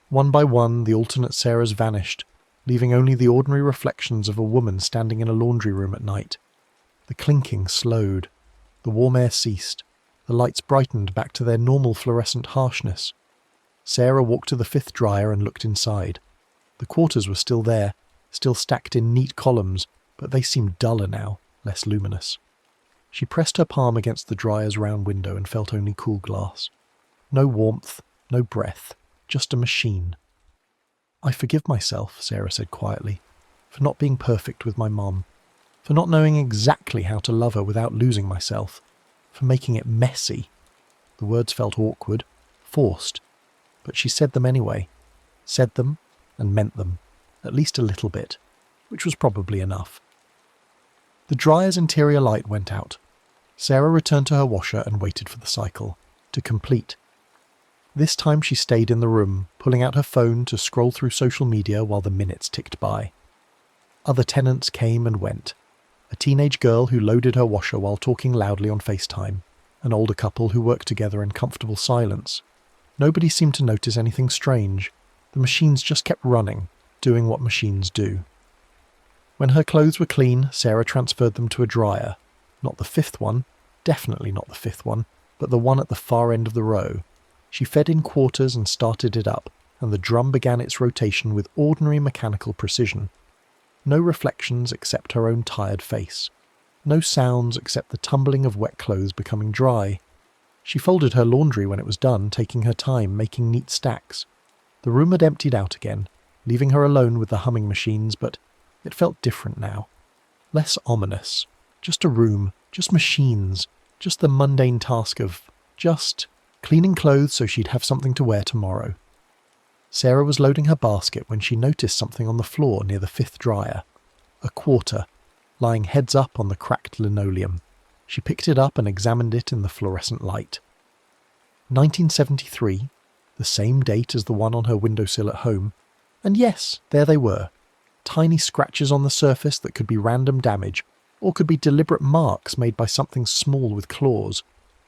Speaker 1: One by one, the alternate Sarahs vanished, leaving only the ordinary reflections of a woman standing in a laundry room at night. The clinking slowed. The warm air ceased. The lights brightened back to their normal fluorescent harshness. Sarah walked to the fifth dryer and looked inside. The quarters were still there, still stacked in neat columns, but they seemed duller now, less luminous. She pressed her palm against the dryer's round window and felt only cool glass. No warmth, no breath, just a machine. "I forgive myself," Sarah said quietly, "for not being perfect with my mom, for not knowing exactly how to love her without losing myself, for making it messy." The words felt awkward, forced, but she said them anyway. Said them and meant them. at least a little bit, which was probably enough. The dryer's interior light went out. Sarah returned to her washer and waited for the cycle to complete. This time she stayed in the room, pulling out her phone to scroll through social media while the minutes ticked by. Other tenants came and went. A teenage girl who loaded her washer while talking loudly on FaceTime. An older couple who worked together in comfortable silence. Nobody seemed to notice anything strange. The machines just kept running, doing what machines do. When her clothes were clean, Sarah transferred them to a dryer. Not the fifth one, definitely not the fifth one, but the one at the far end of the row. She fed in quarters and started it up, and the drum began its rotation with ordinary mechanical precision. No reflections except her own tired face. No sounds except the tumbling of wet clothes becoming dry. She folded her laundry when it was done, taking her time, making neat stacks. The room had emptied out again, leaving her alone with the humming machines, but it felt different now. Less ominous. Just a room, just machines, just the mundane task of just cleaning clothes so she'd have something to wear tomorrow. Sarah was loading her basket when she noticed something on the floor near the fifth dryer. A quarter, lying heads up on the cracked linoleum. She picked it up and examined it in the fluorescent light. 1973, the same date as the one on her windowsill at home, and yes, there they were. Tiny scratches on the surface that could be random damage, or could be deliberate marks made by something small with claws.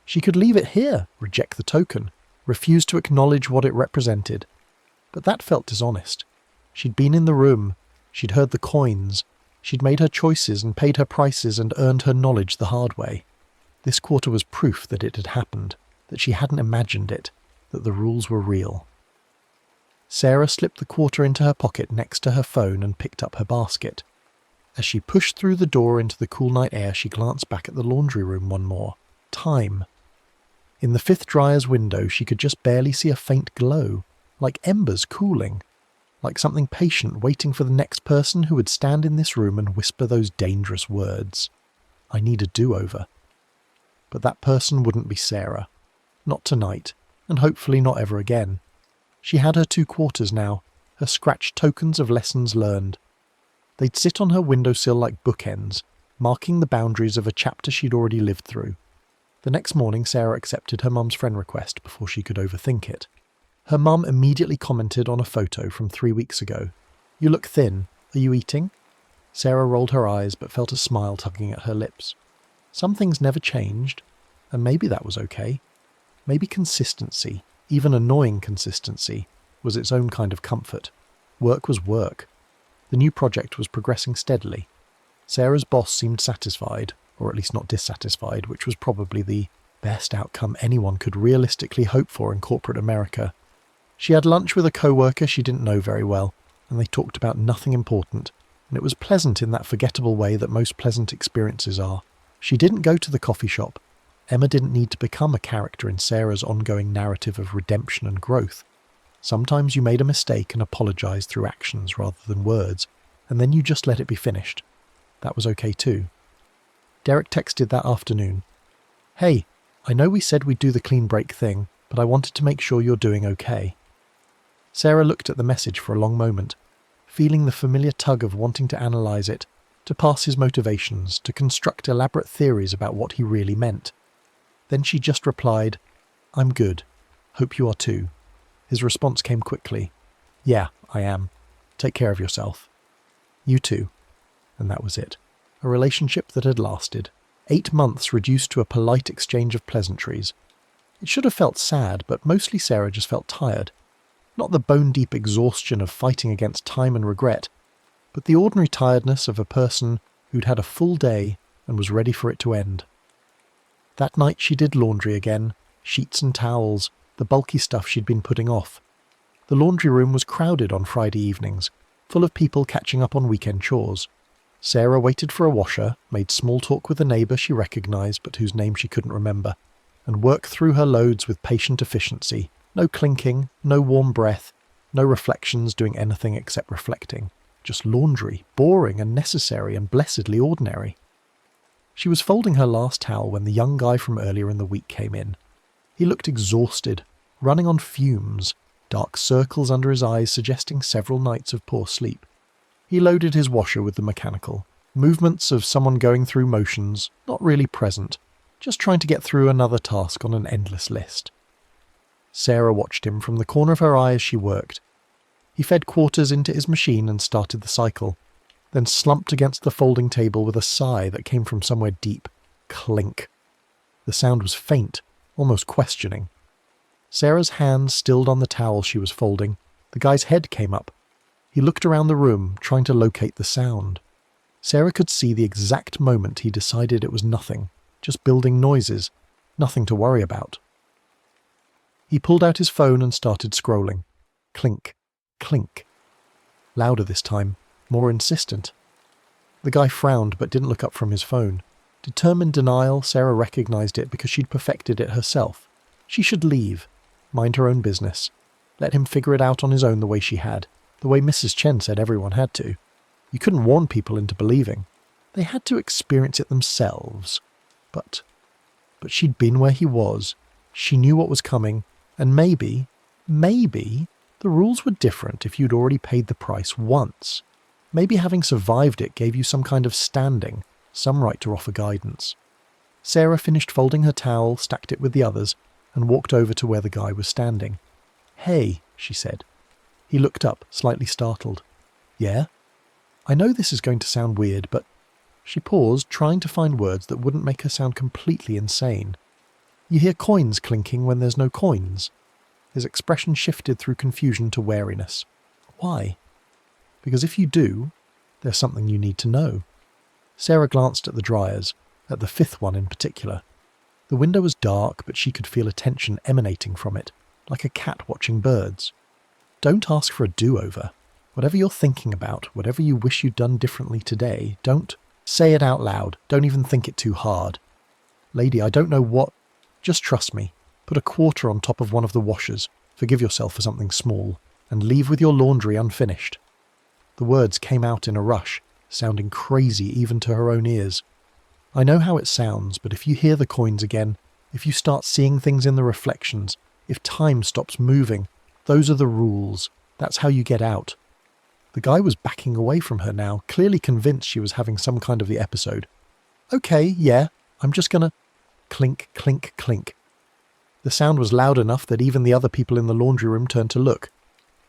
Speaker 1: She could leave it here, reject the token, refuse to acknowledge what it represented. But that felt dishonest. She'd been in the room, she'd heard the coins, she'd made her choices and paid her prices and earned her knowledge the hard way. This quarter was proof that it had happened, that she hadn't imagined it, that the rules were real. Sarah slipped the quarter into her pocket next to her phone and picked up her basket. As she pushed through the door into the cool night air, she glanced back at the laundry room one more. Time. In the fifth dryer's window, she could just barely see a faint glow, like embers cooling, like something patient waiting for the next person who would stand in this room and whisper those dangerous words. I need a do-over. But that person wouldn't be Sarah. Not tonight, and hopefully not ever again. She had her 2 quarters now, her scratched tokens of lessons learned. They'd sit on her windowsill like bookends, marking the boundaries of a chapter she'd already lived through. The next morning, Sarah accepted her mum's friend request before she could overthink it. Her mum immediately commented on a photo from 3 weeks ago. You look thin. Are you eating? Sarah rolled her eyes but felt a smile tugging at her lips. Some things never changed, and maybe that was okay. Maybe consistency, even annoying consistency, was its own kind of comfort. Work was work. The new project was progressing steadily. Sarah's boss seemed satisfied, or at least not dissatisfied, which was probably the best outcome anyone could realistically hope for in corporate America. She had lunch with a co-worker she didn't know very well, and they talked about nothing important, and it was pleasant in that forgettable way that most pleasant experiences are. She didn't go to the coffee shop. Emma didn't need to become a character in Sarah's ongoing narrative of redemption and growth. Sometimes you made a mistake and apologized through actions rather than words, and then you just let it be finished. That was okay too. Derek texted that afternoon. Hey, I know we said we'd do the clean break thing, but I wanted to make sure you're doing okay. Sarah looked at the message for a long moment, feeling the familiar tug of wanting to analyze it, to parse his motivations, to construct elaborate theories about what he really meant. Then she just replied, I'm good. Hope you are too. His response came quickly. Yeah, I am. Take care of yourself. You too. And that was it. A relationship that had lasted. 8 months reduced to a polite exchange of pleasantries. It should have felt sad, but mostly Sarah just felt tired. Not the bone-deep exhaustion of fighting against time and regret, but the ordinary tiredness of a person who'd had a full day and was ready for it to end. That night she did laundry again, sheets and towels, the bulky stuff she'd been putting off. The laundry room was crowded on Friday evenings, full of people catching up on weekend chores. Sarah waited for a washer, made small talk with a neighbour she recognised but whose name she couldn't remember, and worked through her loads with patient efficiency. No clinking, no warm breath, no reflections doing anything except reflecting. Just laundry, boring and necessary and blessedly ordinary. She was folding her last towel when the young guy from earlier in the week came in. He looked exhausted, running on fumes, dark circles under his eyes suggesting several nights of poor sleep. He loaded his washer with the mechanical. Movements of someone going through motions, not really present, just trying to get through another task on an endless list. Sarah watched him from the corner of her eye as she worked. He fed quarters into his machine and started the cycle, then slumped against the folding table with a sigh that came from somewhere deep. Clink. The sound was faint, almost questioning. Sarah's hand stilled on the towel she was folding. The guy's head came up. He looked around the room, trying to locate the sound. Sarah could see the exact moment he decided it was nothing, just building noises, nothing to worry about. He pulled out his phone and started scrolling. Clink, clink. Louder this time, more insistent. The guy frowned but didn't look up from his phone. Determined denial, Sarah recognized it because she'd perfected it herself. She should leave, mind her own business, let him figure it out on his own the way she had, the way Mrs. Chen said everyone had to. You couldn't warn people into believing. They had to experience it themselves. But she'd been where he was. She knew what was coming, and maybe, the rules were different if you'd already paid the price once. Maybe having survived it gave you some kind of standing, some right to offer guidance. Sarah finished folding her towel, stacked it with the others, and walked over to where the guy was standing. "Hey," she said. He looked up, slightly startled. "Yeah? I know this is going to sound weird, but..." She paused, trying to find words that wouldn't make her sound completely insane. "You hear coins clinking when there's no coins?" His expression shifted through confusion to wariness. "Why?" "Because if you do, there's something you need to know." Sarah glanced at the dryers, at the fifth one in particular. The window was dark, but she could feel a tension emanating from it, like a cat watching birds. Don't ask for a do-over. Whatever you're thinking about, whatever you wish you'd done differently today, don't say it out loud. Don't even think it too hard. "Lady, I don't know what..." "Just trust me. Put a quarter on top of one of the washers, forgive yourself for something small, and leave with your laundry unfinished." The words came out in a rush, sounding crazy even to her own ears. "I know how it sounds, but if you hear the coins again, if you start seeing things in the reflections, if time stops moving, those are the rules. That's how you get out." The guy was backing away from her now, clearly convinced she was having some kind of the episode. "Okay, yeah, I'm just gonna..." Clink, clink, clink. The sound was loud enough that even the other people in the laundry room turned to look.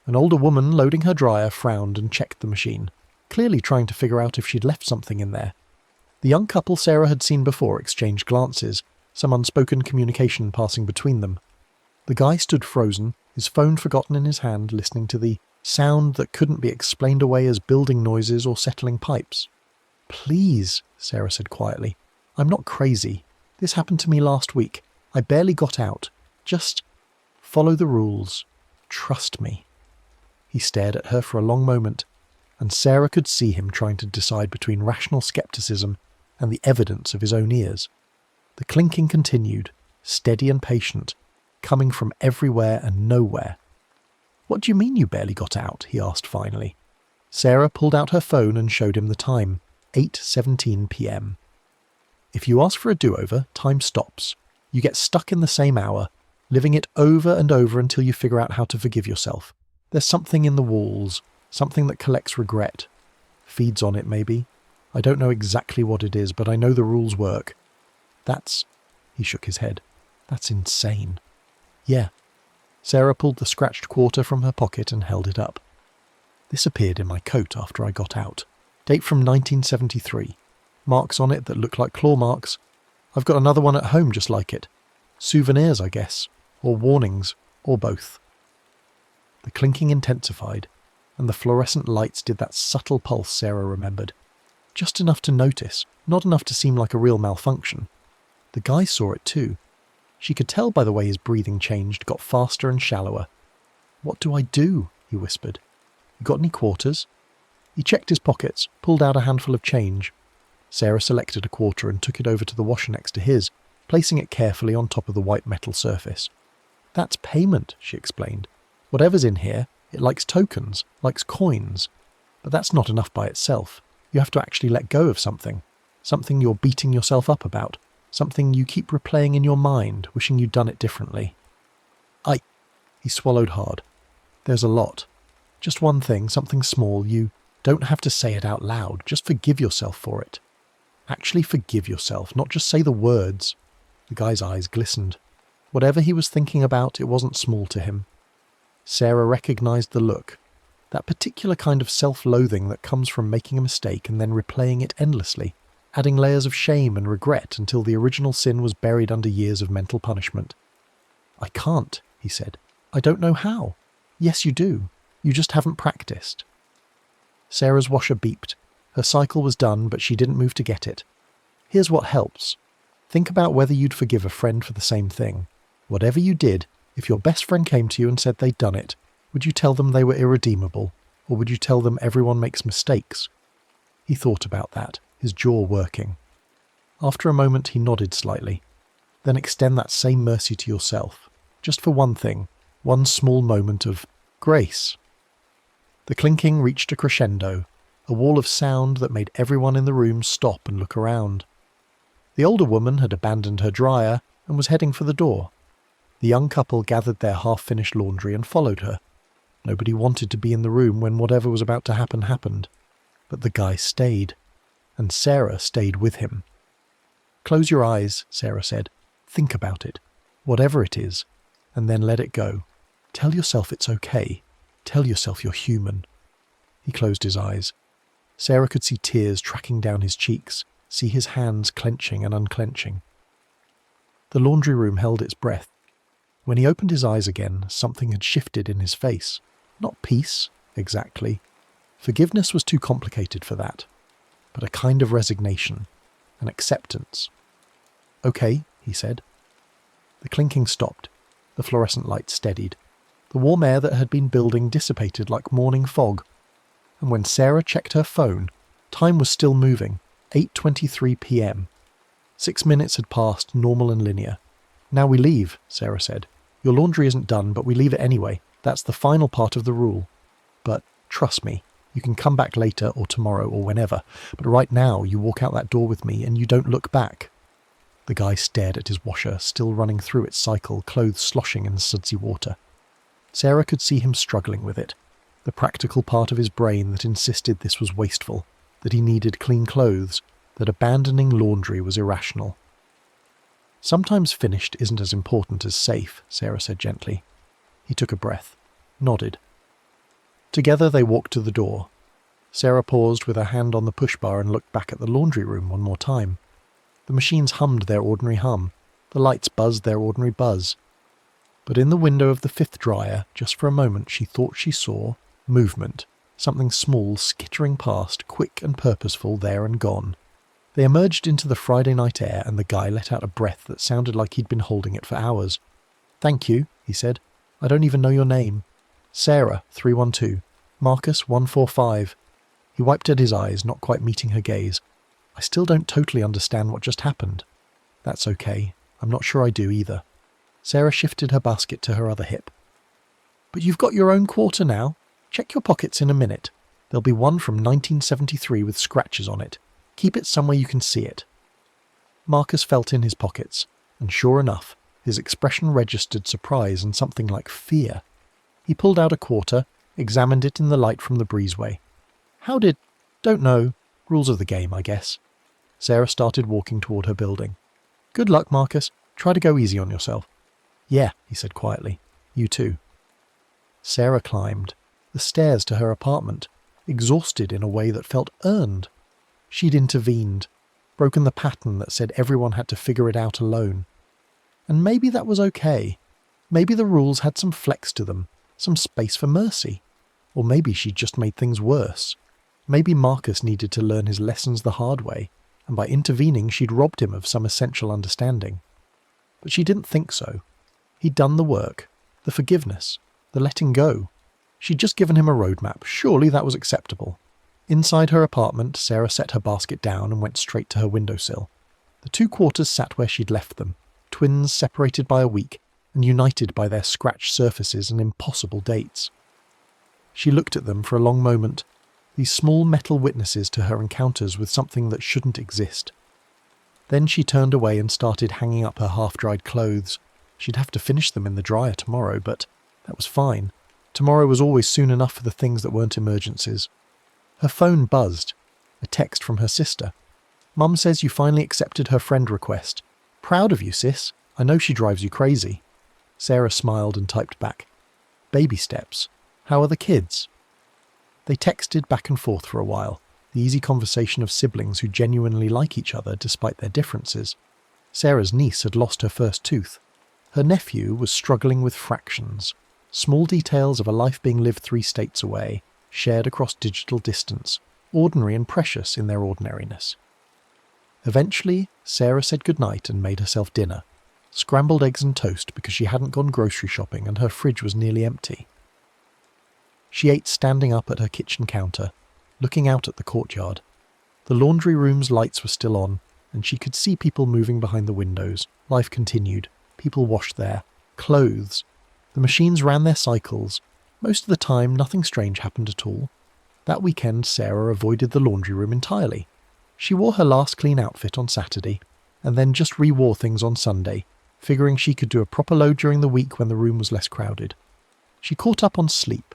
Speaker 1: An older woman loading her dryer frowned and checked the machine, clearly trying to figure out if she'd left something in there. The young couple Sarah had seen before exchanged glances, some unspoken communication passing between them. The guy stood frozen, his phone forgotten in his hand, listening to the sound that couldn't be explained away as building noises or settling pipes. "Please," Sarah said quietly. "I'm not crazy. This happened to me last week. I barely got out. Just follow the rules. Trust me." He stared at her for a long moment, and Sarah could see him trying to decide between rational skepticism and the evidence of his own ears. The clinking continued, steady and patient, coming from everywhere and nowhere. "What do you mean you barely got out?" he asked finally. Sarah pulled out her phone and showed him the time, 8:17 p.m. If you ask for a do-over, time stops. You get stuck in the same hour, living it over and over until you figure out how to forgive yourself. There's something in the walls, something that collects regret. Feeds on it, maybe. I don't know exactly what it is, but I know the rules work. He shook his head. "That's insane." "Yeah." Sarah pulled the scratched quarter from her pocket and held it up. "This appeared in my coat after I got out. Date from 1973. Marks on it that look like claw marks. I've got another one at home just like it. Souvenirs, I guess. Or warnings. Or both." The clinking intensified, and the fluorescent lights did that subtle pulse Sarah remembered. Just enough to notice, not enough to seem like a real malfunction. The guy saw it too. She could tell by the way his breathing changed, got faster and shallower. "What do I do?" he whispered. "You got any quarters?" He checked his pockets, pulled out a handful of change. Sarah selected a quarter and took it over to the washer next to his, placing it carefully on top of the white metal surface. "That's payment," she explained. "Whatever's in here, it likes tokens, likes coins. But that's not enough by itself. You have to actually let go of something. Something you're beating yourself up about. Something you keep replaying in your mind, wishing you'd done it differently." He swallowed hard. "There's a lot. Just one thing, something small, you..." Don't have to say it out loud, just forgive yourself for it. Actually forgive yourself, not just say the words. The guy's eyes glistened. Whatever he was thinking about, it wasn't small to him. Sarah recognized the look, that particular kind of self-loathing that comes from making a mistake and then replaying it endlessly, adding layers of shame and regret until the original sin was buried under years of mental punishment. "I can't," he said. "I don't know how." "Yes, you do. You just haven't practiced." Sarah's washer beeped. Her cycle was done, but she didn't move to get it. Here's what helps. Think about whether you'd forgive a friend for the same thing. Whatever you did, if your best friend came to you and said they'd done it, would you tell them they were irredeemable, or would you tell them everyone makes mistakes? He thought about that, his jaw working. After a moment he nodded slightly. Then extend that same mercy to yourself, just for one thing, one small moment of grace. The clinking reached a crescendo, a wall of sound that made everyone in the room stop and look around. The older woman had abandoned her dryer and was heading for the door. The young couple gathered their half-finished laundry and followed her. Nobody wanted to be in the room when whatever was about to happen happened. But the guy stayed, and Sarah stayed with him. "Close your eyes," Sarah said. "Think about it, whatever it is, and then let it go. Tell yourself it's okay. Tell yourself you're human." He closed his eyes. Sarah could see tears tracking down his cheeks, see his hands clenching and unclenching. The laundry room held its breath. When he opened his eyes again, something had shifted in his face. Not peace, exactly. Forgiveness was too complicated for that. But a kind of resignation, an acceptance. "Okay," he said. The clinking stopped. The fluorescent light steadied. The warm air that had been building dissipated like morning fog. And when Sarah checked her phone, time was still moving, 8:23 p.m. 6 minutes had passed, normal and linear. "Now we leave," Sarah said. "Your laundry isn't done, but we leave it anyway. That's the final part of the rule. But trust me, you can come back later or tomorrow or whenever, but right now you walk out that door with me and you don't look back." The guy stared at his washer, still running through its cycle, clothes sloshing in sudsy water. Sarah could see him struggling with it, the practical part of his brain that insisted this was wasteful, that he needed clean clothes, that abandoning laundry was irrational. "Sometimes finished isn't as important as safe," Sarah said gently. He took a breath, nodded. Together they walked to the door. Sarah paused with her hand on the push bar and looked back at the laundry room one more time. The machines hummed their ordinary hum. The lights buzzed their ordinary buzz. But in the window of the fifth dryer, just for a moment, she thought she saw movement, something small skittering past, quick and purposeful, there and gone. They emerged into the Friday night air and the guy let out a breath that sounded like he'd been holding it for hours. "Thank you," he said. "I don't even know your name." "Sarah, 312. Marcus, 145. He wiped at his eyes, not quite meeting her gaze. "I still don't totally understand what just happened." "That's okay. I'm not sure I do either." Sarah shifted her basket to her other hip. "But you've got your own quarter now. Check your pockets in a minute. There'll be one from 1973 with scratches on it. Keep it somewhere you can see it." Marcus felt in his pockets, and sure enough, his expression registered surprise and something like fear. He pulled out a quarter, examined it in the light from the breezeway. "How did... Don't know. Rules of the game, I guess." Sarah started walking toward her building. "Good luck, Marcus. Try to go easy on yourself." "Yeah," he said quietly. "You too." Sarah climbed the stairs to her apartment, exhausted in a way that felt earned. She'd intervened, broken the pattern that said everyone had to figure it out alone. And maybe that was okay. Maybe the rules had some flex to them, some space for mercy. Or maybe she'd just made things worse. Maybe Marcus needed to learn his lessons the hard way, and by intervening she'd robbed him of some essential understanding. But she didn't think so. He'd done the work, the forgiveness, the letting go. She'd just given him a roadmap. Surely that was acceptable. Inside her apartment, Sarah set her basket down and went straight to her windowsill. The 2 quarters sat where she'd left them, twins separated by a week and united by their scratched surfaces and impossible dates. She looked at them for a long moment, these small metal witnesses to her encounters with something that shouldn't exist. Then she turned away and started hanging up her half-dried clothes. She'd have to finish them in the dryer tomorrow, but that was fine. Tomorrow was always soon enough for the things that weren't emergencies. Her phone buzzed. A text from her sister. "Mum says you finally accepted her friend request. Proud of you, sis. I know she drives you crazy." Sarah smiled and typed back, "Baby steps. How are the kids?" They texted back and forth for a while, the easy conversation of siblings who genuinely like each other despite their differences. Sarah's niece had lost her first tooth. Her nephew was struggling with fractions, small details of a life being lived 3 states away, shared across digital distance, ordinary and precious in their ordinariness. Eventually, Sarah said goodnight and made herself dinner. Scrambled eggs and toast because she hadn't gone grocery shopping and her fridge was nearly empty. She ate standing up at her kitchen counter, looking out at the courtyard. The laundry room's lights were still on, and she could see people moving behind the windows. Life continued. People washed there. Clothes. The machines ran their cycles. Most of the time, nothing strange happened at all. That weekend, Sarah avoided the laundry room entirely. She wore her last clean outfit on Saturday, and then just re-wore things on Sunday, figuring she could do a proper load during the week when the room was less crowded. She caught up on sleep,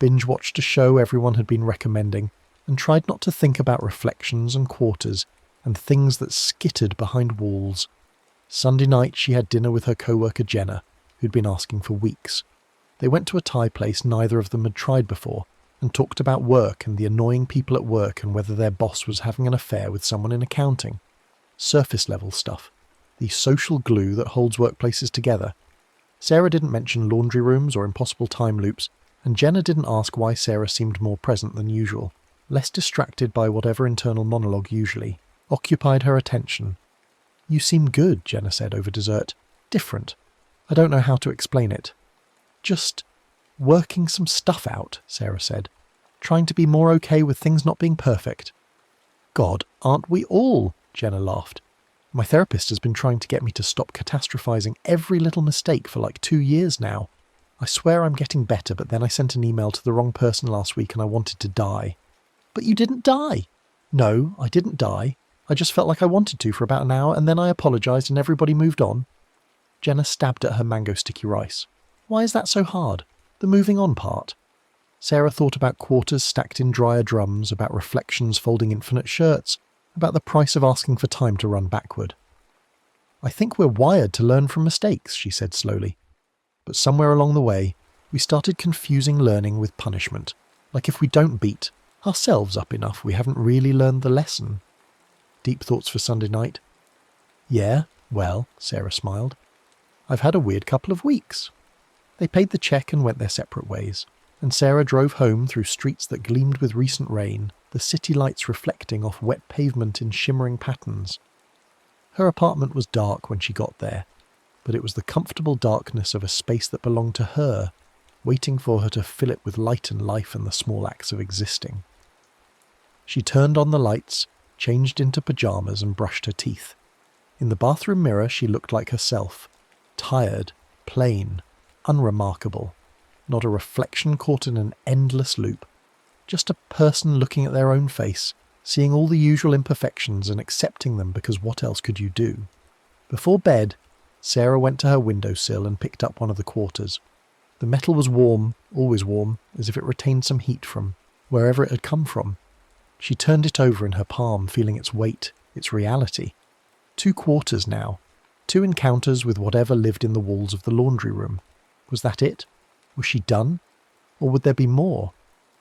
Speaker 1: binge-watched a show everyone had been recommending, and tried not to think about reflections and quarters and things that skittered behind walls. Sunday night she had dinner with her co-worker Jenna, who'd been asking for weeks. They went to a Thai place neither of them had tried before, and talked about work and the annoying people at work and whether their boss was having an affair with someone in accounting. Surface-level stuff. The social glue that holds workplaces together. Sarah didn't mention laundry rooms or impossible time loops, and Jenna didn't ask why Sarah seemed more present than usual, less distracted by whatever internal monologue usually occupied her attention. "You seem good," Jenna said over dessert. "Different. I don't know how to explain it." "Just working some stuff out," Sarah said. "Trying to be more okay with things not being perfect." "God, aren't we all?" Jenna laughed. "My therapist has been trying to get me to stop catastrophizing every little mistake for like 2 years now. I swear I'm getting better, but then I sent an email to the wrong person last week and I wanted to die." "But you didn't die." "No, I didn't die. I just felt like I wanted to for about an hour and then I apologised and everybody moved on." Jenna stabbed at her mango sticky rice. "Why is that so hard? The moving on part?" Sarah thought about quarters stacked in dryer drums, about reflections folding infinite shirts, about the price of asking for time to run backward. "I think we're wired to learn from mistakes," she said slowly. "But somewhere along the way, we started confusing learning with punishment. Like if we don't beat ourselves up enough, we haven't really learned the lesson." Deep thoughts for Sunday night? "Yeah, well," Sarah smiled. "I've had a weird couple of weeks." They paid the check and went their separate ways, and Sarah drove home through streets that gleamed with recent rain, the city lights reflecting off wet pavement in shimmering patterns. Her apartment was dark when she got there, but it was the comfortable darkness of a space that belonged to her, waiting for her to fill it with light and life and the small acts of existing. She turned on the lights, changed into pyjamas and brushed her teeth. In the bathroom mirror she looked like herself, tired, plain, unremarkable, not a reflection caught in an endless loop, just a person looking at their own face, seeing all the usual imperfections and accepting them because what else could you do? Before bed, Sarah went to her windowsill and picked up one of the quarters. The metal was warm, always warm, as if it retained some heat from wherever it had come from. She turned it over in her palm, feeling its weight, its reality. 2 quarters now. 2 encounters with whatever lived in the walls of the laundry room. Was that it? Was she done? Or would there be more?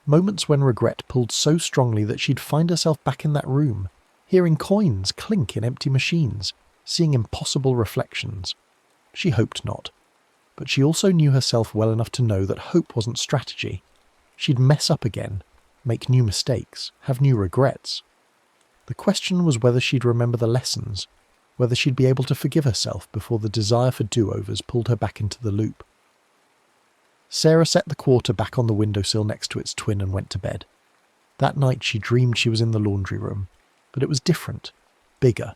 Speaker 1: Moments when regret pulled so strongly that she'd find herself back in that room, hearing coins clink in empty machines, seeing impossible reflections. She hoped not. But she also knew herself well enough to know that hope wasn't strategy. She'd mess up again, make new mistakes, have new regrets. The question was whether she'd remember the lessons, whether she'd be able to forgive herself before the desire for do-overs pulled her back into the loop. Sarah set the quarter back on the windowsill next to its twin and went to bed. That night she dreamed she was in the laundry room, but it was different, bigger.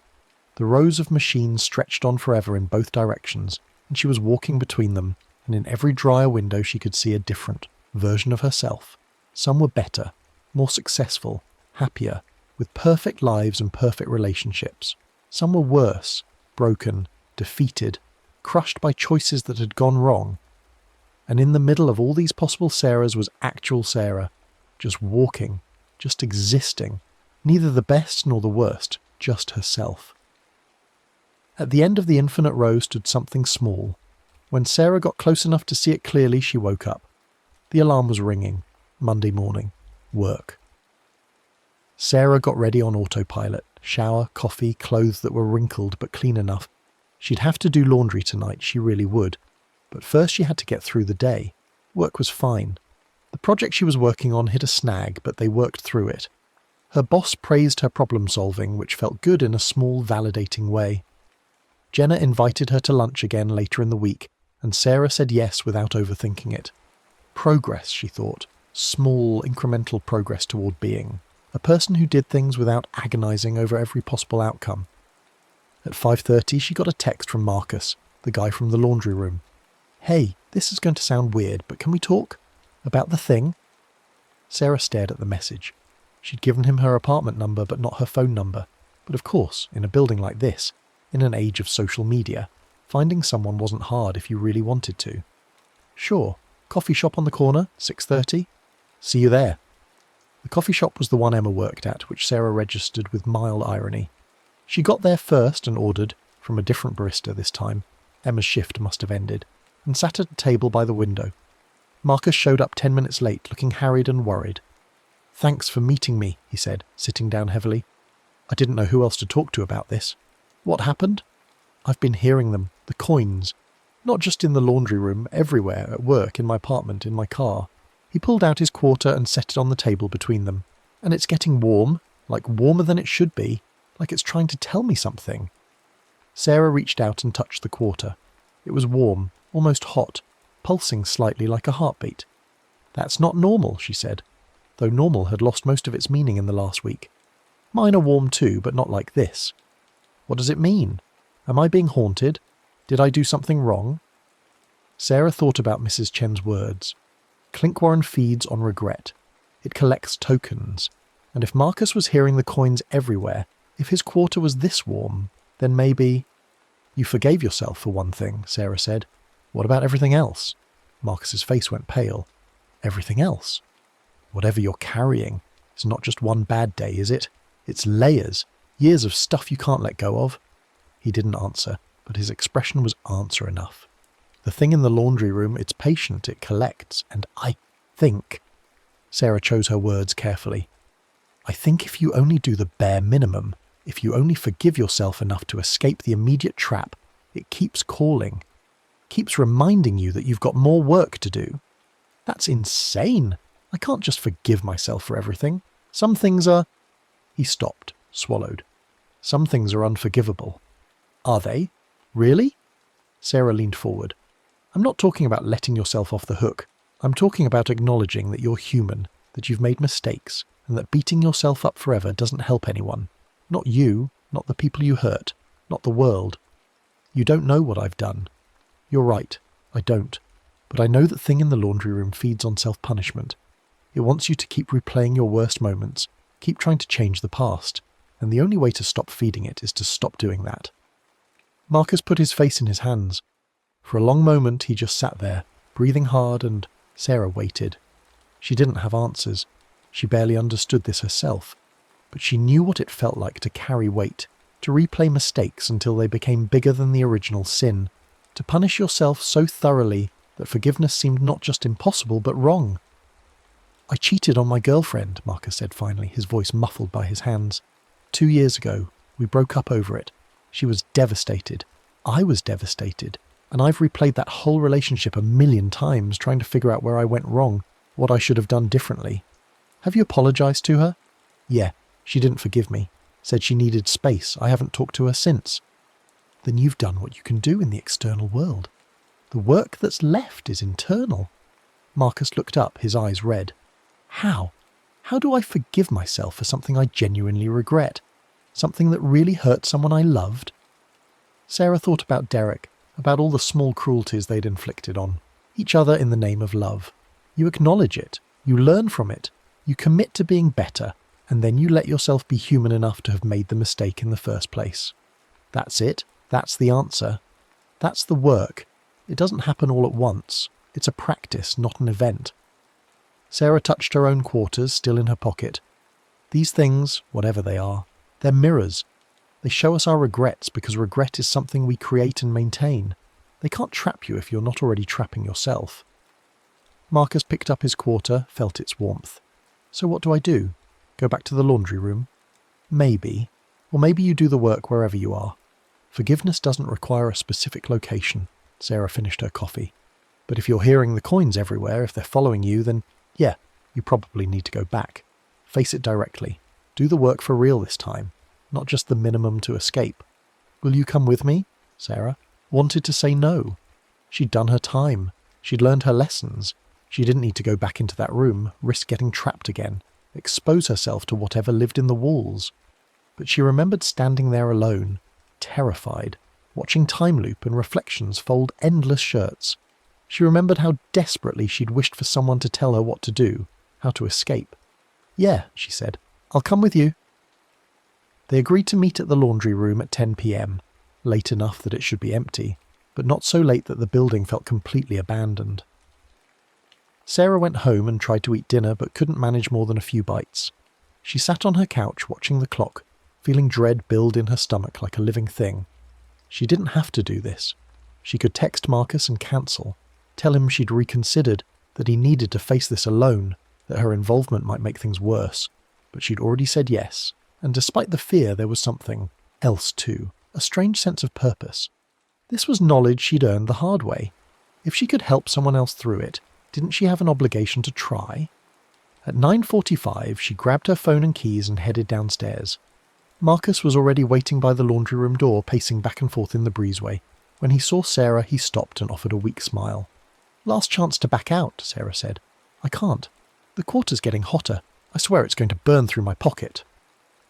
Speaker 1: The rows of machines stretched on forever in both directions, and she was walking between them, and in every dryer window she could see a different version of herself. Some were better, more successful, happier, with perfect lives and perfect relationships. Some were worse, broken, defeated, crushed by choices that had gone wrong. And in the middle of all these possible Sarahs was actual Sarah, just walking, just existing. Neither the best nor the worst, just herself. At the end of the infinite row stood something small. When Sarah got close enough to see it clearly, she woke up. The alarm was ringing. Monday morning. Work. Sarah got ready on autopilot. Shower, coffee, clothes that were wrinkled but clean enough. She'd have to do laundry tonight, she really would. But first she had to get through the day. Work was fine. The project she was working on hit a snag, but they worked through it. Her boss praised her problem-solving, which felt good in a small, validating way. Jenna invited her to lunch again later in the week, and Sarah said yes without overthinking it. Progress, she thought. Small, incremental progress toward being. A person who did things without agonizing over every possible outcome. At 5:30, she got a text from Marcus, the guy from the laundry room. "Hey, this is going to sound weird, but can we talk? About the thing?" Sarah stared at the message. She'd given him her apartment number, but not her phone number. But of course, in a building like this, in an age of social media, finding someone wasn't hard if you really wanted to. "Sure. Coffee shop on the corner, 6:30? See you there." The coffee shop was the one Emma worked at, which Sarah registered with mild irony. She got there first and ordered, from a different barista this time, Emma's shift must have ended, and sat at a table by the window. Marcus showed up 10 minutes late, looking harried and worried. "Thanks for meeting me," he said, sitting down heavily. "I didn't know who else to talk to about this. What happened?" "I've been hearing them, the coins. Not just in the laundry room, everywhere, at work, in my apartment, in my car." He pulled out his quarter and set it on the table between them. "And it's getting warm, like warmer than it should be, like it's trying to tell me something." Sarah reached out and touched the quarter. It was warm, almost hot, pulsing slightly like a heartbeat. "That's not normal," she said, though normal had lost most of its meaning in the last week. "Mine are warm too, but not like this." "What does it mean? Am I being haunted? Did I do something wrong?" Sarah thought about Mrs. Chen's words. Clinkwarren feeds on regret. It collects tokens. And if Marcus was hearing the coins everywhere, if his quarter was this warm, then maybe... "You forgave yourself for one thing," Sarah said. "What about everything else?" Marcus's face went pale. "Everything else? Whatever you're carrying. It's not just one bad day, is it? It's layers. Years of stuff you can't let go of." He didn't answer, but his expression was answer enough. "The thing in the laundry room, it's patient, it collects, and I think..." Sarah chose her words carefully. "I think if you only do the bare minimum, if you only forgive yourself enough to escape the immediate trap, it keeps calling. Keeps reminding you that you've got more work to do." "That's insane. I can't just forgive myself for everything. Some things are..." He stopped, swallowed. "Some things are unforgivable." "Are they? Really?" Sarah leaned forward. "I'm not talking about letting yourself off the hook. I'm talking about acknowledging that you're human, that you've made mistakes, and that beating yourself up forever doesn't help anyone. Not you, not the people you hurt, not the world. You don't know what I've done. You're right, I don't. But I know that thing in the laundry room feeds on self-punishment. It wants you to keep replaying your worst moments, keep trying to change the past, and the only way to stop feeding it is to stop doing that." Marcus put his face in his hands. For a long moment he just sat there, breathing hard, and Sarah waited. She didn't have answers. She barely understood this herself. But she knew what it felt like to carry weight, to replay mistakes until they became bigger than the original sin, to punish yourself so thoroughly that forgiveness seemed not just impossible but wrong. "I cheated on my girlfriend," Marcus said finally, his voice muffled by his hands. 2 years ago, we broke up over it. She was devastated. I was devastated. And I've replayed that whole relationship 1,000,000 times trying to figure out where I went wrong, what I should have done differently." "Have you apologized to her?" "Yeah, she didn't forgive me. Said she needed space. I haven't talked to her since." "Then you've done what you can do in the external world. The work that's left is internal." Marcus looked up, his eyes red. "How? How do I forgive myself for something I genuinely regret? Something that really hurt someone I loved?" Sarah thought about Derek, about all the small cruelties they'd inflicted on each other in the name of love. You acknowledge it, you learn from it, you commit to being better, and then you let yourself be human enough to have made the mistake in the first place. That's it, that's the answer. That's the work. It doesn't happen all at once. It's a practice, not an event. Sarah touched her own quarters, still in her pocket. These things, whatever they are, they're mirrors. They show us our regrets because regret is something we create and maintain. They can't trap you if you're not already trapping yourself. Marcus picked up his quarter, felt its warmth. So what do I do? Go back to the laundry room? Maybe. Or maybe you do the work wherever you are. Forgiveness doesn't require a specific location. Sarah finished her coffee. But if you're hearing the coins everywhere, if they're following you, then yeah, you probably need to go back. Face it directly. Do the work for real this time, not just the minimum to escape. Will you come with me? Sarah wanted to say no. She'd done her time. She'd learned her lessons. She didn't need to go back into that room, risk getting trapped again, expose herself to whatever lived in the walls. But she remembered standing there alone, terrified, watching time loop and reflections fold endless shirts. She remembered how desperately she'd wished for someone to tell her what to do, how to escape. Yeah, she said, I'll come with you. They agreed to meet at the laundry room at 10 p.m, late enough that it should be empty, but not so late that the building felt completely abandoned. Sarah went home and tried to eat dinner but couldn't manage more than a few bites. She sat on her couch watching the clock, feeling dread build in her stomach like a living thing. She didn't have to do this. She could text Marcus and cancel, tell him she'd reconsidered, that he needed to face this alone, that her involvement might make things worse. But she'd already said yes, and despite the fear there was something else too, a strange sense of purpose. This was knowledge she'd earned the hard way. If she could help someone else through it, didn't she have an obligation to try? At 9:45, she grabbed her phone and keys and headed downstairs. Marcus was already waiting by the laundry room door, pacing back and forth in the breezeway. When he saw Sarah, he stopped and offered a weak smile. Last chance to back out, Sarah said. I can't. The quarter's getting hotter. I swear it's going to burn through my pocket.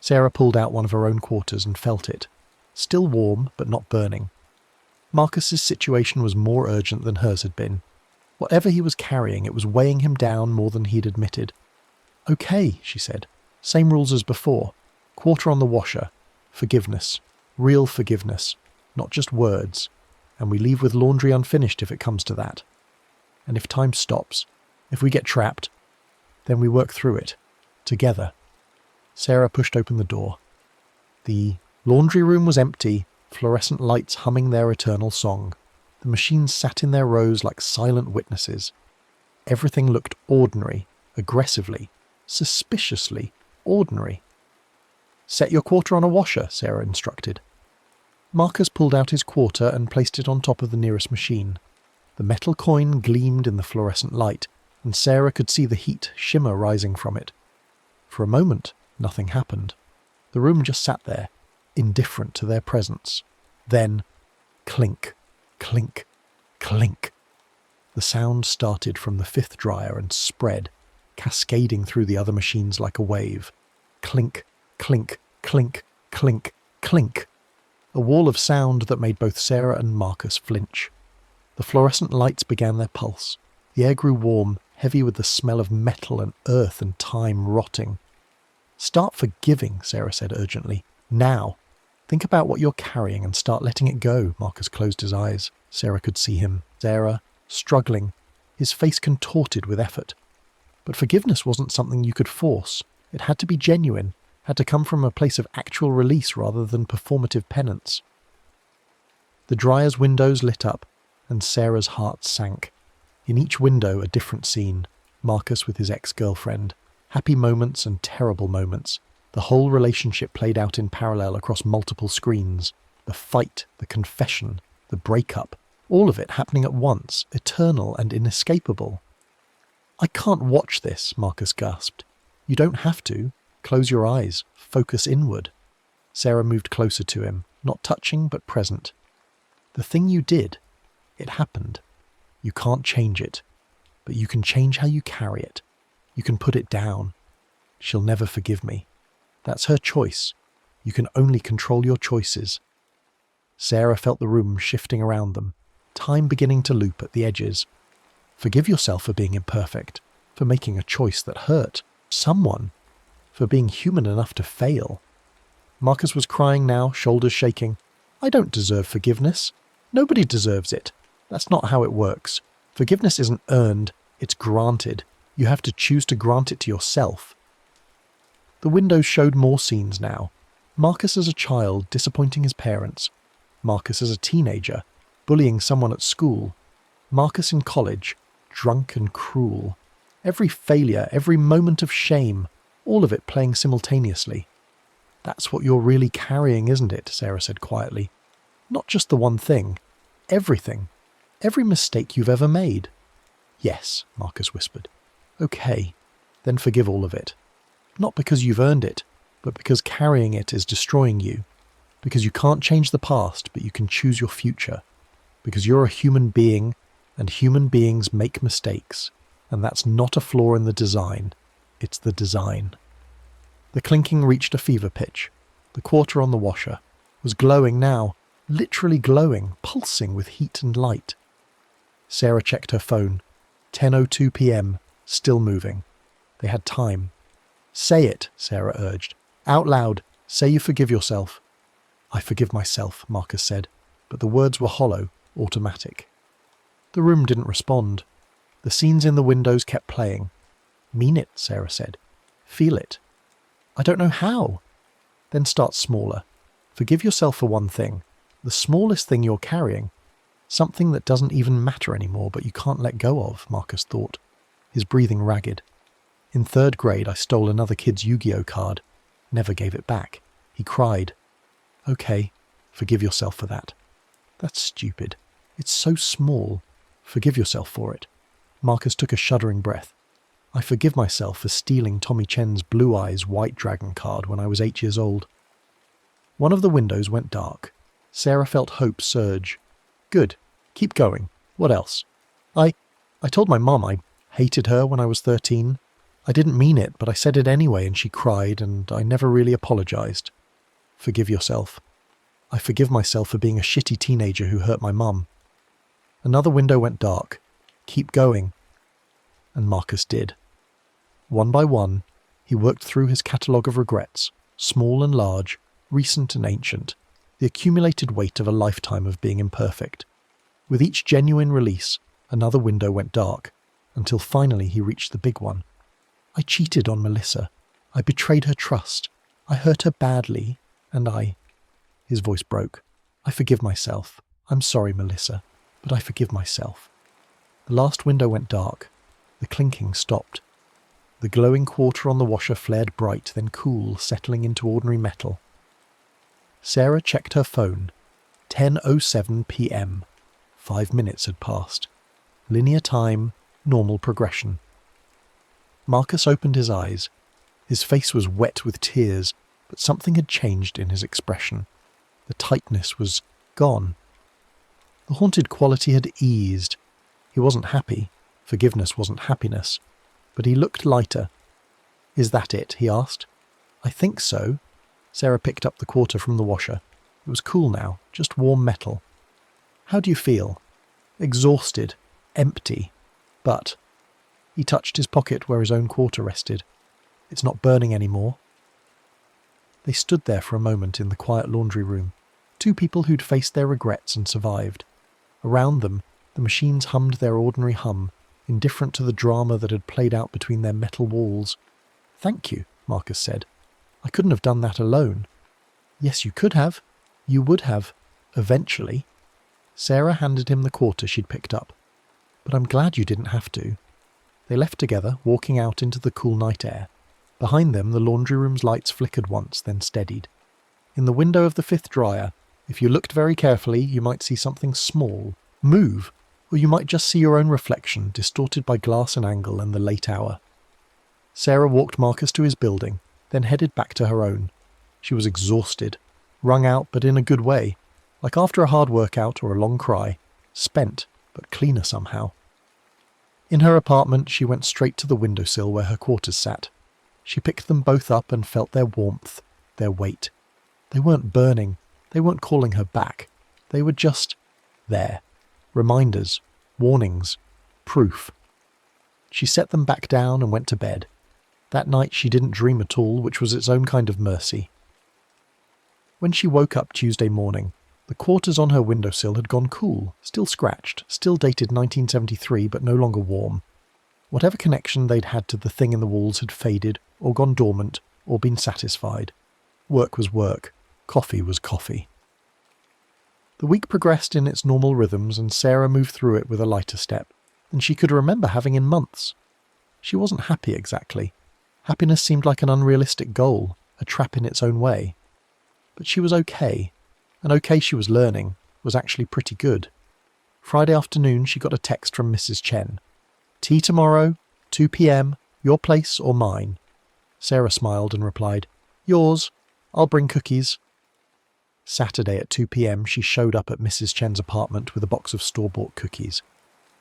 Speaker 1: Sarah pulled out one of her own quarters and felt it. Still warm, but not burning. Marcus's situation was more urgent than hers had been. Whatever he was carrying, it was weighing him down more than he'd admitted. Okay, she said. Same rules as before. Quarter on the washer. Forgiveness. Real forgiveness. Not just words. And we leave with laundry unfinished if it comes to that. And if time stops, if we get trapped, then we work through it. Together. Sarah pushed open the door. The laundry room was empty, fluorescent lights humming their eternal song. The machines sat in their rows like silent witnesses. Everything looked ordinary, aggressively, suspiciously ordinary. Set your quarter on a washer, Sarah instructed. Marcus pulled out his quarter and placed it on top of the nearest machine. The metal coin gleamed in the fluorescent light, and Sarah could see the heat shimmer rising from it. For a moment, nothing happened. The room just sat there, indifferent to their presence. Then, clink, clink, clink. The sound started from the fifth dryer and spread, cascading through the other machines like a wave. Clink, clink, clink, clink, clink. A wall of sound that made both Sarah and Marcus flinch. The fluorescent lights began their pulse. The air grew warm, heavy with the smell of metal and earth and time rotting. Start forgiving, Sarah said urgently. Now. Think about what you're carrying and start letting it go. Marcus closed his eyes. Sarah could see him. Sarah, struggling, his face contorted with effort. But forgiveness wasn't something you could force. It had to be genuine, had to come from a place of actual release rather than performative penance. The dryer's windows lit up, and Sarah's heart sank. In each window a different scene. Marcus with his ex-girlfriend. Happy moments and terrible moments. The whole relationship played out in parallel across multiple screens. The fight, the confession, the breakup. All of it happening at once, eternal and inescapable. I can't watch this, Marcus gasped. You don't have to. Close your eyes. Focus inward. Sarah moved closer to him, not touching but present. The thing you did, it happened. You can't change it, but you can change how you carry it. You can put it down. She'll never forgive me. That's her choice. You can only control your choices. Sarah felt the room shifting around them, time beginning to loop at the edges. Forgive yourself for being imperfect, for making a choice that hurt someone, for being human enough to fail. Marcus was crying now, shoulders shaking. I don't deserve forgiveness. Nobody deserves it. That's not how it works. Forgiveness isn't earned, it's granted. You have to choose to grant it to yourself. The windows showed more scenes now. Marcus as a child disappointing his parents. Marcus as a teenager bullying someone at school. Marcus in college, drunk and cruel. Every failure, every moment of shame, all of it playing simultaneously. That's what you're really carrying, isn't it? Sarah said quietly. Not just the one thing. Everything. Every mistake you've ever made. Yes, Marcus whispered. Okay, then forgive all of it. Not because you've earned it, but because carrying it is destroying you. Because you can't change the past, but you can choose your future. Because you're a human being, and human beings make mistakes. And that's not a flaw in the design. It's the design. The clinking reached a fever pitch. The quarter on the washer was glowing now, literally glowing, pulsing with heat and light. Sarah checked her phone. 10:02 p.m, still moving. They had time. Say it, Sarah urged. Out loud. Say you forgive yourself. I forgive myself, Marcus said, but the words were hollow, automatic. The room didn't respond. The scenes in the windows kept playing. Mean it, Sarah said. Feel it. I don't know how. Then start smaller. Forgive yourself for one thing. The smallest thing you're carrying. Something that doesn't even matter anymore, but you can't let go of, Marcus thought, his breathing ragged. In 3rd grade, I stole another kid's Yu-Gi-Oh card. Never gave it back. He cried. Okay, forgive yourself for that. That's stupid. It's so small. Forgive yourself for it. Marcus took a shuddering breath. I forgive myself for stealing Tommy Chen's Blue Eyes White Dragon card when I was 8 years old. One of the windows went dark. Sarah felt hope surge. Good. Keep going. What else? I told my mum I hated her when I was 13. I didn't mean it, but I said it anyway and she cried and I never really apologized. Forgive yourself. I forgive myself for being a shitty teenager who hurt my mum. Another window went dark. Keep going. And Marcus did. One by one, he worked through his catalogue of regrets, small and large, recent and ancient, the accumulated weight of a lifetime of being imperfect. With each genuine release, another window went dark, until finally he reached the big one. I cheated on Melissa. I betrayed her trust. I hurt her badly, and His voice broke. I forgive myself. I'm sorry, Melissa, but I forgive myself. The last window went dark. The clinking stopped. The glowing quarter on the washer flared bright, then cool, settling into ordinary metal. Sarah checked her phone. 10:07 p.m. 5 minutes had passed. Linear time, normal progression. Marcus opened his eyes. His face was wet with tears, but something had changed in his expression. The tightness was gone. The haunted quality had eased. He wasn't happy. Forgiveness wasn't happiness. But he looked lighter. Is that it? He asked. I think so. Sarah picked up the quarter from the washer. It was cool now, just warm metal. How do you feel? Exhausted. Empty. But... He touched his pocket where his own quarter rested. It's not burning anymore. They stood there for a moment in the quiet laundry room. Two people who'd faced their regrets and survived. Around them, the machines hummed their ordinary hum, indifferent to the drama that had played out between their metal walls. Thank you, Marcus said. I couldn't have done that alone. Yes, you could have. You would have. Eventually. Sarah handed him the quarter she'd picked up. But I'm glad you didn't have to. They left together, walking out into the cool night air. Behind them, the laundry room's lights flickered once, then steadied. In the window of the 5th dryer, if you looked very carefully, you might see something small move, or you might just see your own reflection, distorted by glass and angle and the late hour. Sarah walked Marcus to his building, then headed back to her own. She was exhausted, wrung out but in a good way, like after a hard workout or a long cry, spent but cleaner somehow. In her apartment, she went straight to the windowsill where her quarters sat. She picked them both up and felt their warmth, their weight. They weren't burning, they weren't calling her back. They were just there. Reminders, warnings, proof. She set them back down and went to bed. That night she didn't dream at all, which was its own kind of mercy. When she woke up Tuesday morning, the quarters on her windowsill had gone cool, still scratched, still dated 1973 but no longer warm. Whatever connection they'd had to the thing in the walls had faded, or gone dormant, or been satisfied. Work was work. Coffee was coffee. The week progressed in its normal rhythms, and Sarah moved through it with a lighter step than she could remember having in months. She wasn't happy exactly. Happiness seemed like an unrealistic goal, a trap in its own way. But she was okay, and okay she was learning was actually pretty good. Friday afternoon she got a text from Mrs. Chen. "Tea tomorrow, 2 p.m, your place or mine?" Sarah smiled and replied, "Yours. I'll bring cookies." Saturday at 2 p.m. she showed up at Mrs. Chen's apartment with a box of store-bought cookies.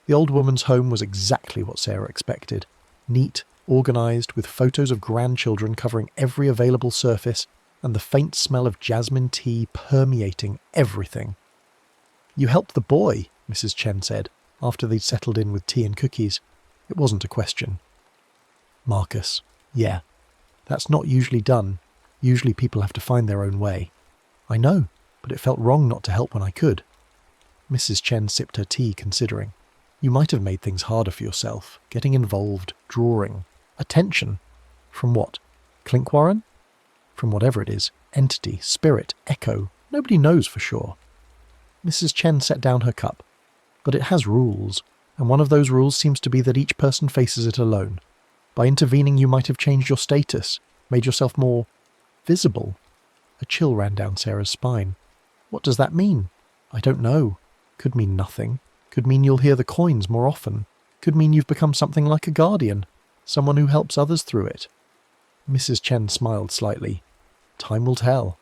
Speaker 1: The old woman's home was exactly what Sarah expected. Neat, organised, with photos of grandchildren covering every available surface and the faint smell of jasmine tea permeating everything. "You helped the boy," Mrs. Chen said, after they'd settled in with tea and cookies. It wasn't a question. "Marcus, yeah. That's not usually done. Usually people have to find their own way." "I know, but it felt wrong not to help when I could." Mrs. Chen sipped her tea, considering. "You might have made things harder for yourself, getting involved, drawing. Attention. From what? Clinkwarren? From whatever it is. Entity, spirit, echo. Nobody knows for sure." Mrs. Chen set down her cup. "But it has rules, and one of those rules seems to be that each person faces it alone. By intervening you might have changed your status, made yourself more visible." A chill ran down Sarah's spine. "What does that mean?" "I don't know. Could mean nothing. Could mean you'll hear the coins more often. Could mean you've become something like a guardian, someone who helps others through it." Mrs. Chen smiled slightly. "Time will tell."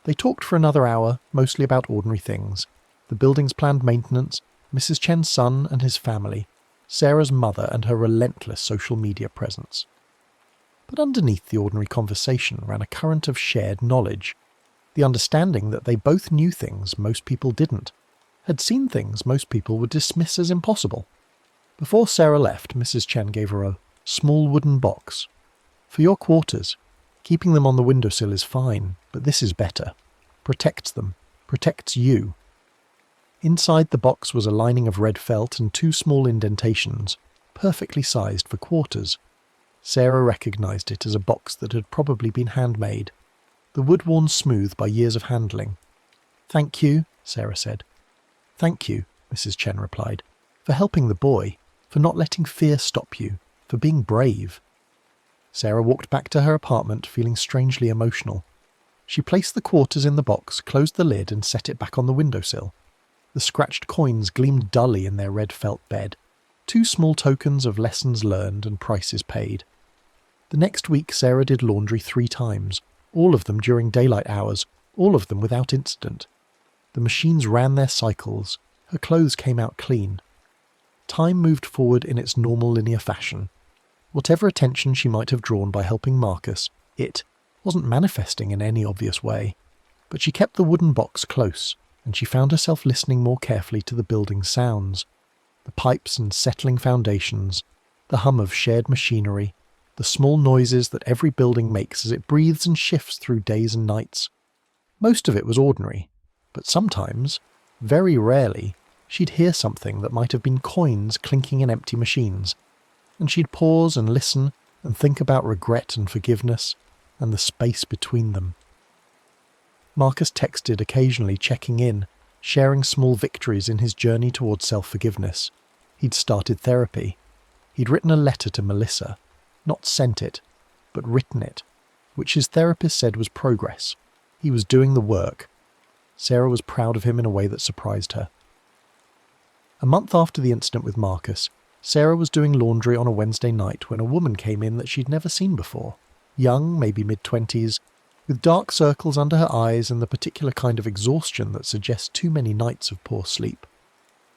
Speaker 1: They talked for another hour, mostly about ordinary things. The building's planned maintenance, Mrs. Chen's son and his family, Sarah's mother and her relentless social media presence. But underneath the ordinary conversation ran a current of shared knowledge. The understanding that they both knew things most people didn't, had seen things most people would dismiss as impossible. Before Sarah left, Mrs. Chen gave her a small wooden box. "For your quarters. Keeping them on the windowsill is fine, but this is better. Protects them. Protects you." Inside the box was a lining of red felt and 2 small indentations, perfectly sized for quarters. Sarah recognised it as a box that had probably been handmade, the wood worn smooth by years of handling. "Thank you," Sarah said. "Thank you," Mrs. Chen replied, "for helping the boy, for not letting fear stop you, for being brave." Sarah walked back to her apartment feeling strangely emotional. She placed the quarters in the box, closed the lid and set it back on the windowsill. The scratched coins gleamed dully in their red felt bed, 2 small tokens of lessons learned and prices paid. The next week Sarah did laundry 3 times, all of them during daylight hours, all of them without incident. The machines ran their cycles, her clothes came out clean. Time moved forward in its normal linear fashion. Whatever attention she might have drawn by helping Marcus, it wasn't manifesting in any obvious way. But she kept the wooden box close, and she found herself listening more carefully to the building's sounds. The pipes and settling foundations, the hum of shared machinery, the small noises that every building makes as it breathes and shifts through days and nights. Most of it was ordinary, but sometimes, very rarely, she'd hear something that might have been coins clinking in empty machines, and she'd pause and listen and think about regret and forgiveness and the space between them. Marcus texted, occasionally checking in, sharing small victories in his journey towards self-forgiveness. He'd started therapy. He'd written a letter to Melissa, not sent it, but written it, which his therapist said was progress. He was doing the work. Sarah was proud of him in a way that surprised her. A month after the incident with Marcus, Sarah was doing laundry on a Wednesday night when a woman came in that she'd never seen before. Young, maybe mid-20s, with dark circles under her eyes and the particular kind of exhaustion that suggests too many nights of poor sleep.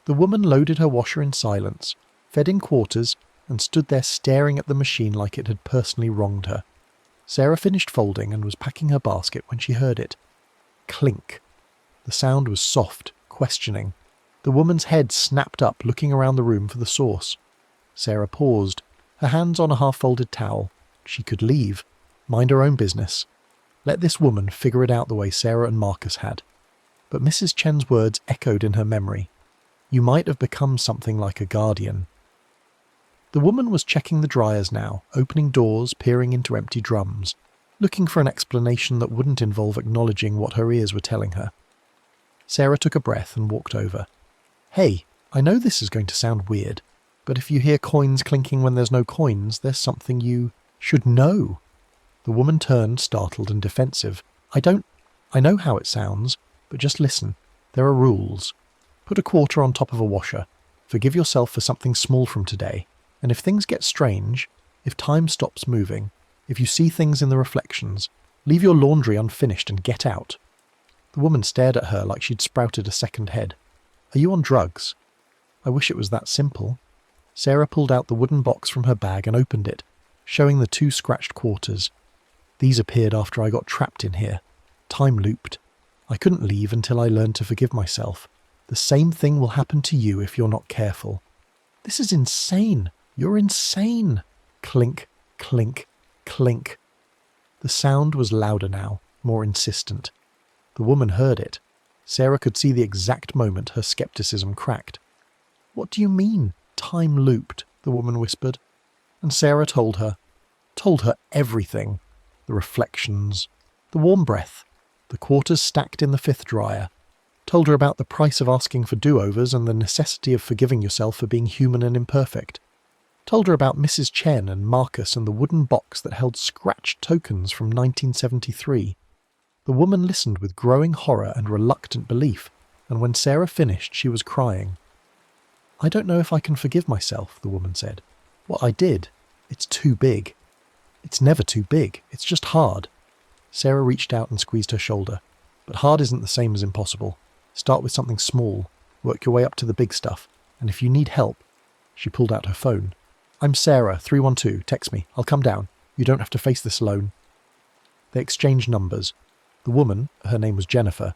Speaker 1: The woman loaded her washer in silence, fed in quarters, and stood there staring at the machine like it had personally wronged her. Sarah finished folding and was packing her basket when she heard it. Clink. The sound was soft, questioning. The woman's head snapped up, looking around the room for the source. Sarah paused, her hands on a half-folded towel. She could leave, mind her own business. Let this woman figure it out the way Sarah and Marcus had. But Mrs. Chen's words echoed in her memory. You might have become something like a guardian. The woman was checking the dryers now, opening doors, peering into empty drums, looking for an explanation that wouldn't involve acknowledging what her ears were telling her. Sarah took a breath and walked over. "Hey, I know this is going to sound weird, but if you hear coins clinking when there's no coins, there's something you should know." The woman turned, startled and defensive. I know how it sounds, but just listen. There are rules. Put a quarter on top of a washer. Forgive yourself for something small from today. And if things get strange, if time stops moving, if you see things in the reflections, leave your laundry unfinished and get out. The woman stared at her like she'd sprouted a second head. "Are you on drugs?" "I wish it was that simple." Sarah pulled out the wooden box from her bag and opened it, showing the 2 scratched quarters. "These appeared after I got trapped in here. Time looped. I couldn't leave until I learned to forgive myself. The same thing will happen to you if you're not careful." "This is insane. You're insane." Clink, clink, clink. The sound was louder now, more insistent. The woman heard it. Sarah could see the exact moment her skepticism cracked. "What do you mean, time looped?" the woman whispered. And Sarah told her everything. The reflections, the warm breath, the quarters stacked in the 5th dryer. Told her about the price of asking for do-overs and the necessity of forgiving yourself for being human and imperfect. Told her about Mrs. Chen and Marcus and the wooden box that held scratched tokens from 1973. The woman listened with growing horror and reluctant belief, and when Sarah finished, she was crying. "I don't know if I can forgive myself," the woman said. "What I did, it's too big." "It's never too big, it's just hard." Sarah reached out and squeezed her shoulder. "But hard isn't the same as impossible. Start with something small, work your way up to the big stuff, and if you need help..." She pulled out her phone. "I'm Sarah, 312, text me, I'll come down. You don't have to face this alone." They exchanged numbers. The woman, her name was Jennifer,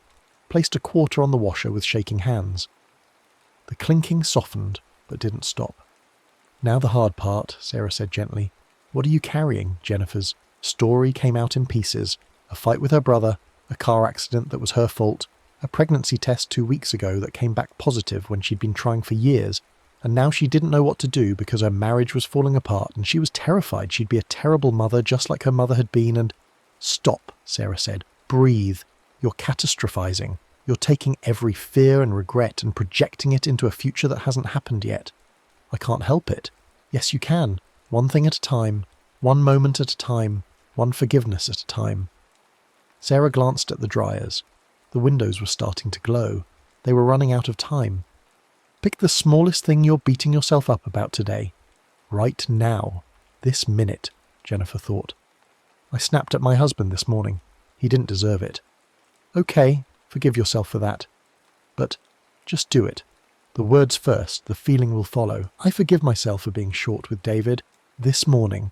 Speaker 1: placed a quarter on the washer with shaking hands. The clinking softened, but didn't stop. "Now the hard part," Sarah said gently. "What are you carrying?" Jennifer's story came out in pieces. A fight with her brother, a car accident that was her fault, a pregnancy test 2 weeks ago that came back positive when she'd been trying for years, and now she didn't know what to do because her marriage was falling apart and she was terrified she'd be a terrible mother just like her mother had been and... "Stop," Sarah said. "Breathe. You're catastrophizing. You're taking every fear and regret and projecting it into a future that hasn't happened yet." "I can't help it." "Yes, you can. One thing at a time. One moment at a time. One forgiveness at a time." Sarah glanced at the dryers. The windows were starting to glow. They were running out of time. "Pick the smallest thing you're beating yourself up about today. Right now. This minute," Jennifer thought. "I snapped at my husband this morning. He didn't deserve it." "Okay, forgive yourself for that. But just do it. The words first, the feeling will follow. I forgive myself for being short with David. This morning."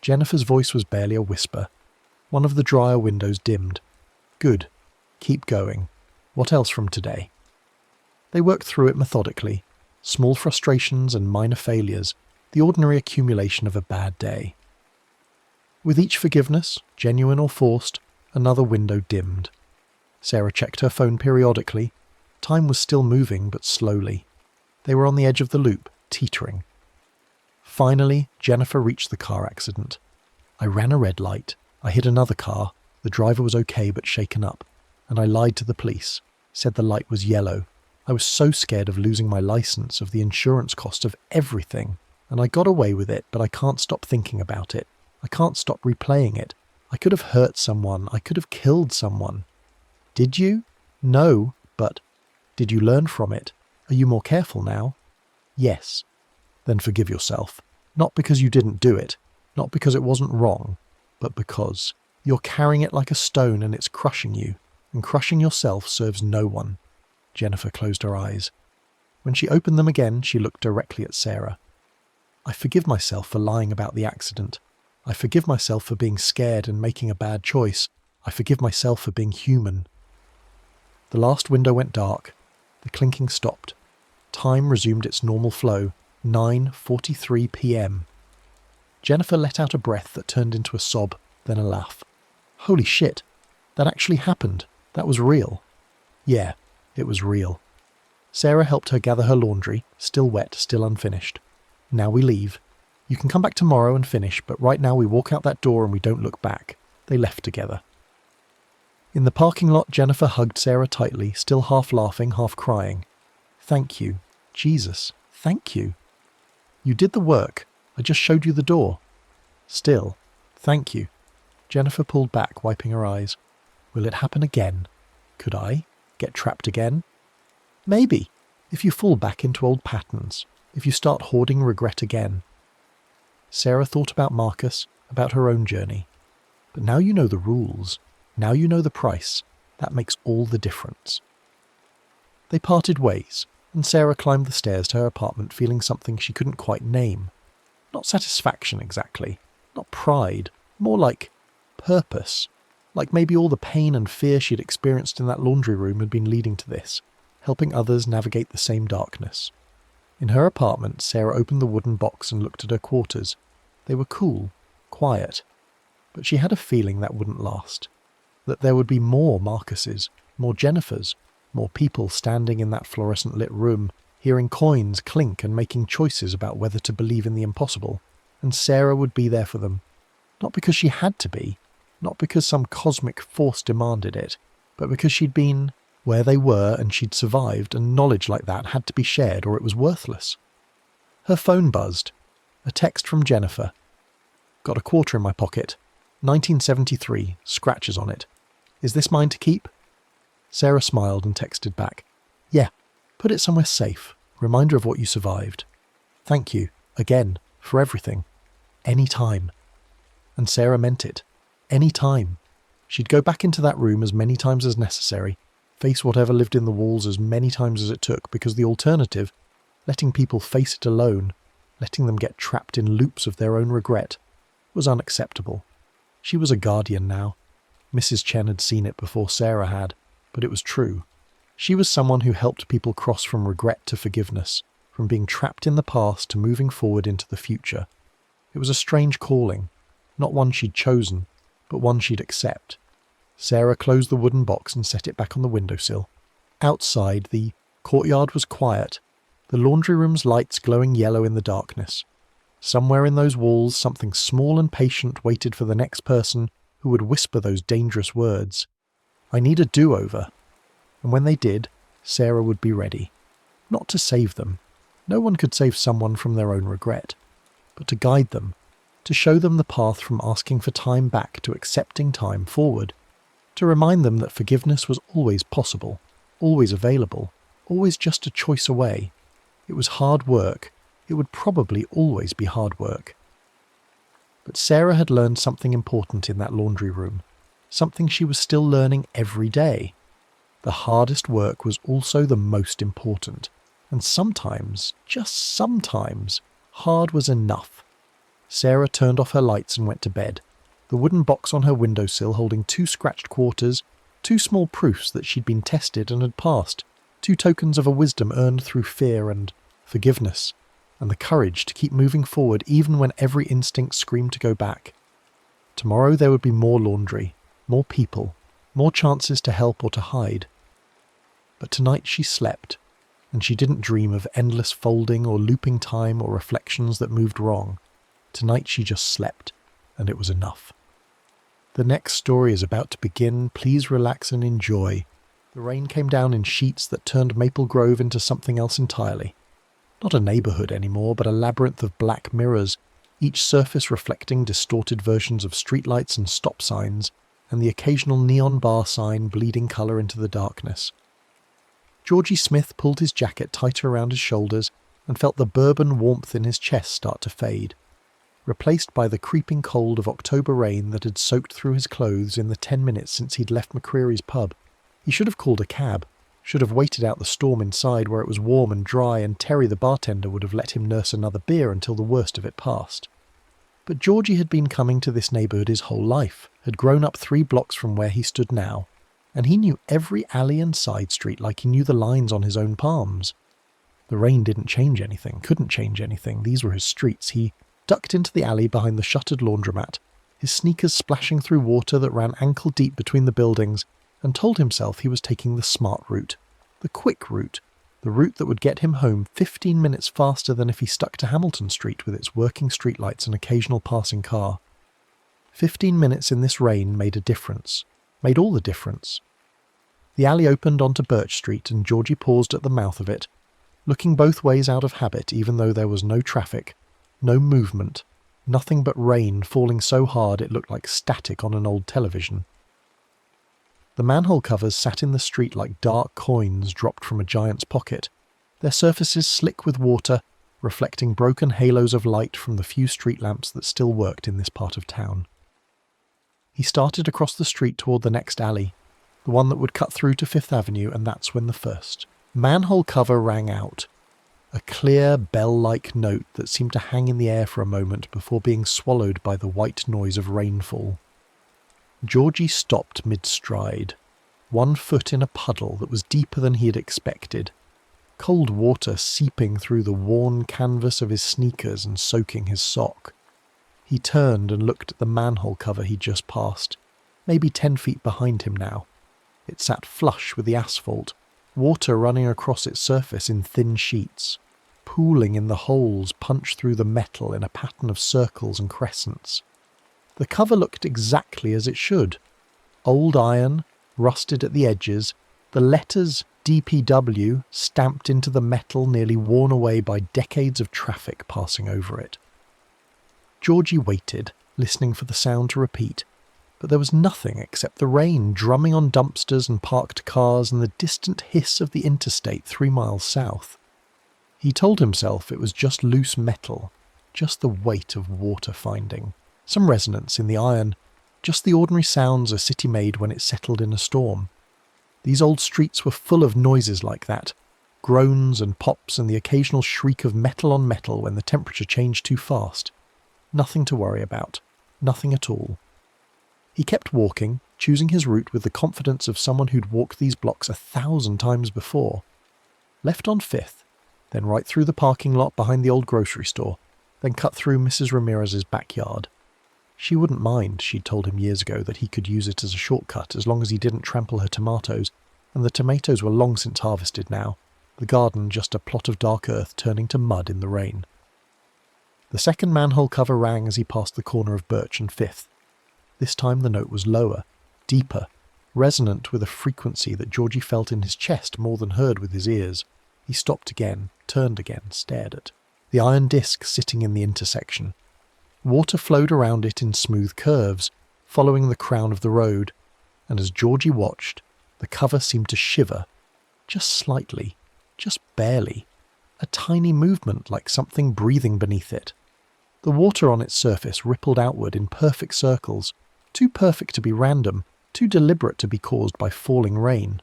Speaker 1: Jennifer's voice was barely a whisper. One of the dryer windows dimmed. "Good. Keep going. What else from today?" They worked through it methodically. Small frustrations and minor failures, the ordinary accumulation of a bad day. With each forgiveness, genuine or forced, another window dimmed. Sarah checked her phone periodically. Time was still moving, but slowly. They were on the edge of the loop, teetering. Finally, Jennifer reached the car accident. "I ran a red light. I hit another car. The driver was okay but shaken up. And I lied to the police. Said the light was yellow. I was so scared of losing my license, of the insurance cost, of everything. And I got away with it, but I can't stop thinking about it. I can't stop replaying it. I could have hurt someone. I could have killed someone." "Did you?" "No, but..." "Did you learn from it? Are you more careful now?" "Yes." "Then forgive yourself. Not because you didn't do it, not because it wasn't wrong, but because you're carrying it like a stone and it's crushing you, and crushing yourself serves no one." Jennifer closed her eyes. When she opened them again, she looked directly at Sarah. "I forgive myself for lying about the accident. I forgive myself for being scared and making a bad choice. I forgive myself for being human." The last window went dark. The clinking stopped. Time resumed its normal flow, 9:43 p.m. Jennifer let out a breath that turned into a sob, then a laugh. "Holy shit! That actually happened. That was real." "Yeah, it was real." Sarah helped her gather her laundry, still wet, still unfinished. "Now we leave." You can come back tomorrow and finish, but right now we walk out that door and we don't look back. They left together. In the parking lot, Jennifer hugged Sarah tightly, still half laughing, half crying. Thank you. Jesus, thank you. You did the work. I just showed you the door. Still, thank you. Jennifer pulled back, wiping her eyes. Will it happen again? Could I get trapped again? Maybe, if you fall back into old patterns, if you start hoarding regret again. Sarah thought about Marcus, about her own journey. But now you know the rules. Now you know the price. That makes all the difference. They parted ways, and Sarah climbed the stairs to her apartment feeling something she couldn't quite name. Not satisfaction exactly, not pride, more like purpose. Like maybe all the pain and fear she'd experienced in that laundry room had been leading to this, helping others navigate the same darkness. In her apartment, Sarah opened the wooden box and looked at her quarters. They were cool, quiet, but she had a feeling that wouldn't last. That there would be more Marcuses, more Jennifers, more people standing in that fluorescent-lit room, hearing coins clink and making choices about whether to believe in the impossible, and Sarah would be there for them. Not because she had to be, not because some cosmic force demanded it, but because she'd been where they were and she'd survived, and knowledge like that had to be shared or it was worthless. Her phone buzzed. A text from Jennifer. Got a quarter in my pocket. 1973, scratches on it. Is this mine to keep? Sarah smiled and texted back. Yeah, put it somewhere safe. Reminder of what you survived. Thank you, again, for everything. Any time. And Sarah meant it. Any time. She'd go back into that room as many times as necessary, face whatever lived in the walls as many times as it took, because the alternative, letting people face it alone, letting them get trapped in loops of their own regret, was unacceptable. She was a guardian now. Mrs. Chen had seen it before Sarah had, but it was true. She was someone who helped people cross from regret to forgiveness, from being trapped in the past to moving forward into the future. It was a strange calling, not one she'd chosen, but one she'd accept. Sarah closed the wooden box and set it back on the windowsill. Outside, the courtyard was quiet, the laundry room's lights glowing yellow in the darkness. Somewhere in those walls, something small and patient waited for the next person who would whisper those dangerous words. I need a do-over. And when they did, Sarah would be ready. Not to save them. No one could save someone from their own regret. But to guide them. To show them the path from asking for time back to accepting time forward. To remind them that forgiveness was always possible, always available, always just a choice away. It was hard work. It would probably always be hard work. But Sarah had learned something important in that laundry room, something she was still learning every day. The hardest work was also the most important, and sometimes, just sometimes, hard was enough. Sarah turned off her lights and went to bed, the wooden box on her windowsill holding 2 scratched quarters, 2 small proofs that she'd been tested and had passed, 2 tokens of a wisdom earned through fear and forgiveness, and the courage to keep moving forward even when every instinct screamed to go back. Tomorrow there would be more laundry, more people, more chances to help or to hide. But tonight she slept, and she didn't dream of endless folding or looping time or reflections that moved wrong. Tonight she just slept, and it was enough. The next story is about to begin. Please relax and enjoy. The rain came down in sheets that turned Maple Grove into something else entirely. Not a neighbourhood anymore, but a labyrinth of black mirrors, each surface reflecting distorted versions of streetlights and stop signs, and the occasional neon bar sign bleeding colour into the darkness. Georgie Smith pulled his jacket tighter around his shoulders and felt the bourbon warmth in his chest start to fade, replaced by the creeping cold of October rain that had soaked through his clothes in the 10 minutes since he'd left McCreary's pub. He should have called a cab, should have waited out the storm inside where it was warm and dry, and Terry the bartender would have let him nurse another beer until the worst of it passed. But Georgie had been coming to this neighbourhood his whole life, had grown up 3 blocks from where he stood now, and he knew every alley and side street like he knew the lines on his own palms. The rain didn't change anything, couldn't change anything. These were his streets. He ducked into the alley behind the shuttered laundromat, his sneakers splashing through water that ran ankle-deep between the buildings, and told himself he was taking the smart route, the quick route, The route that would get him home 15 minutes faster than if he stuck to Hamilton Street with its working streetlights and occasional passing car. 15 minutes in this rain made a difference. Made all the difference. The alley opened onto Birch Street and Georgie paused at the mouth of it, looking both ways out of habit even though there was no traffic, no movement, nothing but rain falling so hard it looked like static on an old television. The manhole covers sat in the street like dark coins dropped from a giant's pocket, their surfaces slick with water, reflecting broken halos of light from the few street lamps that still worked in this part of town. He started across the street toward the next alley, the one that would cut through to Fifth Avenue, and that's when the first manhole cover rang out, a clear bell-like note that seemed to hang in the air for a moment before being swallowed by the white noise of rainfall. Georgie stopped mid-stride, 1 foot in a puddle that was deeper than he had expected, cold water seeping through the worn canvas of his sneakers and soaking his sock. He turned and looked at the manhole cover he'd just passed, maybe 10 feet behind him now. It sat flush with the asphalt, water running across its surface in thin sheets, pooling in the holes punched through the metal in a pattern of circles and crescents. The cover looked exactly as it should. Old iron, rusted at the edges, the letters DPW stamped into the metal nearly worn away by decades of traffic passing over it. Georgie waited, listening for the sound to repeat, but there was nothing except the rain drumming on dumpsters and parked cars and the distant hiss of the interstate 3 miles south. He told himself it was just loose metal, just the weight of water finding. Some resonance in the iron, just the ordinary sounds a city made when it settled in a storm. These old streets were full of noises like that, groans and pops and the occasional shriek of metal on metal when the temperature changed too fast. Nothing to worry about. Nothing at all. He kept walking, choosing his route with the confidence of someone who'd walked these blocks 1,000 times before. Left on 5th, then right through the parking lot behind the old grocery store, then cut through Mrs. Ramirez's backyard. She wouldn't mind, she'd told him years ago that he could use it as a shortcut as long as he didn't trample her tomatoes, and the tomatoes were long since harvested now, the garden just a plot of dark earth turning to mud in the rain. The second manhole cover rang as he passed the corner of Birch and 5th. This time the note was lower, deeper, resonant with a frequency that Georgie felt in his chest more than heard with his ears. He stopped again, turned again, stared at the iron disc sitting in the intersection. Water flowed around it in smooth curves, following the crown of the road, and as Georgie watched, the cover seemed to shiver, just slightly, just barely, a tiny movement like something breathing beneath it. The water on its surface rippled outward in perfect circles, too perfect to be random, too deliberate to be caused by falling rain.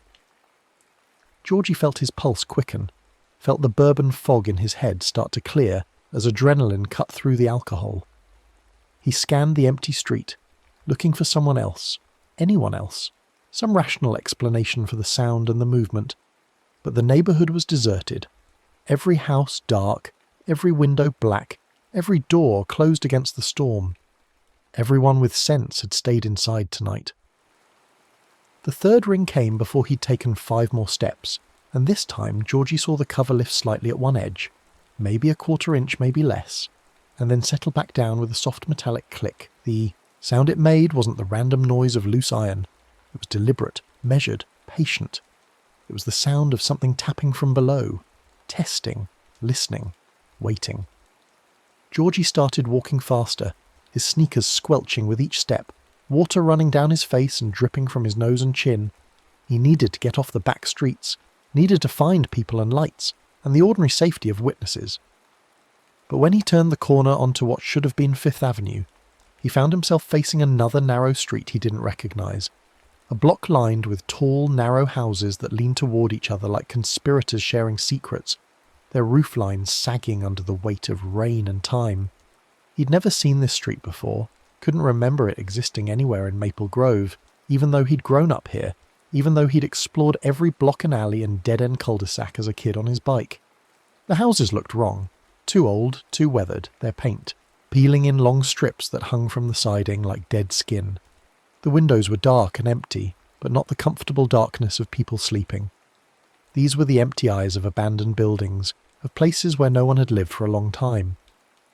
Speaker 1: Georgie felt his pulse quicken, felt the bourbon fog in his head start to clear as adrenaline cut through the alcohol. He scanned the empty street, looking for someone else, anyone else, some rational explanation for the sound and the movement, but the neighbourhood was deserted, every house dark, every window black, every door closed against the storm. Everyone with sense had stayed inside tonight. The third ring came before he'd taken 5 more steps, and this time Georgie saw the cover lift slightly at one edge, maybe a 1/4 inch, maybe less, and then settle back down with a soft metallic click. The sound it made wasn't the random noise of loose iron. It was deliberate, measured, patient. It was the sound of something tapping from below, testing, listening, waiting. Georgie started walking faster, his sneakers squelching with each step, water running down his face and dripping from his nose and chin. He needed to get off the back streets, needed to find people and lights, and the ordinary safety of witnesses. But when he turned the corner onto what should have been 5th Avenue, he found himself facing another narrow street he didn't recognise, a block lined with tall, narrow houses that leaned toward each other like conspirators sharing secrets, their roof lines sagging under the weight of rain and time. He'd never seen this street before, couldn't remember it existing anywhere in Maple Grove, even though he'd grown up here, even though he'd explored every block and alley and dead-end cul-de-sac as a kid on his bike. The houses looked wrong. Too old, too weathered, their paint, peeling in long strips that hung from the siding like dead skin. The windows were dark and empty, but not the comfortable darkness of people sleeping. These were the empty eyes of abandoned buildings, of places where no one had lived for a long time.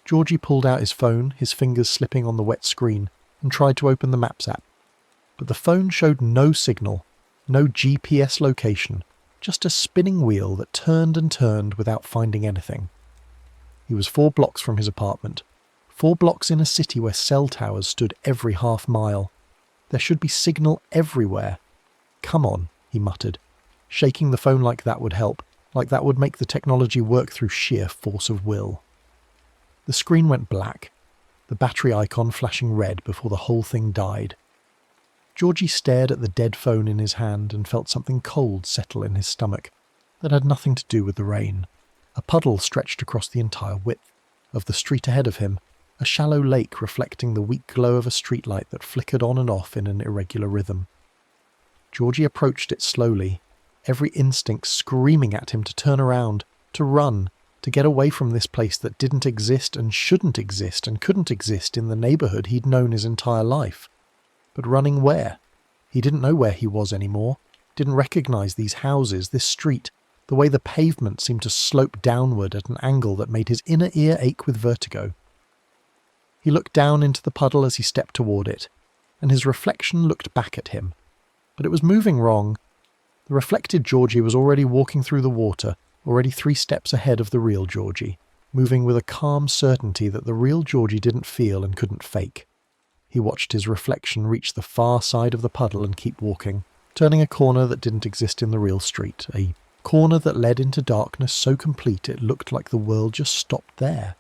Speaker 1: Georgie pulled out his phone, his fingers slipping on the wet screen, and tried to open the Maps app. But the phone showed no signal, no GPS location, just a spinning wheel that turned and turned without finding anything. He was 4 blocks from his apartment, 4 blocks in a city where cell towers stood every half mile. There should be signal everywhere. "Come on," he muttered. Shaking the phone like that would help, like that would make the technology work through sheer force of will. The screen went black, the battery icon flashing red before the whole thing died. Georgie stared at the dead phone in his hand and felt something cold settle in his stomach that had nothing to do with the rain. A puddle stretched across the entire width of the street ahead of him, a shallow lake reflecting the weak glow of a streetlight that flickered on and off in an irregular rhythm. Georgie approached it slowly, every instinct screaming at him to turn around, to run, to get away from this place that didn't exist and shouldn't exist and couldn't exist in the neighbourhood he'd known his entire life. But running where? He didn't know where he was anymore, didn't recognise these houses, this street, the way the pavement seemed to slope downward at an angle that made his inner ear ache with vertigo. He looked down into the puddle as he stepped toward it, and his reflection looked back at him. But it was moving wrong. The reflected Georgie was already walking through the water, already 3 steps ahead of the real Georgie, moving with a calm certainty that the real Georgie didn't feel and couldn't fake. He watched his reflection reach the far side of the puddle and keep walking, turning a corner that didn't exist in the real street, a corner that led into darkness so complete it looked like the world just stopped there,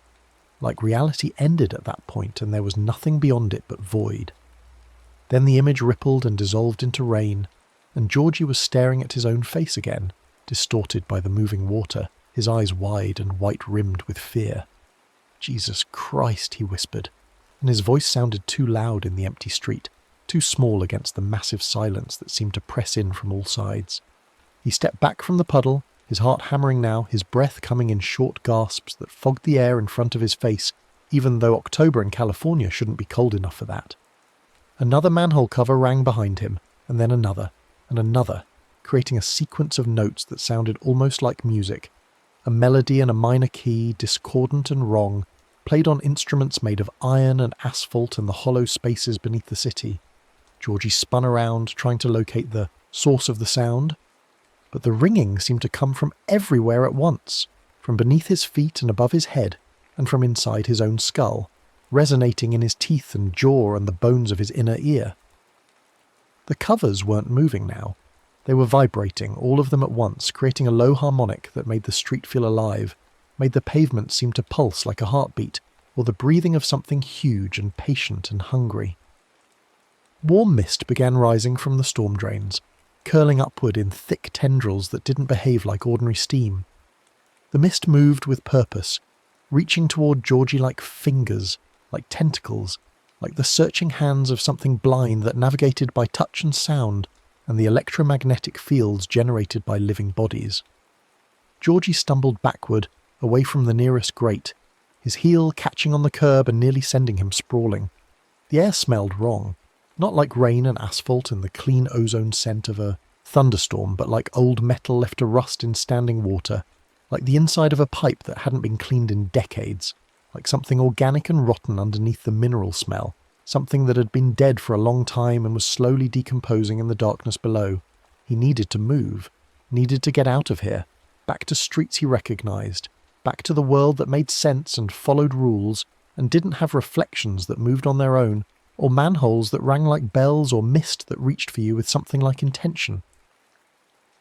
Speaker 1: like reality ended at that point and there was nothing beyond it but void. Then the image rippled and dissolved into rain, and Georgie was staring at his own face again, distorted by the moving water, his eyes wide and white-rimmed with fear. "Jesus Christ," he whispered, and his voice sounded too loud in the empty street, too small against the massive silence that seemed to press in from all sides. He stepped back from the puddle, his heart hammering now, his breath coming in short gasps that fogged the air in front of his face, even though October in California shouldn't be cold enough for that. Another manhole cover rang behind him, and then another, and another, creating a sequence of notes that sounded almost like music, a melody in a minor key, discordant and wrong, played on instruments made of iron and asphalt and the hollow spaces beneath the city. Georgie spun around, trying to locate the source of the sound, but the ringing seemed to come from everywhere at once, from beneath his feet and above his head, and from inside his own skull, resonating in his teeth and jaw and the bones of his inner ear. The covers weren't moving now. They were vibrating, all of them at once, creating a low harmonic that made the street feel alive, made the pavement seem to pulse like a heartbeat, or the breathing of something huge and patient and hungry. Warm mist began rising from the storm drains, curling upward in thick tendrils that didn't behave like ordinary steam. The mist moved with purpose, reaching toward Georgie like fingers, like tentacles, like the searching hands of something blind that navigated by touch and sound and the electromagnetic fields generated by living bodies. Georgie stumbled backward, away from the nearest grate, his heel catching on the curb and nearly sending him sprawling. The air smelled wrong, not like rain and asphalt and the clean ozone scent of a thunderstorm, but like old metal left to rust in standing water, like the inside of a pipe that hadn't been cleaned in decades, like something organic and rotten underneath the mineral smell, something that had been dead for a long time and was slowly decomposing in the darkness below. He needed to move, needed to get out of here, back to streets he recognised, back to the world that made sense and followed rules and didn't have reflections that moved on their own, or manholes that rang like bells or mist that reached for you with something like intention.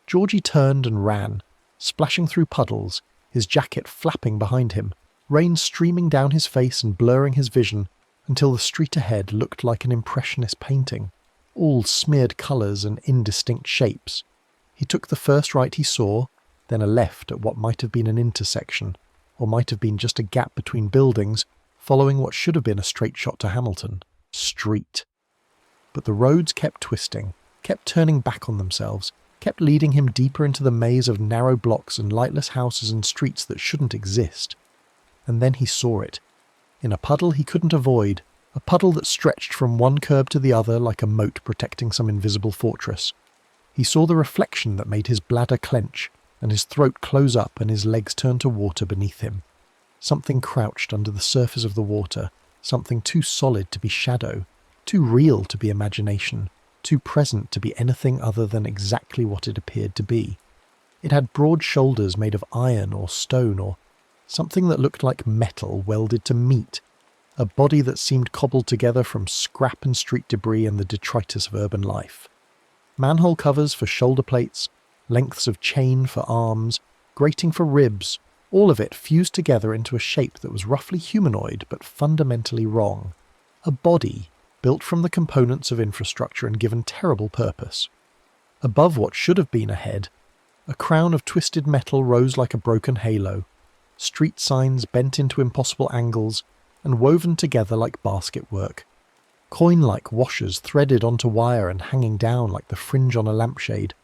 Speaker 1: Georgie turned and ran, splashing through puddles, his jacket flapping behind him, rain streaming down his face and blurring his vision, until the street ahead looked like an impressionist painting, all smeared colours and indistinct shapes. He took the first right he saw, then a left at what might have been an intersection, or might have been just a gap between buildings, following what should have been a straight shot to Hamilton. Street. But the roads kept twisting, kept turning back on themselves, kept leading him deeper into the maze of narrow blocks and lightless houses and streets that shouldn't exist. And then he saw it. In a puddle he couldn't avoid, a puddle that stretched from one curb to the other like a moat protecting some invisible fortress. He saw the reflection that made his bladder clench, and his throat close up and his legs turn to water beneath him. Something crouched under the surface of the water, something too solid to be shadow, too real to be imagination, too present to be anything other than exactly what it appeared to be. It had broad shoulders made of iron or stone or something that looked like metal welded to meat, a body that seemed cobbled together from scrap and street debris and the detritus of urban life. Manhole covers for shoulder plates, lengths of chain for arms, grating for ribs, all of it fused together into a shape that was roughly humanoid but fundamentally wrong. A body built from the components of infrastructure and given terrible purpose. Above what should have been a head, a crown of twisted metal rose like a broken halo, street signs bent into impossible angles and woven together like basket work, coin-like washers threaded onto wire and hanging down like the fringe on a lampshade,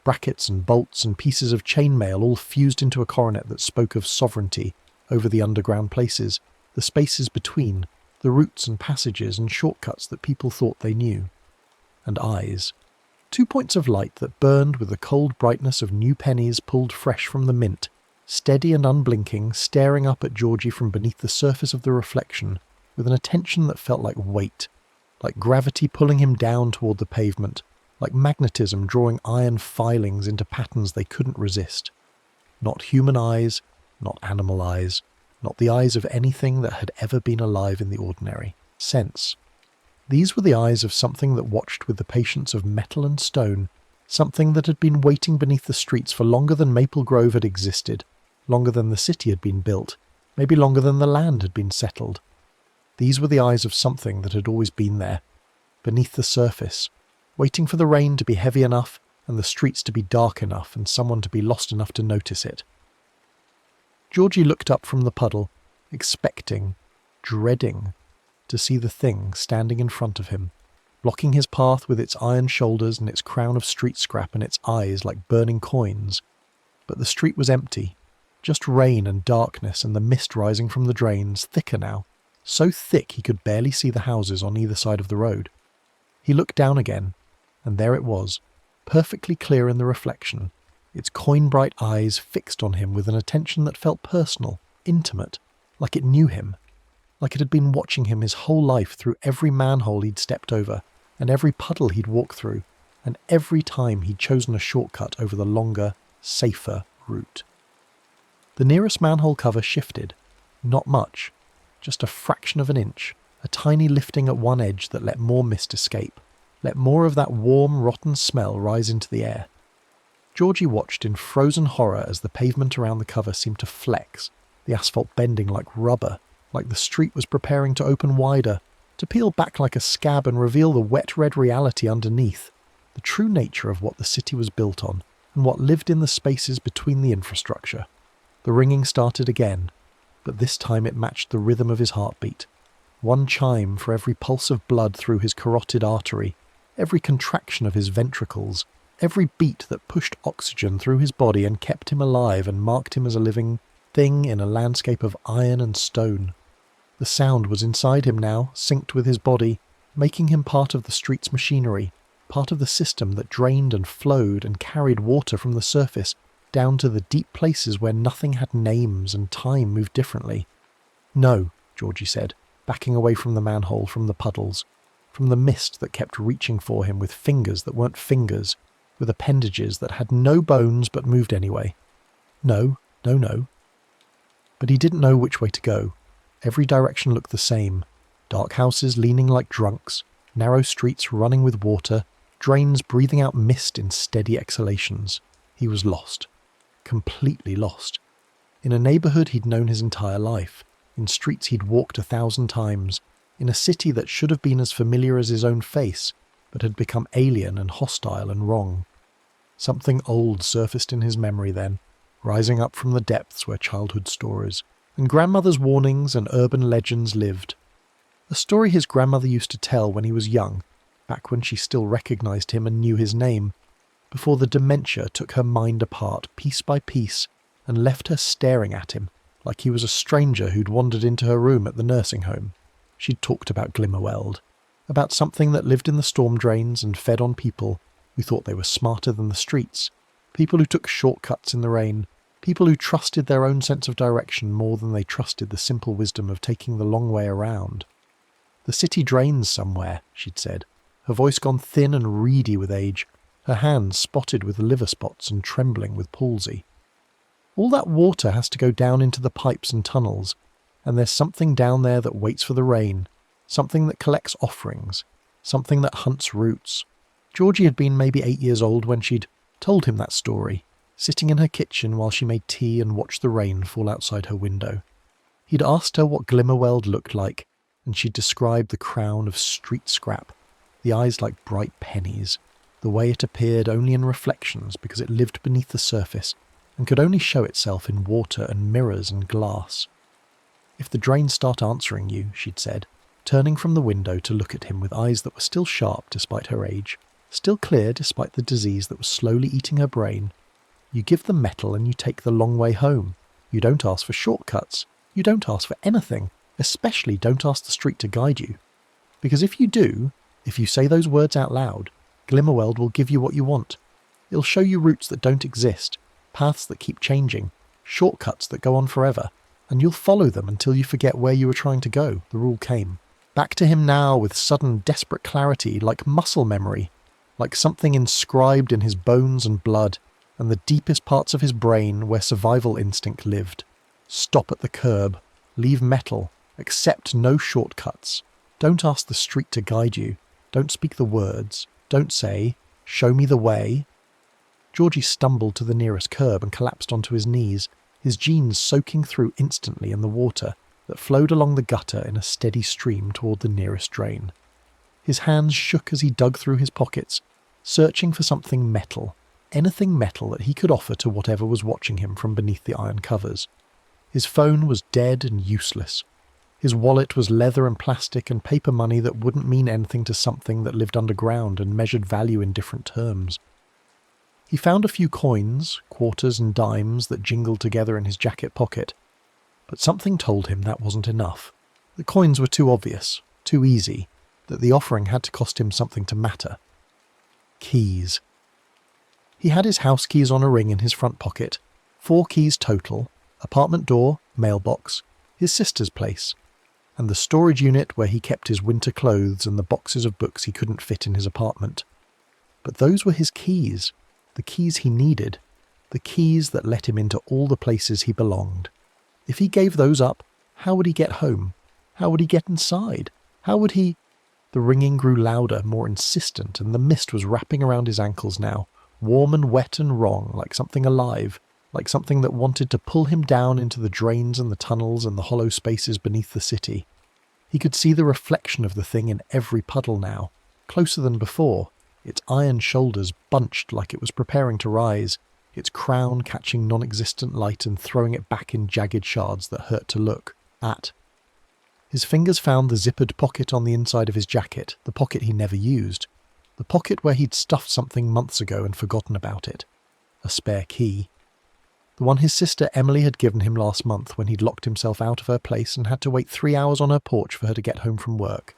Speaker 1: brackets and bolts and pieces of chainmail all fused into a coronet that spoke of sovereignty over the underground places, the spaces between, the routes and passages and shortcuts that people thought they knew. And eyes. 2 points of light that burned with the cold brightness of new pennies pulled fresh from the mint, steady and unblinking, staring up at Georgie from beneath the surface of the reflection, with an attention that felt like weight, like gravity pulling him down toward the pavement, like magnetism drawing iron filings into patterns they couldn't resist. Not human eyes, not animal eyes, not the eyes of anything that had ever been alive in the ordinary sense. These were the eyes of something that watched with the patience of metal and stone, something that had been waiting beneath the streets for longer than Maple Grove had existed, longer than the city had been built, maybe longer than the land had been settled. These were the eyes of something that had always been there, beneath the surface, waiting for the rain to be heavy enough and the streets to be dark enough and someone to be lost enough to notice it. Georgie looked up from the puddle, expecting, dreading, to see the thing standing in front of him, blocking his path with its iron shoulders and its crown of street scrap and its eyes like burning coins. But the street was empty, just rain and darkness and the mist rising from the drains, thicker now, so thick he could barely see the houses on either side of the road. He looked down again, and there it was, perfectly clear in the reflection, its coin-bright eyes fixed on him with an attention that felt personal, intimate, like it knew him, like it had been watching him his whole life through every manhole he'd stepped over, and every puddle he'd walked through, and every time he'd chosen a shortcut over the longer, safer route. The nearest manhole cover shifted, not much, just a fraction of an inch, a tiny lifting at one edge that let more mist escape, let more of that warm, rotten smell rise into the air. Georgie watched in frozen horror as the pavement around the cover seemed to flex, the asphalt bending like rubber, like the street was preparing to open wider, to peel back like a scab and reveal the wet red reality underneath, the true nature of what the city was built on, and what lived in the spaces between the infrastructure. The ringing started again, but this time it matched the rhythm of his heartbeat. One chime for every pulse of blood through his carotid artery, every contraction of his ventricles, every beat that pushed oxygen through his body and kept him alive and marked him as a living thing in a landscape of iron and stone. The sound was inside him now, synced with his body, making him part of the street's machinery, part of the system that drained and flowed and carried water from the surface down to the deep places where nothing had names and time moved differently. No, Georgie said, backing away from the manhole, from the puddles, from the mist that kept reaching for him with fingers that weren't fingers, with appendages that had no bones but moved anyway. No. But he didn't know which way to go. Every direction looked the same. Dark houses leaning like drunks, narrow streets running with water, drains breathing out mist in steady exhalations. He was lost. Completely lost. In a neighbourhood he'd known his entire life, in streets he'd walked 1,000 times, in a city that should have been as familiar as his own face, but had become alien and hostile and wrong. Something old surfaced in his memory then, rising up from the depths where childhood stories and grandmother's warnings and urban legends lived. A story his grandmother used to tell when he was young, back when she still recognised him and knew his name, before the dementia took her mind apart piece by piece and left her staring at him like he was a stranger who'd wandered into her room at the nursing home. She'd talked about Glimmerweld, about something that lived in the storm drains and fed on people who thought they were smarter than the streets, People who took shortcuts in the rain. People who trusted their own sense of direction more than they trusted the simple wisdom of taking the long way around. "The city drains somewhere," she'd said, her voice gone thin and reedy with age, her hands spotted with liver spots and trembling with palsy. "All that water has to go down into the pipes and tunnels, and there's something down there that waits for the rain, something that collects offerings, something that hunts roots." Georgie had been maybe 8 years old when she'd told him that story, sitting in her kitchen while she made tea and watched the rain fall outside her window. He'd asked her what Glimmerweld looked like, and she'd described the crown of street scrap, the eyes like bright pennies, the way it appeared only in reflections because it lived beneath the surface and could only show itself in water and mirrors and glass. "If the drains start answering you," she'd said, turning from the window to look at him with eyes that were still sharp despite her age, still clear despite the disease that was slowly eating her brain, "you give them metal and you take the long way home. You don't ask for shortcuts. You don't ask for anything. Especially don't ask the street to guide you. Because if you do, if you say those words out loud, Glimmerweld will give you what you want. It'll show you routes that don't exist, paths that keep changing, shortcuts that go on forever, and you'll follow them until you forget where you were trying to go," the rule came. Back to him now with sudden desperate clarity, like muscle memory, like something inscribed in his bones and blood, and the deepest parts of his brain where survival instinct lived. Stop at the curb, leave metal, accept no shortcuts. Don't ask the street to guide you. Don't speak the words. Don't say, "Show me the way." Georgie stumbled to the nearest curb and collapsed onto his knees, his jeans soaking through instantly in the water that flowed along the gutter in a steady stream toward the nearest drain. His hands shook as he dug through his pockets, searching for something metal, anything metal that he could offer to whatever was watching him from beneath the iron covers. His phone was dead and useless. His wallet was leather and plastic and paper money that wouldn't mean anything to something that lived underground and measured value in different terms. He found a few coins, quarters and dimes that jingled together in his jacket pocket, but something told him that wasn't enough. The coins were too obvious, too easy, that the offering had to cost him something to matter. Keys. He had his house keys on a ring in his front pocket, 4 keys total, apartment door, mailbox, his sister's place, and the storage unit where he kept his winter clothes and the boxes of books he couldn't fit in his apartment. But those were his keys, the keys he needed, the keys that let him into all the places he belonged. If he gave those up, how would he get home? How would he get inside? How would he... The ringing grew louder, more insistent, and the mist was wrapping around his ankles now, warm and wet and wrong, like something alive, like something that wanted to pull him down into the drains and the tunnels and the hollow spaces beneath the city. He could see the reflection of the thing in every puddle now, closer than before, its iron shoulders bunched like it was preparing to rise, its crown catching non-existent light and throwing it back in jagged shards that hurt to look at. His fingers found the zippered pocket on the inside of his jacket, the pocket he never used, the pocket where he'd stuffed something months ago and forgotten about it. A spare key. The one his sister Emily had given him last month when he'd locked himself out of her place and had to wait 3 hours on her porch for her to get home from work.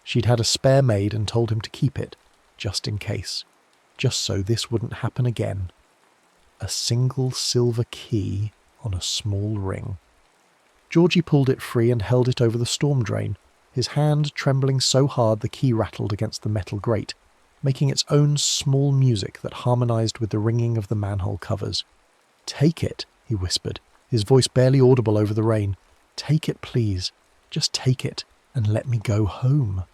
Speaker 1: She'd had a spare made and told him to keep it, just in case, just so this wouldn't happen again. A single silver key on a small ring. Georgie pulled it free and held it over the storm drain, his hand trembling so hard the key rattled against the metal grate, making its own small music that harmonized with the ringing of the manhole covers. "Take it," he whispered, his voice barely audible over the rain. "Take it, please. Just take it, and let me go home."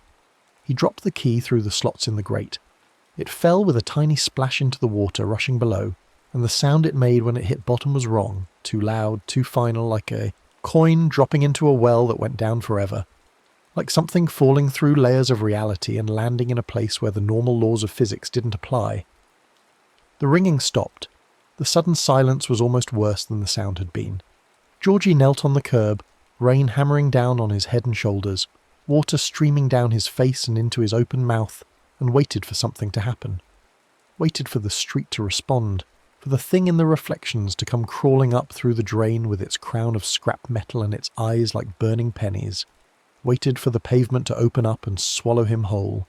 Speaker 1: He dropped the key through the slots in the grate. It fell with a tiny splash into the water rushing below, and the sound it made when it hit bottom was wrong, too loud, too final, like a coin dropping into a well that went down forever. Like something falling through layers of reality and landing in a place where the normal laws of physics didn't apply. The ringing stopped. The sudden silence was almost worse than the sound had been. Georgie knelt on the curb, rain hammering down on his head and shoulders, water streaming down his face and into his open mouth, and waited for something to happen. Waited for the street to respond, for the thing in the reflections to come crawling up through the drain with its crown of scrap metal and its eyes like burning pennies. Waited for the pavement to open up and swallow him whole.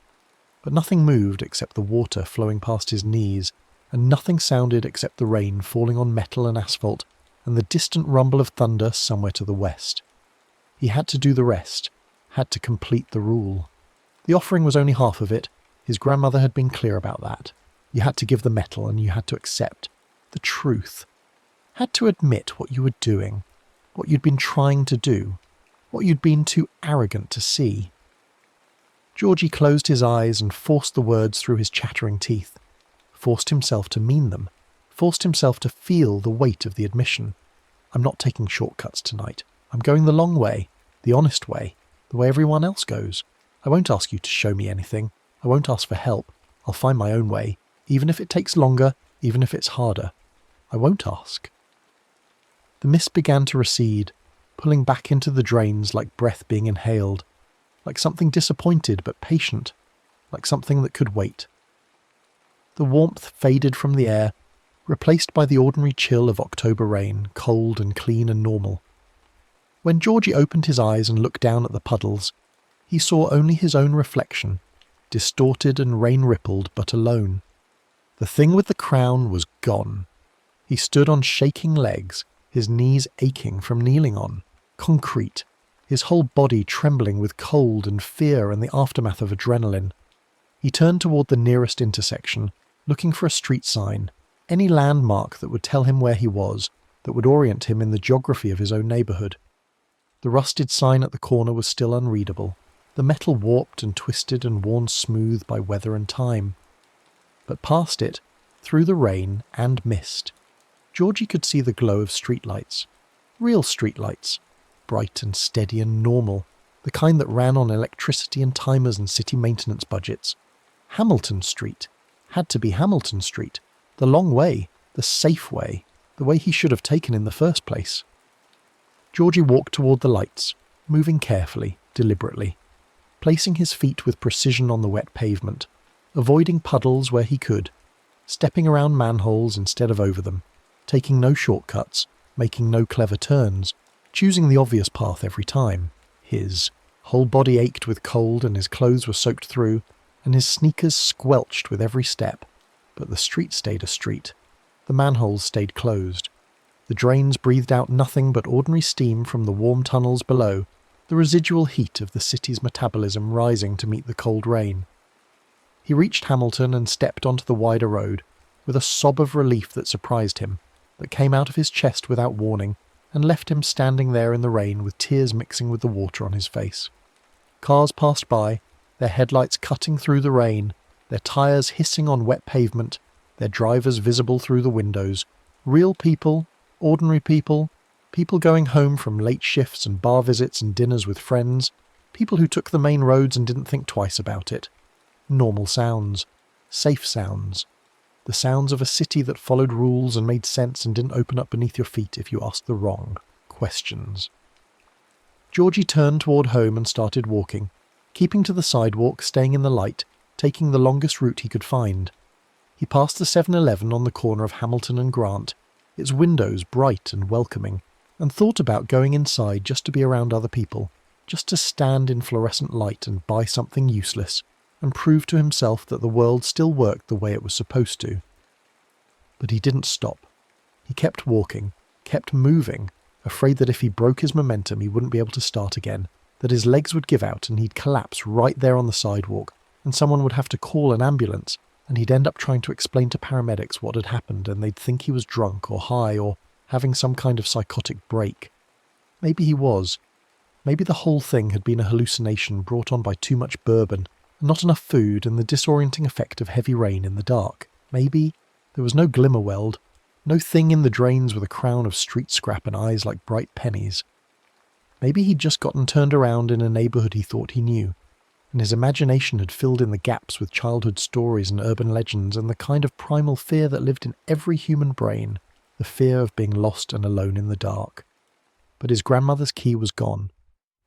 Speaker 1: But nothing moved except the water flowing past his knees, and nothing sounded except the rain falling on metal and asphalt and the distant rumble of thunder somewhere to the west. He had to do the rest, had to complete the rule. The offering was only half of it. His grandmother had been clear about that. You had to give the metal and you had to accept the truth. Had to admit what you were doing, what you'd been trying to do, what you'd been too arrogant to see. Georgie closed his eyes and forced the words through his chattering teeth, forced himself to mean them, forced himself to feel the weight of the admission. I'm not taking shortcuts tonight. I'm going the long way, the honest way, the way everyone else goes. I won't ask you to show me anything. I won't ask for help. I'll find my own way, even if it takes longer, even if it's harder. I won't ask. The mist began to recede, pulling back into the drains like breath being inhaled, like something disappointed but patient, like something that could wait. The warmth faded from the air, replaced by the ordinary chill of October rain, cold and clean and normal. When Georgie opened his eyes and looked down at the puddles, he saw only his own reflection, distorted and rain-rippled but alone. The thing with the crown was gone. He stood on shaking legs, his knees aching from kneeling on, concrete, his whole body trembling with cold and fear and the aftermath of adrenaline. He turned toward the nearest intersection, looking for a street sign, any landmark that would tell him where he was, that would orient him in the geography of his own neighbourhood. The rusted sign at the corner was still unreadable, the metal warped and twisted and worn smooth by weather and time. But past it, through the rain and mist, Georgie could see the glow of streetlights. Real streetlights, bright and steady and normal, the kind that ran on electricity and timers and city maintenance budgets. Hamilton Street had to be Hamilton Street, the long way, the safe way, the way he should have taken in the first place. Georgie walked toward the lights, moving carefully, deliberately, placing his feet with precision on the wet pavement, avoiding puddles where he could, stepping around manholes instead of over them, taking no shortcuts, making no clever turns, choosing the obvious path every time. His whole body ached with cold and his clothes were soaked through, and his sneakers squelched with every step, but the street stayed a street. The manholes stayed closed. The drains breathed out nothing but ordinary steam from the warm tunnels below, the residual heat of the city's metabolism rising to meet the cold rain. He reached Hamilton and stepped onto the wider road, with a sob of relief that surprised him, that came out of his chest without warning, and left him standing there in the rain with tears mixing with the water on his face. Cars passed by, their headlights cutting through the rain, their tyres hissing on wet pavement, their drivers visible through the windows. Real people, ordinary people, people going home from late shifts and bar visits and dinners with friends, people who took the main roads and didn't think twice about it. Normal sounds, safe sounds, the sounds of a city that followed rules and made sense and didn't open up beneath your feet if you asked the wrong questions. Georgie turned toward home and started walking, keeping to the sidewalk, staying in the light, taking the longest route he could find. He passed the 7-Eleven on the corner of Hamilton and Grant, its windows bright and welcoming, and thought about going inside just to be around other people, just to stand in fluorescent light and buy something useless, and prove to himself that the world still worked the way it was supposed to. But he didn't stop. He kept walking, kept moving, afraid that if he broke his momentum he wouldn't be able to start again, that his legs would give out and he'd collapse right there on the sidewalk, and someone would have to call an ambulance, and he'd end up trying to explain to paramedics what had happened, and they'd think he was drunk or high or having some kind of psychotic break. Maybe he was. Maybe the whole thing had been a hallucination brought on by too much bourbon, not enough food, and the disorienting effect of heavy rain in the dark. Maybe there was no glimmer weld, no thing in the drains with a crown of street scrap and eyes like bright pennies. Maybe he'd just gotten turned around in a neighbourhood he thought he knew, and his imagination had filled in the gaps with childhood stories and urban legends and the kind of primal fear that lived in every human brain, the fear of being lost and alone in the dark. But his grandmother's key was gone.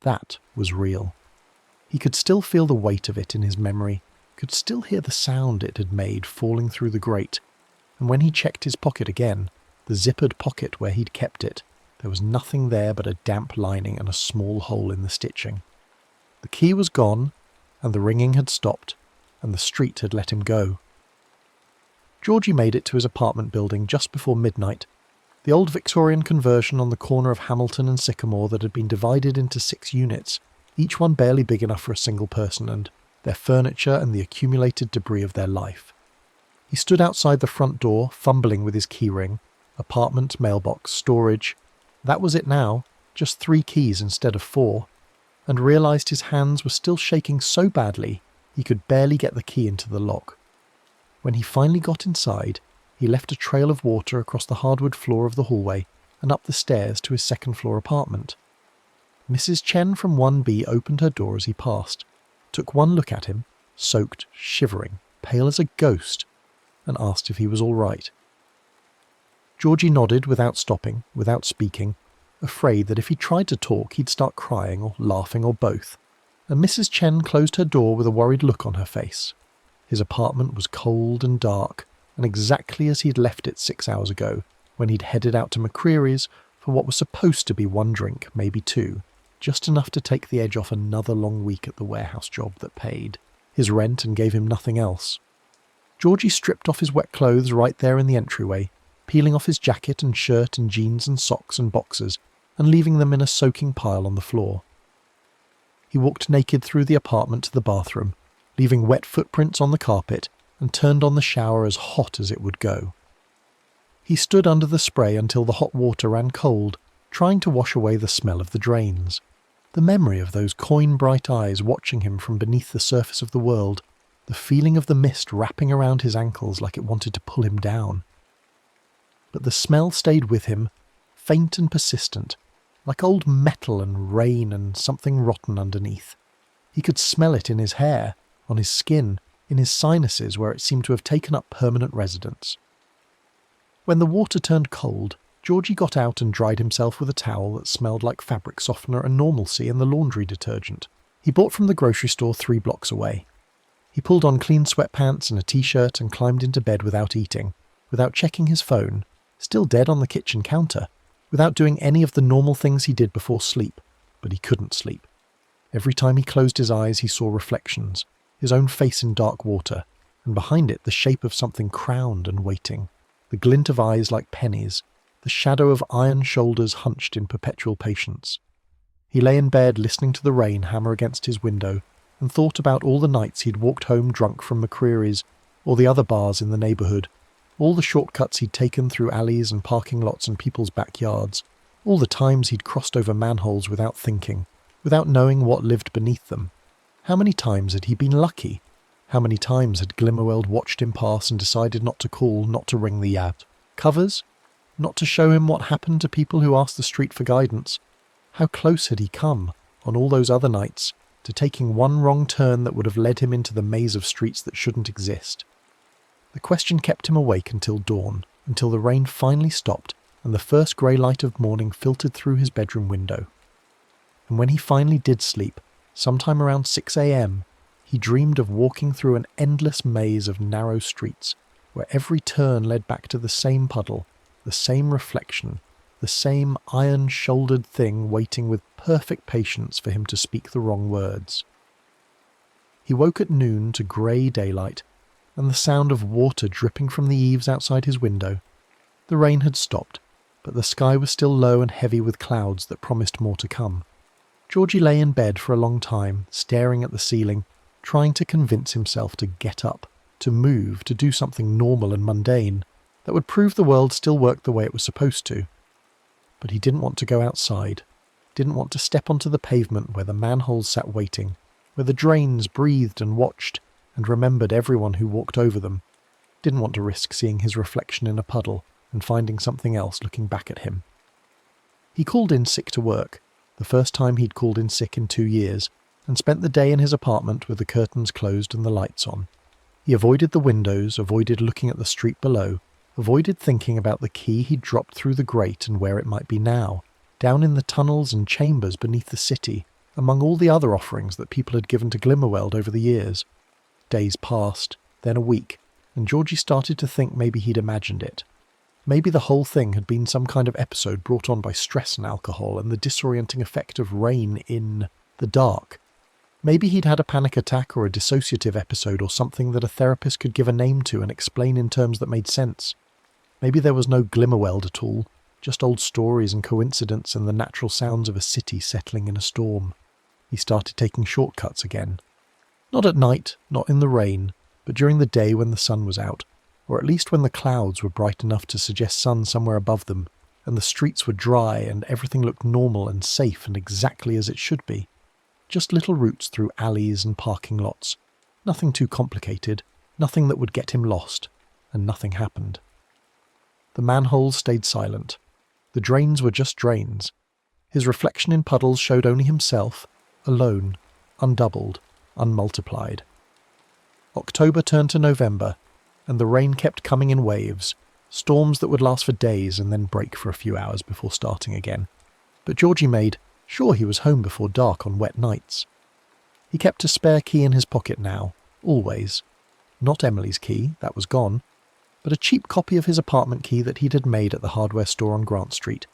Speaker 1: That was real. He could still feel the weight of it in his memory, could still hear the sound it had made falling through the grate, and when he checked his pocket again, the zippered pocket where he'd kept it, there was nothing there but a damp lining and a small hole in the stitching. The key was gone, and the ringing had stopped, and the street had let him go. Georgie made it to his apartment building just before midnight, the old Victorian conversion on the corner of Hamilton and Sycamore that had been divided into 6 units, each one barely big enough for a single person, and their furniture and the accumulated debris of their life. He stood outside the front door, fumbling with his keyring. Apartment, mailbox, storage. That was it now, just 3 keys instead of 4, and realised his hands were still shaking so badly he could barely get the key into the lock. When he finally got inside, he left a trail of water across the hardwood floor of the hallway and up the stairs to his second-floor apartment. Mrs. Chen from 1B opened her door as he passed, took one look at him, soaked, shivering, pale as a ghost, and asked if he was all right. Georgie nodded without stopping, without speaking, afraid that if he tried to talk he'd start crying or laughing or both, and Mrs. Chen closed her door with a worried look on her face. His apartment was cold and dark, and exactly as he'd left it 6 hours ago, when he'd headed out to McCreary's for what was supposed to be 1 drink, maybe 2, just enough to take the edge off another long week at the warehouse job that paid his rent and gave him nothing else. Georgie stripped off his wet clothes right there in the entryway, peeling off his jacket and shirt and jeans and socks and boxers, and leaving them in a soaking pile on the floor. He walked naked through the apartment to the bathroom, leaving wet footprints on the carpet, and turned on the shower as hot as it would go. He stood under the spray until the hot water ran cold, trying to wash away the smell of the drains. The memory of those coin-bright eyes watching him from beneath the surface of the world, the feeling of the mist wrapping around his ankles like it wanted to pull him down. But the smell stayed with him, faint and persistent, like old metal and rain and something rotten underneath. He could smell it in his hair, on his skin, in his sinuses where it seemed to have taken up permanent residence. When the water turned cold, Georgie got out and dried himself with a towel that smelled like fabric softener and normalcy and the laundry detergent he bought from the grocery store 3 blocks away. He pulled on clean sweatpants and a t-shirt and climbed into bed without eating, without checking his phone, still dead on the kitchen counter, without doing any of the normal things he did before sleep, but he couldn't sleep. Every time he closed his eyes he saw reflections, his own face in dark water, and behind it the shape of something crowned and waiting, the glint of eyes like pennies, the shadow of iron shoulders hunched in perpetual patience. He lay in bed listening to the rain hammer against his window, and thought about all the nights he'd walked home drunk from McCreary's, or the other bars in the neighbourhood, all the shortcuts he'd taken through alleys and parking lots and people's backyards, all the times he'd crossed over manholes without thinking, without knowing what lived beneath them. How many times had he been lucky? How many times had Glimmerweld watched him pass and decided not to call, not to ring the covers? Not to show him what happened to people who asked the street for guidance? How close had he come, on all those other nights, to taking one wrong turn that would have led him into the maze of streets that shouldn't exist? The question kept him awake until dawn, until the rain finally stopped and the first grey light of morning filtered through his bedroom window. And when he finally did sleep, sometime around 6 a.m, he dreamed of walking through an endless maze of narrow streets, where every turn led back to the same puddle, the same reflection, the same iron-shouldered thing waiting with perfect patience for him to speak the wrong words. He woke at noon to grey daylight, and the sound of water dripping from the eaves outside his window. The rain had stopped, but the sky was still low and heavy with clouds that promised more to come. Georgie lay in bed for a long time, staring at the ceiling, trying to convince himself to get up, to move, to do something normal and mundane that would prove the world still worked the way it was supposed to. But he didn't want to go outside, didn't want to step onto the pavement where the manholes sat waiting, where the drains breathed and watched and remembered everyone who walked over them, didn't want to risk seeing his reflection in a puddle and finding something else looking back at him. He called in sick to work, the first time he'd called in sick in 2 years, and spent the day in his apartment with the curtains closed and the lights on. He avoided the windows, avoided looking at the street below, avoided thinking about the key he'd dropped through the grate and where it might be now, down in the tunnels and chambers beneath the city, among all the other offerings that people had given to Glimmerweld over the years. Days passed, then a week, and Georgie started to think maybe he'd imagined it. Maybe the whole thing had been some kind of episode brought on by stress and alcohol and the disorienting effect of rain in the dark. Maybe he'd had a panic attack or a dissociative episode or something that a therapist could give a name to and explain in terms that made sense. Maybe there was no Glimmerweld at all, just old stories and coincidence and the natural sounds of a city settling in a storm. He started taking shortcuts again. Not at night, not in the rain, but during the day when the sun was out, or at least when the clouds were bright enough to suggest sun somewhere above them, and the streets were dry and everything looked normal and safe and exactly as it should be. Just little routes through alleys and parking lots. Nothing too complicated, nothing that would get him lost, and nothing happened. The manholes stayed silent. The drains were just drains. His reflection in puddles showed only himself, alone, undoubled, unmultiplied. October turned to November, and the rain kept coming in waves, storms that would last for days and then break for a few hours before starting again. But Georgie made sure he was home before dark on wet nights. He kept a spare key in his pocket now, always. Not Emily's key, that was gone, but a cheap copy of his apartment key that he'd had made at the hardware store on Grant Street.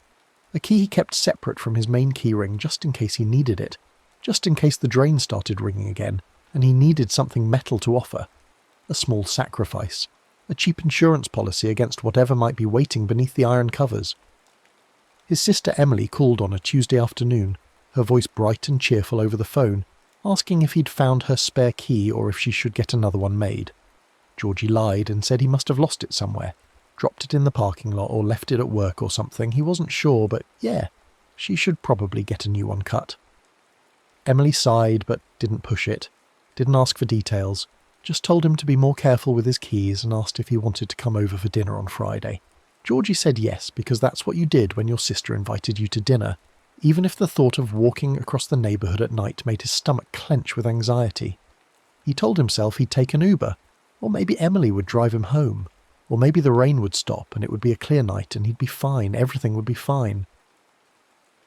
Speaker 1: A key he kept separate from his main keyring just in case he needed it, just in case the drain started ringing again, and he needed something metal to offer. A small sacrifice. A cheap insurance policy against whatever might be waiting beneath the iron covers. His sister Emily called on a Tuesday afternoon, her voice bright and cheerful over the phone, asking if he'd found her spare key or if she should get another one made. Georgie lied and said he must have lost it somewhere, dropped it in the parking lot or left it at work or something. He wasn't sure, but yeah, she should probably get a new one cut. Emily sighed but didn't push it, didn't ask for details, just told him to be more careful with his keys and asked if he wanted to come over for dinner on Friday. Georgie said yes, because that's what you did when your sister invited you to dinner, even if the thought of walking across the neighbourhood at night made his stomach clench with anxiety. He told himself he'd take an Uber, or maybe Emily would drive him home, or maybe the rain would stop and it would be a clear night and he'd be fine, everything would be fine.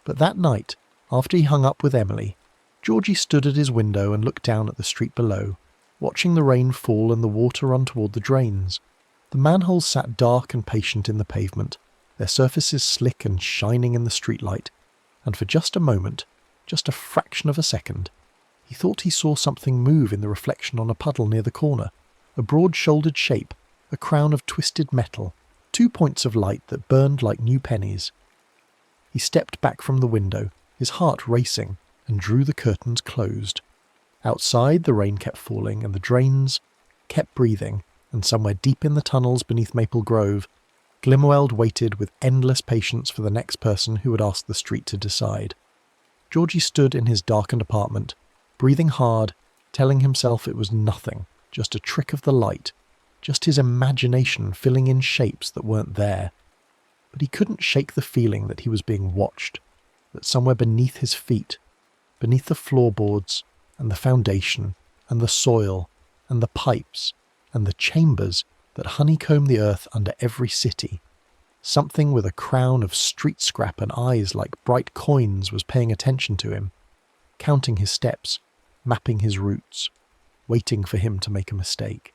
Speaker 1: But that night, after he hung up with Emily, Georgie stood at his window and looked down at the street below, watching the rain fall and the water run toward the drains. The manholes sat dark and patient in the pavement, their surfaces slick and shining in the streetlight, and for just a moment, just a fraction of a second, he thought he saw something move in the reflection on a puddle near the corner, a broad-shouldered shape, a crown of twisted metal, 2 points of light that burned like new pennies. He stepped back from the window, his heart racing, and drew the curtains closed. Outside, the rain kept falling, and the drains kept breathing, and somewhere deep in the tunnels beneath Maple Grove, Glimmerweld waited with endless patience for the next person who would ask the street to decide. Georgie stood in his darkened apartment, breathing hard, telling himself it was nothing, just a trick of the light, just his imagination filling in shapes that weren't there. But he couldn't shake the feeling that he was being watched, that somewhere beneath his feet, beneath the floorboards, and the foundation, and the soil, and the pipes, and the chambers that honeycomb the earth under every city, something with a crown of street scrap and eyes like bright coins was paying attention to him, counting his steps, mapping his routes, waiting for him to make a mistake.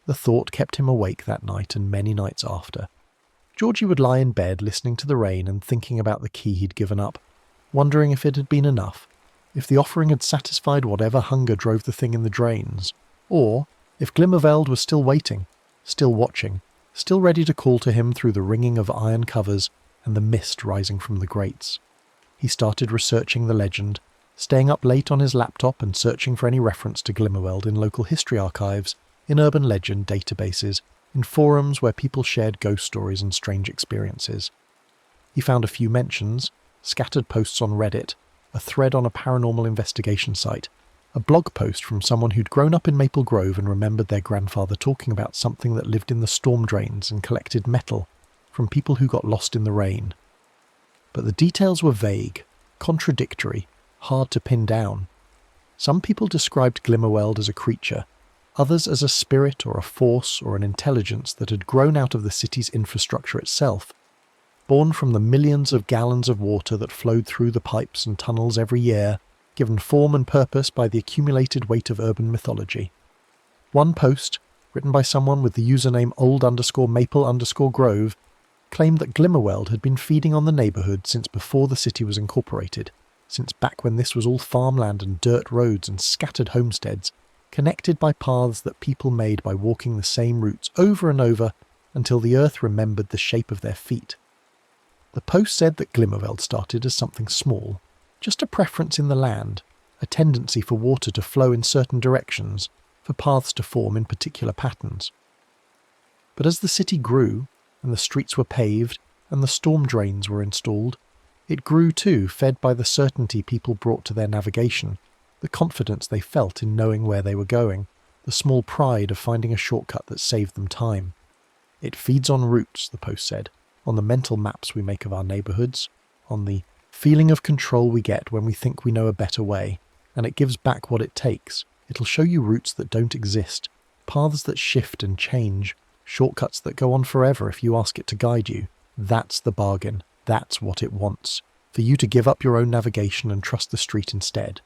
Speaker 1: The thought kept him awake that night and many nights after. Georgie would lie in bed listening to the rain and thinking about the key he'd given up, wondering if it had been enough, if the offering had satisfied whatever hunger drove the thing in the drains, or if Glimmerveld was still waiting, still watching, still ready to call to him through the ringing of iron covers and the mist rising from the grates. He started researching the legend, staying up late on his laptop and searching for any reference to Glimmerveld in local history archives, in urban legend databases, in forums where people shared ghost stories and strange experiences. He found a few mentions, scattered posts on Reddit, a thread on a paranormal investigation site, a blog post from someone who'd grown up in Maple Grove and remembered their grandfather talking about something that lived in the storm drains and collected metal from people who got lost in the rain. But the details were vague, contradictory, hard to pin down. Some people described Glimmerweld as a creature, others as a spirit or a force or an intelligence that had grown out of the city's infrastructure itself, born from the millions of gallons of water that flowed through the pipes and tunnels every year, given form and purpose by the accumulated weight of urban mythology. One post, written by someone with the username old_maple_grove, claimed that Glimmerweld had been feeding on the neighbourhood since before the city was incorporated, since back when this was all farmland and dirt roads and scattered homesteads, connected by paths that people made by walking the same routes over and over until the earth remembered the shape of their feet. The post said that Glimmerveld started as something small, just a preference in the land, a tendency for water to flow in certain directions, for paths to form in particular patterns. But as the city grew, and the streets were paved, and the storm drains were installed, it grew too, fed by the certainty people brought to their navigation, the confidence they felt in knowing where they were going, the small pride of finding a shortcut that saved them time. It feeds on routes, the post said, on the mental maps we make of our neighbourhoods, on the feeling of control we get when we think we know a better way, and it gives back what it takes. It'll show you routes that don't exist, paths that shift and change, shortcuts that go on forever if you ask it to guide you. That's the bargain. That's what it wants, for you to give up your own navigation and trust the street instead.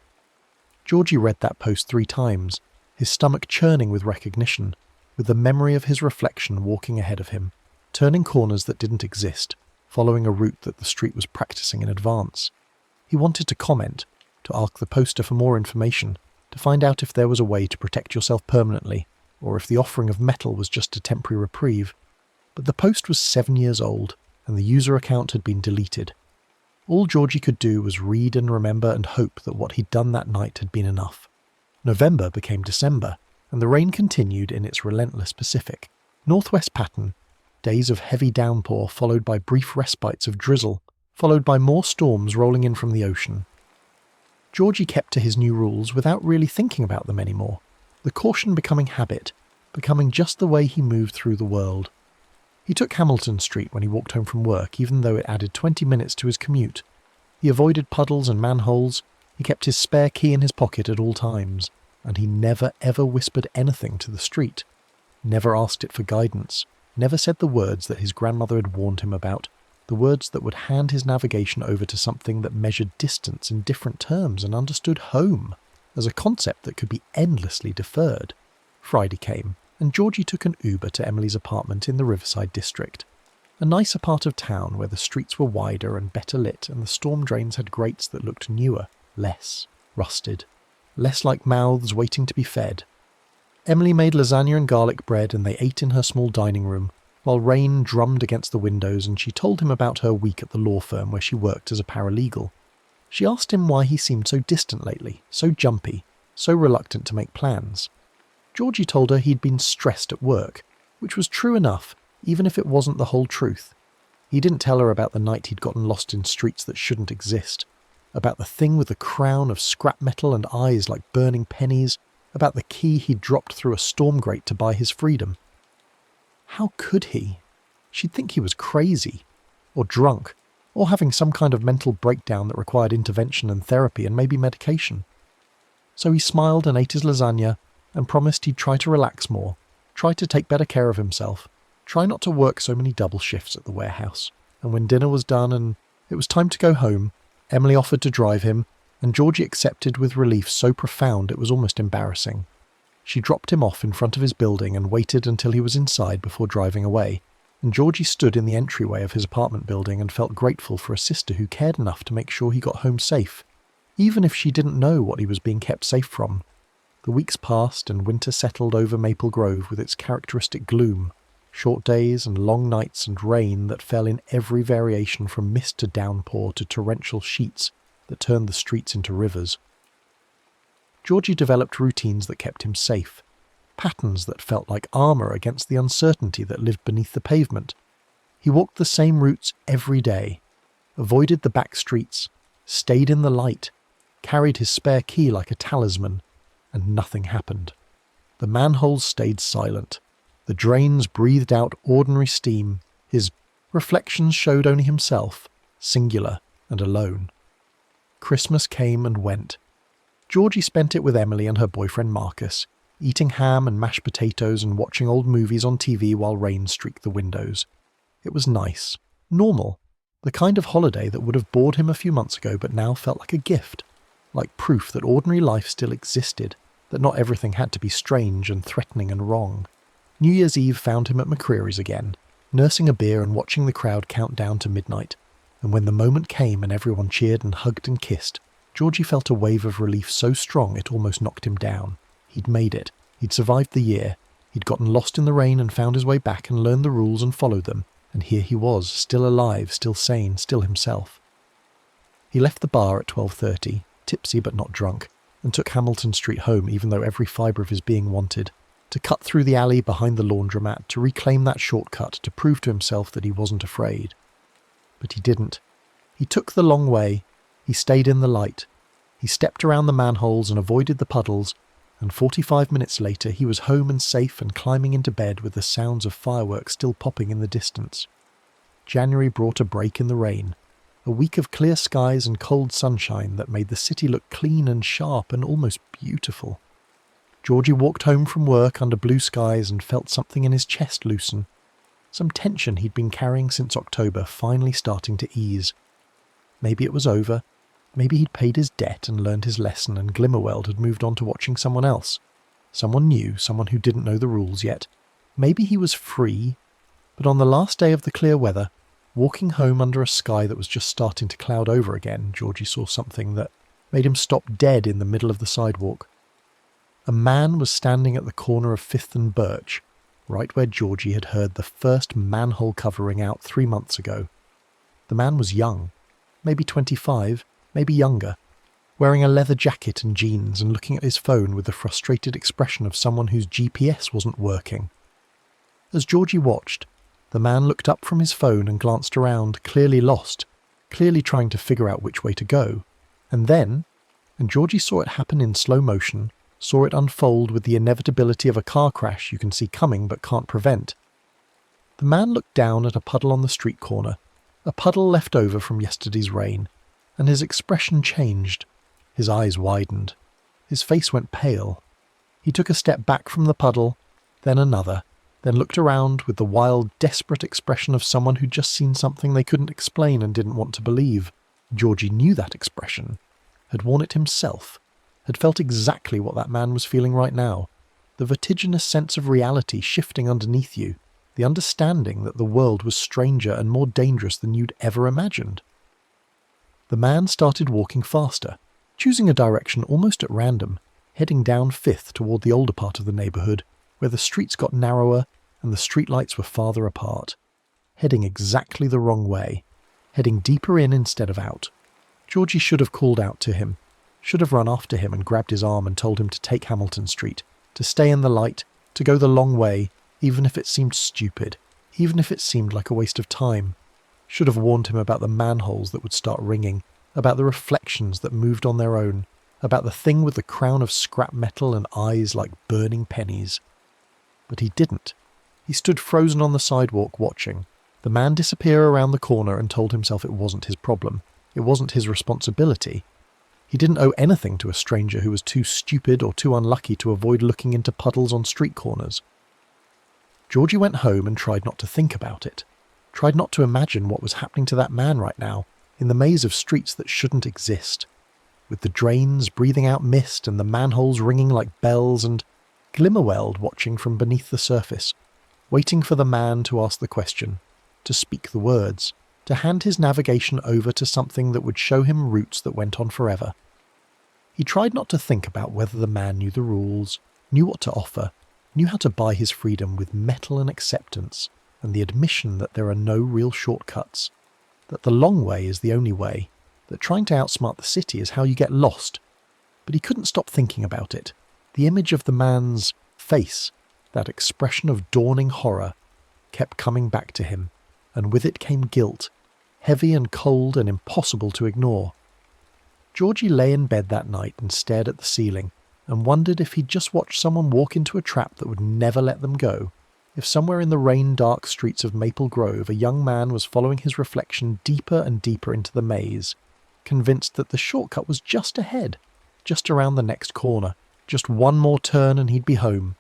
Speaker 1: Georgie read that post 3 times, his stomach churning with recognition, with the memory of his reflection walking ahead of him, turning corners that didn't exist, following a route that the street was practicing in advance. He wanted to comment, to ask the poster for more information, to find out if there was a way to protect yourself permanently, or if the offering of metal was just a temporary reprieve. But the post was 7 years old, and the user account had been deleted. All Georgie could do was read and remember and hope that what he'd done that night had been enough. November became December, and the rain continued in its relentless Pacific. Northwest pattern, days of heavy downpour followed by brief respites of drizzle, followed by more storms rolling in from the ocean. Georgie kept to his new rules without really thinking about them anymore, the caution becoming habit, becoming just the way he moved through the world. He took Hamilton Street when he walked home from work, even though it added 20 minutes to his commute. He avoided puddles and manholes, he kept his spare key in his pocket at all times, and he never ever whispered anything to the street, never asked it for guidance, never said the words that his grandmother had warned him about, the words that would hand his navigation over to something that measured distance in different terms and understood home as a concept that could be endlessly deferred. Friday came, and Georgie took an Uber to Emily's apartment in the Riverside district, a nicer part of town where the streets were wider and better lit and the storm drains had grates that looked newer, less rusted, less like mouths waiting to be fed. Emily made lasagna and garlic bread and they ate in her small dining room, while rain drummed against the windows and she told him about her week at the law firm where she worked as a paralegal. She asked him why he seemed so distant lately, so jumpy, so reluctant to make plans. Georgie told her he'd been stressed at work, which was true enough, even if it wasn't the whole truth. He didn't tell her about the night he'd gotten lost in streets that shouldn't exist, about the thing with the crown of scrap metal and eyes like burning pennies, about the key he'd dropped through a storm grate to buy his freedom. How could he? She'd think he was crazy, or drunk, or having some kind of mental breakdown that required intervention and therapy and maybe medication. So he smiled and ate his lasagna and promised he'd try to relax more, try to take better care of himself, try not to work so many double shifts at the warehouse. And when dinner was done and it was time to go home, Emily offered to drive him, and Georgie accepted with relief so profound it was almost embarrassing. She dropped him off in front of his building and waited until he was inside before driving away, and Georgie stood in the entryway of his apartment building and felt grateful for a sister who cared enough to make sure he got home safe, even if she didn't know what he was being kept safe from. The weeks passed and winter settled over Maple Grove with its characteristic gloom, short days and long nights and rain that fell in every variation from mist to downpour to torrential sheets that turned the streets into rivers. Georgie developed routines that kept him safe, patterns that felt like armour against the uncertainty that lived beneath the pavement. He walked the same routes every day, avoided the back streets, stayed in the light, carried his spare key like a talisman, and nothing happened. The manholes stayed silent. The drains breathed out ordinary steam. His reflections showed only himself, singular and alone. Christmas came and went. Georgie spent it with Emily and her boyfriend Marcus, eating ham and mashed potatoes and watching old movies on TV while rain streaked the windows. It was nice, normal, the kind of holiday that would have bored him a few months ago but now felt like a gift, like proof that ordinary life still existed, that not everything had to be strange and threatening and wrong. New Year's Eve found him at McCreary's again, nursing a beer and watching the crowd count down to midnight, and when the moment came and everyone cheered and hugged and kissed, Georgie felt a wave of relief so strong it almost knocked him down. He'd made it. He'd survived the year. He'd gotten lost in the rain and found his way back and learned the rules and followed them. And here he was, still alive, still sane, still himself. He left the bar at 12:30, tipsy but not drunk, and took Hamilton Street home even though every fibre of his being wanted, to cut through the alley behind the laundromat, to reclaim that shortcut, to prove to himself that he wasn't afraid. But he didn't. He took the long way. He stayed in the light. He stepped around the manholes and avoided the puddles, and 45 minutes later he was home and safe and climbing into bed with the sounds of fireworks still popping in the distance. January brought a break in the rain, a week of clear skies and cold sunshine that made the city look clean and sharp and almost beautiful. Georgie walked home from work under blue skies and felt something in his chest loosen. Some tension he'd been carrying since October finally starting to ease. Maybe it was over. Maybe he'd paid his debt and learned his lesson and Glimmerweld had moved on to watching someone else. Someone new, someone who didn't know the rules yet. Maybe he was free. But on the last day of the clear weather, walking home under a sky that was just starting to cloud over again, Georgie saw something that made him stop dead in the middle of the sidewalk. A man was standing at the corner of 5th and Birch, right where Georgie had heard the first manhole cover ring out 3 months ago. The man was young, maybe 25, maybe younger, wearing a leather jacket and jeans and looking at his phone with the frustrated expression of someone whose GPS wasn't working. As Georgie watched, the man looked up from his phone and glanced around, clearly lost, clearly trying to figure out which way to go. And then, and Georgie saw it happen in slow motion, saw it unfold with the inevitability of a car crash you can see coming but can't prevent. The man looked down at a puddle on the street corner, a puddle left over from yesterday's rain, and his expression changed. His eyes widened. His face went pale. He took a step back from the puddle, then another, then looked around with the wild, desperate expression of someone who'd just seen something they couldn't explain and didn't want to believe. Georgie knew that expression, had worn it himself, had felt exactly what that man was feeling right now, the vertiginous sense of reality shifting underneath you, the understanding that the world was stranger and more dangerous than you'd ever imagined. The man started walking faster, choosing a direction almost at random, heading down 5th toward the older part of the neighbourhood, where the streets got narrower and the streetlights were farther apart, heading exactly the wrong way, heading deeper in instead of out. Georgie should have called out to him, should have run after him and grabbed his arm and told him to take Hamilton Street, to stay in the light, to go the long way, even if it seemed stupid, even if it seemed like a waste of time. Should have warned him about the manholes that would start ringing, about the reflections that moved on their own, about the thing with the crown of scrap metal and eyes like burning pennies. But he didn't. He stood frozen on the sidewalk watching. The man disappear around the corner and told himself it wasn't his problem. It wasn't his responsibility. He didn't owe anything to a stranger who was too stupid or too unlucky to avoid looking into puddles on street corners. Georgie went home and tried not to think about it. Tried not to imagine what was happening to that man right now, in the maze of streets that shouldn't exist, with the drains breathing out mist and the manholes ringing like bells and Glimmerweld watching from beneath the surface, waiting for the man to ask the question, to speak the words, to hand his navigation over to something that would show him routes that went on forever. He tried not to think about whether the man knew the rules, knew what to offer, knew how to buy his freedom with metal and acceptance, and the admission that there are no real shortcuts, that the long way is the only way, that trying to outsmart the city is how you get lost. But he couldn't stop thinking about it. The image of the man's face, that expression of dawning horror, kept coming back to him, and with it came guilt, heavy and cold and impossible to ignore. Georgie lay in bed that night and stared at the ceiling, and wondered if he'd just watched someone walk into a trap that would never let them go, if somewhere in the rain-dark streets of Maple Grove a young man was following his reflection deeper and deeper into the maze, convinced that the shortcut was just ahead, just around the next corner, just one more turn and he'd be home.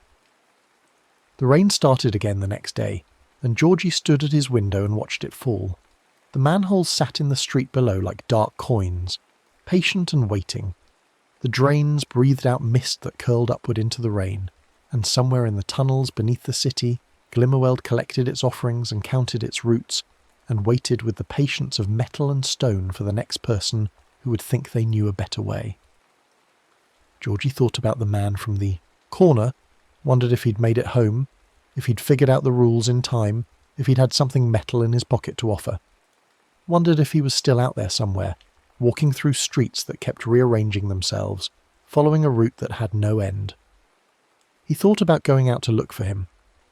Speaker 1: The rain started again the next day, and Georgie stood at his window and watched it fall. The manholes sat in the street below like dark coins, patient and waiting. The drains breathed out mist that curled upward into the rain, and somewhere in the tunnels beneath the city, Glimmerweld collected its offerings and counted its roots, and waited with the patience of metal and stone for the next person who would think they knew a better way. Georgie thought about the man from the corner, wondered if he'd made it home, if he'd figured out the rules in time, if he'd had something metal in his pocket to offer. Wondered if he was still out there somewhere, walking through streets that kept rearranging themselves, following a route that had no end. He thought about going out to look for him,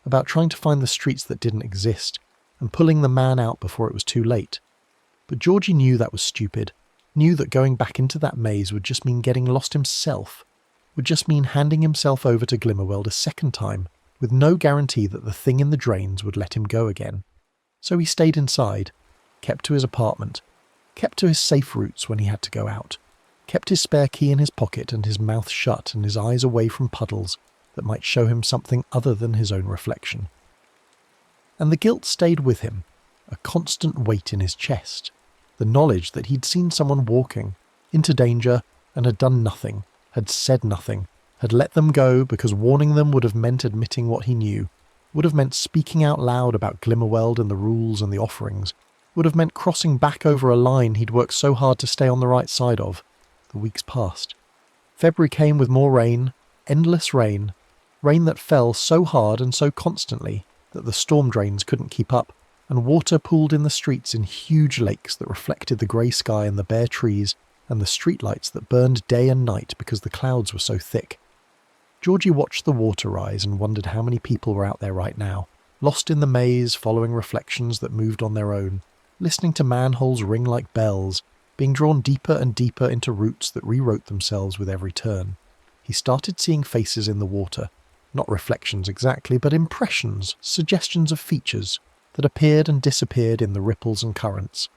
Speaker 1: about trying to find the streets that didn't exist, and pulling the man out before it was too late. But Georgie knew that was stupid, knew that going back into that maze would just mean getting lost himself, would just mean handing himself over to Glimmerworld a second time, with no guarantee that the thing in the drains would let him go again. So he stayed inside, kept to his apartment, kept to his safe routes when he had to go out, kept his spare key in his pocket and his mouth shut and his eyes away from puddles that might show him something other than his own reflection. And the guilt stayed with him, a constant weight in his chest, the knowledge that he'd seen someone walking into danger and had done nothing, had said nothing, had let them go because warning them would have meant admitting what he knew, would have meant speaking out loud about Glimmerworld and the rules and the offerings, would have meant crossing back over a line he'd worked so hard to stay on the right side of. The weeks passed. February came with more rain, endless rain, rain that fell so hard and so constantly that the storm drains couldn't keep up, and water pooled in the streets in huge lakes that reflected the grey sky and the bare trees and the streetlights that burned day and night because the clouds were so thick. Georgie watched the water rise and wondered how many people were out there right now, lost in the maze, following reflections that moved on their own, listening to manholes ring like bells, being drawn deeper and deeper into routes that rewrote themselves with every turn. He started seeing faces in the water, not reflections exactly, but impressions, suggestions of features that appeared and disappeared in the ripples and currents.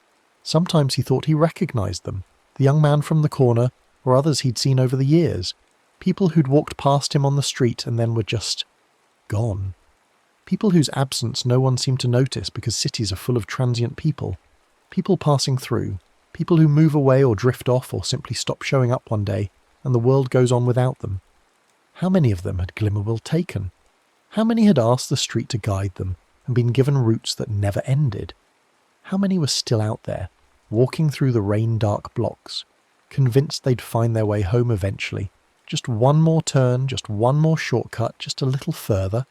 Speaker 1: Sometimes he thought he recognised them, the young man from the corner, or others he'd seen over the years, people who'd walked past him on the street and then were just gone. People whose absence no one seemed to notice because cities are full of transient people. People passing through. People who move away or drift off or simply stop showing up one day and the world goes on without them. How many of them had Glimmerworld taken? How many had asked the street to guide them and been given routes that never ended? How many were still out there, walking through the rain-dark blocks, convinced they'd find their way home eventually? Just one more turn, just one more shortcut, just a little further.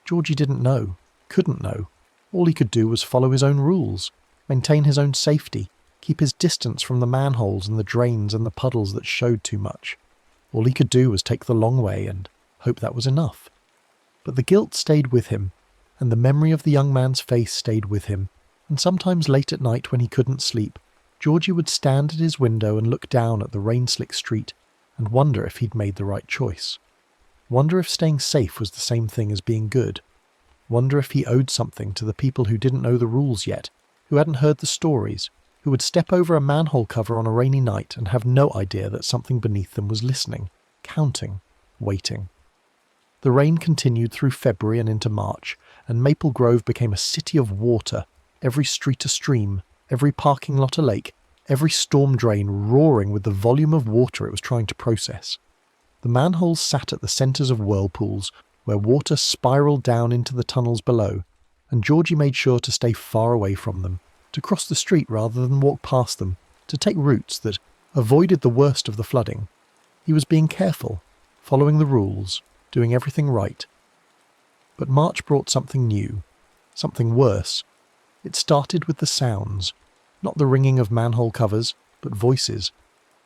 Speaker 1: Georgie didn't know, couldn't know. All he could do was follow his own rules, maintain his own safety, keep his distance from the manholes and the drains and the puddles that showed too much. All he could do was take the long way and hope that was enough. But the guilt stayed with him, and the memory of the young man's face stayed with him, and sometimes late at night when he couldn't sleep, Georgie would stand at his window and look down at the rain-slick street and wonder if he'd made the right choice. Wonder if staying safe was the same thing as being good. Wonder if he owed something to the people who didn't know the rules yet, who hadn't heard the stories, who would step over a manhole cover on a rainy night and have no idea that something beneath them was listening, counting, waiting. The rain continued through February and into March, and Maple Grove became a city of water, every street a stream, every parking lot a lake, every storm drain roaring with the volume of water it was trying to process. The manholes sat at the centres of whirlpools, where water spiralled down into the tunnels below, and Georgie made sure to stay far away from them, to cross the street rather than walk past them, to take routes that avoided the worst of the flooding. He was being careful, following the rules, doing everything right. But March brought something new, something worse. It started with the sounds, not the ringing of manhole covers, but voices,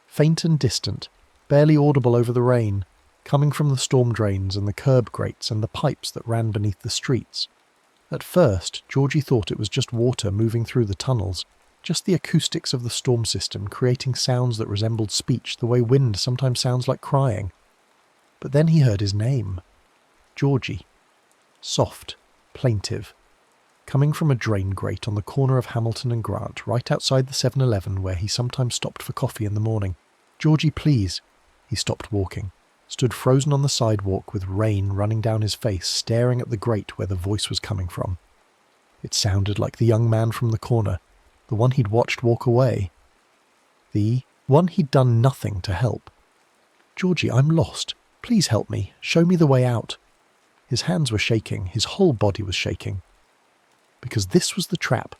Speaker 1: faint and distant, barely audible over the rain, coming from the storm drains and the curb grates and the pipes that ran beneath the streets. At first, Georgie thought it was just water moving through the tunnels, just the acoustics of the storm system creating sounds that resembled speech the way wind sometimes sounds like crying. But then he heard his name. Georgie. Soft, plaintive, coming from a drain grate on the corner of Hamilton and Grant, right outside the 7-Eleven where he sometimes stopped for coffee in the morning. "Georgie, please." He stopped walking, stood frozen on the sidewalk with rain running down his face, staring at the grate where the voice was coming from. It sounded like the young man from the corner, the one he'd watched walk away. The one he'd done nothing to help. "Georgie, I'm lost. Please help me. Show me the way out." His hands were shaking, his whole body was shaking. Because this was the trap.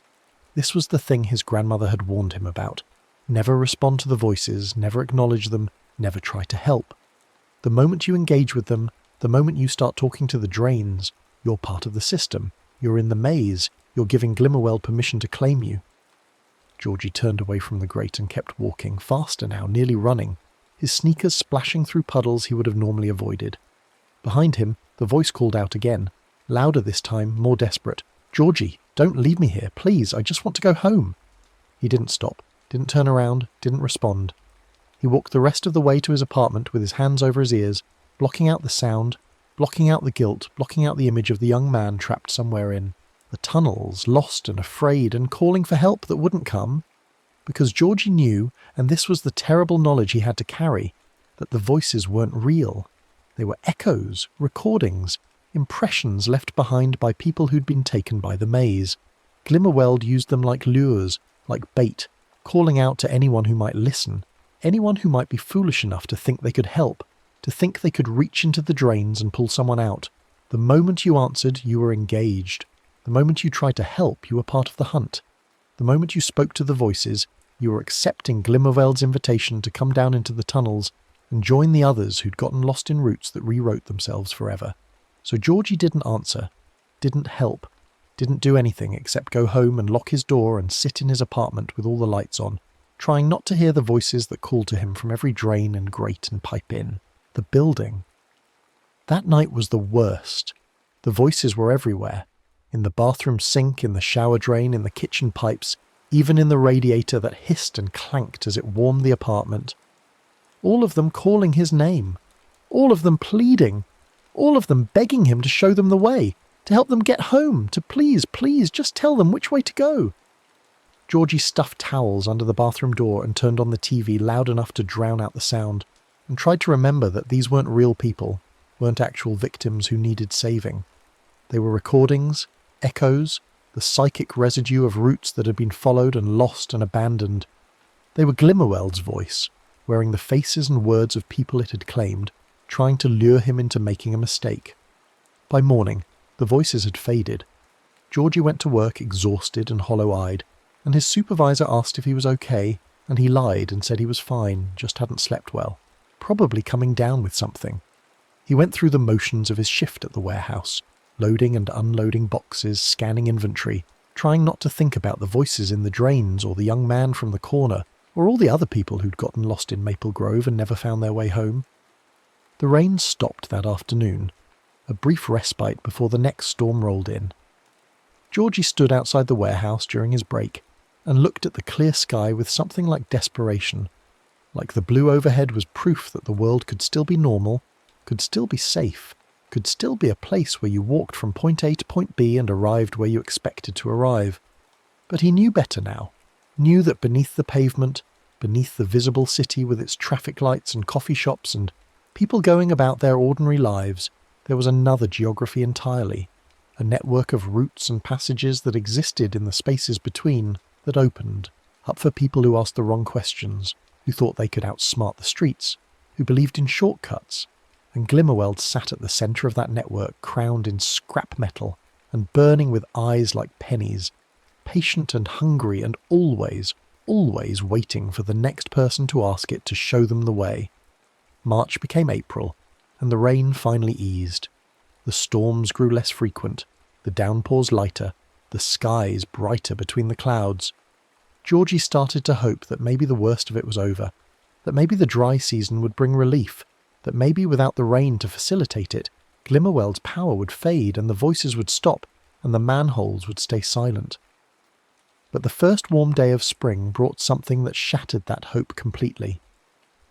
Speaker 1: This was the thing his grandmother had warned him about. Never respond to the voices, never acknowledge them, never try to help. The moment you engage with them, the moment you start talking to the drains, you're part of the system. You're in the maze. You're giving Glimmerweld permission to claim you. Georgie turned away from the grate and kept walking, faster now, nearly running, his sneakers splashing through puddles he would have normally avoided. Behind him, the voice called out again, louder this time, more desperate. "Georgie, don't leave me here, please, I just want to go home." He didn't stop, didn't turn around, didn't respond. He walked the rest of the way to his apartment with his hands over his ears, blocking out the sound, blocking out the guilt, blocking out the image of the young man trapped somewhere in the tunnels, lost and afraid and calling for help that wouldn't come. Because Georgie knew, and this was the terrible knowledge he had to carry, that the voices weren't real. They were echoes, recordings, impressions left behind by people who'd been taken by the maze. Glimmerweld used them like lures, like bait, calling out to anyone who might listen, anyone who might be foolish enough to think they could help, to think they could reach into the drains and pull someone out. The moment you answered, you were engaged. The moment you tried to help, you were part of the hunt. The moment you spoke to the voices, you were accepting Glimmerweld's invitation to come down into the tunnels and join the others who'd gotten lost in routes that rewrote themselves forever. So Georgie didn't answer, didn't help, didn't do anything except go home and lock his door and sit in his apartment with all the lights on, trying not to hear the voices that called to him from every drain and grate and pipe in. The building. That night was the worst. The voices were everywhere. In the bathroom sink, in the shower drain, in the kitchen pipes, even in the radiator that hissed and clanked as it warmed the apartment. All of them calling his name. All of them pleading. All of them begging him to show them the way, to help them get home, to please, please, just tell them which way to go. Georgie stuffed towels under the bathroom door and turned on the TV loud enough to drown out the sound, and tried to remember that these weren't real people, weren't actual victims who needed saving. They were recordings, echoes, the psychic residue of routes that had been followed and lost and abandoned. They were Glimmerweld's voice, wearing the faces and words of people it had claimed, trying to lure him into making a mistake. By morning, the voices had faded. Georgie went to work exhausted and hollow-eyed, and his supervisor asked if he was okay, and he lied and said he was fine, just hadn't slept well, probably coming down with something. He went through the motions of his shift at the warehouse, loading and unloading boxes, scanning inventory, trying not to think about the voices in the drains or the young man from the corner, or all the other people who'd gotten lost in Maple Grove and never found their way home. The rain stopped that afternoon, a brief respite before the next storm rolled in. Georgie stood outside the warehouse during his break and looked at the clear sky with something like desperation, like the blue overhead was proof that the world could still be normal, could still be safe, could still be a place where you walked from point A to point B and arrived where you expected to arrive. But he knew better now, knew that beneath the pavement, beneath the visible city with its traffic lights and coffee shops and people going about their ordinary lives, there was another geography entirely, a network of routes and passages that existed in the spaces between, that opened, up for people who asked the wrong questions, who thought they could outsmart the streets, who believed in shortcuts. And Glimmerweld sat at the centre of that network, crowned in scrap metal and burning with eyes like pennies, patient and hungry and always, always waiting for the next person to ask it to show them the way. March became April, and the rain finally eased. The storms grew less frequent, the downpours lighter, the skies brighter between the clouds. Georgie started to hope that maybe the worst of it was over, that maybe the dry season would bring relief, that maybe without the rain to facilitate it, Glimmerweld's power would fade and the voices would stop and the manholes would stay silent. But the first warm day of spring brought something that shattered that hope completely.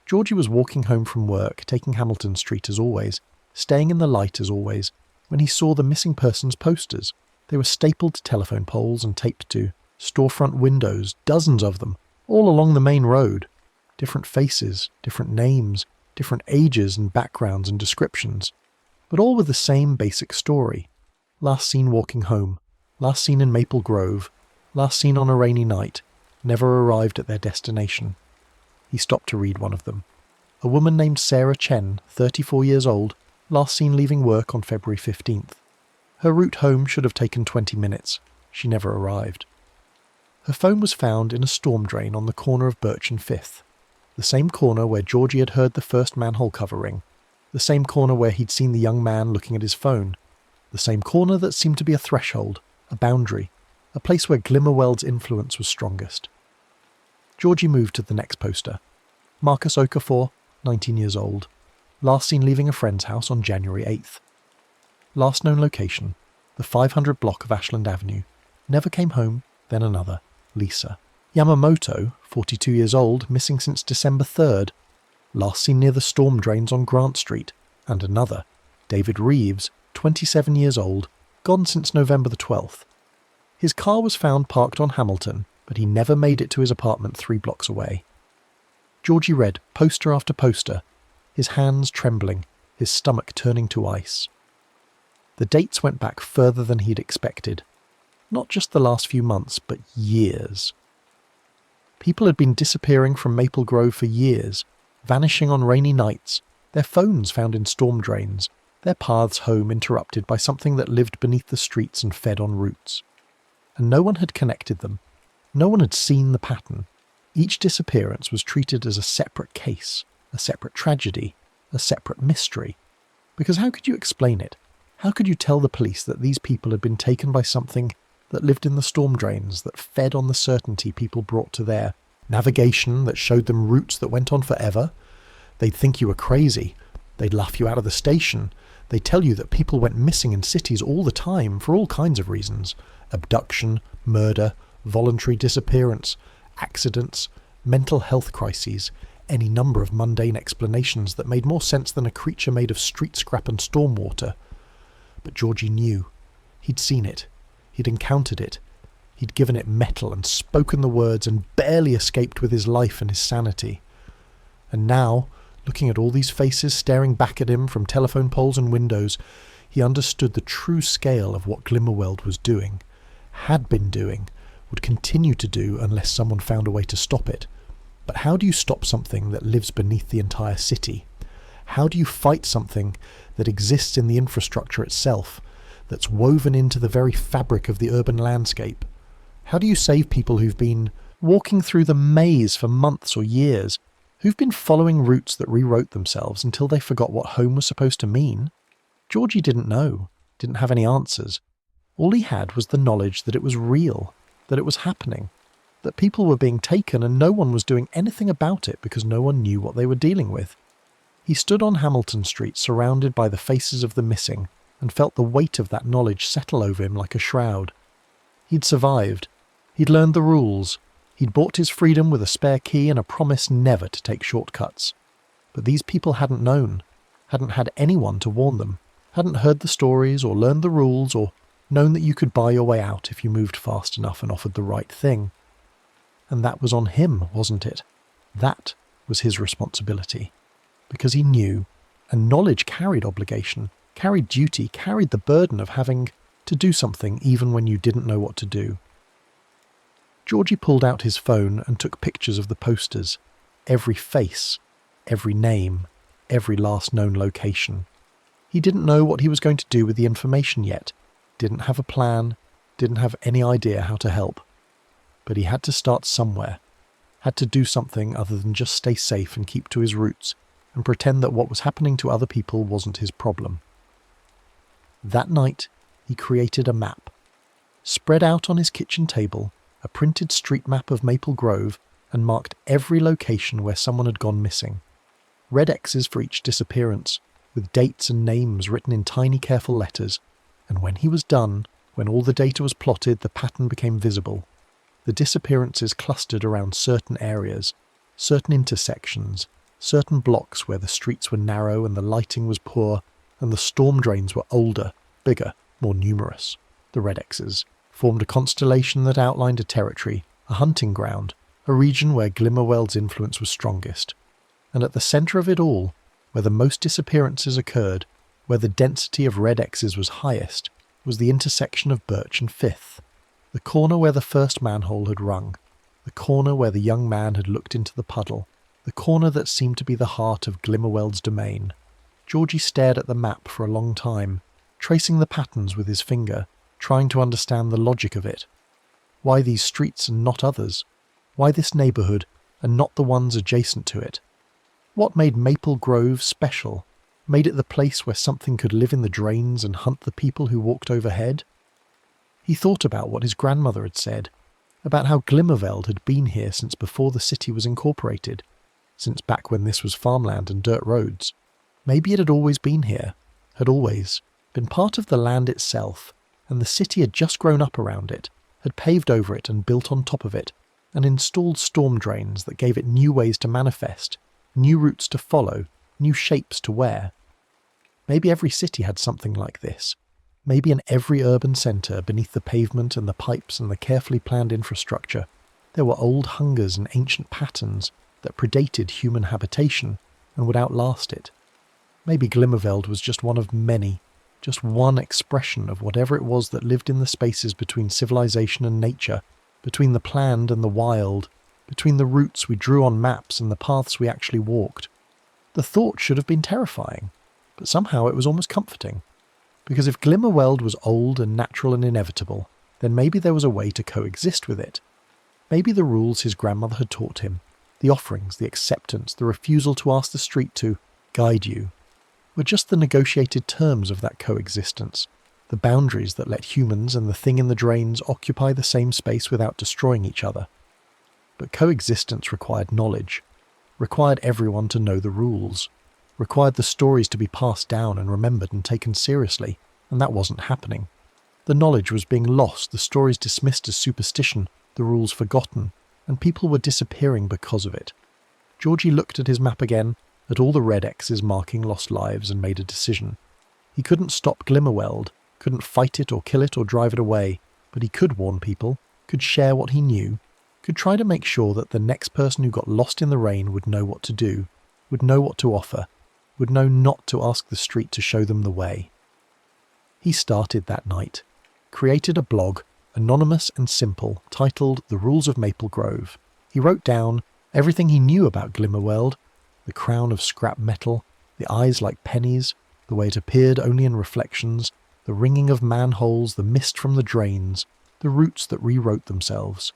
Speaker 1: Georgie was walking home from work, taking Hamilton Street as always, staying in the light as always, when he saw the missing persons posters. They were stapled to telephone poles and taped to storefront windows, dozens of them, all along the main road. Different faces, different names, different ages and backgrounds and descriptions, but all with the same basic story. Last seen walking home, last seen in Maple Grove, last seen on a rainy night, never arrived at their destination. He stopped to read one of them. A woman named Sarah Chen, 34 years old, last seen leaving work on February 15th. Her route home should have taken 20 minutes. She never arrived. Her phone was found in a storm drain on the corner of Birch and Fifth, the same corner where Georgie had heard the first manhole cover ring, the same corner where he'd seen the young man looking at his phone, the same corner that seemed to be a threshold, a boundary, a place where Glimmerweld's influence was strongest. Georgie moved to the next poster. Marcus Okafor, 19 years old, last seen leaving a friend's house on January 8th. Last known location, the 500 block of Ashland Avenue. Never came home, then another, Lisa. Yamamoto, 42 years old, missing since December 3rd. Last seen near the storm drains on Grant Street. And another, David Reeves, 27 years old, gone since November the 12th. His car was found parked on Hamilton, but he never made it to his apartment 3 blocks away. Georgie read poster after poster, his hands trembling, his stomach turning to ice. The dates went back further than he'd expected. Not just the last few months, but years. People had been disappearing from Maple Grove for years, vanishing on rainy nights, their phones found in storm drains, their paths home interrupted by something that lived beneath the streets and fed on roots. And no one had connected them. No one had seen the pattern. Each disappearance was treated as a separate case, a separate tragedy, a separate mystery. Because how could you explain it? How could you tell the police that these people had been taken by something that lived in the storm drains, that fed on the certainty people brought to their navigation, that showed them routes that went on forever? They'd think you were crazy. They'd laugh you out of the station. They'd tell you that people went missing in cities all the time for all kinds of reasons. Abduction, murder, voluntary disappearance, accidents, mental health crises, any number of mundane explanations that made more sense than a creature made of street scrap and stormwater. But Georgie knew. He'd seen it. He'd encountered it. He'd given it metal and spoken the words and barely escaped with his life and his sanity. And now, looking at all these faces staring back at him from telephone poles and windows, he understood the true scale of what Glimmerweld was doing, had been doing, would continue to do unless someone found a way to stop it. But how do you stop something that lives beneath the entire city? How do you fight something that exists in the infrastructure itself, that's woven into the very fabric of the urban landscape? How do you save people who've been walking through the maze for months or years, who've been following routes that rewrote themselves until they forgot what home was supposed to mean? Georgie didn't know, didn't have any answers. All he had was the knowledge that it was real, that it was happening, that people were being taken and no one was doing anything about it because no one knew what they were dealing with. He stood on Hamilton Street surrounded by the faces of the missing and felt the weight of that knowledge settle over him like a shroud. He'd survived. He'd learned the rules. He'd bought his freedom with a spare key and a promise never to take shortcuts. But these people hadn't known, hadn't had anyone to warn them, hadn't heard the stories or learned the rules or known that you could buy your way out if you moved fast enough and offered the right thing. And that was on him, wasn't it? That was his responsibility. Because he knew, and knowledge carried obligation, carried duty, carried the burden of having to do something even when you didn't know what to do. Georgie pulled out his phone and took pictures of the posters, every face, every name, every last known location. He didn't know what he was going to do with the information yet, didn't have a plan, didn't have any idea how to help. But he had to start somewhere, had to do something other than just stay safe and keep to his roots, and pretend that what was happening to other people wasn't his problem. That night, he created a map. Spread out on his kitchen table, a printed street map of Maple Grove, and marked every location where someone had gone missing. Red X's for each disappearance, with dates and names written in tiny careful letters, and when he was done, when all the data was plotted, the pattern became visible. The disappearances clustered around certain areas, certain intersections, certain blocks where the streets were narrow and the lighting was poor, and the storm drains were older, bigger, more numerous. The Red X's formed a constellation that outlined a territory, a hunting ground, a region where Glimmerweld's influence was strongest. And at the centre of it all, where the most disappearances occurred, where the density of Red X's was highest, was the intersection of Birch and Fifth, the corner where the first manhole had rung, the corner where the young man had looked into the puddle, the corner that seemed to be the heart of Glimmerweld's domain. Georgie stared at the map for a long time, tracing the patterns with his finger, trying to understand the logic of it. Why these streets and not others? Why this neighbourhood and not the ones adjacent to it? What made Maple Grove special? Made it the place where something could live in the drains and hunt the people who walked overhead? He thought about what his grandmother had said, about how Glimmerveld had been here since before the city was incorporated, since back when this was farmland and dirt roads. Maybe it had always been here, had always been part of the land itself, and the city had just grown up around it, had paved over it and built on top of it, and installed storm drains that gave it new ways to manifest, new routes to follow, new shapes to wear. Maybe every city had something like this. Maybe in every urban centre, beneath the pavement and the pipes and the carefully planned infrastructure, there were old hungers and ancient patterns that predated human habitation and would outlast it. Maybe Glimmerveld was just one of many, just one expression of whatever it was that lived in the spaces between civilization and nature, between the planned and the wild, between the routes we drew on maps and the paths we actually walked. The thought should have been terrifying, but somehow it was almost comforting. Because if Glimmerveld was old and natural and inevitable, then maybe there was a way to coexist with it. Maybe the rules his grandmother had taught him, the offerings, the acceptance, the refusal to ask the street to guide you, were just the negotiated terms of that coexistence, the boundaries that let humans and the thing in the drains occupy the same space without destroying each other. But coexistence required knowledge, required everyone to know the rules, required the stories to be passed down and remembered and taken seriously, and that wasn't happening. The knowledge was being lost, the stories dismissed as superstition, the rules forgotten, and people were disappearing because of it. Georgie looked at his map again, at all the red X's marking lost lives, and made a decision. He couldn't stop Glimmerveld, couldn't fight it or kill it or drive it away, but he could warn people, could share what he knew, could try to make sure that the next person who got lost in the rain would know what to do, would know what to offer, would know not to ask the street to show them the way. He started that night, created a blog, anonymous and simple, titled The Rules of Maple Grove. He wrote down everything he knew about Glimmerveld, the crown of scrap metal, the eyes like pennies, the way it appeared only in reflections, the ringing of manholes, the mist from the drains, the routes that rewrote themselves.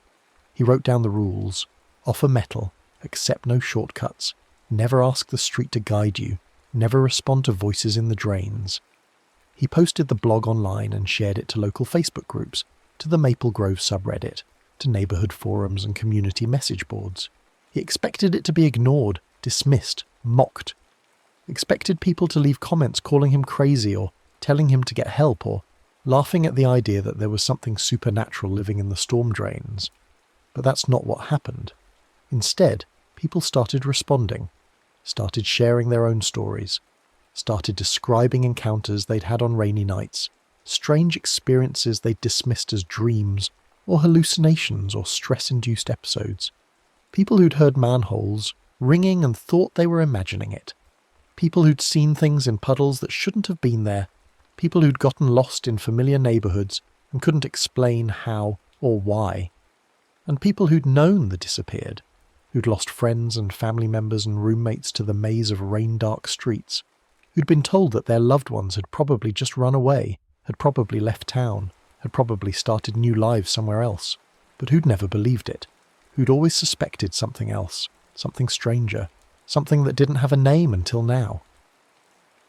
Speaker 1: He wrote down the rules: offer metal, accept no shortcuts, never ask the street to guide you, never respond to voices in the drains. He posted the blog online and shared it to local Facebook groups, to the Maple Grove subreddit, to neighbourhood forums and community message boards. He expected it to be ignored, dismissed, mocked. Expected people to leave comments calling him crazy or telling him to get help or laughing at the idea that there was something supernatural living in the storm drains. But that's not what happened. Instead, people started responding, started sharing their own stories, started describing encounters they'd had on rainy nights, strange experiences they'd dismissed as dreams or hallucinations or stress-induced episodes. People who'd heard manholes ringing and thought they were imagining it. People who'd seen things in puddles that shouldn't have been there. People who'd gotten lost in familiar neighbourhoods and couldn't explain how or why. And people who'd known the disappeared, who'd lost friends and family members and roommates to the maze of rain-dark streets, who'd been told that their loved ones had probably just run away, had probably left town, had probably started new lives somewhere else, but who'd never believed it, who'd always suspected something else, something stranger, something that didn't have a name until now.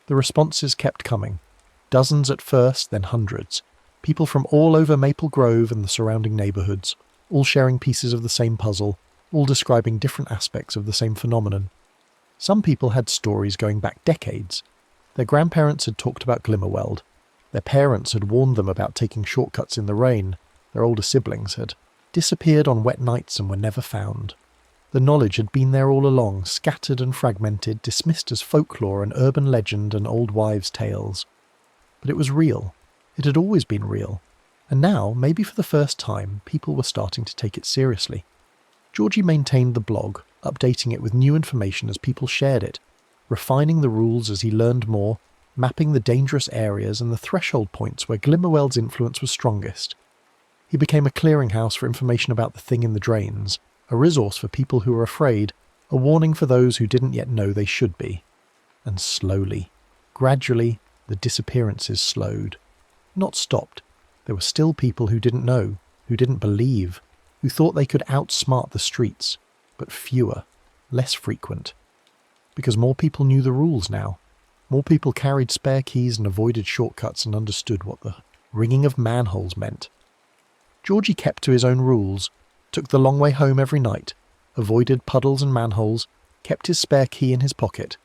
Speaker 1: The responses kept coming, dozens at first, then hundreds, people from all over Maple Grove and the surrounding neighbourhoods, all sharing pieces of the same puzzle, all describing different aspects of the same phenomenon. Some people had stories going back decades. Their grandparents had talked about Glimmerveld. Their parents had warned them about taking shortcuts in the rain. Their older siblings had disappeared on wet nights and were never found. The knowledge had been there all along, scattered and fragmented, dismissed as folklore and urban legend and old wives' tales. But it was real. It had always been real. And now, maybe for the first time, people were starting to take it seriously. Georgie maintained the blog, updating it with new information as people shared it, refining the rules as he learned more, mapping the dangerous areas and the threshold points where Glimmerveld's influence was strongest. He became a clearinghouse for information about the thing in the drains, a resource for people who were afraid, a warning for those who didn't yet know they should be. And slowly, gradually, the disappearances slowed. Not stopped. There were still people who didn't know, who didn't believe, who thought they could outsmart the streets, but fewer, less frequent. Because more people knew the rules now. More people carried spare keys and avoided shortcuts and understood what the ringing of manholes meant. Georgie kept to his own rules, took the long way home every night, avoided puddles and manholes, kept his spare key in his pocket.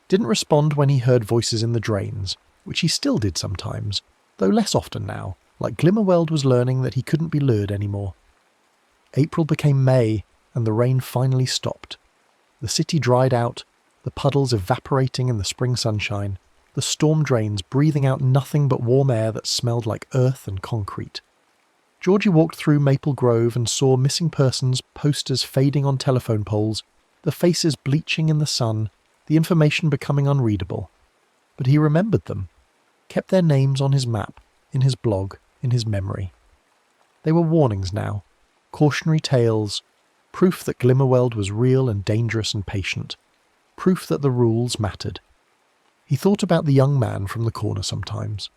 Speaker 1: Didn't respond when he heard voices in the drains, which he still did sometimes, though less often now, like Glimmerweld was learning that he couldn't be lured anymore. April became May, and the rain finally stopped. The city dried out, the puddles evaporating in the spring sunshine, the storm drains breathing out nothing but warm air that smelled like earth and concrete. Georgie walked through Maple Grove and saw missing persons posters fading on telephone poles, the faces bleaching in the sun, the information becoming unreadable. But he remembered them, kept their names on his map, in his blog, in his memory. They were warnings now, cautionary tales, proof that Glimmerweld was real and dangerous and patient, proof that the rules mattered. He thought about the young man from the corner sometimes,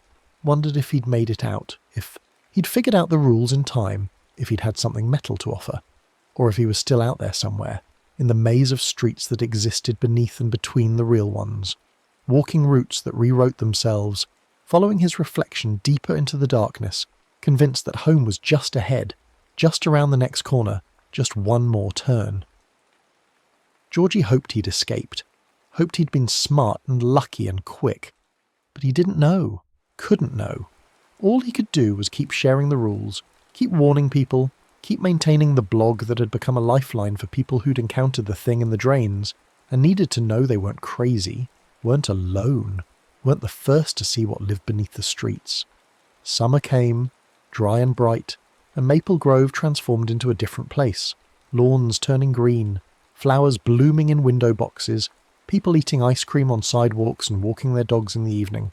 Speaker 1: wondered if he'd made it out, if he'd figured out the rules in time, if he'd had something metal to offer, or if he was still out there somewhere, in the maze of streets that existed beneath and between the real ones, walking routes that rewrote themselves, following his reflection deeper into the darkness, convinced that home was just ahead, just around the next corner, just one more turn. Georgie hoped he'd escaped, hoped he'd been smart and lucky and quick. But he didn't know, couldn't know. All he could do was keep sharing the rules, keep warning people, keep maintaining the blog that had become a lifeline for people who'd encountered the thing in the drains and needed to know they weren't crazy, weren't alone, weren't the first to see what lived beneath the streets. Summer came, dry and bright, and Maple Grove transformed into a different place. Lawns turning green, flowers blooming in window boxes, people eating ice cream on sidewalks and walking their dogs in the evening.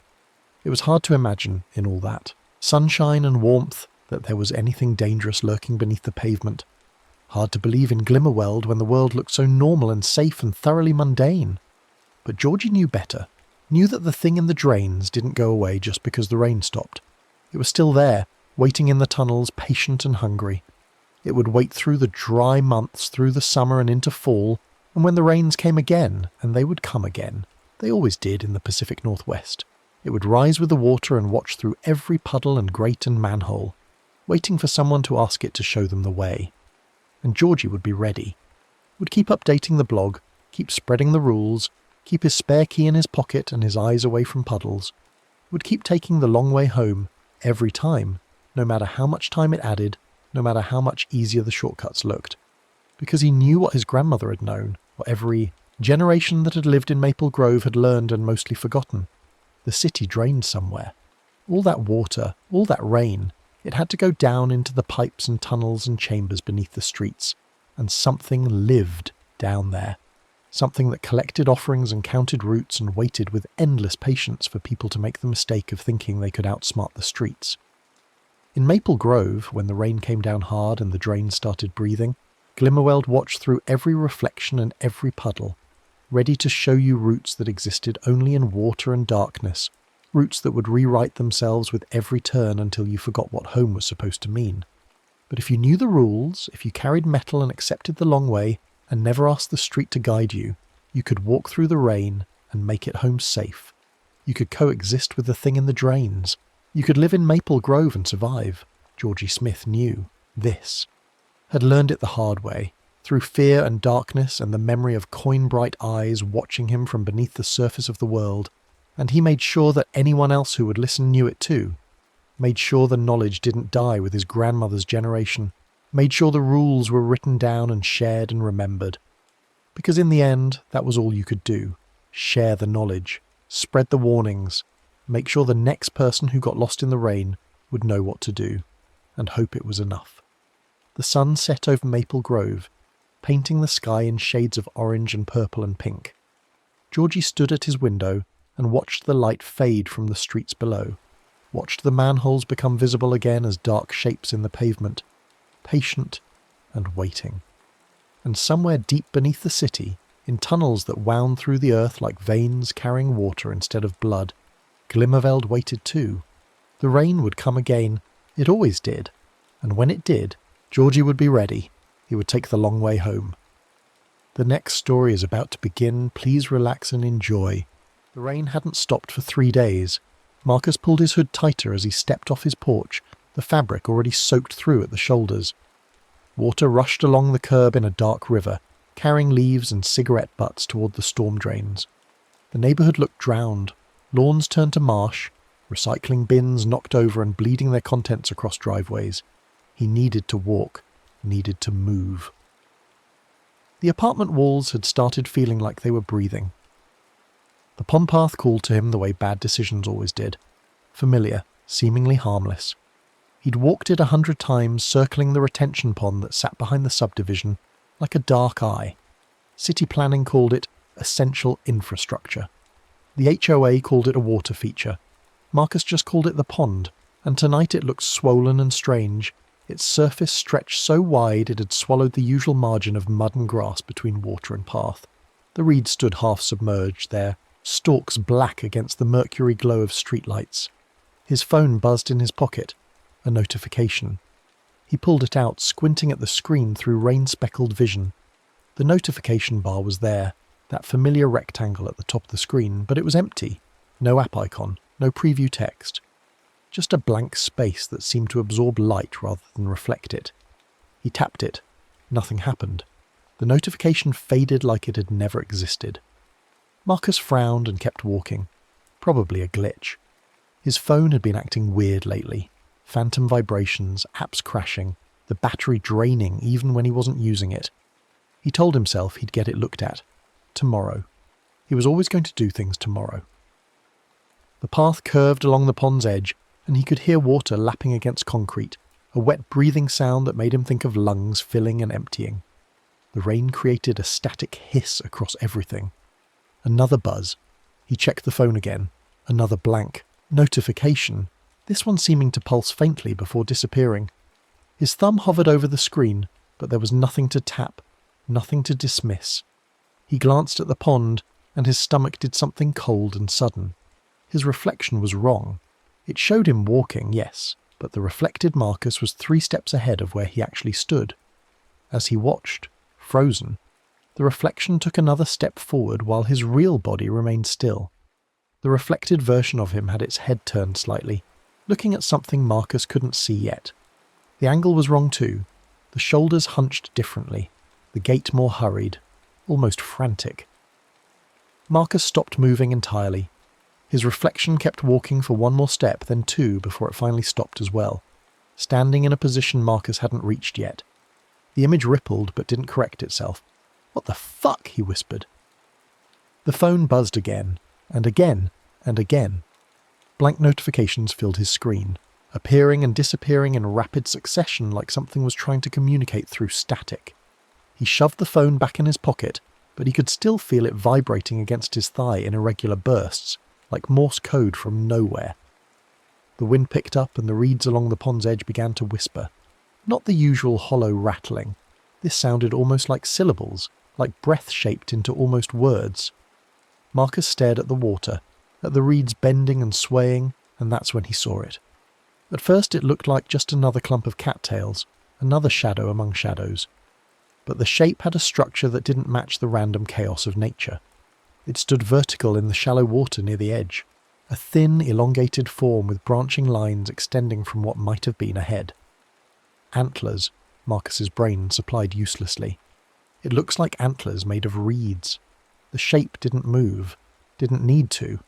Speaker 1: It was hard to imagine, in all that sunshine and warmth, that there was anything dangerous lurking beneath the pavement. Hard to believe in Glimmerweld when the world looked so normal and safe and thoroughly mundane. But Georgie knew better, knew that the thing in the drains didn't go away just because the rain stopped. It was still there, waiting in the tunnels, patient and hungry. It would wait through the dry months, through the summer and into fall, and when the rains came again, and they would come again, they always did in the Pacific Northwest, it would rise with the water and watch through every puddle and grate and manhole, waiting for someone to ask it to show them the way. And Georgie would be ready, would keep updating the blog, keep spreading the rules, keep his spare key in his pocket and his eyes away from puddles, would keep taking the long way home, every time, no matter how much time it added, no matter how much easier the shortcuts looked. Because he knew what his grandmother had known, what every generation that had lived in Maple Grove had learned and mostly forgotten. The city drained somewhere. All that water, all that rain, it had to go down into the pipes and tunnels and chambers beneath the streets, and something lived down there. Something that collected offerings and counted routes and waited with endless patience for people to make the mistake of thinking they could outsmart the streets. In Maple Grove, when the rain came down hard and the drains started breathing, Glimmerweld watched through every reflection and every puddle, ready to show you routes that existed only in water and darkness, routes that would rewrite themselves with every turn until you forgot what home was supposed to mean. But if you knew the rules, if you carried metal and accepted the long way, and never asked the street to guide you, you could walk through the rain and make it home safe. You could coexist with the thing in the drains. You could live in Maple Grove and survive. Georgie Smith knew this. Had learned it the hard way, through fear and darkness and the memory of coin-bright eyes watching him from beneath the surface of the world, and he made sure that anyone else who would listen knew it too. Made sure the knowledge didn't die with his grandmother's generation. Made sure the rules were written down and shared and remembered. Because in the end, that was all you could do. Share the knowledge, spread the warnings, make sure the next person who got lost in the rain would know what to do, and hope it was enough. The sun set over Maple Grove, painting the sky in shades of orange and purple and pink. Georgie stood at his window and watched the light fade from the streets below, watched the manholes become visible again as dark shapes in the pavement, patient and waiting. And somewhere deep beneath the city, in tunnels that wound through the earth like veins carrying water instead of blood, Glimmerweld waited too. The rain would come again, it always did, And when it did, Georgie would be ready. He would take the long way home. The next story is about to begin. Please relax and enjoy. The rain hadn't stopped for 3 days. Marcus pulled his hood tighter as he stepped off his porch, the fabric already soaked through at the shoulders. Water rushed along the curb in a dark river, carrying leaves and cigarette butts toward the storm drains. The neighbourhood looked drowned. Lawns turned to marsh, recycling bins knocked over and bleeding their contents across driveways. He needed to walk, needed to move. The apartment walls had started feeling like they were breathing. The pond path called to him the way bad decisions always did. Familiar, seemingly harmless. He'd walked it 100 times, circling the retention pond that sat behind the subdivision like a dark eye. City planning called it essential infrastructure. The HOA called it a water feature. Marcus just called it the pond, and tonight it looked swollen and strange. Its surface stretched so wide it had swallowed the usual margin of mud and grass between water and path. The reeds stood half submerged there, stalks black against the mercury glow of streetlights. His phone buzzed in his pocket. A notification. He pulled it out, squinting at the screen through rain-speckled vision. The notification bar was there, that familiar rectangle at the top of the screen, but it was empty. No app icon, no preview text. Just a blank space that seemed to absorb light rather than reflect it. He tapped it. Nothing happened. The notification faded like it had never existed. Marcus frowned and kept walking. Probably a glitch. His phone had been acting weird lately. Phantom vibrations, apps crashing, the battery draining even when he wasn't using it. He told himself he'd get it looked at. Tomorrow. He was always going to do things tomorrow. The path curved along the pond's edge, and he could hear water lapping against concrete, a wet breathing sound that made him think of lungs filling and emptying. The rain created a static hiss across everything. Another buzz. He checked the phone again. Another blank. Notification. This one seeming to pulse faintly before disappearing. His thumb hovered over the screen, but there was nothing to tap, nothing to dismiss. He glanced at the pond, and his stomach did something cold and sudden. His reflection was wrong. It showed him walking, yes, but the reflected Marcus was 3 steps ahead of where he actually stood. As he watched, frozen, the reflection took another step forward while his real body remained still. The reflected version of him had its head turned slightly, looking at something Marcus couldn't see yet. The angle was wrong too. The shoulders hunched differently, the gait more hurried, almost frantic. Marcus stopped moving entirely. His reflection kept walking for 1 more step, then 2 before it finally stopped as well, standing in a position Marcus hadn't reached yet. The image rippled but didn't correct itself. "What the fuck?" he whispered. The phone buzzed again, and again, and again. Blank notifications filled his screen, appearing and disappearing in rapid succession like something was trying to communicate through static. He shoved the phone back in his pocket, but he could still feel it vibrating against his thigh in irregular bursts, like Morse code from nowhere. The wind picked up and the reeds along the pond's edge began to whisper. Not the usual hollow rattling. This sounded almost like syllables, like breath shaped into almost words. Marcus stared at the water, at the reeds bending and swaying, and that's when he saw it. At first it looked like just another clump of cattails, another shadow among shadows. But the shape had a structure that didn't match the random chaos of nature. It stood vertical in the shallow water near the edge, a thin, elongated form with branching lines extending from what might have been a head. Antlers, Marcus's brain supplied uselessly. It looks like antlers made of reeds. The shape didn't move, didn't need to.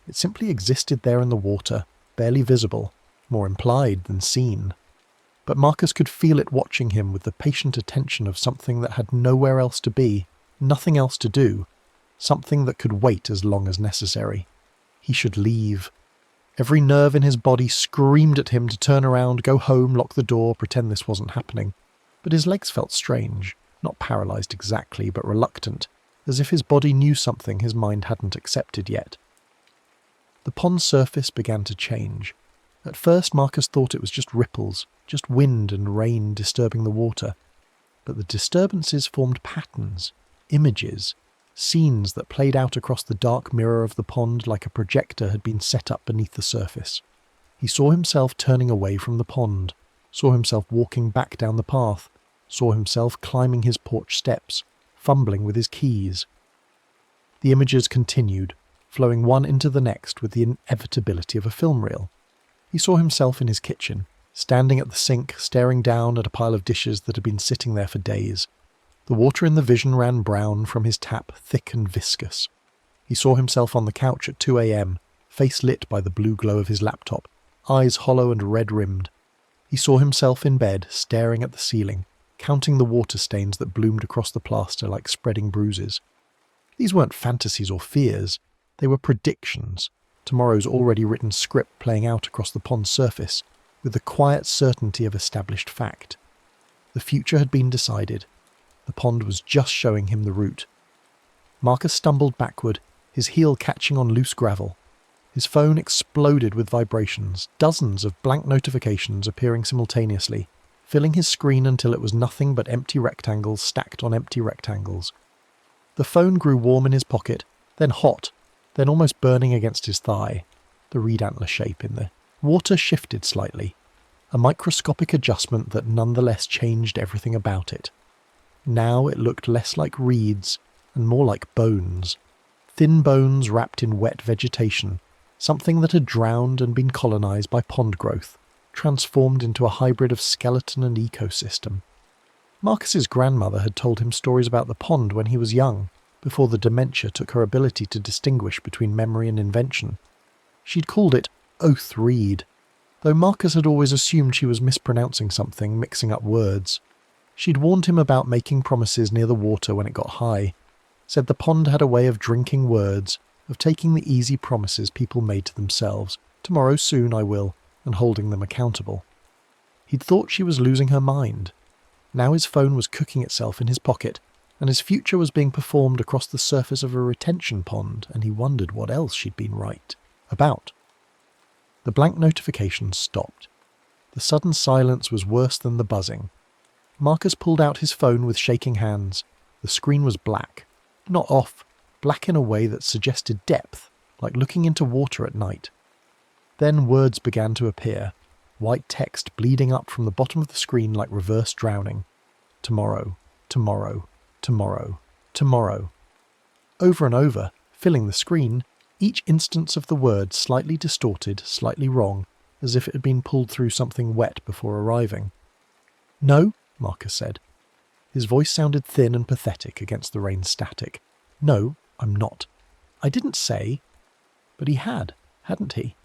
Speaker 1: It simply existed there in the water, barely visible, more implied than seen. But Marcus could feel it watching him with the patient attention of something that had nowhere else to be, nothing else to do, something that could wait as long as necessary. He should leave. Every nerve in his body screamed at him to turn around, go home, lock the door, pretend this wasn't happening. But his legs felt strange, not paralysed exactly, but reluctant, as if his body knew something his mind hadn't accepted yet. The pond's surface began to change. At first Marcus thought it was just ripples, just wind and rain disturbing the water. But the disturbances formed patterns, images, scenes that played out across the dark mirror of the pond like a projector had been set up beneath the surface. He saw himself turning away from the pond, saw himself walking back down the path, saw himself climbing his porch steps, fumbling with his keys. The images continued, flowing one into the next with the inevitability of a film reel. He saw himself in his kitchen, standing at the sink, staring down at a pile of dishes that had been sitting there for days. The water in the vision ran brown from his tap, thick and viscous. He saw himself on the couch at 2 a.m, face lit by the blue glow of his laptop, eyes hollow and red-rimmed. He saw himself in bed, staring at the ceiling, counting the water stains that bloomed across the plaster like spreading bruises. These weren't fantasies or fears, they were predictions, tomorrow's already written script playing out across the pond's surface, with the quiet certainty of established fact. The future had been decided. The pond was just showing him the route. Marcus stumbled backward, his heel catching on loose gravel. His phone exploded with vibrations, dozens of blank notifications appearing simultaneously, filling his screen until it was nothing but empty rectangles stacked on empty rectangles. The phone grew warm in his pocket, then hot, then almost burning against his thigh. The reed antler shape in the water shifted slightly, a microscopic adjustment that nonetheless changed everything about it. Now it looked less like reeds and more like bones. Thin bones wrapped in wet vegetation, something that had drowned and been colonized by pond growth, transformed into a hybrid of skeleton and ecosystem. Marcus's grandmother had told him stories about the pond when he was young, before the dementia took her ability to distinguish between memory and invention. She'd called it Oath Reed, though Marcus had always assumed she was mispronouncing something, mixing up words. She'd warned him about making promises near the water when it got high, said the pond had a way of drinking words, of taking the easy promises people made to themselves, tomorrow soon I will, and holding them accountable. He'd thought she was losing her mind. Now his phone was cooking itself in his pocket, and his future was being performed across the surface of a retention pond, and he wondered what else she'd been right about. The blank notifications stopped. The sudden silence was worse than the buzzing. Marcus pulled out his phone with shaking hands. The screen was black. Not off, black in a way that suggested depth, like looking into water at night. Then words began to appear, white text bleeding up from the bottom of the screen like reverse drowning. Tomorrow, tomorrow, tomorrow, tomorrow. Over and over, filling the screen, each instance of the word slightly distorted, slightly wrong, as if it had been pulled through something wet before arriving. No, Marcus said. His voice sounded thin and pathetic against the rain static. No, I'm not. I didn't say. But he had, hadn't he?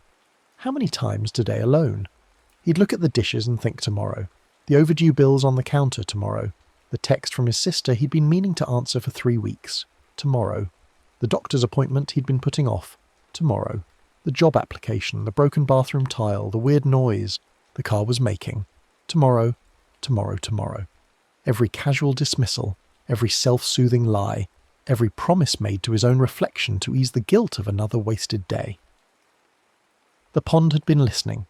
Speaker 1: How many times today alone? He'd look at the dishes and think tomorrow. The overdue bills on the counter tomorrow. The text from his sister he'd been meaning to answer for 3 weeks. Tomorrow. The doctor's appointment he'd been putting off. Tomorrow. The job application, the broken bathroom tile, the weird noise the car was making. Tomorrow, tomorrow, tomorrow. Every casual dismissal, every self-soothing lie, every promise made to his own reflection to ease the guilt of another wasted day. The pond had been listening,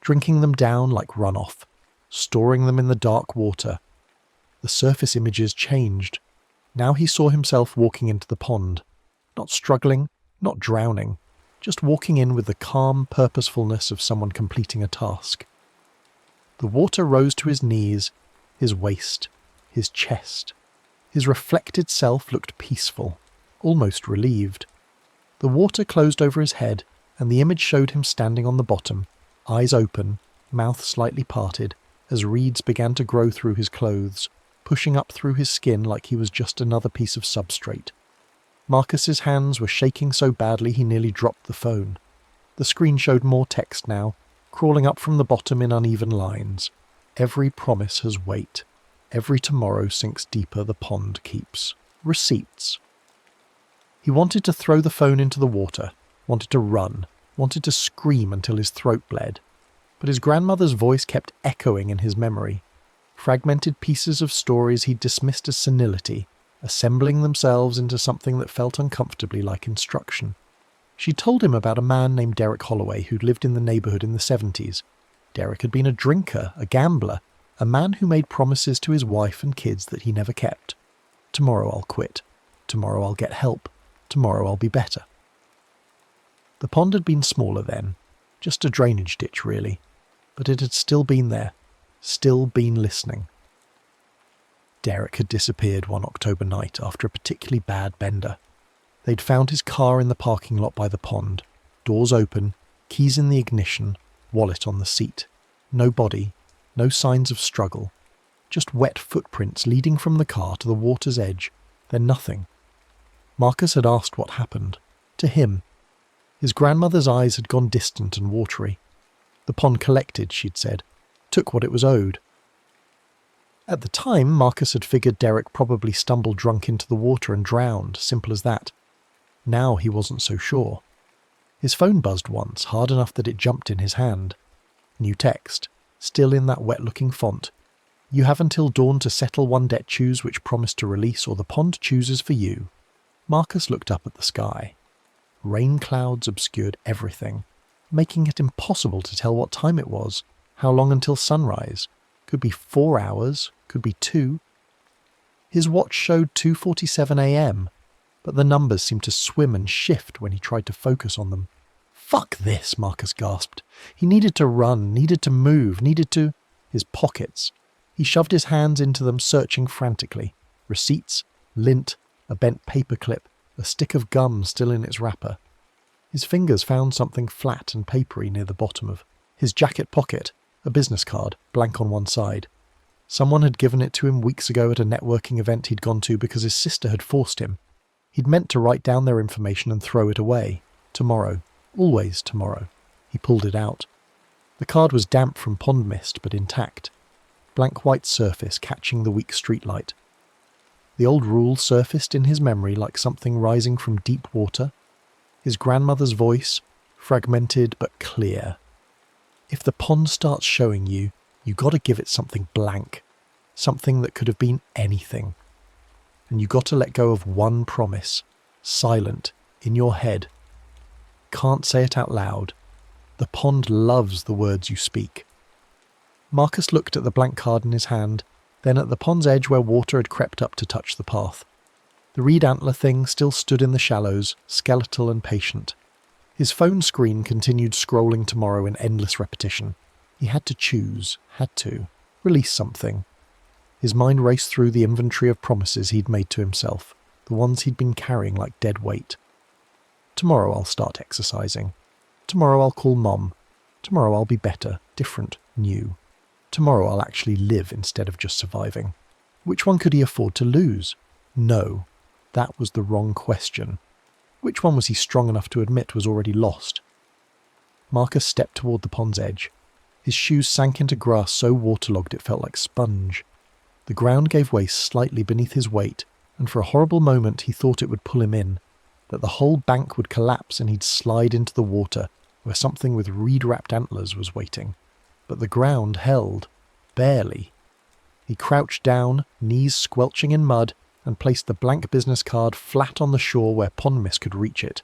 Speaker 1: drinking them down like runoff, storing them in the dark water. The surface images changed. Now he saw himself walking into the pond, not struggling, not drowning, just walking in with the calm purposefulness of someone completing a task. The water rose to his knees, his waist, his chest. His reflected self looked peaceful, almost relieved. The water closed over his head, and the image showed him standing on the bottom, eyes open, mouth slightly parted, as reeds began to grow through his clothes, pushing up through his skin like he was just another piece of substrate. Marcus's hands were shaking so badly he nearly dropped the phone. The screen showed more text now, crawling up from the bottom in uneven lines. Every promise has weight. Every tomorrow sinks deeper the pond keeps. Receipts. He wanted to throw the phone into the water, wanted to run, wanted to scream until his throat bled. But his grandmother's voice kept echoing in his memory. Fragmented pieces of stories he'd dismissed as senility, assembling themselves into something that felt uncomfortably like instruction. She told him about a man named Derek Holloway who'd lived in the neighbourhood in the 70s. Derek had been a drinker, a gambler, a man who made promises to his wife and kids that he never kept. Tomorrow I'll quit. Tomorrow I'll get help. Tomorrow I'll be better. The pond had been smaller then, just a drainage ditch really, but it had still been there, still been listening. Derek had disappeared one October night after a particularly bad bender. They'd found his car in the parking lot by the pond, doors open, keys in the ignition, wallet on the seat. No body, no signs of struggle. Just wet footprints leading from the car to the water's edge, then nothing. Marcus had asked what happened. To him. His grandmother's eyes had gone distant and watery. The pond collected, she'd said, took what it was owed. At the time, Marcus had figured Derek probably stumbled drunk into the water and drowned, simple as that. Now he wasn't so sure. His phone buzzed once, hard enough that it jumped in his hand. New text, still in that wet-looking font. You have until dawn to settle one debt choose which promised to release, or the pond chooses for you. Marcus looked up at the sky. Rain clouds obscured everything, making it impossible to tell what time it was, how long until sunrise. Could be 4 hours, could be 2. His watch showed 2:47 a.m., but the numbers seemed to swim and shift when he tried to focus on them. Fuck this, Marcus gasped. He needed to run, needed to move, needed to... His pockets. He shoved his hands into them, searching frantically. Receipts, lint, a bent paperclip, a stick of gum still in its wrapper. His fingers found something flat and papery near the bottom of his jacket pocket, a business card, blank on one side. Someone had given it to him weeks ago at a networking event he'd gone to because his sister had forced him. He'd meant to write down their information and throw it away. Tomorrow. Always tomorrow. He pulled it out. The card was damp from pond mist, but intact. Blank white surface catching the weak streetlight. The old rule surfaced in his memory like something rising from deep water. His grandmother's voice, fragmented but clear. If the pond starts showing you, you gotta give it something blank. Something that could have been anything. And you gotta let go of one promise. Silent, in your head. Can't say it out loud. The pond loves the words you speak. Marcus looked at the blank card in his hand, then at the pond's edge where water had crept up to touch the path. The reed antler thing still stood in the shallows, skeletal and patient. His phone screen continued scrolling tomorrow in endless repetition. He had to choose, had to, release something. His mind raced through the inventory of promises he'd made to himself, the ones he'd been carrying like dead weight. Tomorrow I'll start exercising. Tomorrow I'll call Mom. Tomorrow I'll be better, different, new. Tomorrow I'll actually live instead of just surviving. Which one could he afford to lose? No, that was the wrong question. Which one was he strong enough to admit was already lost? Marcus stepped toward the pond's edge. His shoes sank into grass so waterlogged it felt like sponge. The ground gave way slightly beneath his weight, and for a horrible moment he thought it would pull him in, that the whole bank would collapse and he'd slide into the water where something with reed-wrapped antlers was waiting. But the ground held. Barely. He crouched down, knees squelching in mud, and placed the blank business card flat on the shore where pond mist could reach it.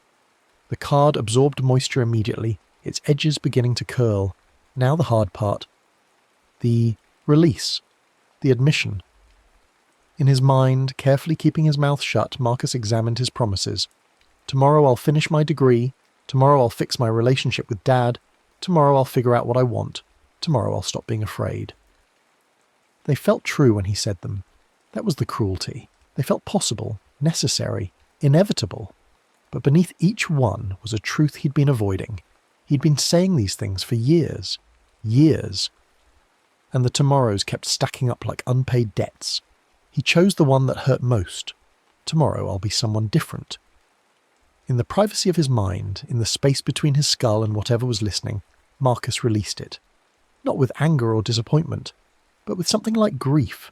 Speaker 1: The card absorbed moisture immediately, its edges beginning to curl. Now the hard part. The release. The admission. In his mind, carefully keeping his mouth shut, Marcus examined his promises. Tomorrow I'll finish my degree. Tomorrow I'll fix my relationship with Dad. Tomorrow I'll figure out what I want. Tomorrow I'll stop being afraid. They felt true when he said them. That was the cruelty. They felt possible, necessary, inevitable. But beneath each one was a truth he'd been avoiding. He'd been saying these things for years. Years. And the tomorrows kept stacking up like unpaid debts. He chose the one that hurt most. Tomorrow I'll be someone different. In the privacy of his mind, in the space between his skull and whatever was listening, Marcus released it. Not with anger or disappointment, but with something like grief.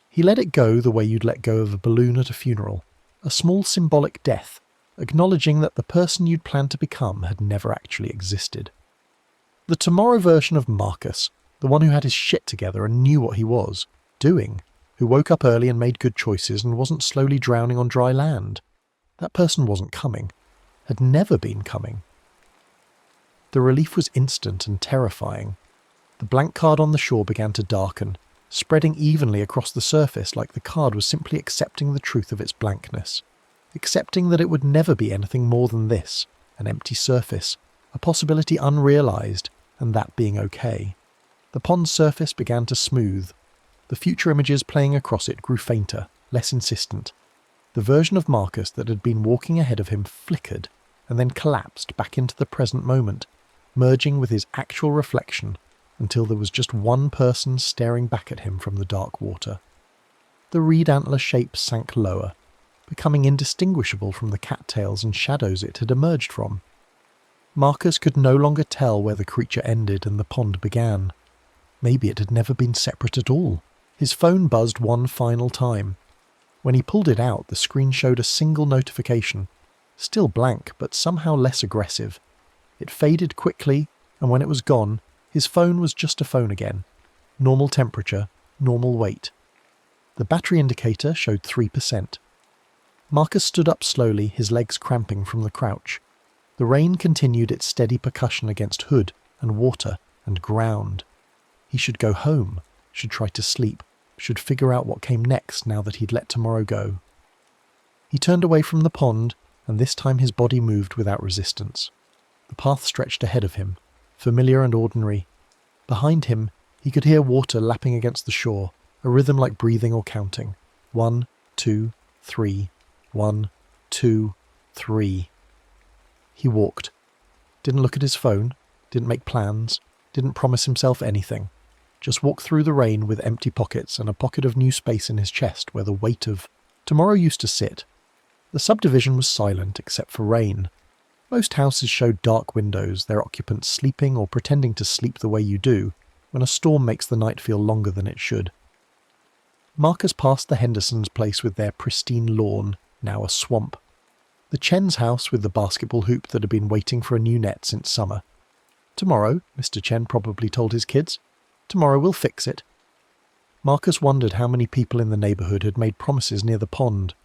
Speaker 1: He let it go the way you'd let go of a balloon at a funeral, a small symbolic death, acknowledging that the person you'd planned to become had never actually existed. The tomorrow version of Marcus, the one who had his shit together and knew what he was doing, who woke up early and made good choices and wasn't slowly drowning on dry land. That person wasn't coming, had never been coming. The relief was instant and terrifying. The blank card on the shore began to darken, spreading evenly across the surface like the card was simply accepting the truth of its blankness, accepting that it would never be anything more than this, an empty surface, a possibility unrealized, and that being okay. The pond's surface began to smooth. The future images playing across it grew fainter, less insistent. The version of Marcus that had been walking ahead of him flickered and then collapsed back into the present moment, merging with his actual reflection until there was just one person staring back at him from the dark water. The reed antler shape sank lower, becoming indistinguishable from the cattails and shadows it had emerged from. Marcus could no longer tell where the creature ended and the pond began. Maybe it had never been separate at all. His phone buzzed one final time. When he pulled it out, the screen showed a single notification, still blank but somehow less aggressive. It faded quickly, and when it was gone, his phone was just a phone again. Normal temperature, normal weight. The battery indicator showed 3%. Marcus stood up slowly, his legs cramping from the crouch. The rain continued its steady percussion against hood and water and ground. He should go home, should try to sleep, should figure out what came next now that he'd let tomorrow go. He turned away from the pond, and this time his body moved without resistance. The path stretched ahead of him, familiar and ordinary. Behind him, he could hear water lapping against the shore, a rhythm like breathing or counting. 1, 2, 3. 1, 2, 3. He walked. Didn't look at his phone, didn't make plans, didn't promise himself anything. Just walked through the rain with empty pockets and a pocket of new space in his chest where the weight of tomorrow used to sit. The subdivision was silent except for rain. Most houses showed dark windows, their occupants sleeping or pretending to sleep the way you do when a storm makes the night feel longer than it should. Marcus passed the Hendersons' place with their pristine lawn, now a swamp. The Chen's house with the basketball hoop that had been waiting for a new net since summer. Tomorrow, Mr. Chen probably told his kids. Tomorrow we'll fix it. Marcus wondered how many people in the neighbourhood had made promises near the pond,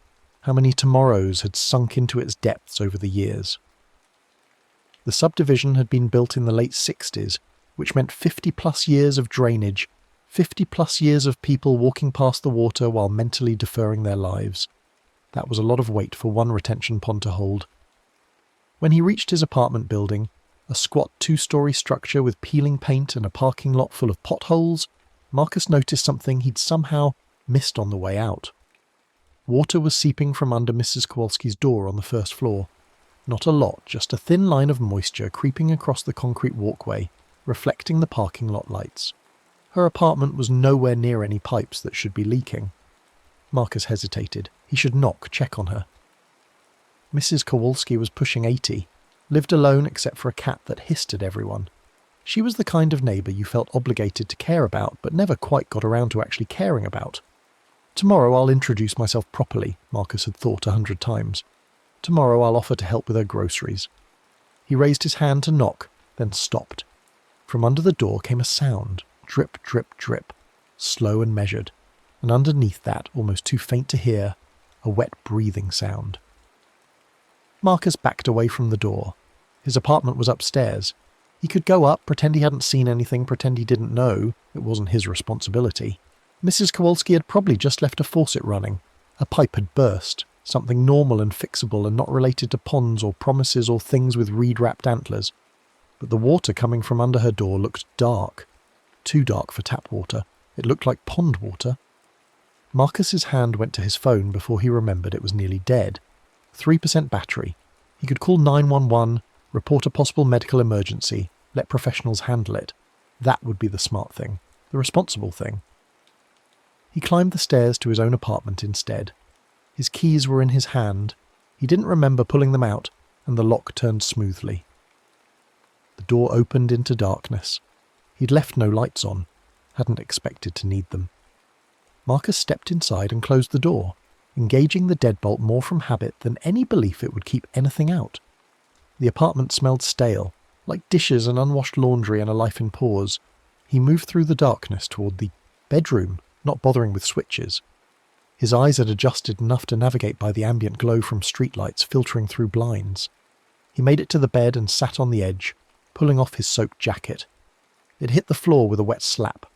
Speaker 1: how many tomorrows had sunk into its depths over the years. The subdivision had been built in the late 60s, which meant 50-plus years of drainage, 50-plus years of people walking past the water while mentally deferring their lives. That was a lot of weight for one retention pond to hold. When he reached his apartment building, a squat 2-story structure with peeling paint and a parking lot full of potholes, Marcus noticed something he'd somehow missed on the way out. Water was seeping from under Mrs. Kowalski's door on the first floor. Not a lot, just a thin line of moisture creeping across the concrete walkway, reflecting the parking lot lights. Her apartment was nowhere near any pipes that should be leaking. Marcus hesitated. He should knock, check on her. Mrs. Kowalski was pushing 80, lived alone except for a cat that hissed at everyone. She was the kind of neighbour you felt obligated to care about, but never quite got around to actually caring about. Tomorrow I'll introduce myself properly, Marcus had thought 100 times. Tomorrow I'll offer to help with her groceries. He raised his hand to knock, then stopped. From under the door came a sound, drip, drip, drip, slow and measured, and underneath that, almost too faint to hear, a wet breathing sound. Marcus backed away from the door. His apartment was upstairs. He could go up, pretend he hadn't seen anything, pretend he didn't know. It wasn't his responsibility. Mrs. Kowalski had probably just left a faucet running. A pipe had burst, something normal and fixable and not related to ponds or promises or things with reed-wrapped antlers. But the water coming from under her door looked dark. Too dark for tap water. It looked like pond water. Marcus's hand went to his phone before he remembered it was nearly dead. 3% battery. He could call 911, report a possible medical emergency, let professionals handle it. That would be the smart thing, the responsible thing. He climbed the stairs to his own apartment instead. His keys were in his hand. He didn't remember pulling them out, and the lock turned smoothly. The door opened into darkness. He'd left no lights on, hadn't expected to need them. Marcus stepped inside and closed the door, engaging the deadbolt more from habit than any belief it would keep anything out. The apartment smelled stale, like dishes and unwashed laundry and a life in pause. He moved through the darkness toward the bedroom, not bothering with switches. His eyes had adjusted enough to navigate by the ambient glow from streetlights filtering through blinds. He made it to the bed and sat on the edge, pulling off his soaked jacket. It hit the floor with a wet slap.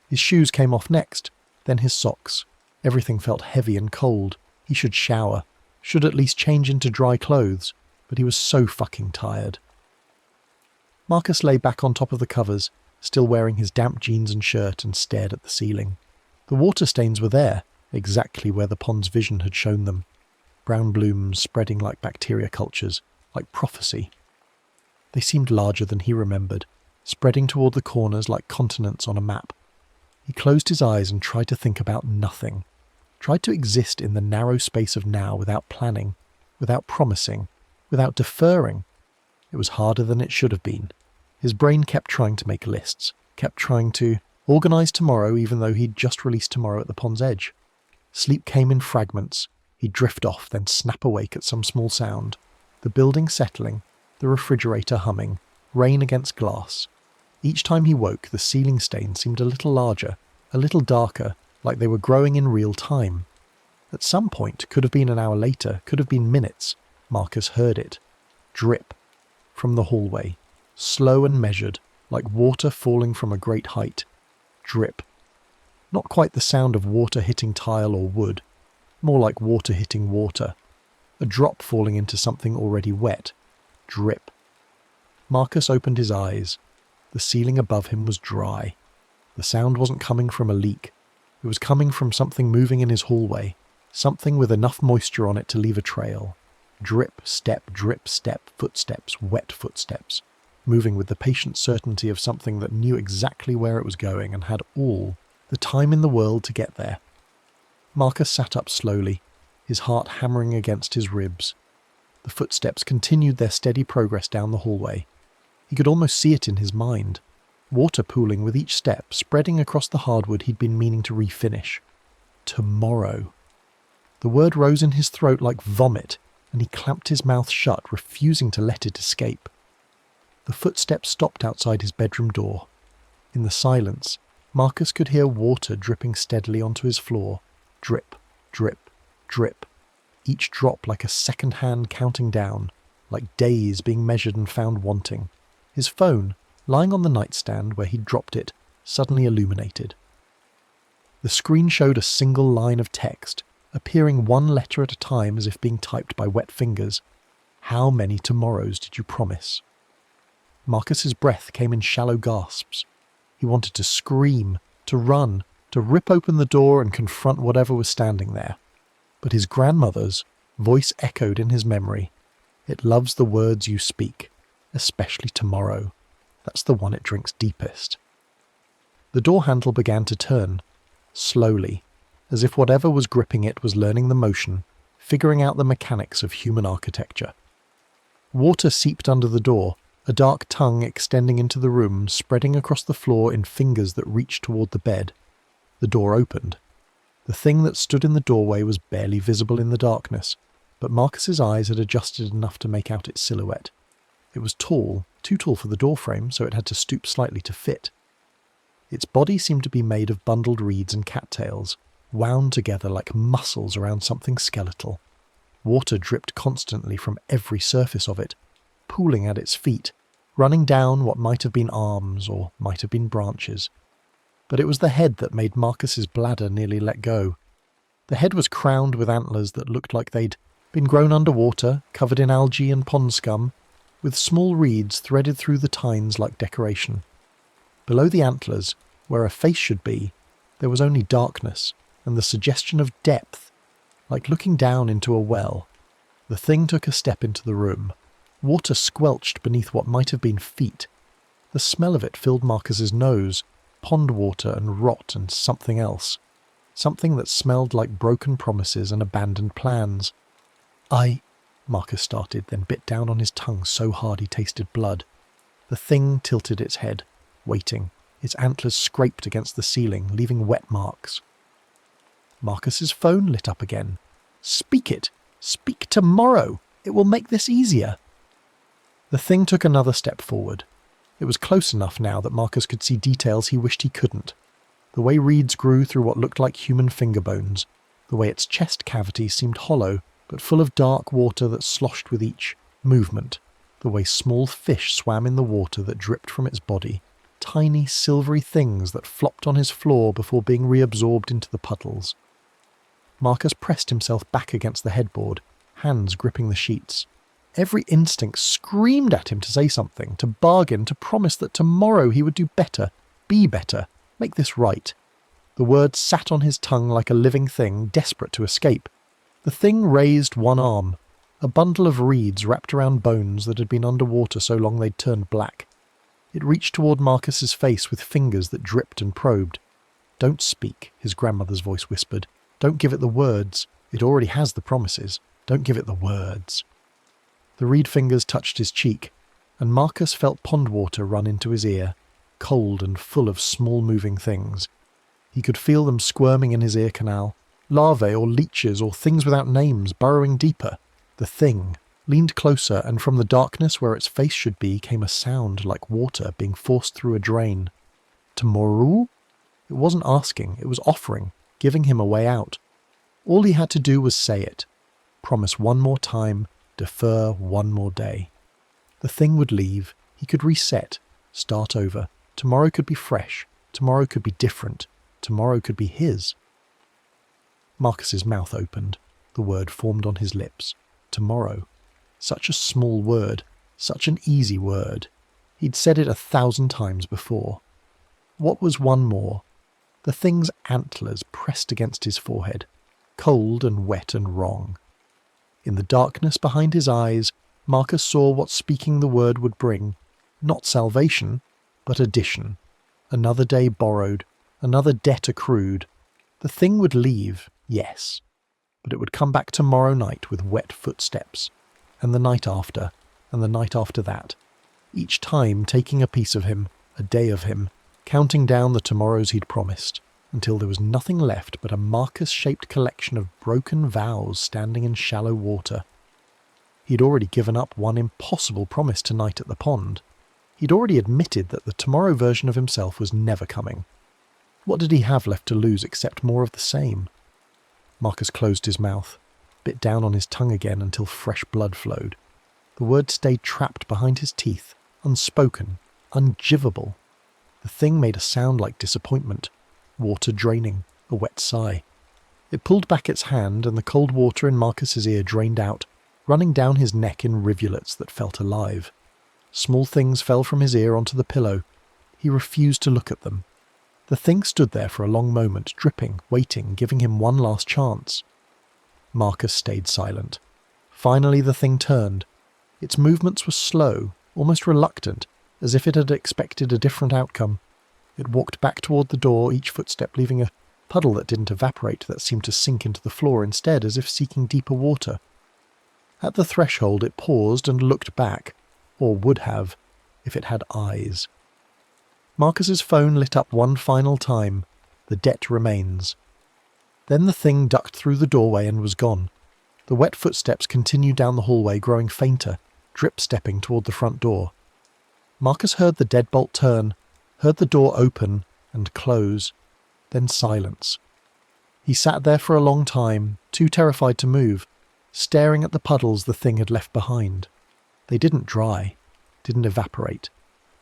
Speaker 1: His shoes came off next, then his socks. Everything felt heavy and cold. He should shower, should at least change into dry clothes, but he was so fucking tired. Marcus lay back on top of the covers, still wearing his damp jeans and shirt, and stared at the ceiling. The water stains were there, exactly where the pond's vision had shown them. Brown blooms spreading like bacteria cultures, like prophecy. They seemed larger than he remembered, spreading toward the corners like continents on a map. He closed his eyes and tried to think about nothing. Tried to exist in the narrow space of now without planning, without promising, without deferring. It was harder than it should have been. His brain kept trying to make lists, kept trying to organise tomorrow even though he'd just released tomorrow at the pond's edge. Sleep came in fragments. He'd drift off, then snap awake at some small sound. The building settling, the refrigerator humming, rain against glass. Each time he woke, the ceiling stains seemed a little larger, a little darker, like they were growing in real time. At some point, could have been an hour later, could have been minutes, Marcus heard it. Drip. From the hallway. Slow and measured, like water falling from a great height. Drip. Not quite the sound of water hitting tile or wood. More like water hitting water. A drop falling into something already wet. Drip. Marcus opened his eyes. The ceiling above him was dry. The sound wasn't coming from a leak. It was coming from something moving in his hallway. Something with enough moisture on it to leave a trail. Drip, step, footsteps, wet footsteps. Moving with the patient certainty of something that knew exactly where it was going and had all the time in the world to get there. Marcus sat up slowly, his heart hammering against his ribs. The footsteps continued their steady progress down the hallway. He could almost see it in his mind. Water pooling with each step, spreading across the hardwood he'd been meaning to refinish. Tomorrow. The word rose in his throat like vomit, and he clamped his mouth shut, refusing to let it escape. The footsteps stopped outside his bedroom door. In the silence, Marcus could hear water dripping steadily onto his floor. Drip, drip, drip. Each drop like a second hand counting down, like days being measured and found wanting. His phone, lying on the nightstand where he'd dropped it, suddenly illuminated. The screen showed a single line of text, appearing one letter at a time as if being typed by wet fingers. How many tomorrows did you promise? Marcus's breath came in shallow gasps. He wanted to scream, to run, to rip open the door and confront whatever was standing there. But his grandmother's voice echoed in his memory. It loves the words you speak, especially tomorrow. That's the one it drinks deepest. The door handle began to turn, slowly, as if whatever was gripping it was learning the motion, figuring out the mechanics of human architecture. Water seeped under the door, a dark tongue extending into the room, spreading across the floor in fingers that reached toward the bed. The door opened. The thing that stood in the doorway was barely visible in the darkness, but Marcus's eyes had adjusted enough to make out its silhouette. It was tall, too tall for the doorframe, so it had to stoop slightly to fit. Its body seemed to be made of bundled reeds and cattails, wound together like muscles around something skeletal. Water dripped constantly from every surface of it, pooling at its feet, running down what might have been arms or might have been branches. But it was the head that made Marcus's bladder nearly let go. The head was crowned with antlers that looked like they'd been grown underwater, covered in algae and pond scum, with small reeds threaded through the tines like decoration. Below the antlers, where a face should be, there was only darkness and the suggestion of depth, like looking down into a well. The thing took a step into the room. Water squelched beneath what might have been feet. The smell of it filled Marcus's nose, pond water and rot and something else. Something that smelled like broken promises and abandoned plans. Marcus started, then bit down on his tongue so hard he tasted blood. The thing tilted its head, waiting. Its antlers scraped against the ceiling, leaving wet marks. Marcus's phone lit up again. Speak it! Speak tomorrow! It will make this easier! The thing took another step forward. It was close enough now that Marcus could see details he wished he couldn't. The way reeds grew through what looked like human finger bones. The way its chest cavity seemed hollow, but full of dark water that sloshed with each movement. The way small fish swam in the water that dripped from its body. Tiny silvery things that flopped on his floor before being reabsorbed into the puddles. Marcus pressed himself back against the headboard, hands gripping the sheets. Every instinct screamed at him to say something, to bargain, to promise that tomorrow he would do better, be better, make this right. The words sat on his tongue like a living thing, desperate to escape. The thing raised one arm, a bundle of reeds wrapped around bones that had been underwater so long they'd turned black. It reached toward Marcus's face with fingers that dripped and probed. "Don't speak," his grandmother's voice whispered. "Don't give it the words. It already has the promises. Don't give it the words." The reed fingers touched his cheek, and Marcus felt pond water run into his ear, cold and full of small moving things. He could feel them squirming in his ear canal, larvae or leeches or things without names burrowing deeper. The thing leaned closer, and from the darkness where its face should be came a sound like water being forced through a drain. Tomorrow? It wasn't asking, it was offering, giving him a way out. All he had to do was say it. Promise one more time, defer one more day. The thing would leave, he could reset, start over. Tomorrow could be fresh, tomorrow could be different, tomorrow could be his. Marcus's mouth opened. The word formed on his lips. Tomorrow. Such a small word, such an easy word. He'd said it 1,000 times before. What was one more? The thing's antlers pressed against his forehead, cold and wet and wrong. In the darkness behind his eyes, Marcus saw what speaking the word would bring. Not salvation, but addition. Another day borrowed, another debt accrued. The thing would leave, yes, but it would come back tomorrow night with wet footsteps, and the night after, and the night after that, each time taking a piece of him, a day of him, counting down the tomorrows he'd promised, until there was nothing left but a Marcus-shaped collection of broken vows standing in shallow water. He'd already given up one impossible promise tonight at the pond. He'd already admitted that the tomorrow version of himself was never coming. What did he have left to lose except more of the same? Marcus closed his mouth, bit down on his tongue again until fresh blood flowed. The word stayed trapped behind his teeth, unspoken, ungivable. The thing made a sound like disappointment, water draining, a wet sigh. It pulled back its hand, and the cold water in Marcus's ear drained out, running down his neck in rivulets that felt alive. Small things fell from his ear onto the pillow. He refused to look at them. The thing stood there for a long moment, dripping, waiting, giving him one last chance. Marcus stayed silent. Finally the thing turned. Its movements were slow, almost reluctant, as if it had expected a different outcome. It walked back toward the door, each footstep leaving a puddle that didn't evaporate, that seemed to sink into the floor instead, as if seeking deeper water. At the threshold it paused and looked back, or would have, if it had eyes. Marcus's phone lit up one final time. The debt remains. Then the thing ducked through the doorway and was gone. The wet footsteps continued down the hallway, growing fainter, drip-stepping toward the front door. Marcus heard the deadbolt turn, heard the door open and close, then silence. He sat there for a long time, too terrified to move, staring at the puddles the thing had left behind. They didn't dry, didn't evaporate.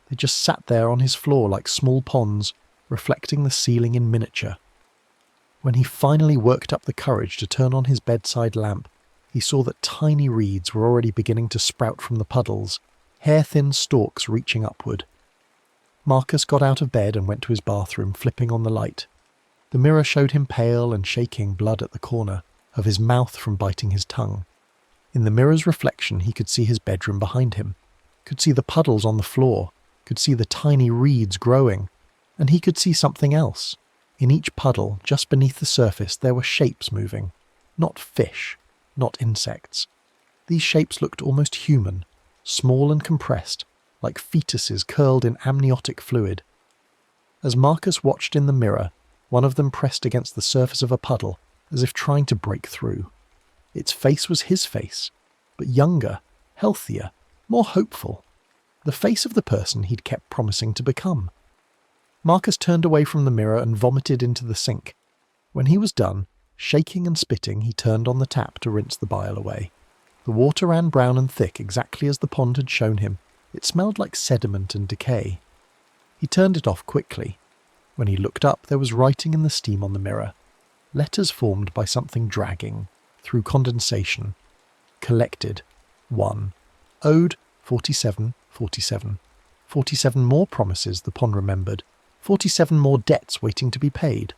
Speaker 1: They just sat there on his floor like small ponds, reflecting the ceiling in miniature. When he finally worked up the courage to turn on his bedside lamp, he saw that tiny reeds were already beginning to sprout from the puddles, hair-thin stalks reaching upward. Marcus got out of bed and went to his bathroom, flipping on the light. The mirror showed him pale and shaking, blood at the corner of his mouth from biting his tongue. In the mirror's reflection he could see his bedroom behind him, could see the puddles on the floor, could see the tiny reeds growing, and he could see something else. In each puddle, just beneath the surface, there were shapes moving. Not fish, not insects. These shapes looked almost human, small and compressed, like fetuses curled in amniotic fluid. As Marcus watched in the mirror, one of them pressed against the surface of a puddle, as if trying to break through. Its face was his face, but younger, healthier, more hopeful. The face of the person he'd kept promising to become. Marcus turned away from the mirror and vomited into the sink. When he was done, shaking and spitting, he turned on the tap to rinse the bile away. The water ran brown and thick, exactly as the pond had shown him. It smelled like sediment and decay. He turned it off quickly. When he looked up, there was writing in the steam on the mirror. Letters formed by something dragging, through condensation. Collected. 1. Owed 47, 47. 47 more promises, the pond remembered. 47 more debts waiting to be paid.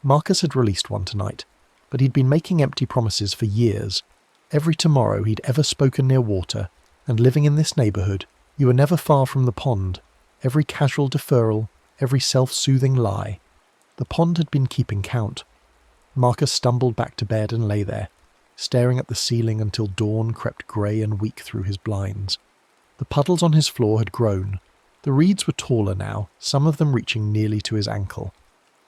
Speaker 1: Marcus had released one tonight, but he'd been making empty promises for years. Every tomorrow he'd ever spoken near water, and living in this neighbourhood, you were never far from the pond. Every casual deferral, every self-soothing lie. The pond had been keeping count. Marcus stumbled back to bed and lay there, staring at the ceiling until dawn crept grey and weak through his blinds. The puddles on his floor had grown. The reeds were taller now, some of them reaching nearly to his ankle.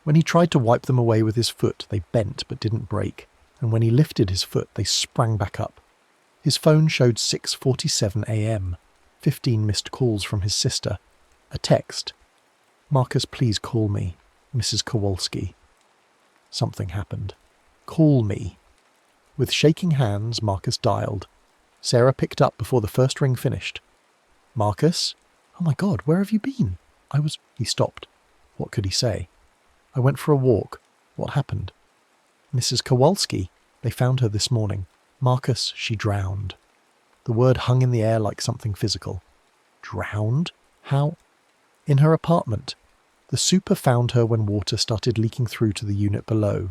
Speaker 1: When he tried to wipe them away with his foot, they bent but didn't break, and when he lifted his foot, they sprang back up. His phone showed 6:47 a.m, 15 missed calls from his sister. A text. "Marcus, please call me. Mrs. Kowalski." Something happened. "Call me." With shaking hands, Marcus dialed. Sarah picked up before the first ring finished. "Marcus? Oh my God, where have you been?" He stopped. What could he say? "I went for a walk. What happened?" "Mrs. Kowalski. They found her this morning. Marcus, she drowned." The word hung in the air like something physical. Drowned? How? "In her apartment. The super found her when water started leaking through to the unit below.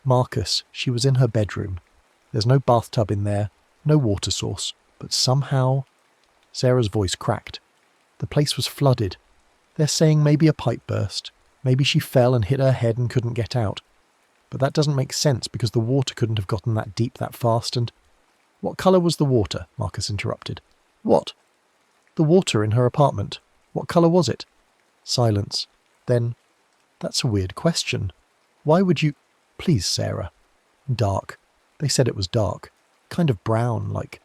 Speaker 1: Marcus, she was in her bedroom. There's no bathtub in there, no water source, but somehow..." Sarah's voice cracked. "The place was flooded. They're saying maybe a pipe burst. Maybe she fell and hit her head and couldn't get out. But that doesn't make sense because the water couldn't have gotten that deep that fast and..." "What colour was the water?" Marcus interrupted. "What?" "The water in her apartment. What colour was it?" Silence. Then, "That's a weird question. Why would you..." "Please, Sarah." "Dark. They said it was dark. Kind of brown, like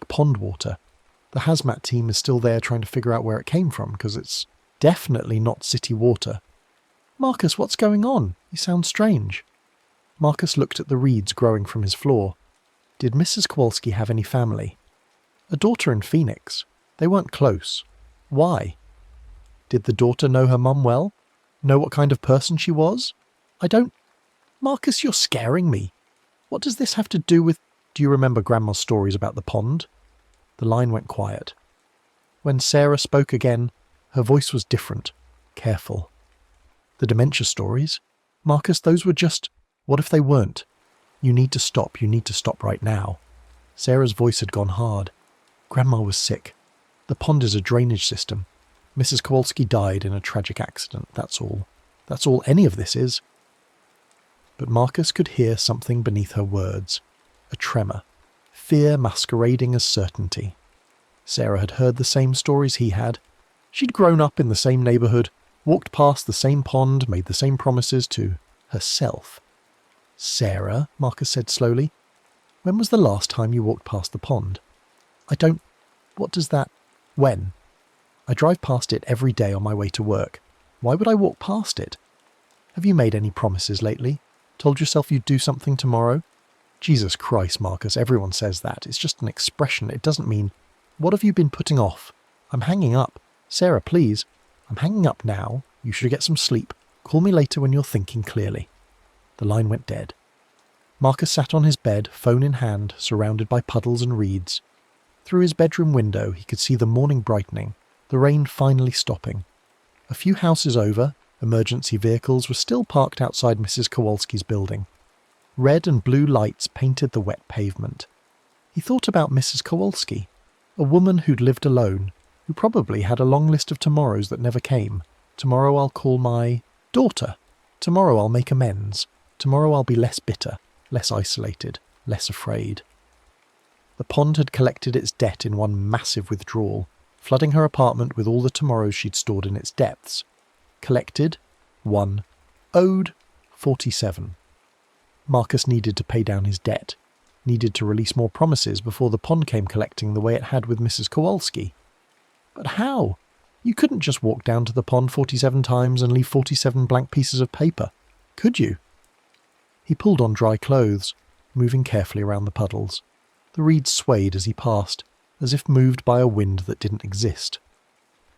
Speaker 1: pond water. The hazmat team is still there trying to figure out where it came from, because it's definitely not city water." "Marcus, what's going on? You sound strange." Marcus looked at the reeds growing from his floor. "Did Mrs. Kowalski have any family?" "A daughter in Phoenix. They weren't close. Why?" "Did the daughter know her mum well? Know what kind of person she was?" "I don't..." "Marcus, you're scaring me. What does this have to do with..." "Do you remember Grandma's stories about the pond?" The line went quiet. When Sarah spoke again, her voice was different, careful. "The dementia stories? Marcus, those were just... What if they weren't? You need to stop right now." Sarah's voice had gone hard. "Grandma was sick. The pond is a drainage system. Mrs. Kowalski died in a tragic accident, that's all. That's all any of this is." But Marcus could hear something beneath her words. A tremor. Fear masquerading as certainty. Sarah had heard the same stories he had. She'd grown up in the same neighbourhood, walked past the same pond, made the same promises to herself. "Sarah," Marcus said slowly, "when was the last time you walked past the pond?" "I don't... What does that... When?" "I drive past it every day on my way to work. Why would I walk past it?" "Have you made any promises lately? Told yourself you'd do something tomorrow?" "Jesus Christ, Marcus, everyone says that. It's just an expression. It doesn't mean..." "What have you been putting off?" "I'm hanging up. Sarah, please." "I'm hanging up now. You should get some sleep. Call me later when you're thinking clearly." The line went dead. Marcus sat on his bed, phone in hand, surrounded by puddles and reeds. Through his bedroom window he could see the morning brightening, the rain finally stopping. A few houses over, emergency vehicles were still parked outside Mrs. Kowalski's building. Red and blue lights painted the wet pavement. He thought about Mrs. Kowalski, a woman who'd lived alone, who probably had a long list of tomorrows that never came. Tomorrow I'll call my daughter. Tomorrow I'll make amends. Tomorrow I'll be less bitter, less isolated, less afraid. The pond had collected its debt in one massive withdrawal, flooding her apartment with all the tomorrows she'd stored in its depths. Collected 1. Owed 47. Marcus needed to pay down his debt, needed to release more promises before the pond came collecting the way it had with Mrs. Kowalski. But how? You couldn't just walk down to the pond 47 times and leave 47 blank pieces of paper, could you? He pulled on dry clothes, moving carefully around the puddles. The reeds swayed as he passed, as if moved by a wind that didn't exist.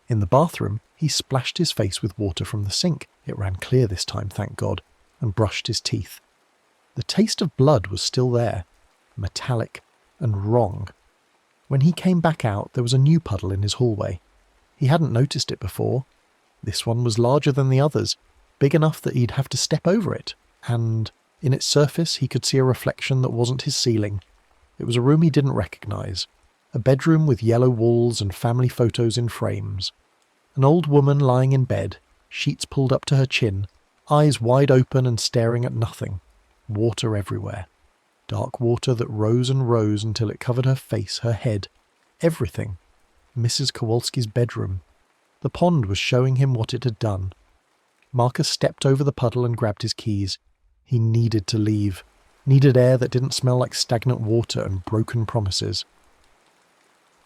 Speaker 1: In the bathroom, he splashed his face with water from the sink. It ran clear this time, thank God, and brushed his teeth. The taste of blood was still there, metallic and wrong. When he came back out, there was a new puddle in his hallway. He hadn't noticed it before. This one was larger than the others, big enough that he'd have to step over it, and in its surface he could see a reflection that wasn't his ceiling. It was a room he didn't recognise, a bedroom with yellow walls and family photos in frames. An old woman lying in bed, sheets pulled up to her chin, eyes wide open and staring at nothing. Water everywhere. Dark water that rose and rose until it covered her face, her head, everything. Mrs. Kowalski's bedroom. The pond was showing him what it had done. Marcus stepped over the puddle and grabbed his keys. He needed to leave. Needed air that didn't smell like stagnant water and broken promises.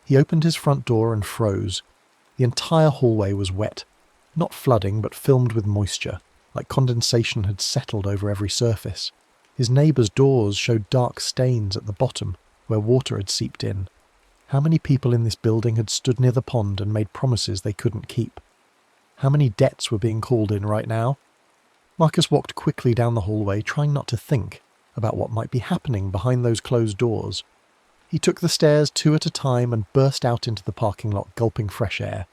Speaker 1: He opened his front door and froze. The entire hallway was wet. Not flooding, but filmed with moisture, like condensation had settled over every surface. His neighbours' doors showed dark stains at the bottom, where water had seeped in. How many people in this building had stood near the pond and made promises they couldn't keep? How many debts were being called in right now? Marcus walked quickly down the hallway, trying not to think about what might be happening behind those closed doors. He took the stairs 2 at a time and burst out into the parking lot, gulping fresh air.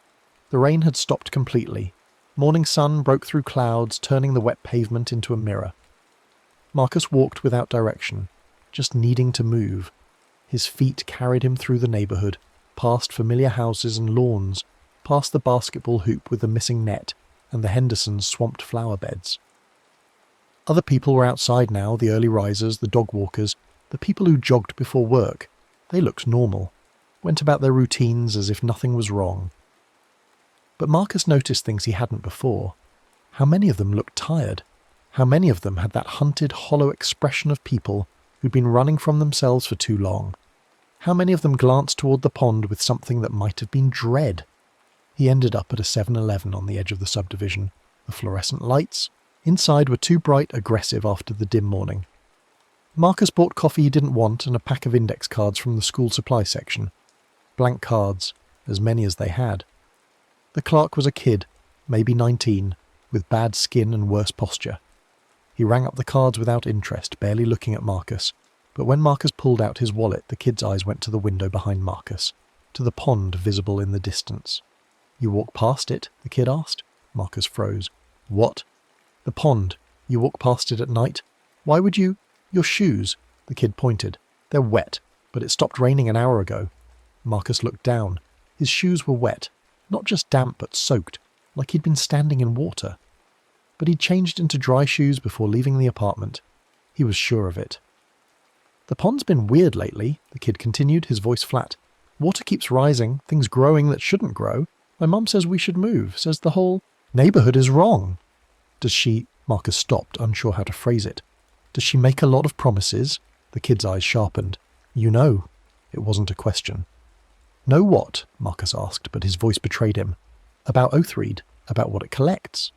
Speaker 1: The rain had stopped completely. Morning sun broke through clouds, turning the wet pavement into a mirror. Marcus walked without direction, just needing to move. His feet carried him through the neighbourhood, past familiar houses and lawns, past the basketball hoop with the missing net and the Hendersons' swamped flower beds. Other people were outside now, the early risers, the dog walkers, the people who jogged before work. They looked normal, went about their routines as if nothing was wrong. But Marcus noticed things he hadn't before. How many of them looked tired? How many of them had that hunted, hollow expression of people who'd been running from themselves for too long? How many of them glanced toward the pond with something that might have been dread? He ended up at a 7-Eleven on the edge of the subdivision. The fluorescent lights inside were too bright, aggressive after the dim morning. Marcus bought coffee he didn't want and a pack of index cards from the school supply section. Blank cards, as many as they had. The clerk was a kid, maybe 19, with bad skin and worse posture. He rang up the cards without interest, barely looking at Marcus, but when Marcus pulled out his wallet, the kid's eyes went to the window behind Marcus, to the pond visible in the distance. "You walk past it?" the kid asked. Marcus froze. "What?" "The pond. You walk past it at night? Why would you—" "Your shoes," the kid pointed. "They're wet, but it stopped raining an hour ago." Marcus looked down. His shoes were wet, not just damp but soaked, like he'd been standing in water. But he'd changed into dry shoes before leaving the apartment. He was sure of it. "The pond's been weird lately," the kid continued, his voice flat. "Water keeps rising, things growing that shouldn't grow. My mum says we should move, says the whole neighbourhood is wrong." "Does she—" Marcus stopped, unsure how to phrase it. "Does she make a lot of promises?" The kid's eyes sharpened. "You know." It wasn't a question. "Know what?" Marcus asked, but his voice betrayed him. "About Oathreed, about what it collects."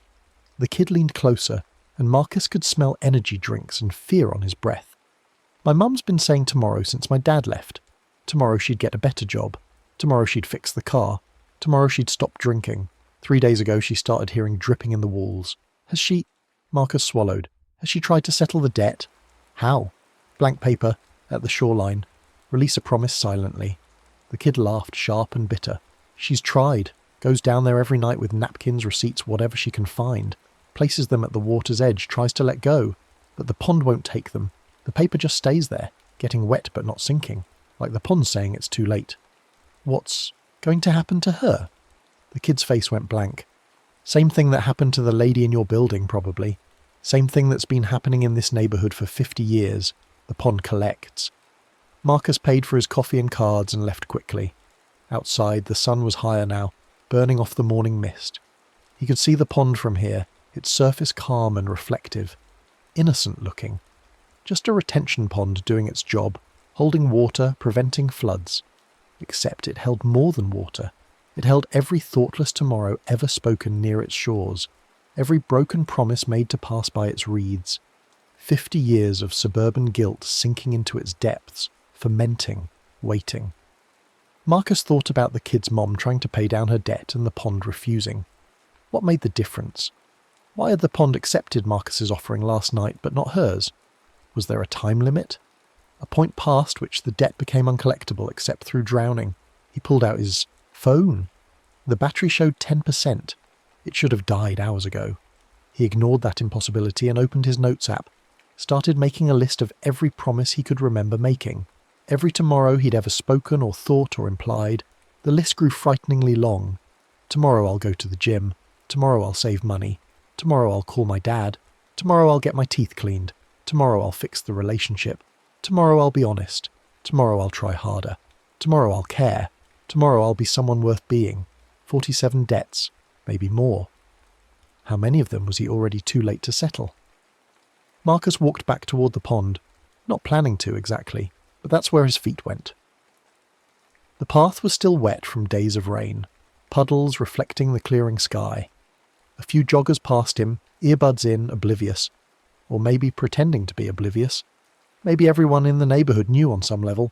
Speaker 1: The kid leaned closer, and Marcus could smell energy drinks and fear on his breath. "My mum's been saying tomorrow since my dad left. Tomorrow she'd get a better job. Tomorrow she'd fix the car. Tomorrow she'd stop drinking. 3 days ago she started hearing dripping in the walls. Has she—" Marcus swallowed. "Has she tried to settle the debt?" "How?" "Blank paper, at the shoreline. Release a promise silently." The kid laughed, sharp and bitter. "She's tried. Goes down there every night with napkins, receipts, whatever she can find. Places them at the water's edge, tries to let go. But the pond won't take them. The paper just stays there, getting wet but not sinking, like the pond saying it's too late." "What's going to happen to her?" The kid's face went blank. "Same thing that happened to the lady in your building, probably. Same thing that's been happening in this neighbourhood for 50 years. The pond collects." Marcus paid for his coffee and cards and left quickly. Outside, the sun was higher now, burning off the morning mist. He could see the pond from here, its surface calm and reflective. Innocent looking. Just a retention pond doing its job, holding water, preventing floods. Except it held more than water. It held every thoughtless tomorrow ever spoken near its shores, every broken promise made to pass by its reeds. 50 years of suburban guilt sinking into its depths, fermenting, waiting. Marcus thought about the kid's mom trying to pay down her debt and the pond refusing. What made the difference? Why had the pond accepted Marcus's offering last night but not hers? Was there a time limit? A point past which the debt became uncollectible except through drowning. He pulled out his phone. The battery showed 10%. It should have died hours ago. He ignored that impossibility and opened his notes app, started making a list of every promise he could remember making. Every tomorrow he'd ever spoken or thought or implied. The list grew frighteningly long. Tomorrow I'll go to the gym. Tomorrow I'll save money. Tomorrow I'll call my dad. Tomorrow I'll get my teeth cleaned. Tomorrow I'll fix the relationship. Tomorrow I'll be honest. Tomorrow I'll try harder. Tomorrow I'll care. Tomorrow I'll be someone worth being. 47 debts, maybe more. How many of them was he already too late to settle? Marcus walked back toward the pond, not planning to exactly, but that's where his feet went. The path was still wet from days of rain, puddles reflecting the clearing sky. A few joggers passed him, earbuds in, oblivious. Or maybe pretending to be oblivious. Maybe everyone in the neighbourhood knew on some level.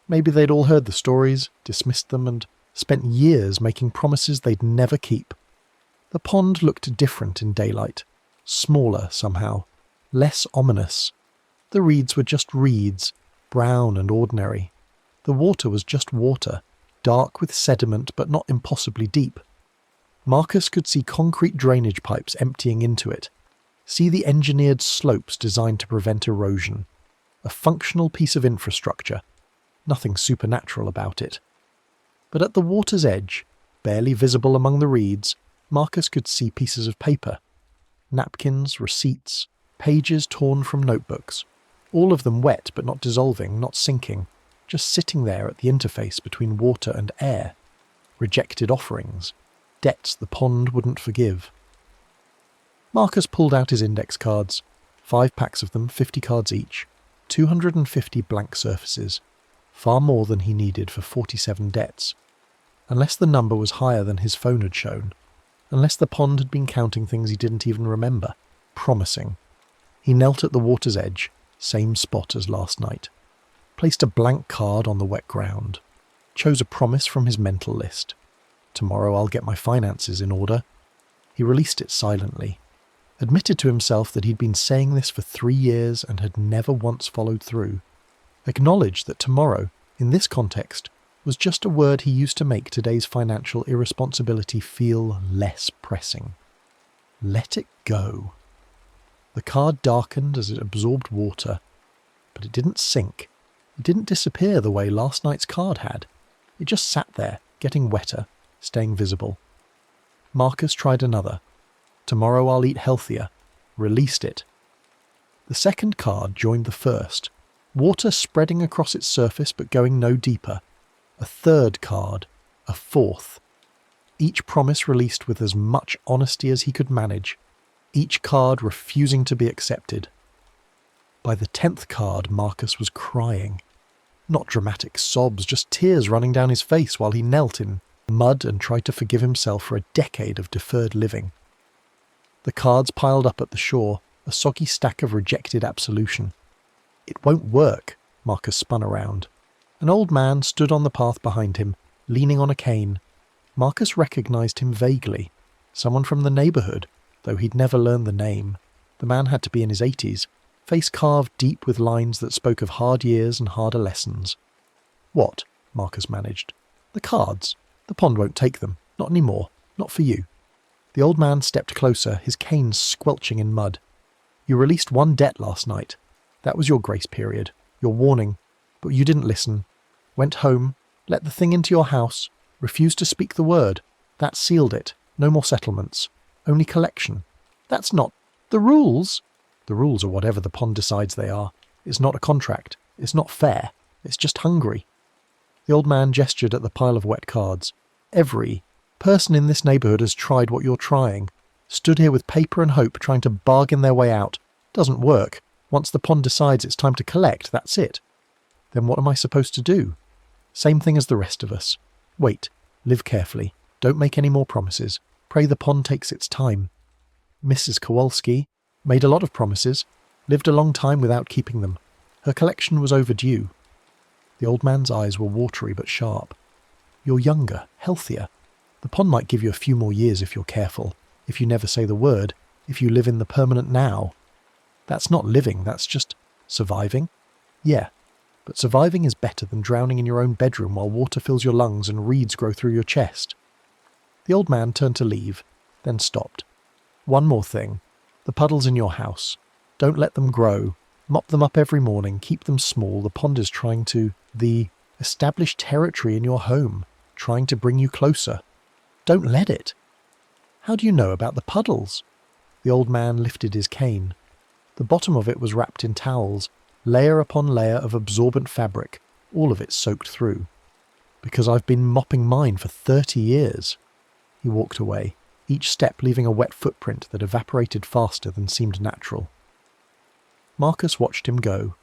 Speaker 1: Maybe they'd all heard the stories, dismissed them, and spent years making promises they'd never keep. The pond looked different in daylight, smaller somehow, less ominous. The reeds were just reeds, brown and ordinary. The water was just water, dark with sediment but not impossibly deep. Marcus could see concrete drainage pipes emptying into it, see the engineered slopes designed to prevent erosion. A functional piece of infrastructure, nothing supernatural about it. But at the water's edge, barely visible among the reeds, Marcus could see pieces of paper. Napkins, receipts, pages torn from notebooks. All of them wet but not dissolving, not sinking, just sitting there at the interface between water and air. Rejected offerings. Debts the pond wouldn't forgive. Marcus pulled out his index cards. 5 packs of them, 50 cards each. 250 blank surfaces. Far more than he needed for 47 debts. Unless the number was higher than his phone had shown. Unless the pond had been counting things he didn't even remember. Promising. He knelt at the water's edge, same spot as last night. Placed a blank card on the wet ground. Chose a promise from his mental list. Tomorrow I'll get my finances in order. He released it silently. Admitted to himself that he'd been saying this for 3 years and had never once followed through. Acknowledged that tomorrow, in this context, was just a word he used to make today's financial irresponsibility feel less pressing. Let it go. The card darkened as it absorbed water, but it didn't sink. It didn't disappear the way last night's card had. It just sat there, getting wetter, staying visible. Marcus tried another. Tomorrow I'll eat healthier. Released it. The second card joined the first, water spreading across its surface but going no deeper. A third card. A fourth. Each promise released with as much honesty as he could manage. Each card refusing to be accepted. By the 10th card, Marcus was crying. Not dramatic sobs, just tears running down his face while he knelt in mud and tried to forgive himself for a decade of deferred living. The cards piled up at the shore, a soggy stack of rejected absolution. It won't work, Marcus spun around. An old man stood on the path behind him, leaning on a cane. Marcus recognised him vaguely. Someone from the neighbourhood, though he'd never learned the name. The man had to be in his 80s, face carved deep with lines that spoke of hard years and harder lessons. What? Marcus managed. The cards. The pond won't take them. Not anymore. Not for you. The old man stepped closer, his cane squelching in mud. You released 1 debt last night. That was your grace period, your warning. But you didn't listen. Went home, let the thing into your house, refused to speak the word. That sealed it. No more settlements. Only collection. That's not... The rules? The rules are whatever the pond decides they are. It's not a contract. It's not fair. It's just hungry. The old man gestured at the pile of wet cards. Every person in this neighbourhood has tried what you're trying. Stood here with paper and hope trying to bargain their way out. Doesn't work. Once the pond decides it's time to collect, that's it. Then what am I supposed to do? Same thing as the rest of us. Wait. Live carefully. Don't make any more promises. Pray the pond takes its time. Mrs. Kowalski made a lot of promises, lived a long time without keeping them. Her collection was overdue. The old man's eyes were watery but sharp. You're younger, healthier. The pond might give you a few more years if you're careful, if you never say the word, if you live in the permanent now. That's not living, that's just surviving. Yeah, but surviving is better than drowning in your own bedroom while water fills your lungs and reeds grow through your chest." The old man turned to leave, then stopped. "One more thing. The puddles in your house. Don't let them grow. Mop them up every morning. Keep them small. The pond is trying to establish territory in your home, trying to bring you closer. Don't let it." "How do you know about the puddles?" The old man lifted his cane. The bottom of it was wrapped in towels, layer upon layer of absorbent fabric, all of it soaked through. "Because I've been mopping mine for 30 years. He walked away, each step leaving a wet footprint that evaporated faster than seemed natural. Marcus watched him go,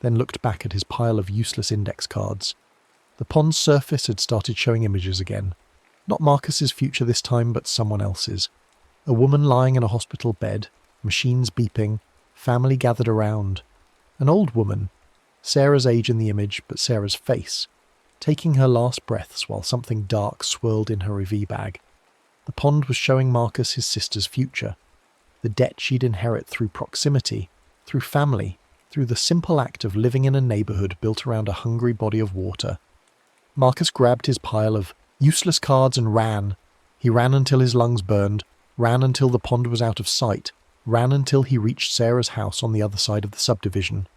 Speaker 1: then looked back at his pile of useless index cards. The pond's surface had started showing images again. Not Marcus's future this time, but someone else's. A woman lying in a hospital bed, machines beeping, family gathered around. An old woman, Sarah's age in the image, but Sarah's face, taking her last breaths while something dark swirled in her IV bag. The pond was showing Marcus his sister's future, the debt she'd inherit through proximity, through family, through the simple act of living in a neighbourhood built around a hungry body of water. Marcus grabbed his pile of useless cards and ran. He ran until his lungs burned, ran until the pond was out of sight, ran until he reached Sarah's house on the other side of the subdivision.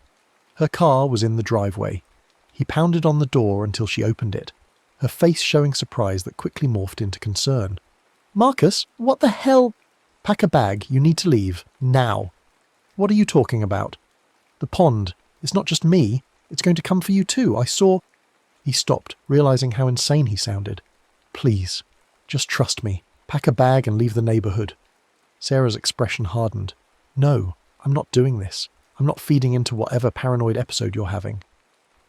Speaker 1: Her car was in the driveway. He pounded on the door until she opened it, her face showing surprise that quickly morphed into concern. "Marcus, what the hell?" "Pack a bag, you need to leave, now." "What are you talking about?" "The pond. It's not just me. It's going to come for you too. I saw—" He stopped, realizing how insane he sounded. "Please, just trust me. Pack a bag and leave the neighborhood." Sarah's expression hardened. "No, I'm not doing this. I'm not feeding into whatever paranoid episode you're having."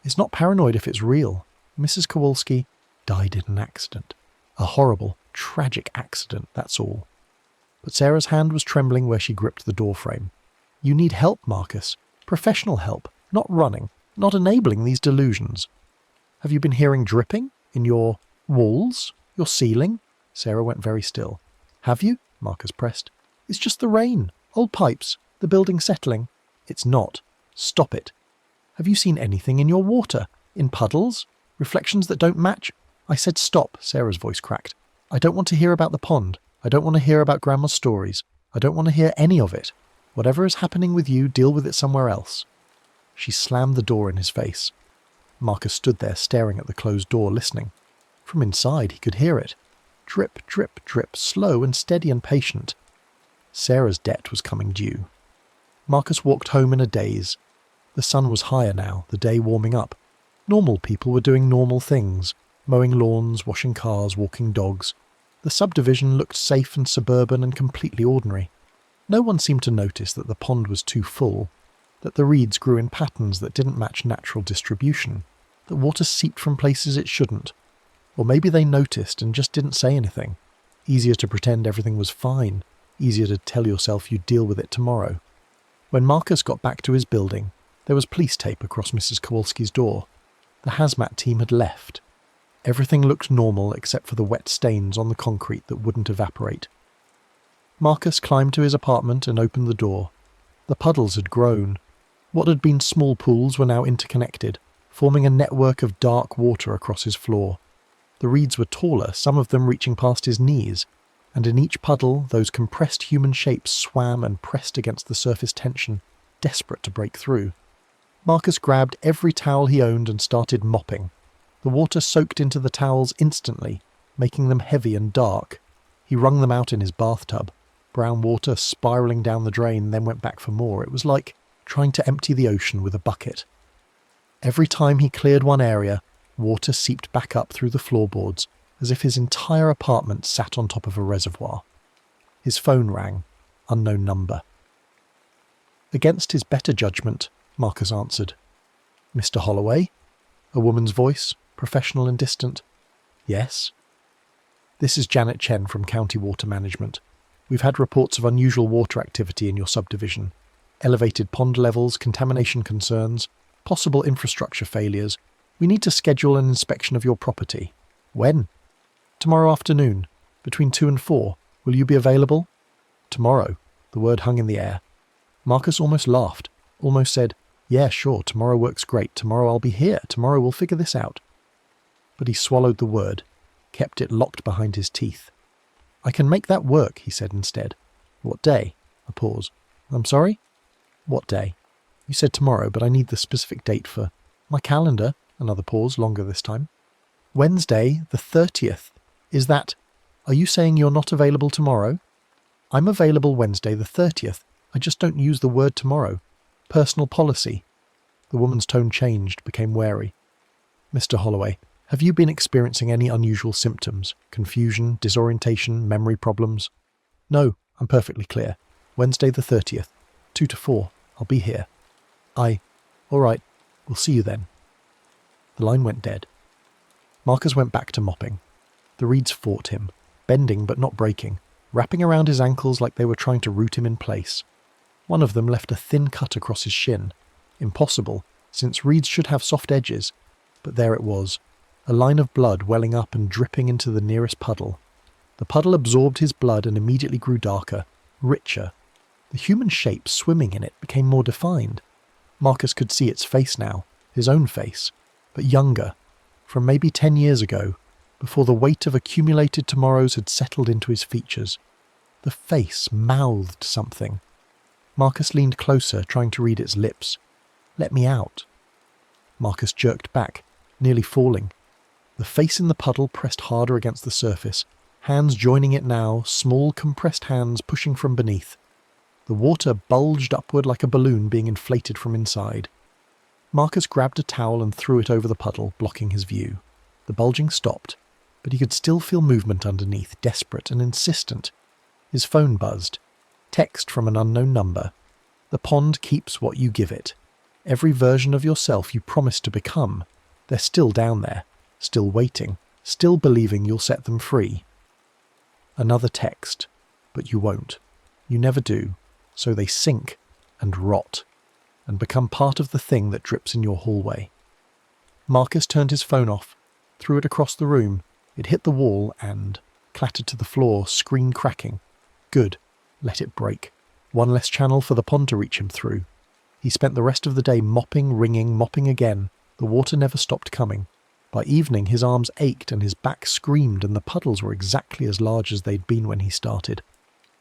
Speaker 1: "It's not paranoid if it's real. Mrs. Kowalski died in an accident. A horrible, tragic accident, that's all." But Sarah's hand was trembling where she gripped the doorframe. "You need help, Marcus. Professional help. Not running. Not enabling these delusions." "Have you been hearing dripping? In your walls? Your ceiling?" Sarah went very still. "Have you?" Marcus pressed. "It's just the rain. Old pipes. The building settling." "It's not. Stop it." "Have you seen anything in your water? In puddles? Reflections that don't match?" "I said stop," Sarah's voice cracked. "I don't want to hear about the pond. I don't want to hear about Grandma's stories. I don't want to hear any of it. Whatever is happening with you, deal with it somewhere else." She slammed the door in his face. Marcus stood there staring at the closed door, listening. From inside he could hear it. Drip, drip, drip, slow and steady and patient. Sarah's debt was coming due. Marcus walked home in a daze. The sun was higher now, the day warming up. Normal people were doing normal things, mowing lawns, washing cars, walking dogs. The subdivision looked safe and suburban and completely ordinary. No one seemed to notice that the pond was too full, that the reeds grew in patterns that didn't match natural distribution, that water seeped from places it shouldn't. Or maybe they noticed and just didn't say anything. Easier to pretend everything was fine, easier to tell yourself you'd deal with it tomorrow. When Marcus got back to his building, there was police tape across Mrs. Kowalski's door. The hazmat team had left. Everything looked normal except for the wet stains on the concrete that wouldn't evaporate. Marcus climbed to his apartment and opened the door. The puddles had grown. What had been small pools were now interconnected, forming a network of dark water across his floor. The reeds were taller, some of them reaching past his knees, and in each puddle those compressed human shapes swam and pressed against the surface tension, desperate to break through. Marcus grabbed every towel he owned and started mopping. The water soaked into the towels instantly, making them heavy and dark. He wrung them out in his bathtub. Brown water spiralling down the drain, then went back for more. It was like trying to empty the ocean with a bucket. Every time he cleared one area, water seeped back up through the floorboards, as if his entire apartment sat on top of a reservoir. His phone rang. Unknown number. Against his better judgment, Marcus answered. "Mr. Holloway?" A woman's voice, professional and distant. "Yes?" "This is Janet Chen from County Water Management. We've had reports of unusual water activity in your subdivision. Elevated pond levels, contamination concerns, possible infrastructure failures. We need to schedule an inspection of your property." "When?" "Tomorrow afternoon, between 2 and 4. Will you be available?" "Tomorrow." The word hung in the air. Marcus almost laughed, almost said, Yeah, sure, tomorrow works great. Tomorrow I'll be here. Tomorrow we'll figure this out. But he swallowed the word, kept it locked behind his teeth. I can make that work, he said instead. What day? A pause. I'm sorry? What day? You said tomorrow, but I need the specific date for my calendar. Another pause, longer this time. Wednesday, the 30th. Is that... Are you saying you're not available tomorrow? I'm available Wednesday the 30th. I just don't use the word tomorrow. Personal policy. The woman's tone changed, became wary. Mr. Holloway, have you been experiencing any unusual symptoms? Confusion, disorientation, memory problems? No, I'm perfectly clear. Wednesday the 30th, 2 to 4. I'll be here. All right. We'll see you then. The line went dead. Marcus went back to mopping. The reeds fought him, bending but not breaking, wrapping around his ankles like they were trying to root him in place. One of them left a thin cut across his shin. Impossible, since reeds should have soft edges. But there it was, a line of blood welling up and dripping into the nearest puddle. The puddle absorbed his blood and immediately grew darker, richer. The human shape swimming in it became more defined. Marcus could see its face now, his own face, but younger, from maybe 10 years ago, before the weight of accumulated tomorrows had settled into his features. The face mouthed something. Marcus leaned closer, trying to read its lips. Let me out. Marcus jerked back, nearly falling. The face in the puddle pressed harder against the surface, hands joining it now, small compressed hands pushing from beneath. The water bulged upward like a balloon being inflated from inside. Marcus grabbed a towel and threw it over the puddle, blocking his view. The bulging stopped, but he could still feel movement underneath, desperate and insistent. His phone buzzed. Text from an unknown number. The pond keeps what you give it. Every version of yourself you promised to become, they're still down there, still waiting, still believing you'll set them free. Another text, but you won't. You never do, so they sink and rot, and become part of the thing that drips in your hallway. Marcus turned his phone off, threw it across the room. It hit the wall and clattered to the floor, screen cracking. Good. Let it break. One less channel for the pond to reach him through. He spent the rest of the day mopping, wringing, mopping again. The water never stopped coming. By evening his arms ached and his back screamed, and the puddles were exactly as large as they'd been when he started.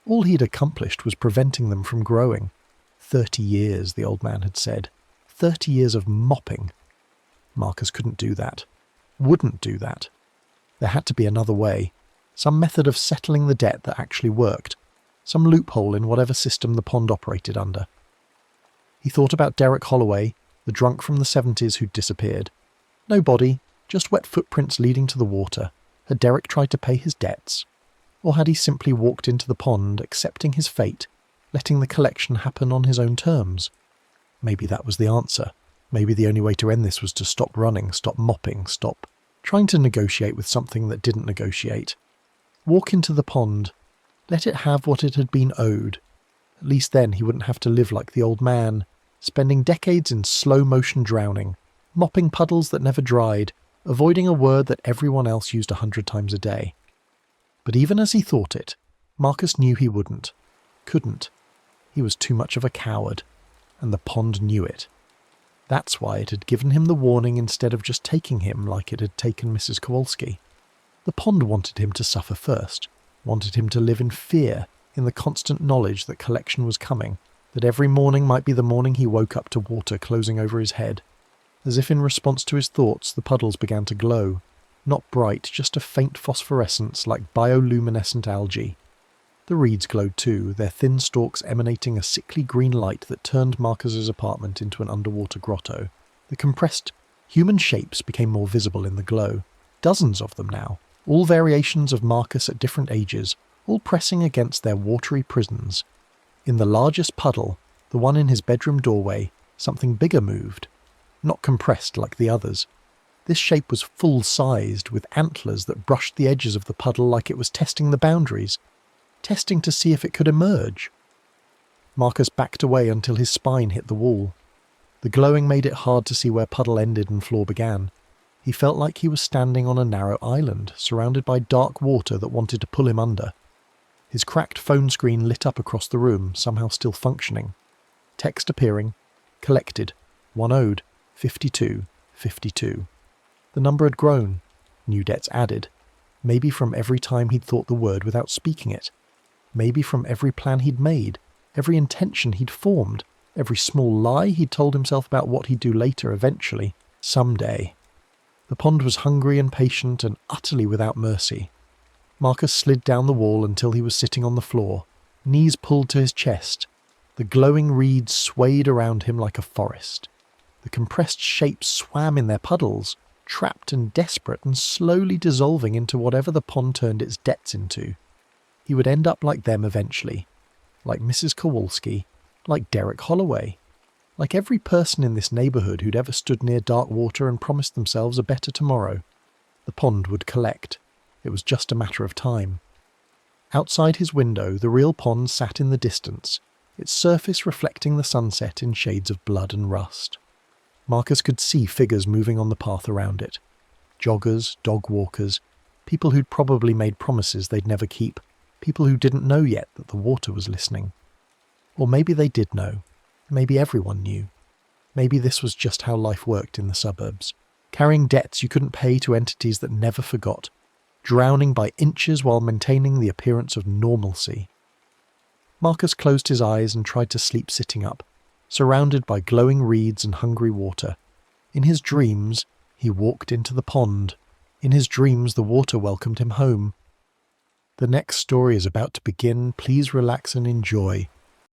Speaker 1: All he'd accomplished was preventing them from growing. 30 years, the old man had said. 30 years of mopping. Marcus couldn't do that. Wouldn't do that. There had to be another way. Some method of settling the debt that actually worked. Some loophole in whatever system the pond operated under. He thought about Derek Holloway, the drunk from the 70s who'd disappeared. No body, just wet footprints leading to the water. Had Derek tried to pay his debts? Or had he simply walked into the pond, accepting his fate, letting the collection happen on his own terms? Maybe that was the answer. Maybe the only way to end this was to stop running, stop mopping, stop trying to negotiate with something that didn't negotiate. Walk into the pond. Let it have what it had been owed. At least then he wouldn't have to live like the old man, spending decades in slow-motion drowning, mopping puddles that never dried, avoiding a word that everyone else used 100 times a day. But even as he thought it, Marcus knew he wouldn't. Couldn't. He was too much of a coward, and the pond knew it. That's why it had given him the warning instead of just taking him like it had taken Mrs. Kowalski. The pond wanted him to suffer first, wanted him to live in fear, in the constant knowledge that collection was coming, that every morning might be the morning he woke up to water closing over his head. As if in response to his thoughts, the puddles began to glow. Not bright, just a faint phosphorescence like bioluminescent algae. The reeds glowed too, their thin stalks emanating a sickly green light that turned Marcus's apartment into an underwater grotto. The compressed human shapes became more visible in the glow. Dozens of them now, all variations of Marcus at different ages, all pressing against their watery prisons. In the largest puddle, the one in his bedroom doorway, something bigger moved. Not compressed like the others. This shape was full-sized, with antlers that brushed the edges of the puddle like it was testing the boundaries, testing to see if it could emerge. Marcus backed away until his spine hit the wall. The glowing made it hard to see where puddle ended and floor began. He felt like he was standing on a narrow island, surrounded by dark water that wanted to pull him under. His cracked phone screen lit up across the room, somehow still functioning. Text appearing. Collected. One owed, 52, 52. The number had grown, new debts added, maybe from every time he'd thought the word without speaking it, maybe from every plan he'd made, every intention he'd formed, every small lie he'd told himself about what he'd do later eventually, someday. The pond was hungry and patient and utterly without mercy. Marcus slid down the wall until he was sitting on the floor, knees pulled to his chest. The glowing reeds swayed around him like a forest. The compressed shapes swam in their puddles, trapped and desperate and slowly dissolving into whatever the pond turned its debts into. He would end up like them eventually, like Mrs. Kowalski, like Derek Holloway, like every person in this neighbourhood who'd ever stood near dark water and promised themselves a better tomorrow. The pond would collect. It was just a matter of time. Outside his window, the real pond sat in the distance, its surface reflecting the sunset in shades of blood and rust. Marcus could see figures moving on the path around it. Joggers, dog walkers, people who'd probably made promises they'd never keep, people who didn't know yet that the water was listening. Or maybe they did know. Maybe everyone knew. Maybe this was just how life worked in the suburbs, carrying debts you couldn't pay to entities that never forgot, drowning by inches while maintaining the appearance of normalcy. Marcus closed his eyes and tried to sleep sitting up, surrounded by glowing reeds and hungry water. In his dreams, he walked into the pond. In his dreams, the water welcomed him home. The next story is about to begin. Please relax and enjoy.